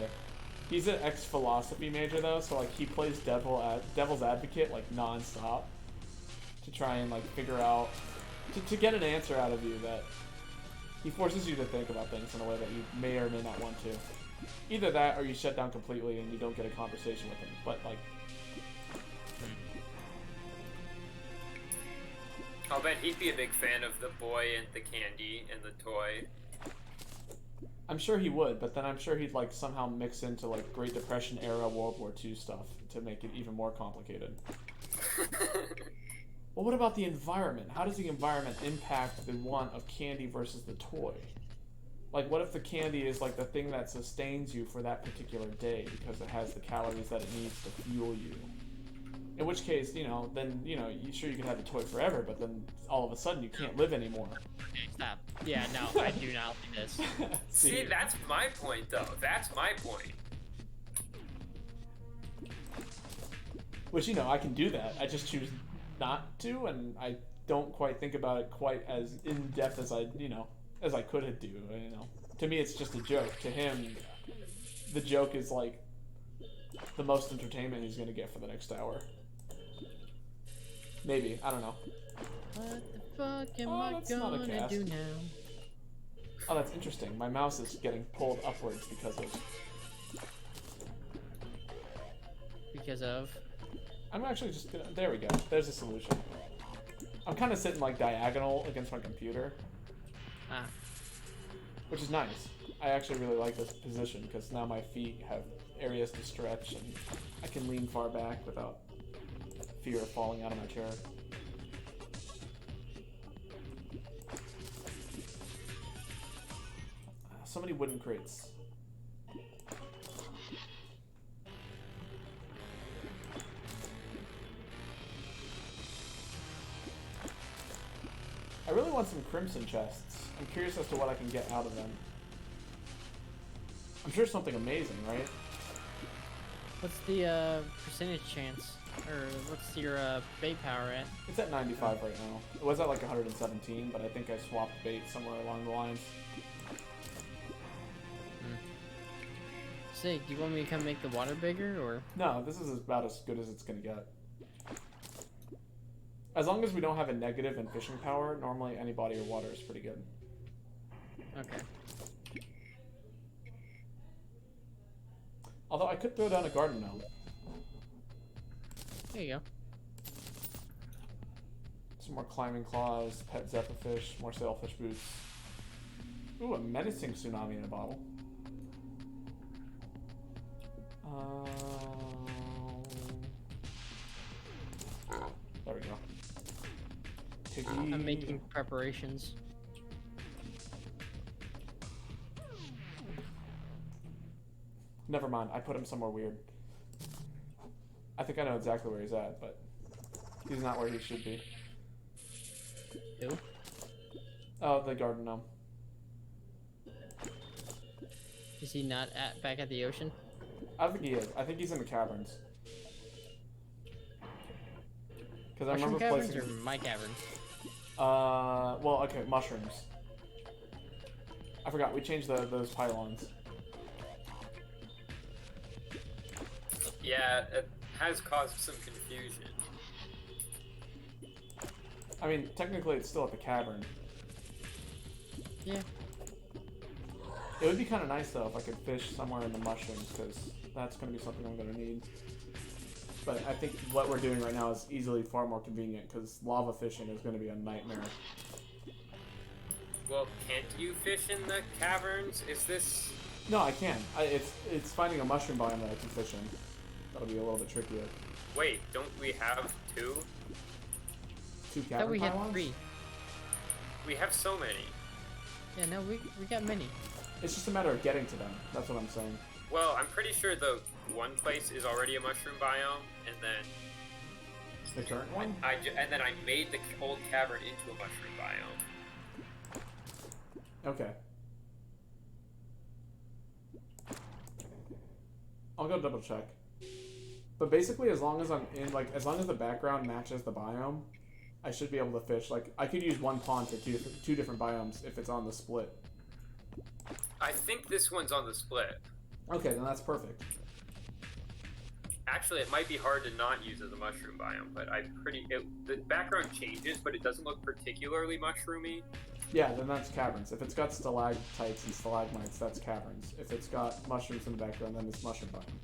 He's an ex-philosophy major though, so like he plays devil's advocate like non-stop to try and like figure out to get an answer out of you that he forces you to think about things in a way that you may or may not want to. Either that or you shut down completely and you don't get a conversation with him. But like I'll bet he'd be a big fan of the boy and the candy and the toy. I'm sure he would, but then I'm sure he'd like somehow mix into like Great Depression era World War II stuff to make it even more complicated. Well, what about the environment? How does the environment impact the want of candy versus the toy? Like, what if the candy is like the thing that sustains you for that particular day because it has the calories that it needs to fuel you? In which case, then, sure you can have the toy forever, but then all of a sudden you can't live anymore. Okay, stop. Yeah, no, I do not like this. See, that's my point, though. That's my point. Which, I can do that. I just choose not to, and I don't quite think about it quite as in-depth as as I could do, To me, it's just a joke. To him, the joke is, like, the most entertainment he's going to get for the next hour. Maybe. I don't know. What the fuck am I that's not a gonna cast. do now? Oh, that's interesting. My mouse is getting pulled upwards because of... Because of? I'm actually just gonna... There we go. There's a solution. I'm kind of sitting, like, diagonal against my computer. Ah. Which is nice. I actually really like this position because now my feet have areas to stretch and I can lean far back without fear of falling out of my chair. So many wooden crates. I really want some crimson chests. I'm curious as to what I can get out of them. I'm sure something amazing, right? What's the percentage chance? Or what's your bait power at? It's at 95 right now. It was at like 117, but I think I swapped bait somewhere along the lines. Say, do you want me to come make the water bigger, or? No, this is about as good as it's gonna get. As long as we don't have a negative in fishing power, normally any body of water is pretty good. Okay. Although I could throw down a garden gnome. There you go. Some more climbing claws, pet zephyrfish, more sailfish boots. Ooh, a menacing tsunami in a bottle. There we go. Tiggy. I'm making preparations. Never mind, I put him somewhere weird. I think I know exactly where he's at, but he's not where he should be. Who? Oh, the garden gnome. Is he not back at the ocean? I don't think he is. I think he's in the caverns. Because I Mushroom remember caverns placing. or my caverns? Well, okay, mushrooms. I forgot. We changed those pylons. Yeah, it has caused some confusion. I mean, technically, it's still at the cavern. Yeah. It would be kind of nice though if I could fish somewhere in the mushrooms, because that's going to be something I'm going to need. But I think what we're doing right now is easily far more convenient, because lava fishing is going to be a nightmare. Well, can't you fish in the caverns? Is this... No, I can. It's finding a mushroom biome that I can fish in. That'll be a little bit trickier. Wait, don't we have 2? 2 I thought cavern we had pylons? 3. We have so many. Yeah, no, we got many. It's just a matter of getting to them. That's what I'm saying. Well, I'm pretty sure the one place is already a mushroom biome, and then The current one? and then I made the old cavern into a mushroom biome. Okay. I'll go double check. But basically, as long as I'm in, like, as long as the background matches the biome, I should be able to fish. Like, I could use one pond for two different biomes if it's on the split. I think this one's on the split. Okay, then that's perfect. Actually, it might be hard to not use as a mushroom biome, but the background changes, but it doesn't look particularly mushroomy. Yeah, then that's caverns. If it's got stalactites and stalagmites, that's caverns. If it's got mushrooms in the background, then it's mushroom biome.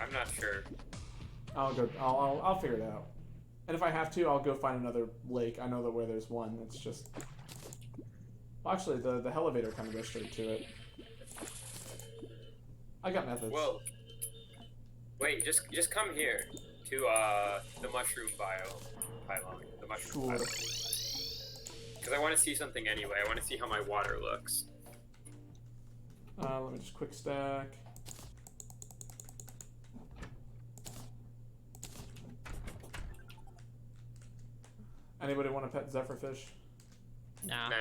I'm not sure. I'll figure it out. And if I have to, I'll go find another lake. I know that where there's one. It's just... Well, actually, the elevator kind of goes straight to it. I got methods. Well, wait, just come here to the mushroom pylon. The mushroom Sure. pylon. Because I want to see something anyway. I want to see how my water looks. Let me just quick stack. Anybody want to pet zephyrfish? Nah. Nah,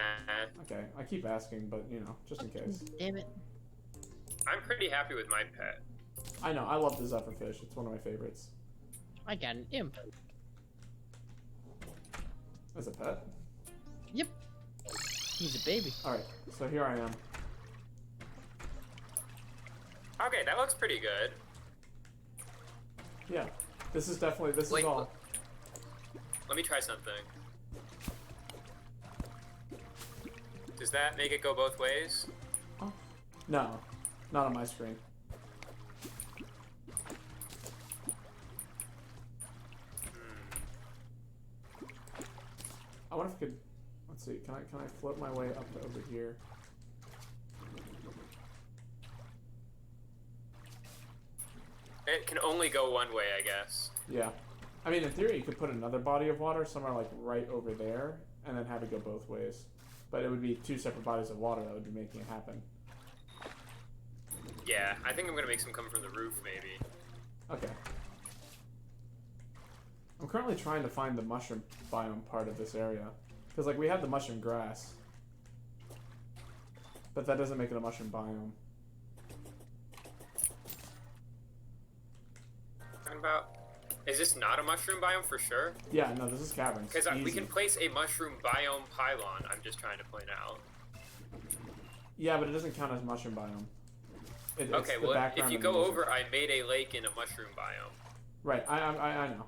Okay, I keep asking, but you know, just in case. Damn it. I'm pretty happy with my pet. I know, I love the zephyrfish. It's one of my favorites. I got an imp. As a pet? Yep. He's a baby. Alright, so here I am. Okay, that looks pretty good. Yeah, this is Wait, all. Let me try something. Does that make it go both ways? Oh. No, not on my screen. I wonder if I could. Let's see. Can I float my way up to over here? It can only go one way, I guess. Yeah. I mean, in theory, you could put another body of water somewhere like right over there, and then have it go both ways. But it would be 2 separate bodies of water that would be making it happen. Yeah, I think I'm gonna make some come from the roof, maybe. Okay. I'm currently trying to find the mushroom biome part of this area. Because, like, we have the mushroom grass. But that doesn't make it a mushroom biome. Talking about... Is this not a mushroom biome for sure? Yeah, no, this is caverns. Because we Easy. can place a mushroom biome pylon, I'm just trying to point out. Yeah, but it doesn't count as mushroom biome. It's Okay, the well, background if you and the go music. over, I made a lake in a mushroom biome. Right, I know.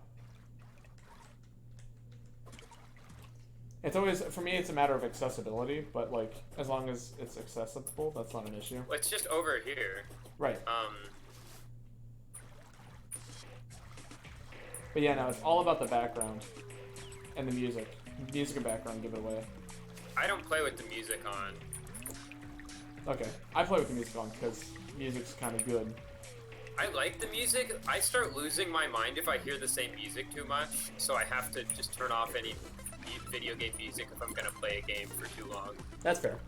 It's always, for me, it's a matter of accessibility, but, like, as long as it's accessible, that's not an issue. Well, it's just over here. Right. But yeah, no, it's all about the background and the music. Music and background give it away. I don't play with the music on. Okay, I play with the music on because music's kind of good. I like the music. I start losing my mind if I hear the same music too much, so I have to just turn off any video game music if I'm gonna play a game for too long. That's fair.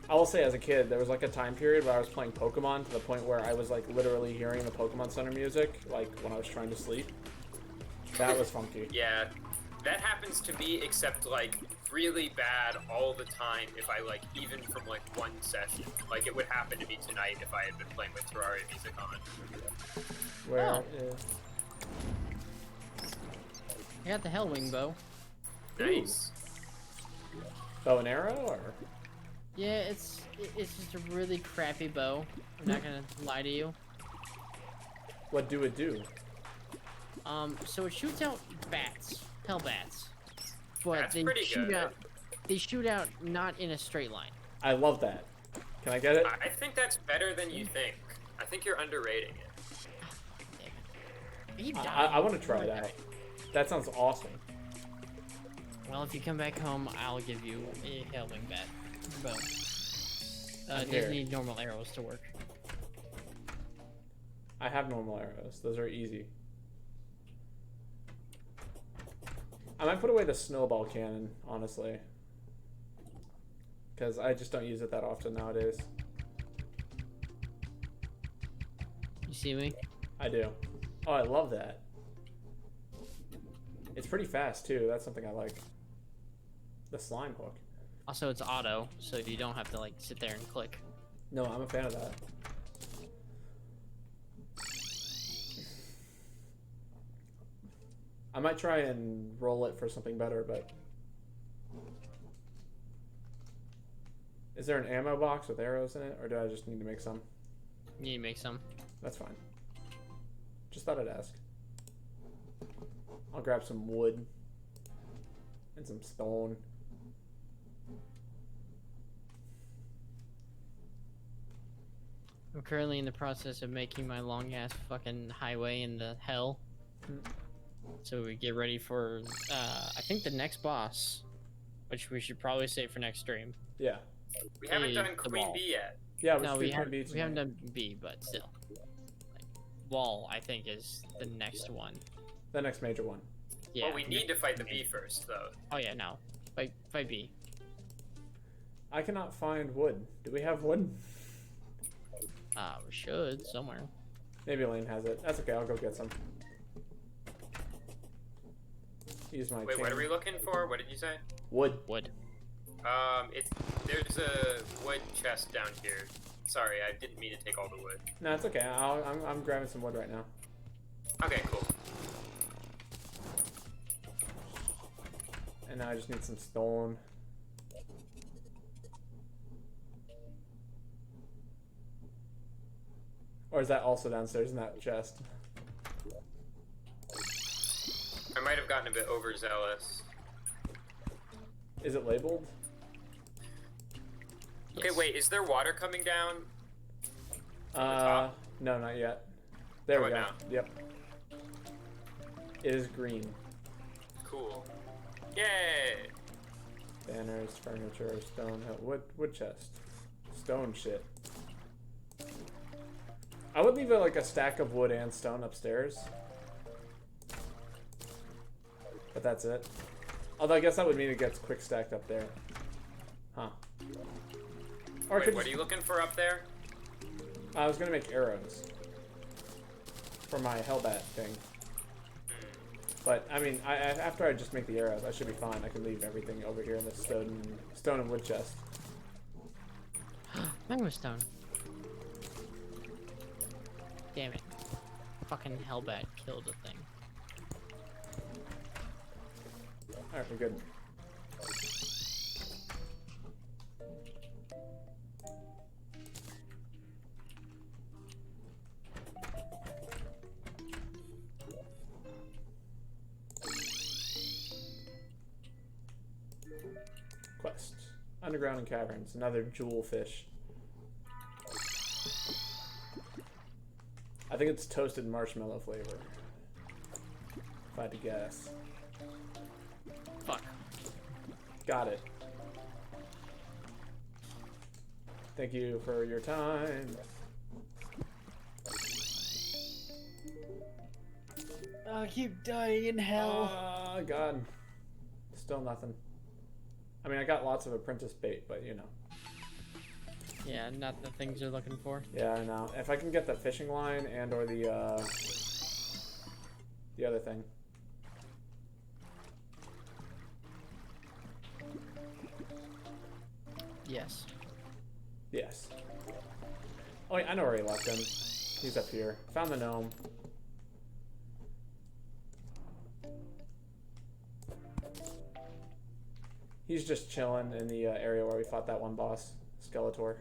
I will say, as a kid, there was like a time period where I was playing Pokemon to the point where I was like literally hearing the Pokemon Center music, like when I was trying to sleep. That was funky. Yeah, that happens to me, except like really bad all the time if I like even from like one session. Like it would happen to me tonight if I had been playing with Terraria Musicon. Where? I got the Hellwing bow. Nice. Bow and arrow, or? Yeah, it's just a really crappy bow. I'm not gonna lie to you. What do it do? So it shoots out bats, hell bats, but That's they pretty shoot good. out. They shoot out not in a straight line. I love that. Can I get it? I think that's better than you think. I think you're underrating it. Are you I dying? want to try that. That sounds awesome. Well, if you come back home, I'll give you a Hellwing bat bow. I'm It here. doesn't need normal arrows to work. I have normal arrows. Those are easy. I might put away the snowball cannon, honestly. Because I just don't use it that often nowadays. You see me? I do. Oh, I love that. It's pretty fast, too. That's something I like. The slime hook. Also, it's auto, so you don't have to like sit there and click. No, I'm a fan of that. I might try and roll it for something better, but... Is there an ammo box with arrows in it, or do I just need to make some? You need to make some. That's fine. Just thought I'd ask. I'll grab some wood and some stone. I'm currently in the process of making my long ass fucking highway in the hell. So we get ready for, I think the next boss, which we should probably save for next stream. Yeah. We haven't Hey, done the Queen wall. Bee yet. Yeah, No, we haven't tonight. done B, but still. Like, wall, I think, is the next one. The next major one. Yeah. Well, we need to fight the bee first, though. Oh yeah, no. Fight B. I cannot find wood. Do we have wood? We should, somewhere. Maybe Lane has it. That's okay, I'll go get some. Use my Wait, chain. what are we looking for? What did you say? Wood. Wood. There's a wood chest down here. Sorry, I didn't mean to take all the wood. No, it's okay. I'm grabbing some wood right now. Okay, cool. And now I just need some stone. Or is that also downstairs in that chest? I might have gotten a bit overzealous. Is it labeled? Okay, Yes. wait, is there water coming down? From the top? No, not yet. There How we go. about Yep. It is green. Cool. Yay! Banners, furniture, stone, wood chest. Stone shit. I would leave like a stack of wood and stone upstairs. But that's it. Although I guess that would mean it gets quick stacked up there. Huh. Or I Wait, could what are just, you looking for up there? I was gonna make arrows. For my Hellbat thing. But, I mean, after I just make the arrows, I should be fine. I can leave everything over here in the stone and wood chest. Magma stone. Damn it. Fucking Hellbat killed the thing. Alright, we're good. Quest. Underground and caverns. Another jewel fish. I think it's toasted marshmallow flavor. If I had to guess. Fuck. Got it. Thank you for your time. I keep dying in hell. Oh, God. Still nothing. I mean, I got lots of apprentice bait, but you know. Yeah, not the things you're looking for. Yeah, I know. If I can get the fishing line and or the other thing. Yes. Yes. Oh, wait, I know where he left him. He's up here. Found the gnome. He's just chilling in the area where we fought that one boss, Skeletor.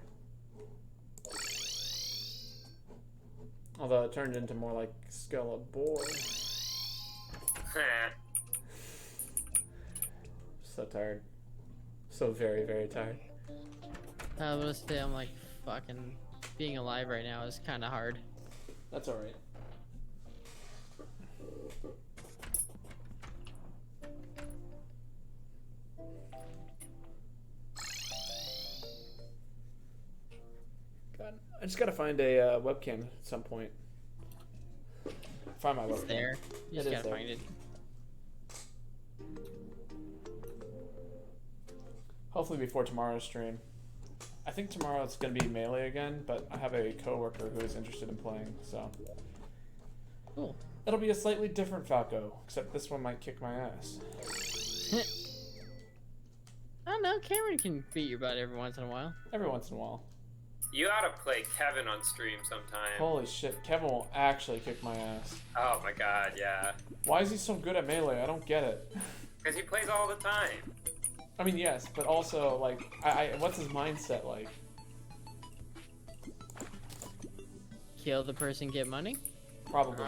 Although it turned into more like Skelebor. So tired. So very, very tired. I was gonna say, I'm like, fucking being alive right now is kind of hard. That's alright. God, I just gotta find a webcam at some point. Find my It's webcam. there. You It just is gotta there. find it. Hopefully before tomorrow's stream. I think tomorrow it's gonna be Melee again, but I have a coworker who is interested in playing, so Cool. it'll be a slightly different Falco, except this one might kick my ass. I don't know. Cameron can beat your butt every once in a while. Every once in a while. You ought to play Kevin on stream sometime. Holy shit, Kevin will actually kick my ass. Oh my god, yeah. Why is he so good at Melee? I don't get it. Because he plays all the time. I mean, yes, but also, like, what's his mindset like? Kill the person, get money. Probably.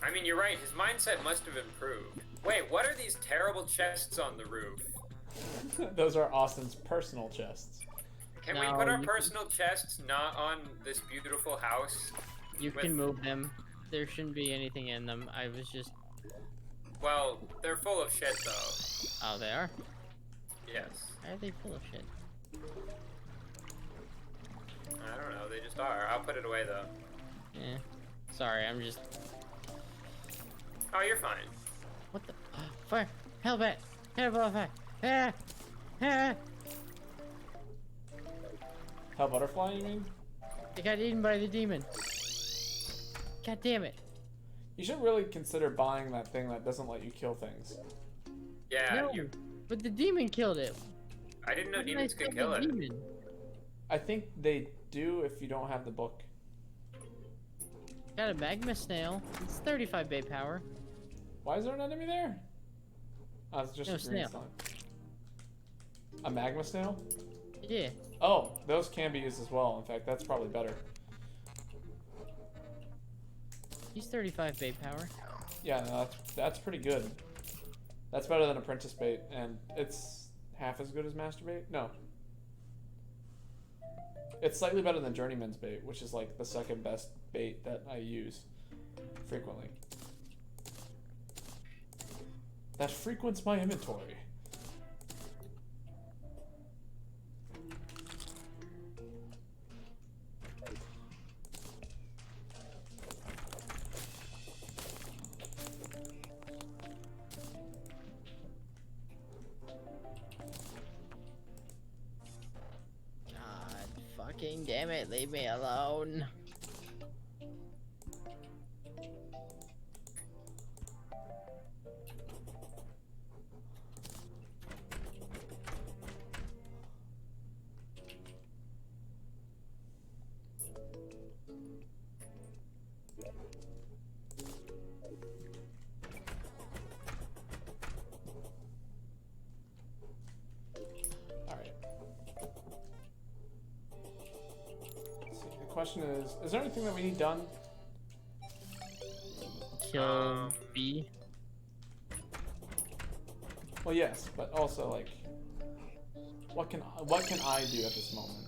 I mean, you're right. His mindset must have improved. Wait, what are these terrible chests on the roof? Those are Austin's personal chests. Can No, we put our you- personal chests not on this beautiful house? You With- can move them. There shouldn't be anything in them. I was just. Well, they're full of shit, though. Oh, they are. Yes. Why are they full of shit? I don't know. They just are. I'll put it away, though. Yeah. Sorry, I'm just. Oh, you're fine. What the? Fire! Hellbat! Hellbat! Fire! Ah! Ah! Hell butterfly, you mean? I got eaten by the demon. God damn it! You should really consider buying that thing that doesn't let you kill things. Yeah, No, but the demon killed it. I didn't know How did I demons could kill kill the it. demon? I think they do if you don't have the book. Got a magma snail. It's 35 bay power. Why is there an enemy there? Oh, it's just No, a green snail. slime. A magma snail? Yeah. Oh, those can be used as well. In fact, that's probably better. He's 35 bay power. Yeah, no, that's pretty good. That's better than apprentice bait, and it's half as good as master bait. No, it's slightly better than journeyman's bait, which is like the second best bait that I use frequently. That frequents my inventory. God fucking damn it, leave me alone. All right. Let's see, the question is there anything that we need done? Kill B. Well, yes, but also like, what can I do at this moment?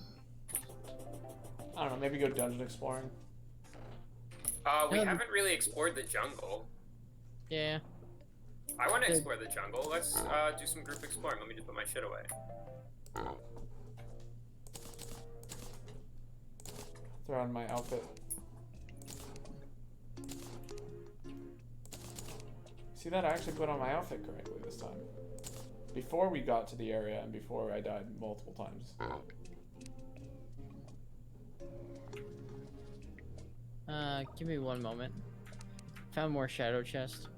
I don't know. Maybe go dungeon exploring. We Um, haven't really explored the jungle. Yeah. I want to Good. explore the jungle. Let's do some group exploring. Let me just put my shit away. Throw on my outfit. See that? I actually put on my outfit correctly this time. Before we got to the area and before I died multiple times. Give me one moment. Found more shadow chest.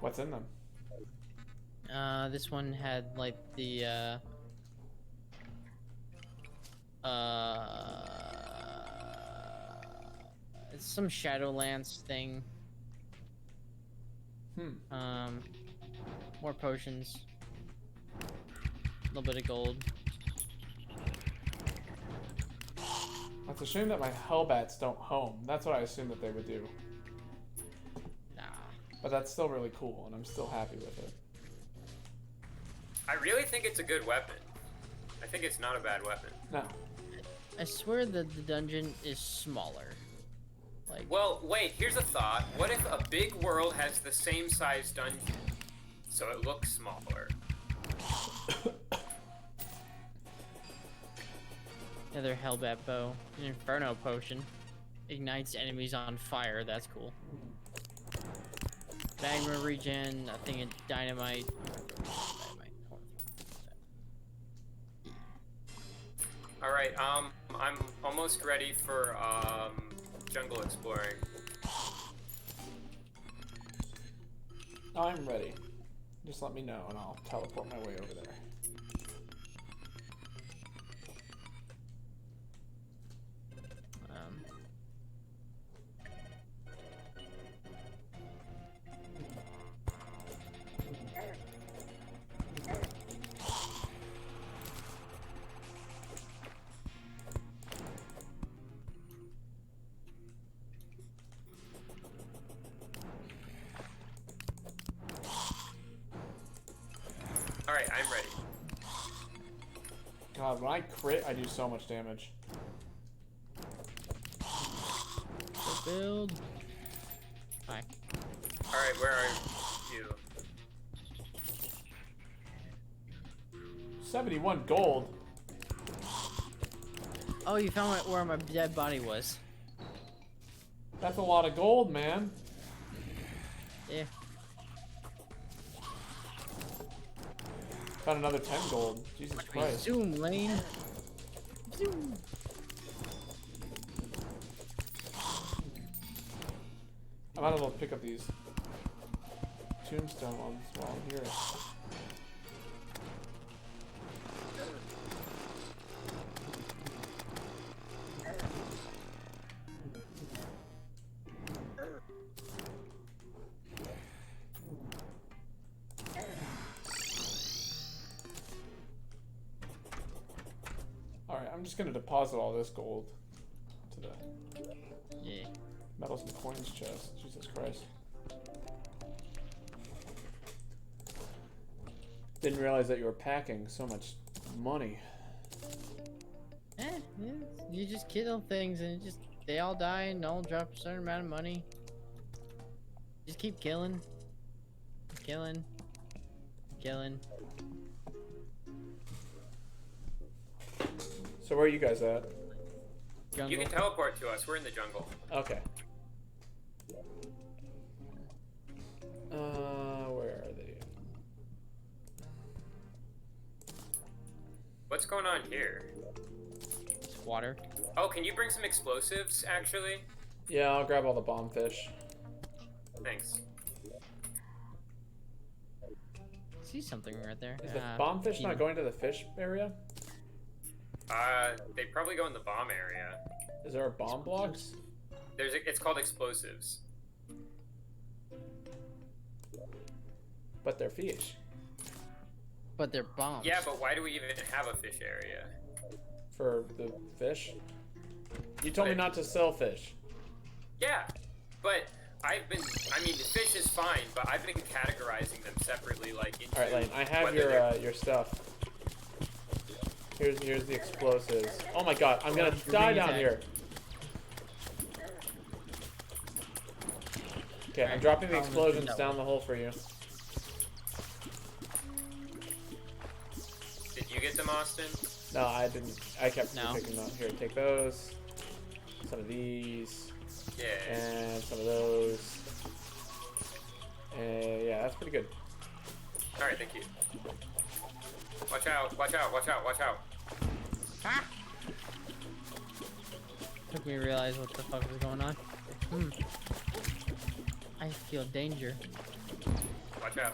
What's in them? This one had like the it's some Shadowlands thing. More potions. A little bit of gold. It's a shame that my Hellbats don't home. That's what I assumed that they would do. Nah. But that's still really cool, and I'm still happy with it. I really think it's a good weapon. I think it's not a bad weapon. No. I swear that the dungeon is smaller. Like. Well, wait, here's a thought. What if a big world has the same size dungeon, so it looks smaller? Another Hellbat bow. An Inferno potion. Ignites enemies on fire. That's cool. Magma regen. A thing of dynamite. Alright, I'm almost ready for, jungle exploring. I'm ready. Just let me know, and I'll teleport my way over there. Alright, I'm ready. God, when I crit, I do so much damage. Build. Hi. Alright, where are you? 71 gold. Oh, you found where my dead body was. That's a lot of gold, man. Yeah. Found another 10 gold. Jesus Christ. Zoom, Lane. Zoom. I might as well pick up these tombstone ones while I'm here. Alright, I'm just gonna deposit all this gold to the Yeah. metals and coins chest. Jesus Christ. Didn't realize that you were packing so much money. Yeah, you just kill things and they all die and all drop a certain amount of money. Just keep killing. Killing. Killing. So where are you guys at? Jungle. You can teleport to us. We're in the jungle. Okay. Where are they? What's going on here? It's water. Oh, can you bring some explosives, actually? Yeah, I'll grab all the bomb fish. Thanks. I see something right there. Is the bomb fish not going to the fish area? They probably go in the bomb area. Is there a bomb blocks? It's called explosives. But they're fish. But they're bombs. Yeah, but why do we even have a fish area? For the fish? You told me not to sell fish. Yeah, but I mean, the fish is fine, but I've been categorizing them separately, like into. Alright, Lane, I have your stuff. Here's the explosives. Oh my god, I'm gonna die down here. Okay, I'm dropping the explosions down the hole for you. Did you get them, Austin? No, I didn't. I kept No. picking them up. Here, take those. Some of these. Yeah. And some of those. Yeah, that's pretty good. Alright, thank you. Watch out, watch out, watch out, watch out. Ah! Took me to realize what the fuck was going on. I feel danger. Watch out.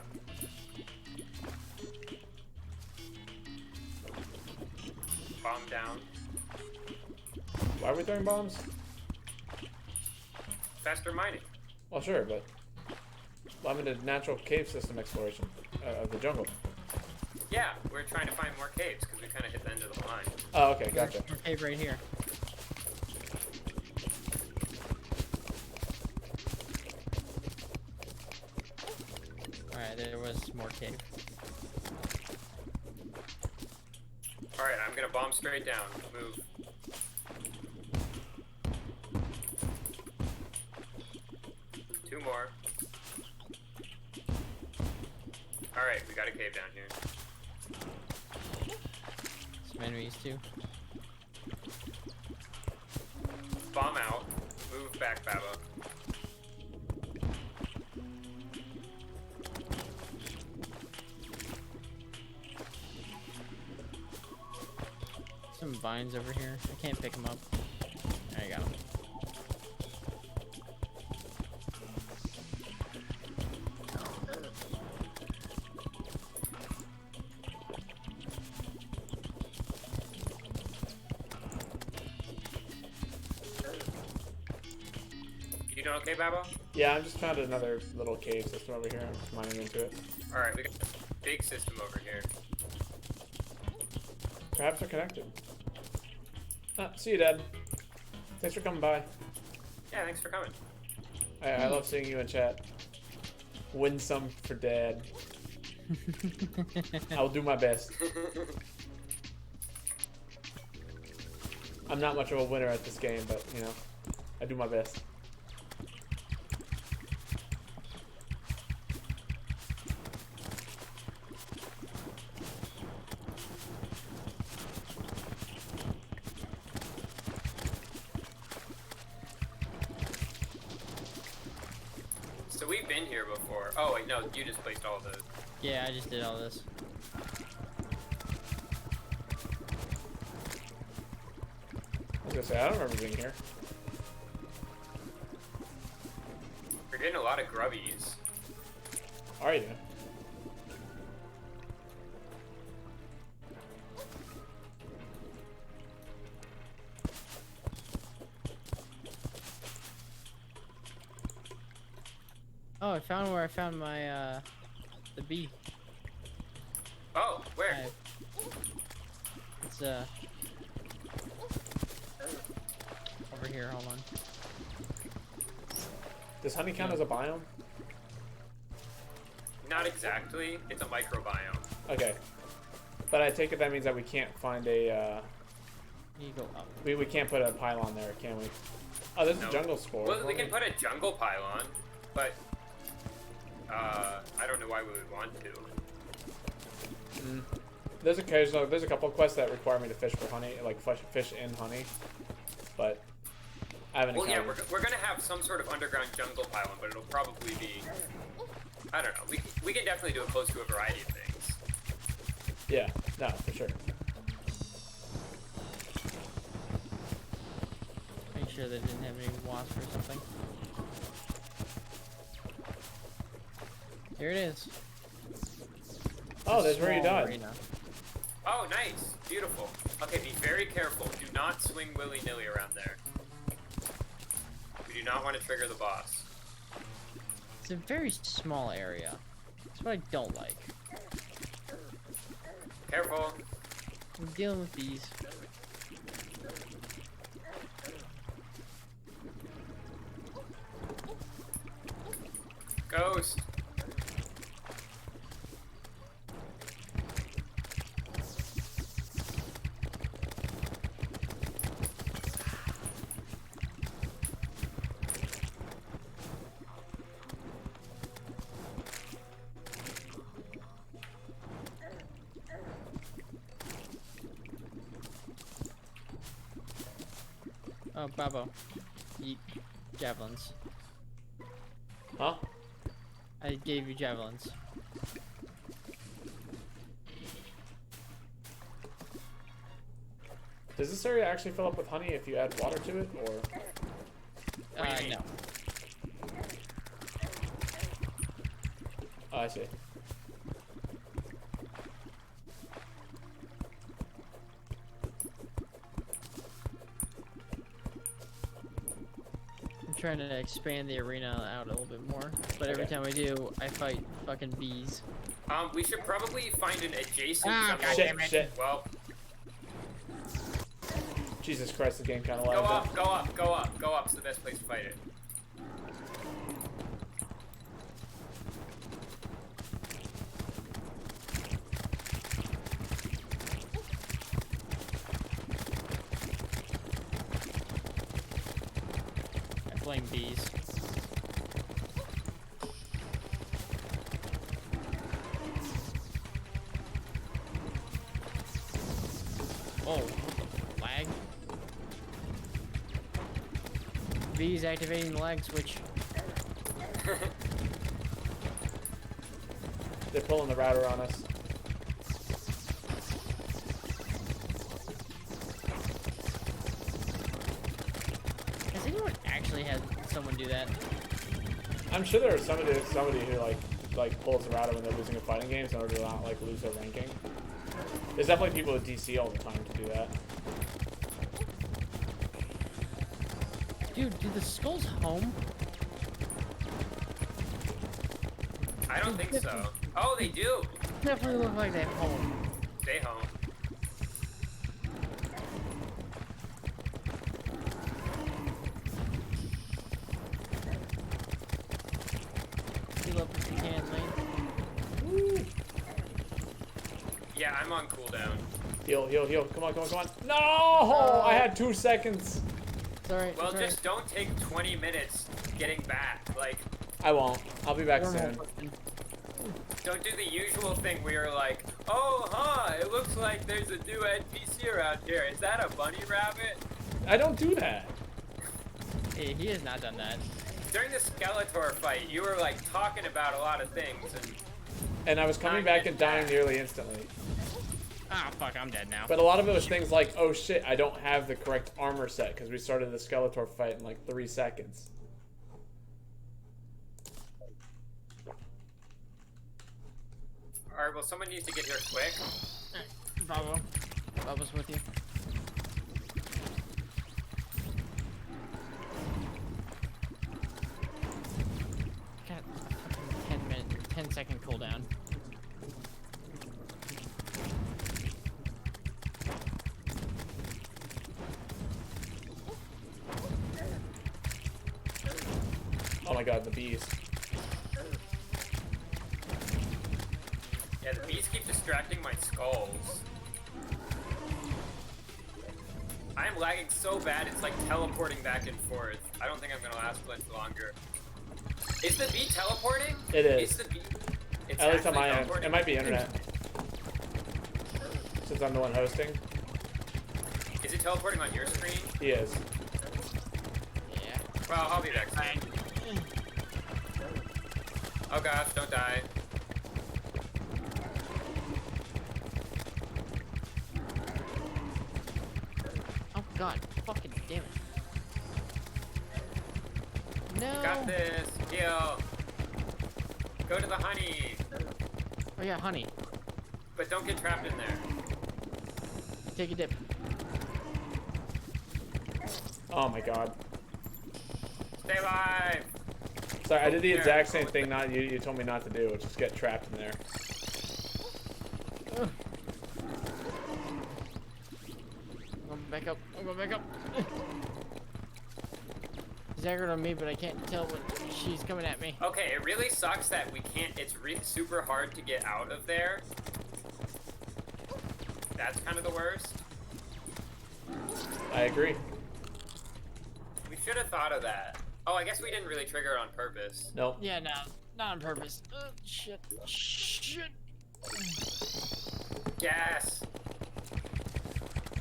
Bomb down. Why are we throwing bombs? Faster mining. Well, sure, but I'm into natural cave system exploration of the jungle. Yeah, we're trying to find more caves because we kind of hit the end of the line. Oh, okay, gotcha. There's a cave right here. Alright, there was more cave. Alright, I'm gonna bomb straight down. Move. Two more. Alright, we got a cave down here. Some enemies too. Bomb out. Move back, Baba. Some vines over here. I can't pick them up. There you go. You doing okay, Baba? Yeah, I just found another little cave system over here. I'm just mining into it. Alright, we got a big system over here. Perhaps they're connected. Ah, see you, Dad. Thanks for coming by. Yeah, thanks for coming. I love seeing you in chat. Win some for Dad. I'll do my best. I'm not much of a winner at this game, but, you know, I do my best. So we've been here before. Oh wait, no, you just placed all of those. Yeah, I just did all this. I was gonna say, I don't remember being here. We're getting a lot of grubbies. Are you? Oh, I found where I found my, the bee. Oh, where? It's, over here, hold on. Does honey count as a biome? Not exactly. It's a microbiome. Okay. But I take it that means that we can't find a, You go up. we can't put a pylon there, can we? Oh, there's No. a jungle spore. Well, we can put a jungle pylon, but I don't know why we would want to. There's a couple quests that require me to fish for honey, like fish in honey, but I haven't Well, yeah, encountered. we're gonna have some sort of underground jungle pylon, but it'll probably be, I don't know. We can definitely do it close to a variety of things. Yeah, no, for sure. Make sure they didn't have any wasps or something. Here it is. Oh, there's where you Small died. arena. Oh, nice, beautiful. Okay, be very careful. Do not swing willy-nilly around there. We do not want to trigger the boss. It's a very small area. That's what I don't like. Careful. I'm dealing with these. Ghost. Oh, Babo. Eat javelins. Huh? I gave you javelins. Does this area actually fill up with honey if you add water to it, or? What do you mean? No. Oh, I see. I'm trying to expand the arena out a little bit more, but every Okay. time I do, I fight fucking bees. We should probably find an adjacent Ah, jungle. Shit, shit. Well, Jesus Christ, the game kind of go lagged up, out. go up, go up, go up. It's the best place to fight it. I blame bees. Oh, what the lag? Bees activating the lag switch. They're pulling the router on us. Has anyone actually had someone do that? I'm sure there is somebody who like pulls the router when they're losing a fighting games in order to not like lose their ranking. There's definitely people with DC all the time to do that. Dude, do the skulls home? I don't think so. Oh, they do. Definitely look like they have home. Stay home. Heal up if you can, Lane. Yeah, I'm on cooldown. Heal, heal, heal. Come on, come on, come on. No! I had 2 seconds. It's alright. Well, it's alright. just don't take 20 minutes getting back. Like, I won't. I'll be back Normal soon. person. don't do the usual thing where you're like, oh, huh, it looks like there's a new NPC around here. Is that a bunny rabbit? I don't do that. He has not done that. During the Skeletor fight, you were like talking about a lot of things, and And I was coming back and dying nearly instantly. Ah, fuck, I'm dead now. But a lot of it was things like, oh shit, I don't have the correct armor set because we started the Skeletor fight in like 3 seconds. alright, well, someone needs to get here quick. Bravo. Bubba's with you. Got a fucking 10-second cooldown. Oh my god, the bees. Yeah, the bees keep distracting my skulls. I'm lagging so bad, it's like teleporting back and forth. I don't think I'm gonna last much longer. Is the bee teleporting? It is. Is the bee? It's At least on actually my end. teleporting? It might be internet. Since I'm the one hosting. Is it teleporting on your screen? He is. Yeah. Well, I'll be back soon. Oh gosh, don't die. Oh god, fucking damn it. No. Got this. Heal. Go to the honey. Oh yeah, honey. But don't get trapped in there. Take a dip. Oh my god. Stay alive. Sorry, I did the Here, exact go same with thing not you told me not to do, which is get trapped in there. Ugh. I'm going back up. I'm going back up. Zaggered on me, but I can't tell when she's coming at me. Okay, it really sucks that we can't. It's super hard to get out of there. That's kind of the worst. I agree. We should have thought of that. Oh, I guess we didn't really trigger it on purpose. Nope. Yeah, no, not on purpose. Shit. Shit. Yes.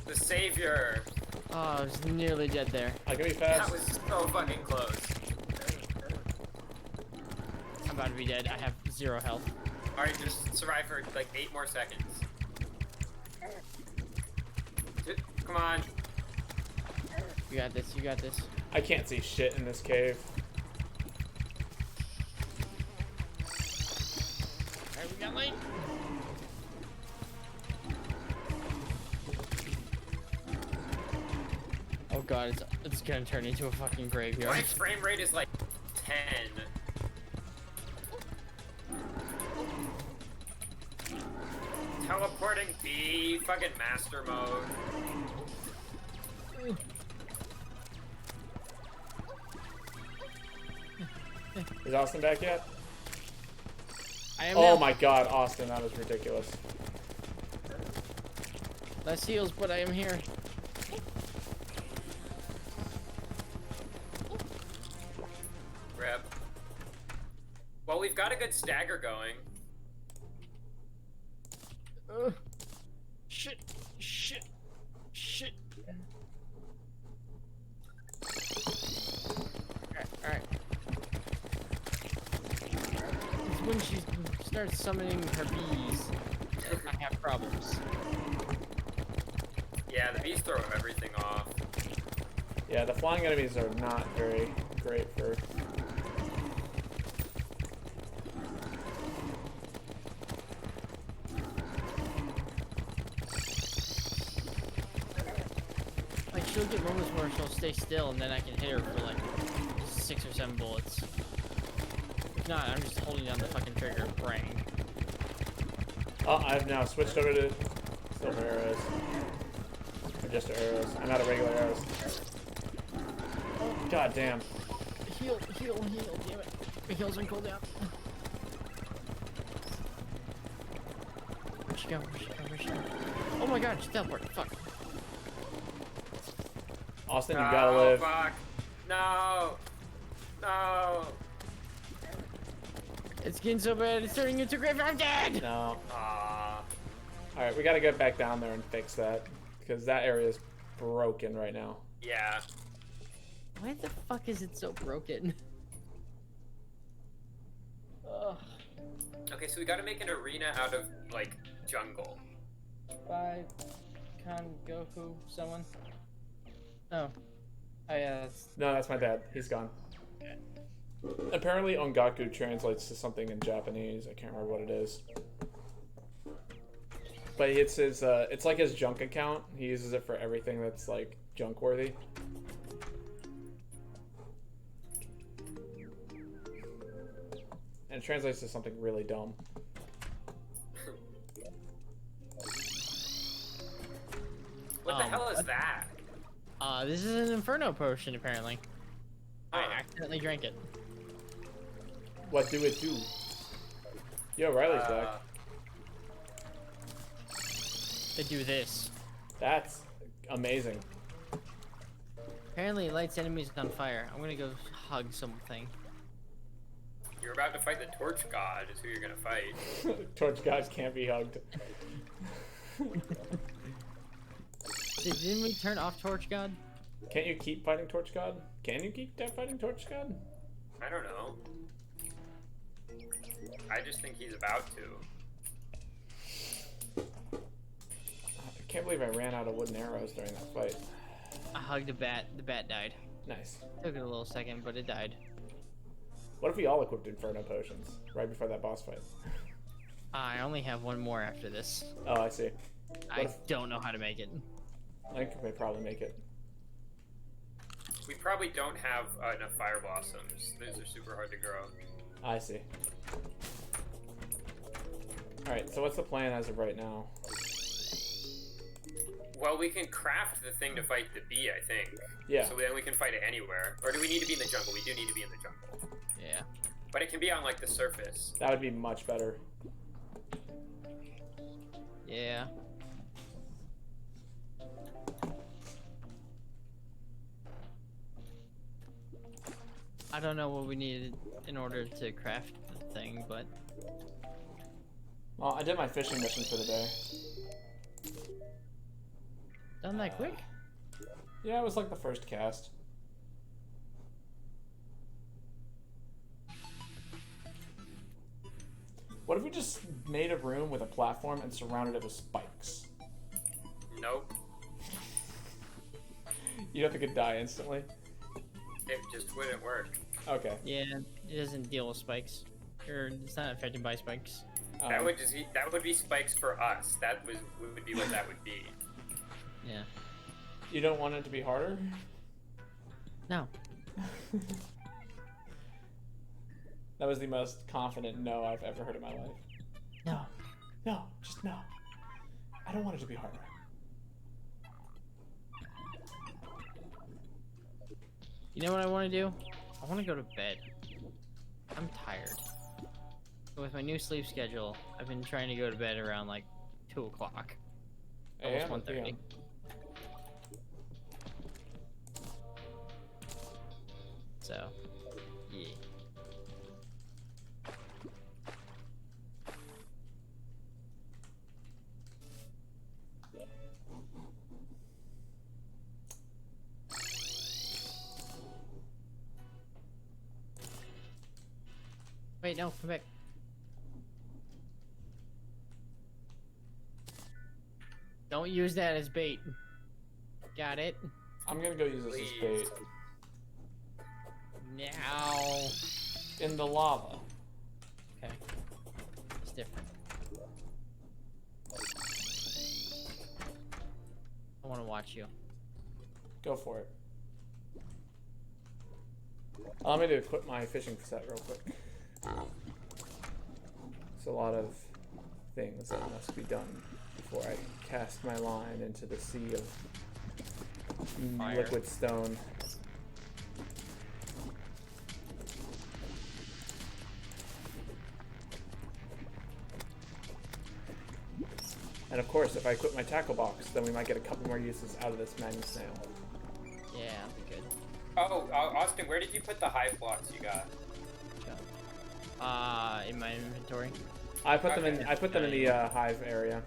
The savior. Oh, I was nearly dead there. I can be That fast. was so fucking close. I'm about to be dead. I have 0 health. Alright, just survive for like 8 more seconds. Come on. You got this. You got this. I can't see shit in this cave. Alright, we got light. Oh god, it's gonna turn into a fucking My graveyard. frame rate is like 10. Teleporting B, fucking master mode. Is Austin back yet? I am Oh now. my god, Austin, that was ridiculous. Less heals, but I am here. Rip. Well, we've got a good stagger going. Shit. Alright. It's when she starts summoning her bees that I have problems. Yeah, the bees throw everything off. Yeah, the flying enemies are not very great for... Like, she'll get moments where she'll stay still and then I can hit her for like 6 or 7 bullets. If not, I'm just holding down the fucking trigger and praying. Oh, I've now switched over to silver arrows. Or just arrows. I'm out of regular arrows. God damn. Heal, damn it. The heals on cooldown. Where'd she go? Oh my god, she teleported. Fuck. Austin, you gotta live. Fuck. No. No. It's getting so bad, it's turning into a graveyard. I'm dead! No. Ah. Alright, we gotta get back down there and fix that. Because that area is broken right now. Yeah. Why the fuck is it so broken? Ugh. Okay, so we gotta make an arena out of, like, jungle. Bye, Goku, someone. Oh. Oh yeah, that's... No, that's my dad. He's gone. Apparently, Ongaku translates to something in Japanese. I can't remember what it is. But it's his, it's like his junk account. He uses it for everything that's, like, junk worthy. And it translates to something really dumb. What the hell is that? This is an Inferno potion, apparently. I Huh. accidentally drank it. What do it do? Yo, Riley's back. They do this. That's amazing. Apparently it lights enemies on fire. I'm gonna go hug something. You're about to fight the Torch God, is who you're gonna fight. Torch gods can't be hugged. Didn't we turn off Torch God? Can't you keep fighting Torch God? Can you keep fighting Torch God? I don't know. I just think he's about to. I can't believe I ran out of wooden arrows during that fight. I hugged a bat. The bat died. Nice. Took it a little second, but it died. What if we all equipped Inferno potions right before that boss fight? I only have one more after this. Oh, I see. I if- don't know how to make it. I think we probably make it. We probably don't have enough fire blossoms. Those are super hard to grow. I see. Alright, so what's the plan as of right now? Well, we can craft the thing to fight the bee, I think. Yeah. So then we can fight it anywhere. Or do we need to be in the jungle? We do need to be in the jungle. Yeah. But it can be on, like, the surface. That would be much better. Yeah. I don't know what we needed in order to craft the thing, but Well, I did my fishing mission for the day. done that quick? Yeah, it was like the first cast. What if we just made a room with a platform and surrounded it with spikes? Nope. You don't think it'd die instantly? It just wouldn't work. Okay. Yeah, it doesn't deal with spikes. Or it's not affected by spikes. That would be spikes for us. Would be what that would be. Yeah. You don't want it to be harder? No. That was the most confident no I've ever heard in my life. No. No, just no. I don't want it to be harder. You know what I want to do? I want to go to bed. I'm tired. With my new sleep schedule, I've been trying to go to bed around like 2 o'clock. Almost 1:30. So, yeah. Wait, no, come back. Don't use that as bait. Got it? I'm gonna go use this as bait. Now. In the lava. Okay. It's different. I want to watch you. Go for it. Allow me to equip my fishing set real quick. There's a lot of things that must be done before I cast my line into the sea of Fire. liquid stone. And of course, if I equip my tackle box, then we might get a couple more uses out of this magma snail. Yeah, that'd be good. Oh, Austin, where did you put the hive blocks you got? In my inventory. I put them in. I put them in the hive area.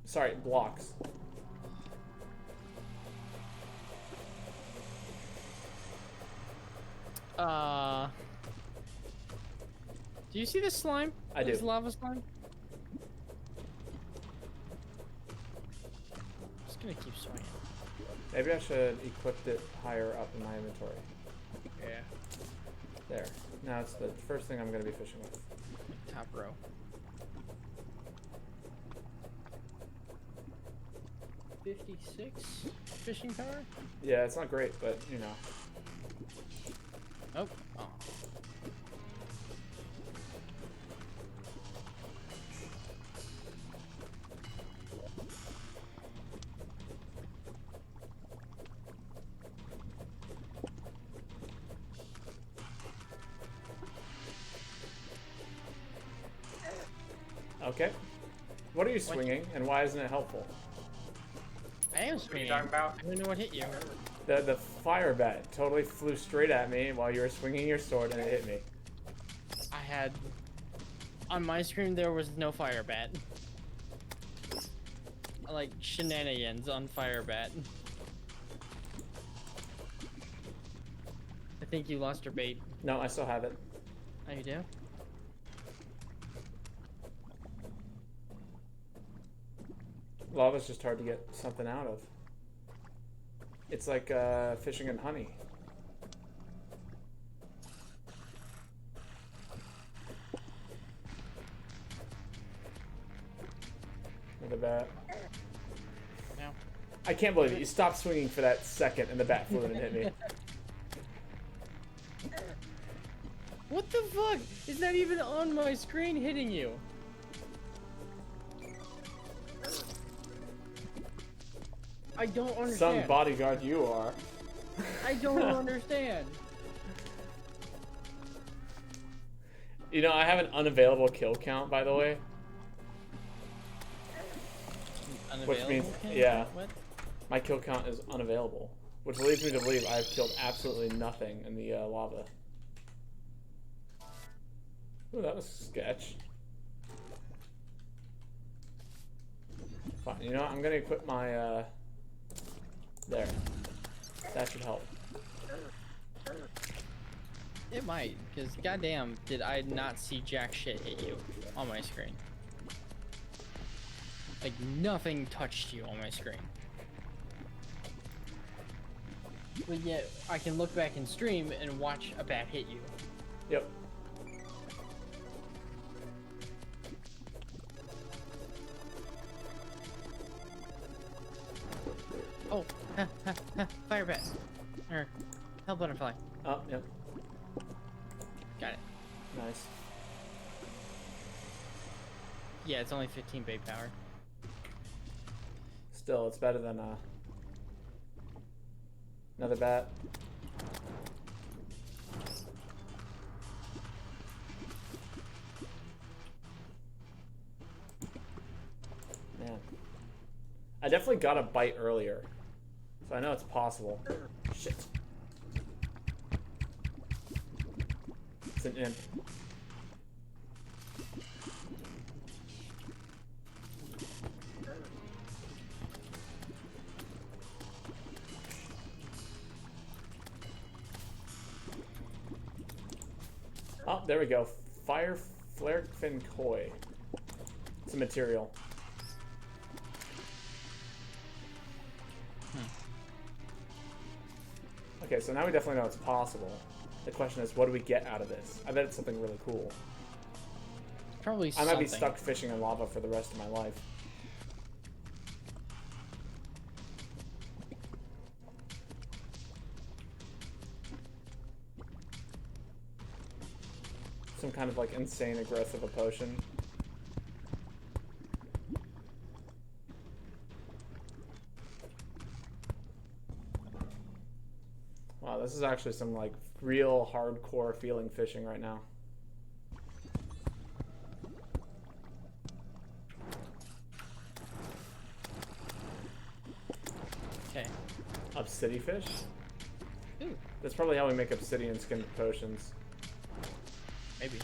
Sorry, blocks. Do you see this slime? I do. This lava slime? I'm just gonna keep swinging. Maybe I should equip it higher up in my inventory. Yeah. There. Now it's the first thing I'm going to be fishing with. Top row. $56 fishing power? Yeah, it's not great, but you know. Oh. Oh. Okay. What are you swinging, and why isn't it helpful? I am What are you swinging. talking about? I don't know what hit you. The fire bat totally flew straight at me while you were swinging your sword, and it hit me. I had... On my screen, there was no fire bat. Like, shenanigans on fire bat. I think you lost your bait. No, I still have it. Oh, you do? Lava's just hard to get something out of. It's like fishing in honey. With a bat. No. I can't believe it. You stopped swinging for that second and the bat flew in and hit me. What the fuck? It's not even on my screen hitting you. I don't understand. Some bodyguard you are. I don't understand. You know, I have an unavailable kill count, by the way. Which means, yeah. What? My kill count is unavailable. Which leads me to believe I have killed absolutely nothing in the lava. Ooh, that was sketch. Fine, you know what? I'm gonna equip my, there. That should help. It might, because goddamn, did I not see jack shit hit you on my screen. Like, nothing touched you on my screen. But yet, I can look back in stream and watch a bat hit you. Yep. fire bat. Or hell butterfly. Oh, yep. Got it. Nice. Yeah, it's only 15 bait power. Still, it's better than another bat. Man. I definitely got a bite earlier. So I know it's possible. Shit. It's an imp. Oh, there we go. Fire flare fin koi. It's a material. Okay, so now we definitely know it's possible. The question is, what do we get out of this? I bet it's something really cool. Probably I something. might be stuck fishing in lava for the rest of my life. Some kind of like insane aggressive potion. Wow, this is actually some like real hardcore feeling fishing right now. Okay. Obsidian fish? Ooh, That's probably how we make obsidian skin potions. maybe.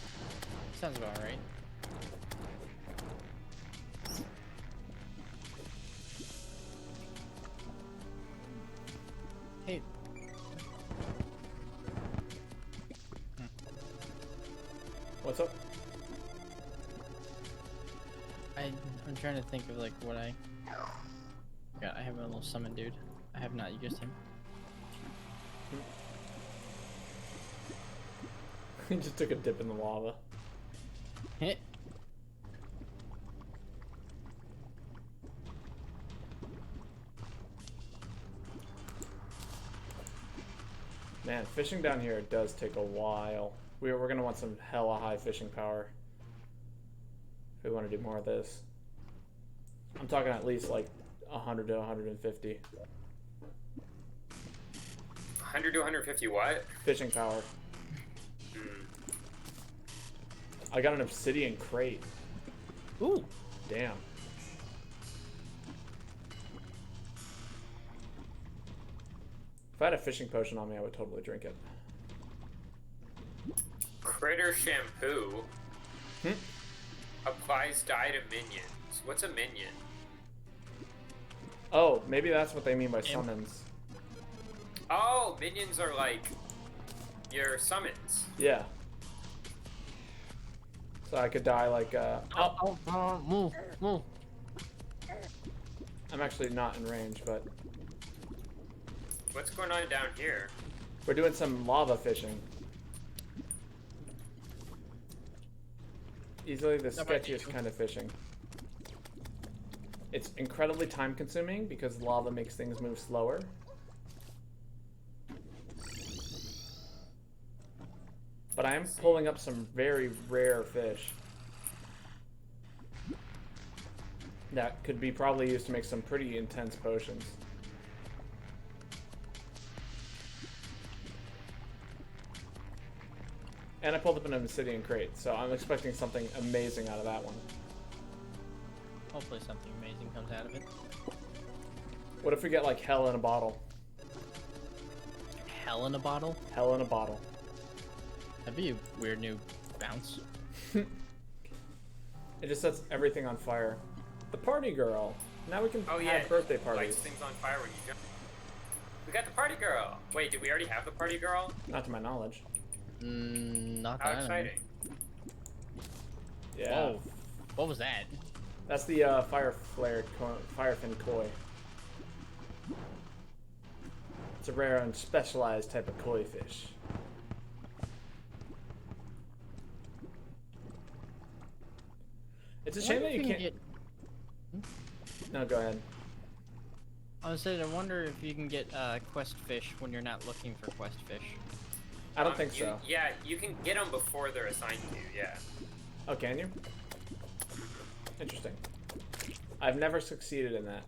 Sounds about right. Hey. What's up? I'm trying to think of like what I got. I have a little summon dude. I have not used him. He just took a dip in the lava. Hit. Man, fishing down here does take a while. We're gonna want some hella high fishing power if we want to do more of this. I'm talking at least like 100 to 150 100 to 150 what? fishing power. I got an obsidian crate. Ooh. Damn. If I had a fishing potion on me, I would totally drink it. Critter shampoo Hmm? applies dye to minions. What's a minion? Oh, maybe that's what they mean by summons. Oh, minions are like your summons. Yeah. So I could die like, Move, move. I'm actually not in range, but What's going on down here? we're doing some lava fishing. Easily the That might be sketchiest you. kind of fishing. It's incredibly time consuming because lava makes things move slower. But I am pulling up some very rare fish that could be probably used to make some pretty intense potions. And I pulled up an obsidian crate, so I'm expecting something amazing out of that one. Hopefully something amazing comes out of it. What if we get like hell in a bottle? Hell in a bottle? Hell in a bottle. That'd be a weird new bounce. It just sets everything on fire. The party girl. Now we can Oh have yeah, birthday lights parties. things on fire when you jump. We got the party girl. Wait, did we already have the party girl? Not to my knowledge. Not How that. exciting! Yeah. Whoa. What was that? That's the firefin koi. It's a rare and specialized type of koi fish. It's a shame that you can't. No, go ahead. I was saying, I wonder if you can get quest fish when you're not looking for quest fish. I don't think so. Yeah, you can get them before they're assigned to you, yeah. Oh, can you? Interesting. I've never succeeded in that.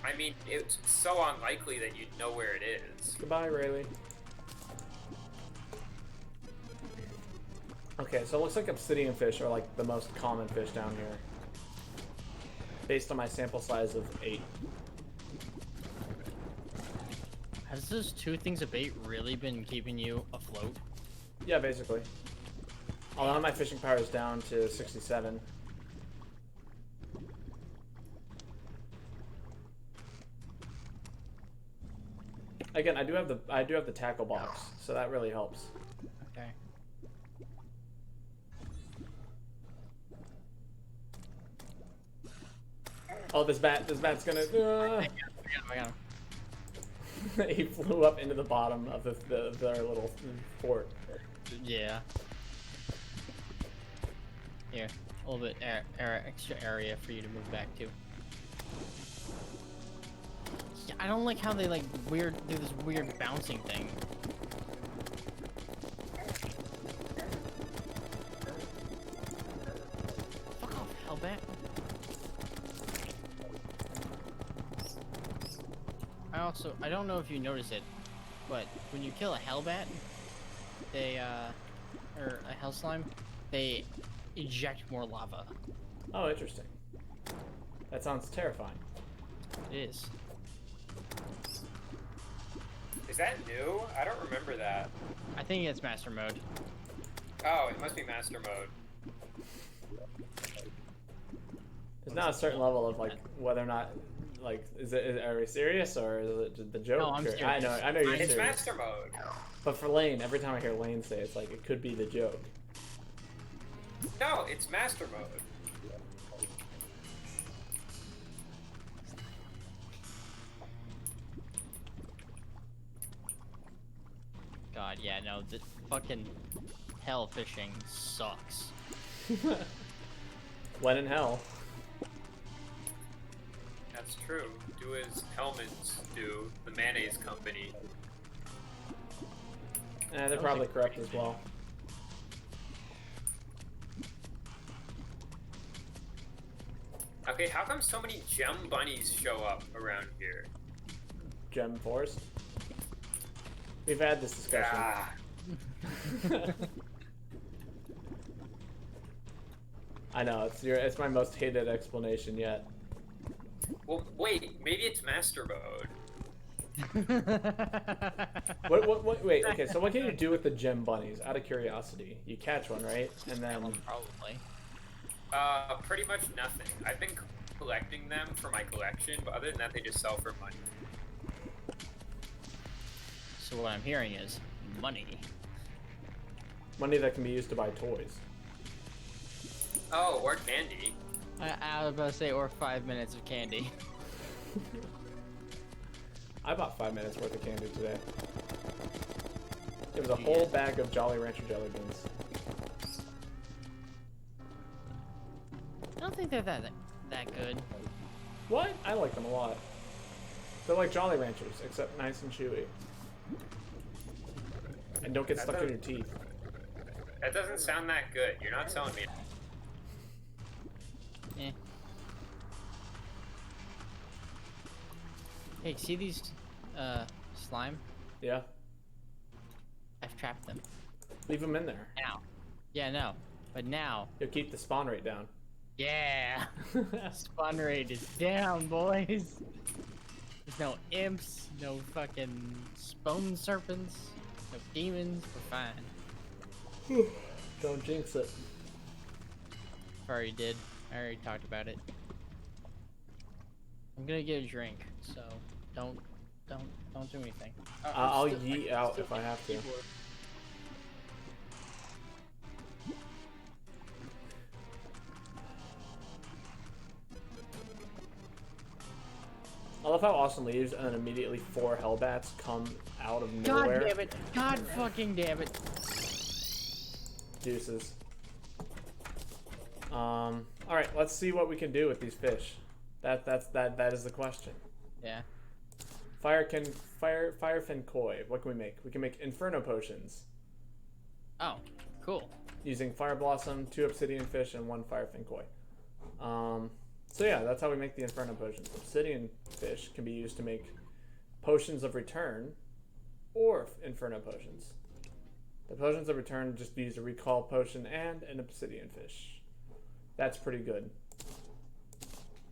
I mean, it's so unlikely that you'd know where it is. Goodbye, Rayleigh. Okay, so it looks like obsidian fish are like the most common fish down here. Based on my sample size of 8. Has those 2 things of bait really been keeping you afloat? Yeah, basically. Although my fishing power is down to 67. Again, I do have the tackle box, so that really helps. Okay. Oh, this bat's gonna. I got him. He flew up into the bottom of their little fort. Yeah. Here, a little bit extra area for you to move back to. Yeah, I don't like how they like do this weird bouncing thing. Fuck off, hellbat. I don't know if you notice it, but when you kill a hellbat, they or a hell slime, they eject more lava. Oh, interesting. That sounds terrifying. It is. Is that new? I don't remember that. I think it's master mode. Oh, it must be master mode. There's not a certain level of like whether or not like are we serious or is it just the joke? No, I'm serious. I know you're It's serious. master mode. But for Lane, every time I hear Lane say it, it's like it could be the joke. No, it's master mode. God, yeah, no, this fucking hell fishing sucks. When in hell. That's true. Do as Hellman's do, the mayonnaise company. They're probably correct as well. Okay, how come so many gem bunnies show up around here? Gem Forest. We've had this discussion. Ah, I know, it's my most hated explanation yet. well, wait, maybe it's master mode. Wait, okay, so what can you do with the gem bunnies? Out of curiosity. You catch one, right? And then... Probably. Pretty much nothing. I've been collecting them for my collection, but other than that, they just sell for money. So what I'm hearing is money. Money that can be used to buy toys. Oh, or candy. I was about to say, or 5 minutes of candy. I bought 5 minutes worth of candy today. It was a whole bag of Jolly Rancher jelly beans. I don't think they're that good. What? I like them a lot. They're like Jolly Ranchers, except nice and chewy. And don't get stuck in your teeth. That doesn't sound that good. You're not selling me. Eh. Hey, see these slime? Yeah. I've trapped them. Leave them in there. Now. Yeah, no. But now. You'll keep the spawn rate down. Yeah! Spawn rate is down, boys! There's no imps, no fucking spawn serpents, no demons, we're fine. Don't jinx it. Already did. I already talked about it. I'm gonna get a drink, so don't do anything. I'll yeet out if I have to. I love how Austin leaves and then immediately 4 Hellbats come out of nowhere. God damn it! God fucking damn it! Deuces. All right, let's see what we can do with these fish. That is the question. Yeah. Firefin koi. What can we make? We can make inferno potions Oh, cool. using fire blossom, 2 obsidian fish, and 1 firefin koi. So yeah, that's how we make the inferno potions. Obsidian fish can be used to make potions of return or inferno potions. The potions of return just use a recall potion and an obsidian fish. That's pretty good.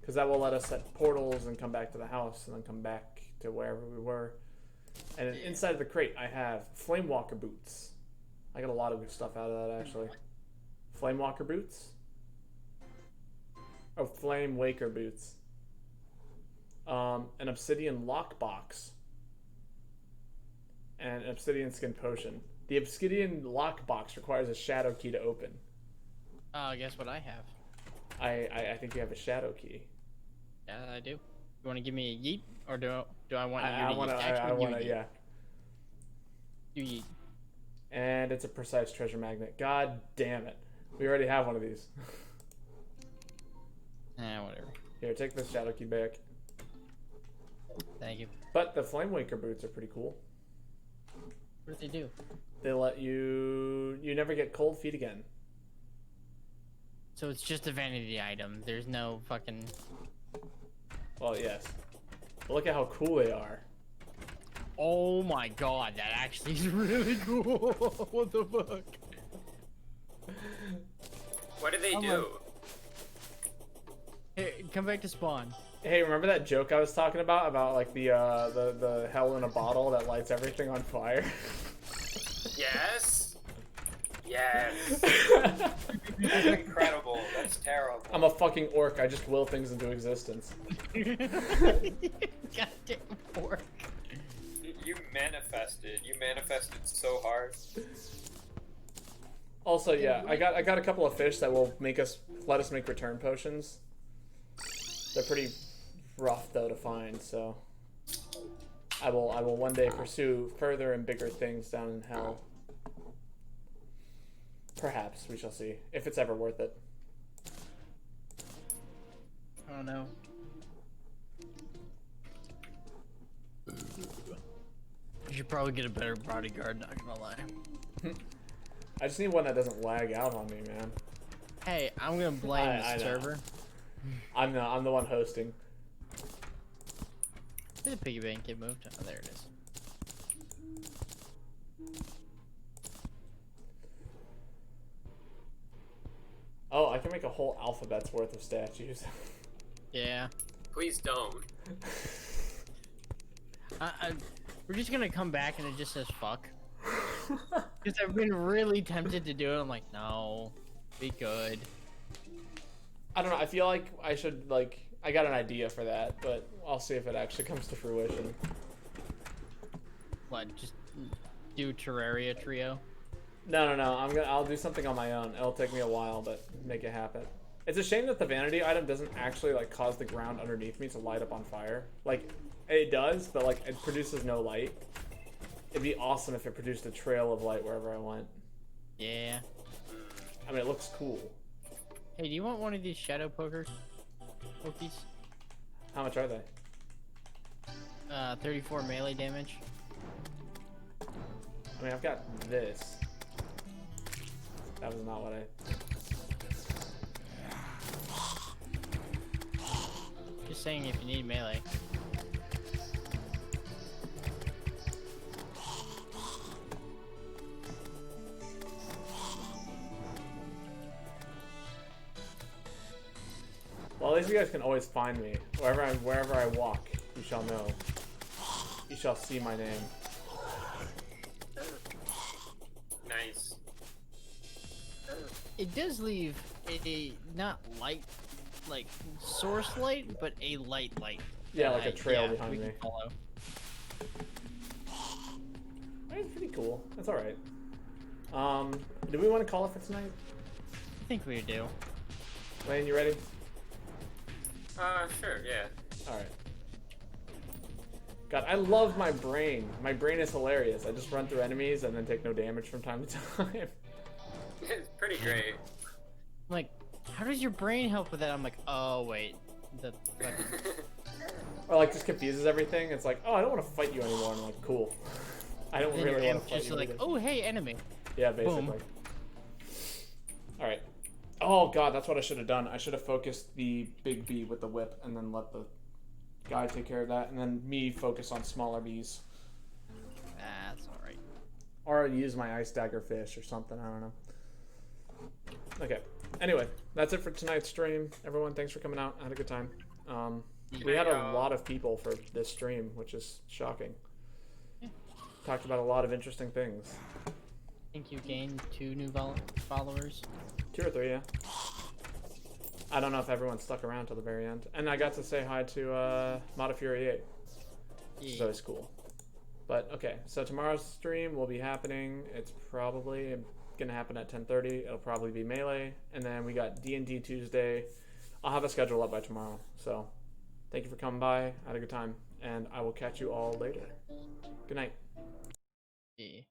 Because that will let us set portals and come back to the house and then come back to wherever we were. And inside of the crate, I have Flamewalker boots. I got a lot of good stuff out of that, actually. Flamewalker boots? Oh, Flame Waker boots. An obsidian lockbox. And an obsidian skin potion. The obsidian lockbox requires a shadow key to open. Guess what I have? I think you have a shadow key. Yeah, I do. You want to give me a yeet, or do I want you to I want to, yeah. You yeet. And it's a precise treasure magnet. God damn it. We already have one of these. Whatever. Here, take this shadow key back. Thank you. But the Flame Waker boots are pretty cool. What do they do? They let you never get cold feet again. So it's just a vanity item. There's no fucking... Well, yes. But look at how cool they are. Oh my god, that actually is really cool. What the fuck? What do they do? Hey, come back to spawn. Hey, remember that joke I was talking about like the hell in a bottle that lights everything on fire? Yes. Yes. That's incredible. That's terrible. I'm a fucking orc. I just will things into existence. Goddamn orc. You manifested. You manifested so hard. Also, yeah, I got a couple of fish that will let us make return potions. They're pretty rough though to find, so I will one day pursue further and bigger things down in hell. Perhaps we shall see if it's ever worth it. Oh no. You should probably get a better bodyguard, not gonna lie. I just need one that doesn't lag out on me, man. Hey, I'm gonna blame the server. I'm the one hosting. Did the piggy bank get moved? Oh, there it is. Oh, I can make a whole alphabet's worth of statues. Yeah. Please don't. We're just gonna come back and it just says fuck. Because I've been really tempted to do it. I'm like, no, be good. I don't know. I feel like I should I got an idea for that, but I'll see if it actually comes to fruition. What? Just do Terraria trio? No. I'll do something on my own. It'll take me a while, but make it happen. It's a shame that the vanity item doesn't actually cause the ground underneath me to light up on fire. It does, but it produces no light. It'd be awesome if it produced a trail of light wherever I went. Yeah. I mean, it looks cool. Hey, do you want one of these shadow pokies? How much are they? 34 melee damage. I mean, I've got this. That was not what I... Just saying if you need melee. Well, at least you guys can always find me. Wherever I walk, you shall know. You shall see my name. Nice. It does leave a not light, source light, but a light. Yeah, like a trail behind we me. Can follow. It's pretty cool. That's all right. Do we want to call it for tonight? I think we do. Lane, you ready? Sure, yeah. Alright. God, I love my brain. My brain is hilarious. I just run through enemies and then take no damage from time to time. It's pretty great. how does your brain help with that? I'm like, oh wait, the fucking Or like just confuses everything. It's like, oh, I don't want to fight you anymore. I'm like, cool. I don't then really your want to fight just you. like, either. oh hey, enemy. Yeah, basically. Boom. All right. Oh god, that's what I should have done. I should have focused the big bee with the whip, and then let the guy take care of that, and then me focus on smaller bees. That's all right. Or use my ice dagger fish or something. I don't know. Okay. Anyway, that's it for tonight's stream. Everyone, thanks for coming out. I had a good time. We had a lot of people for this stream, which is shocking. Talked about a lot of interesting things. I think you gained 2 new followers. 2 or 3, yeah. I don't know if everyone stuck around till the very end. And I got to say hi to Fury 8. Which is always cool. But okay, so tomorrow's stream will be happening. It's probably gonna happen at 10:30. It'll probably be Melee, and then we got D&D Tuesday. I'll have a schedule up by tomorrow. So thank you for coming by. I had a good time, and I will catch you all later. Good night. Yeah.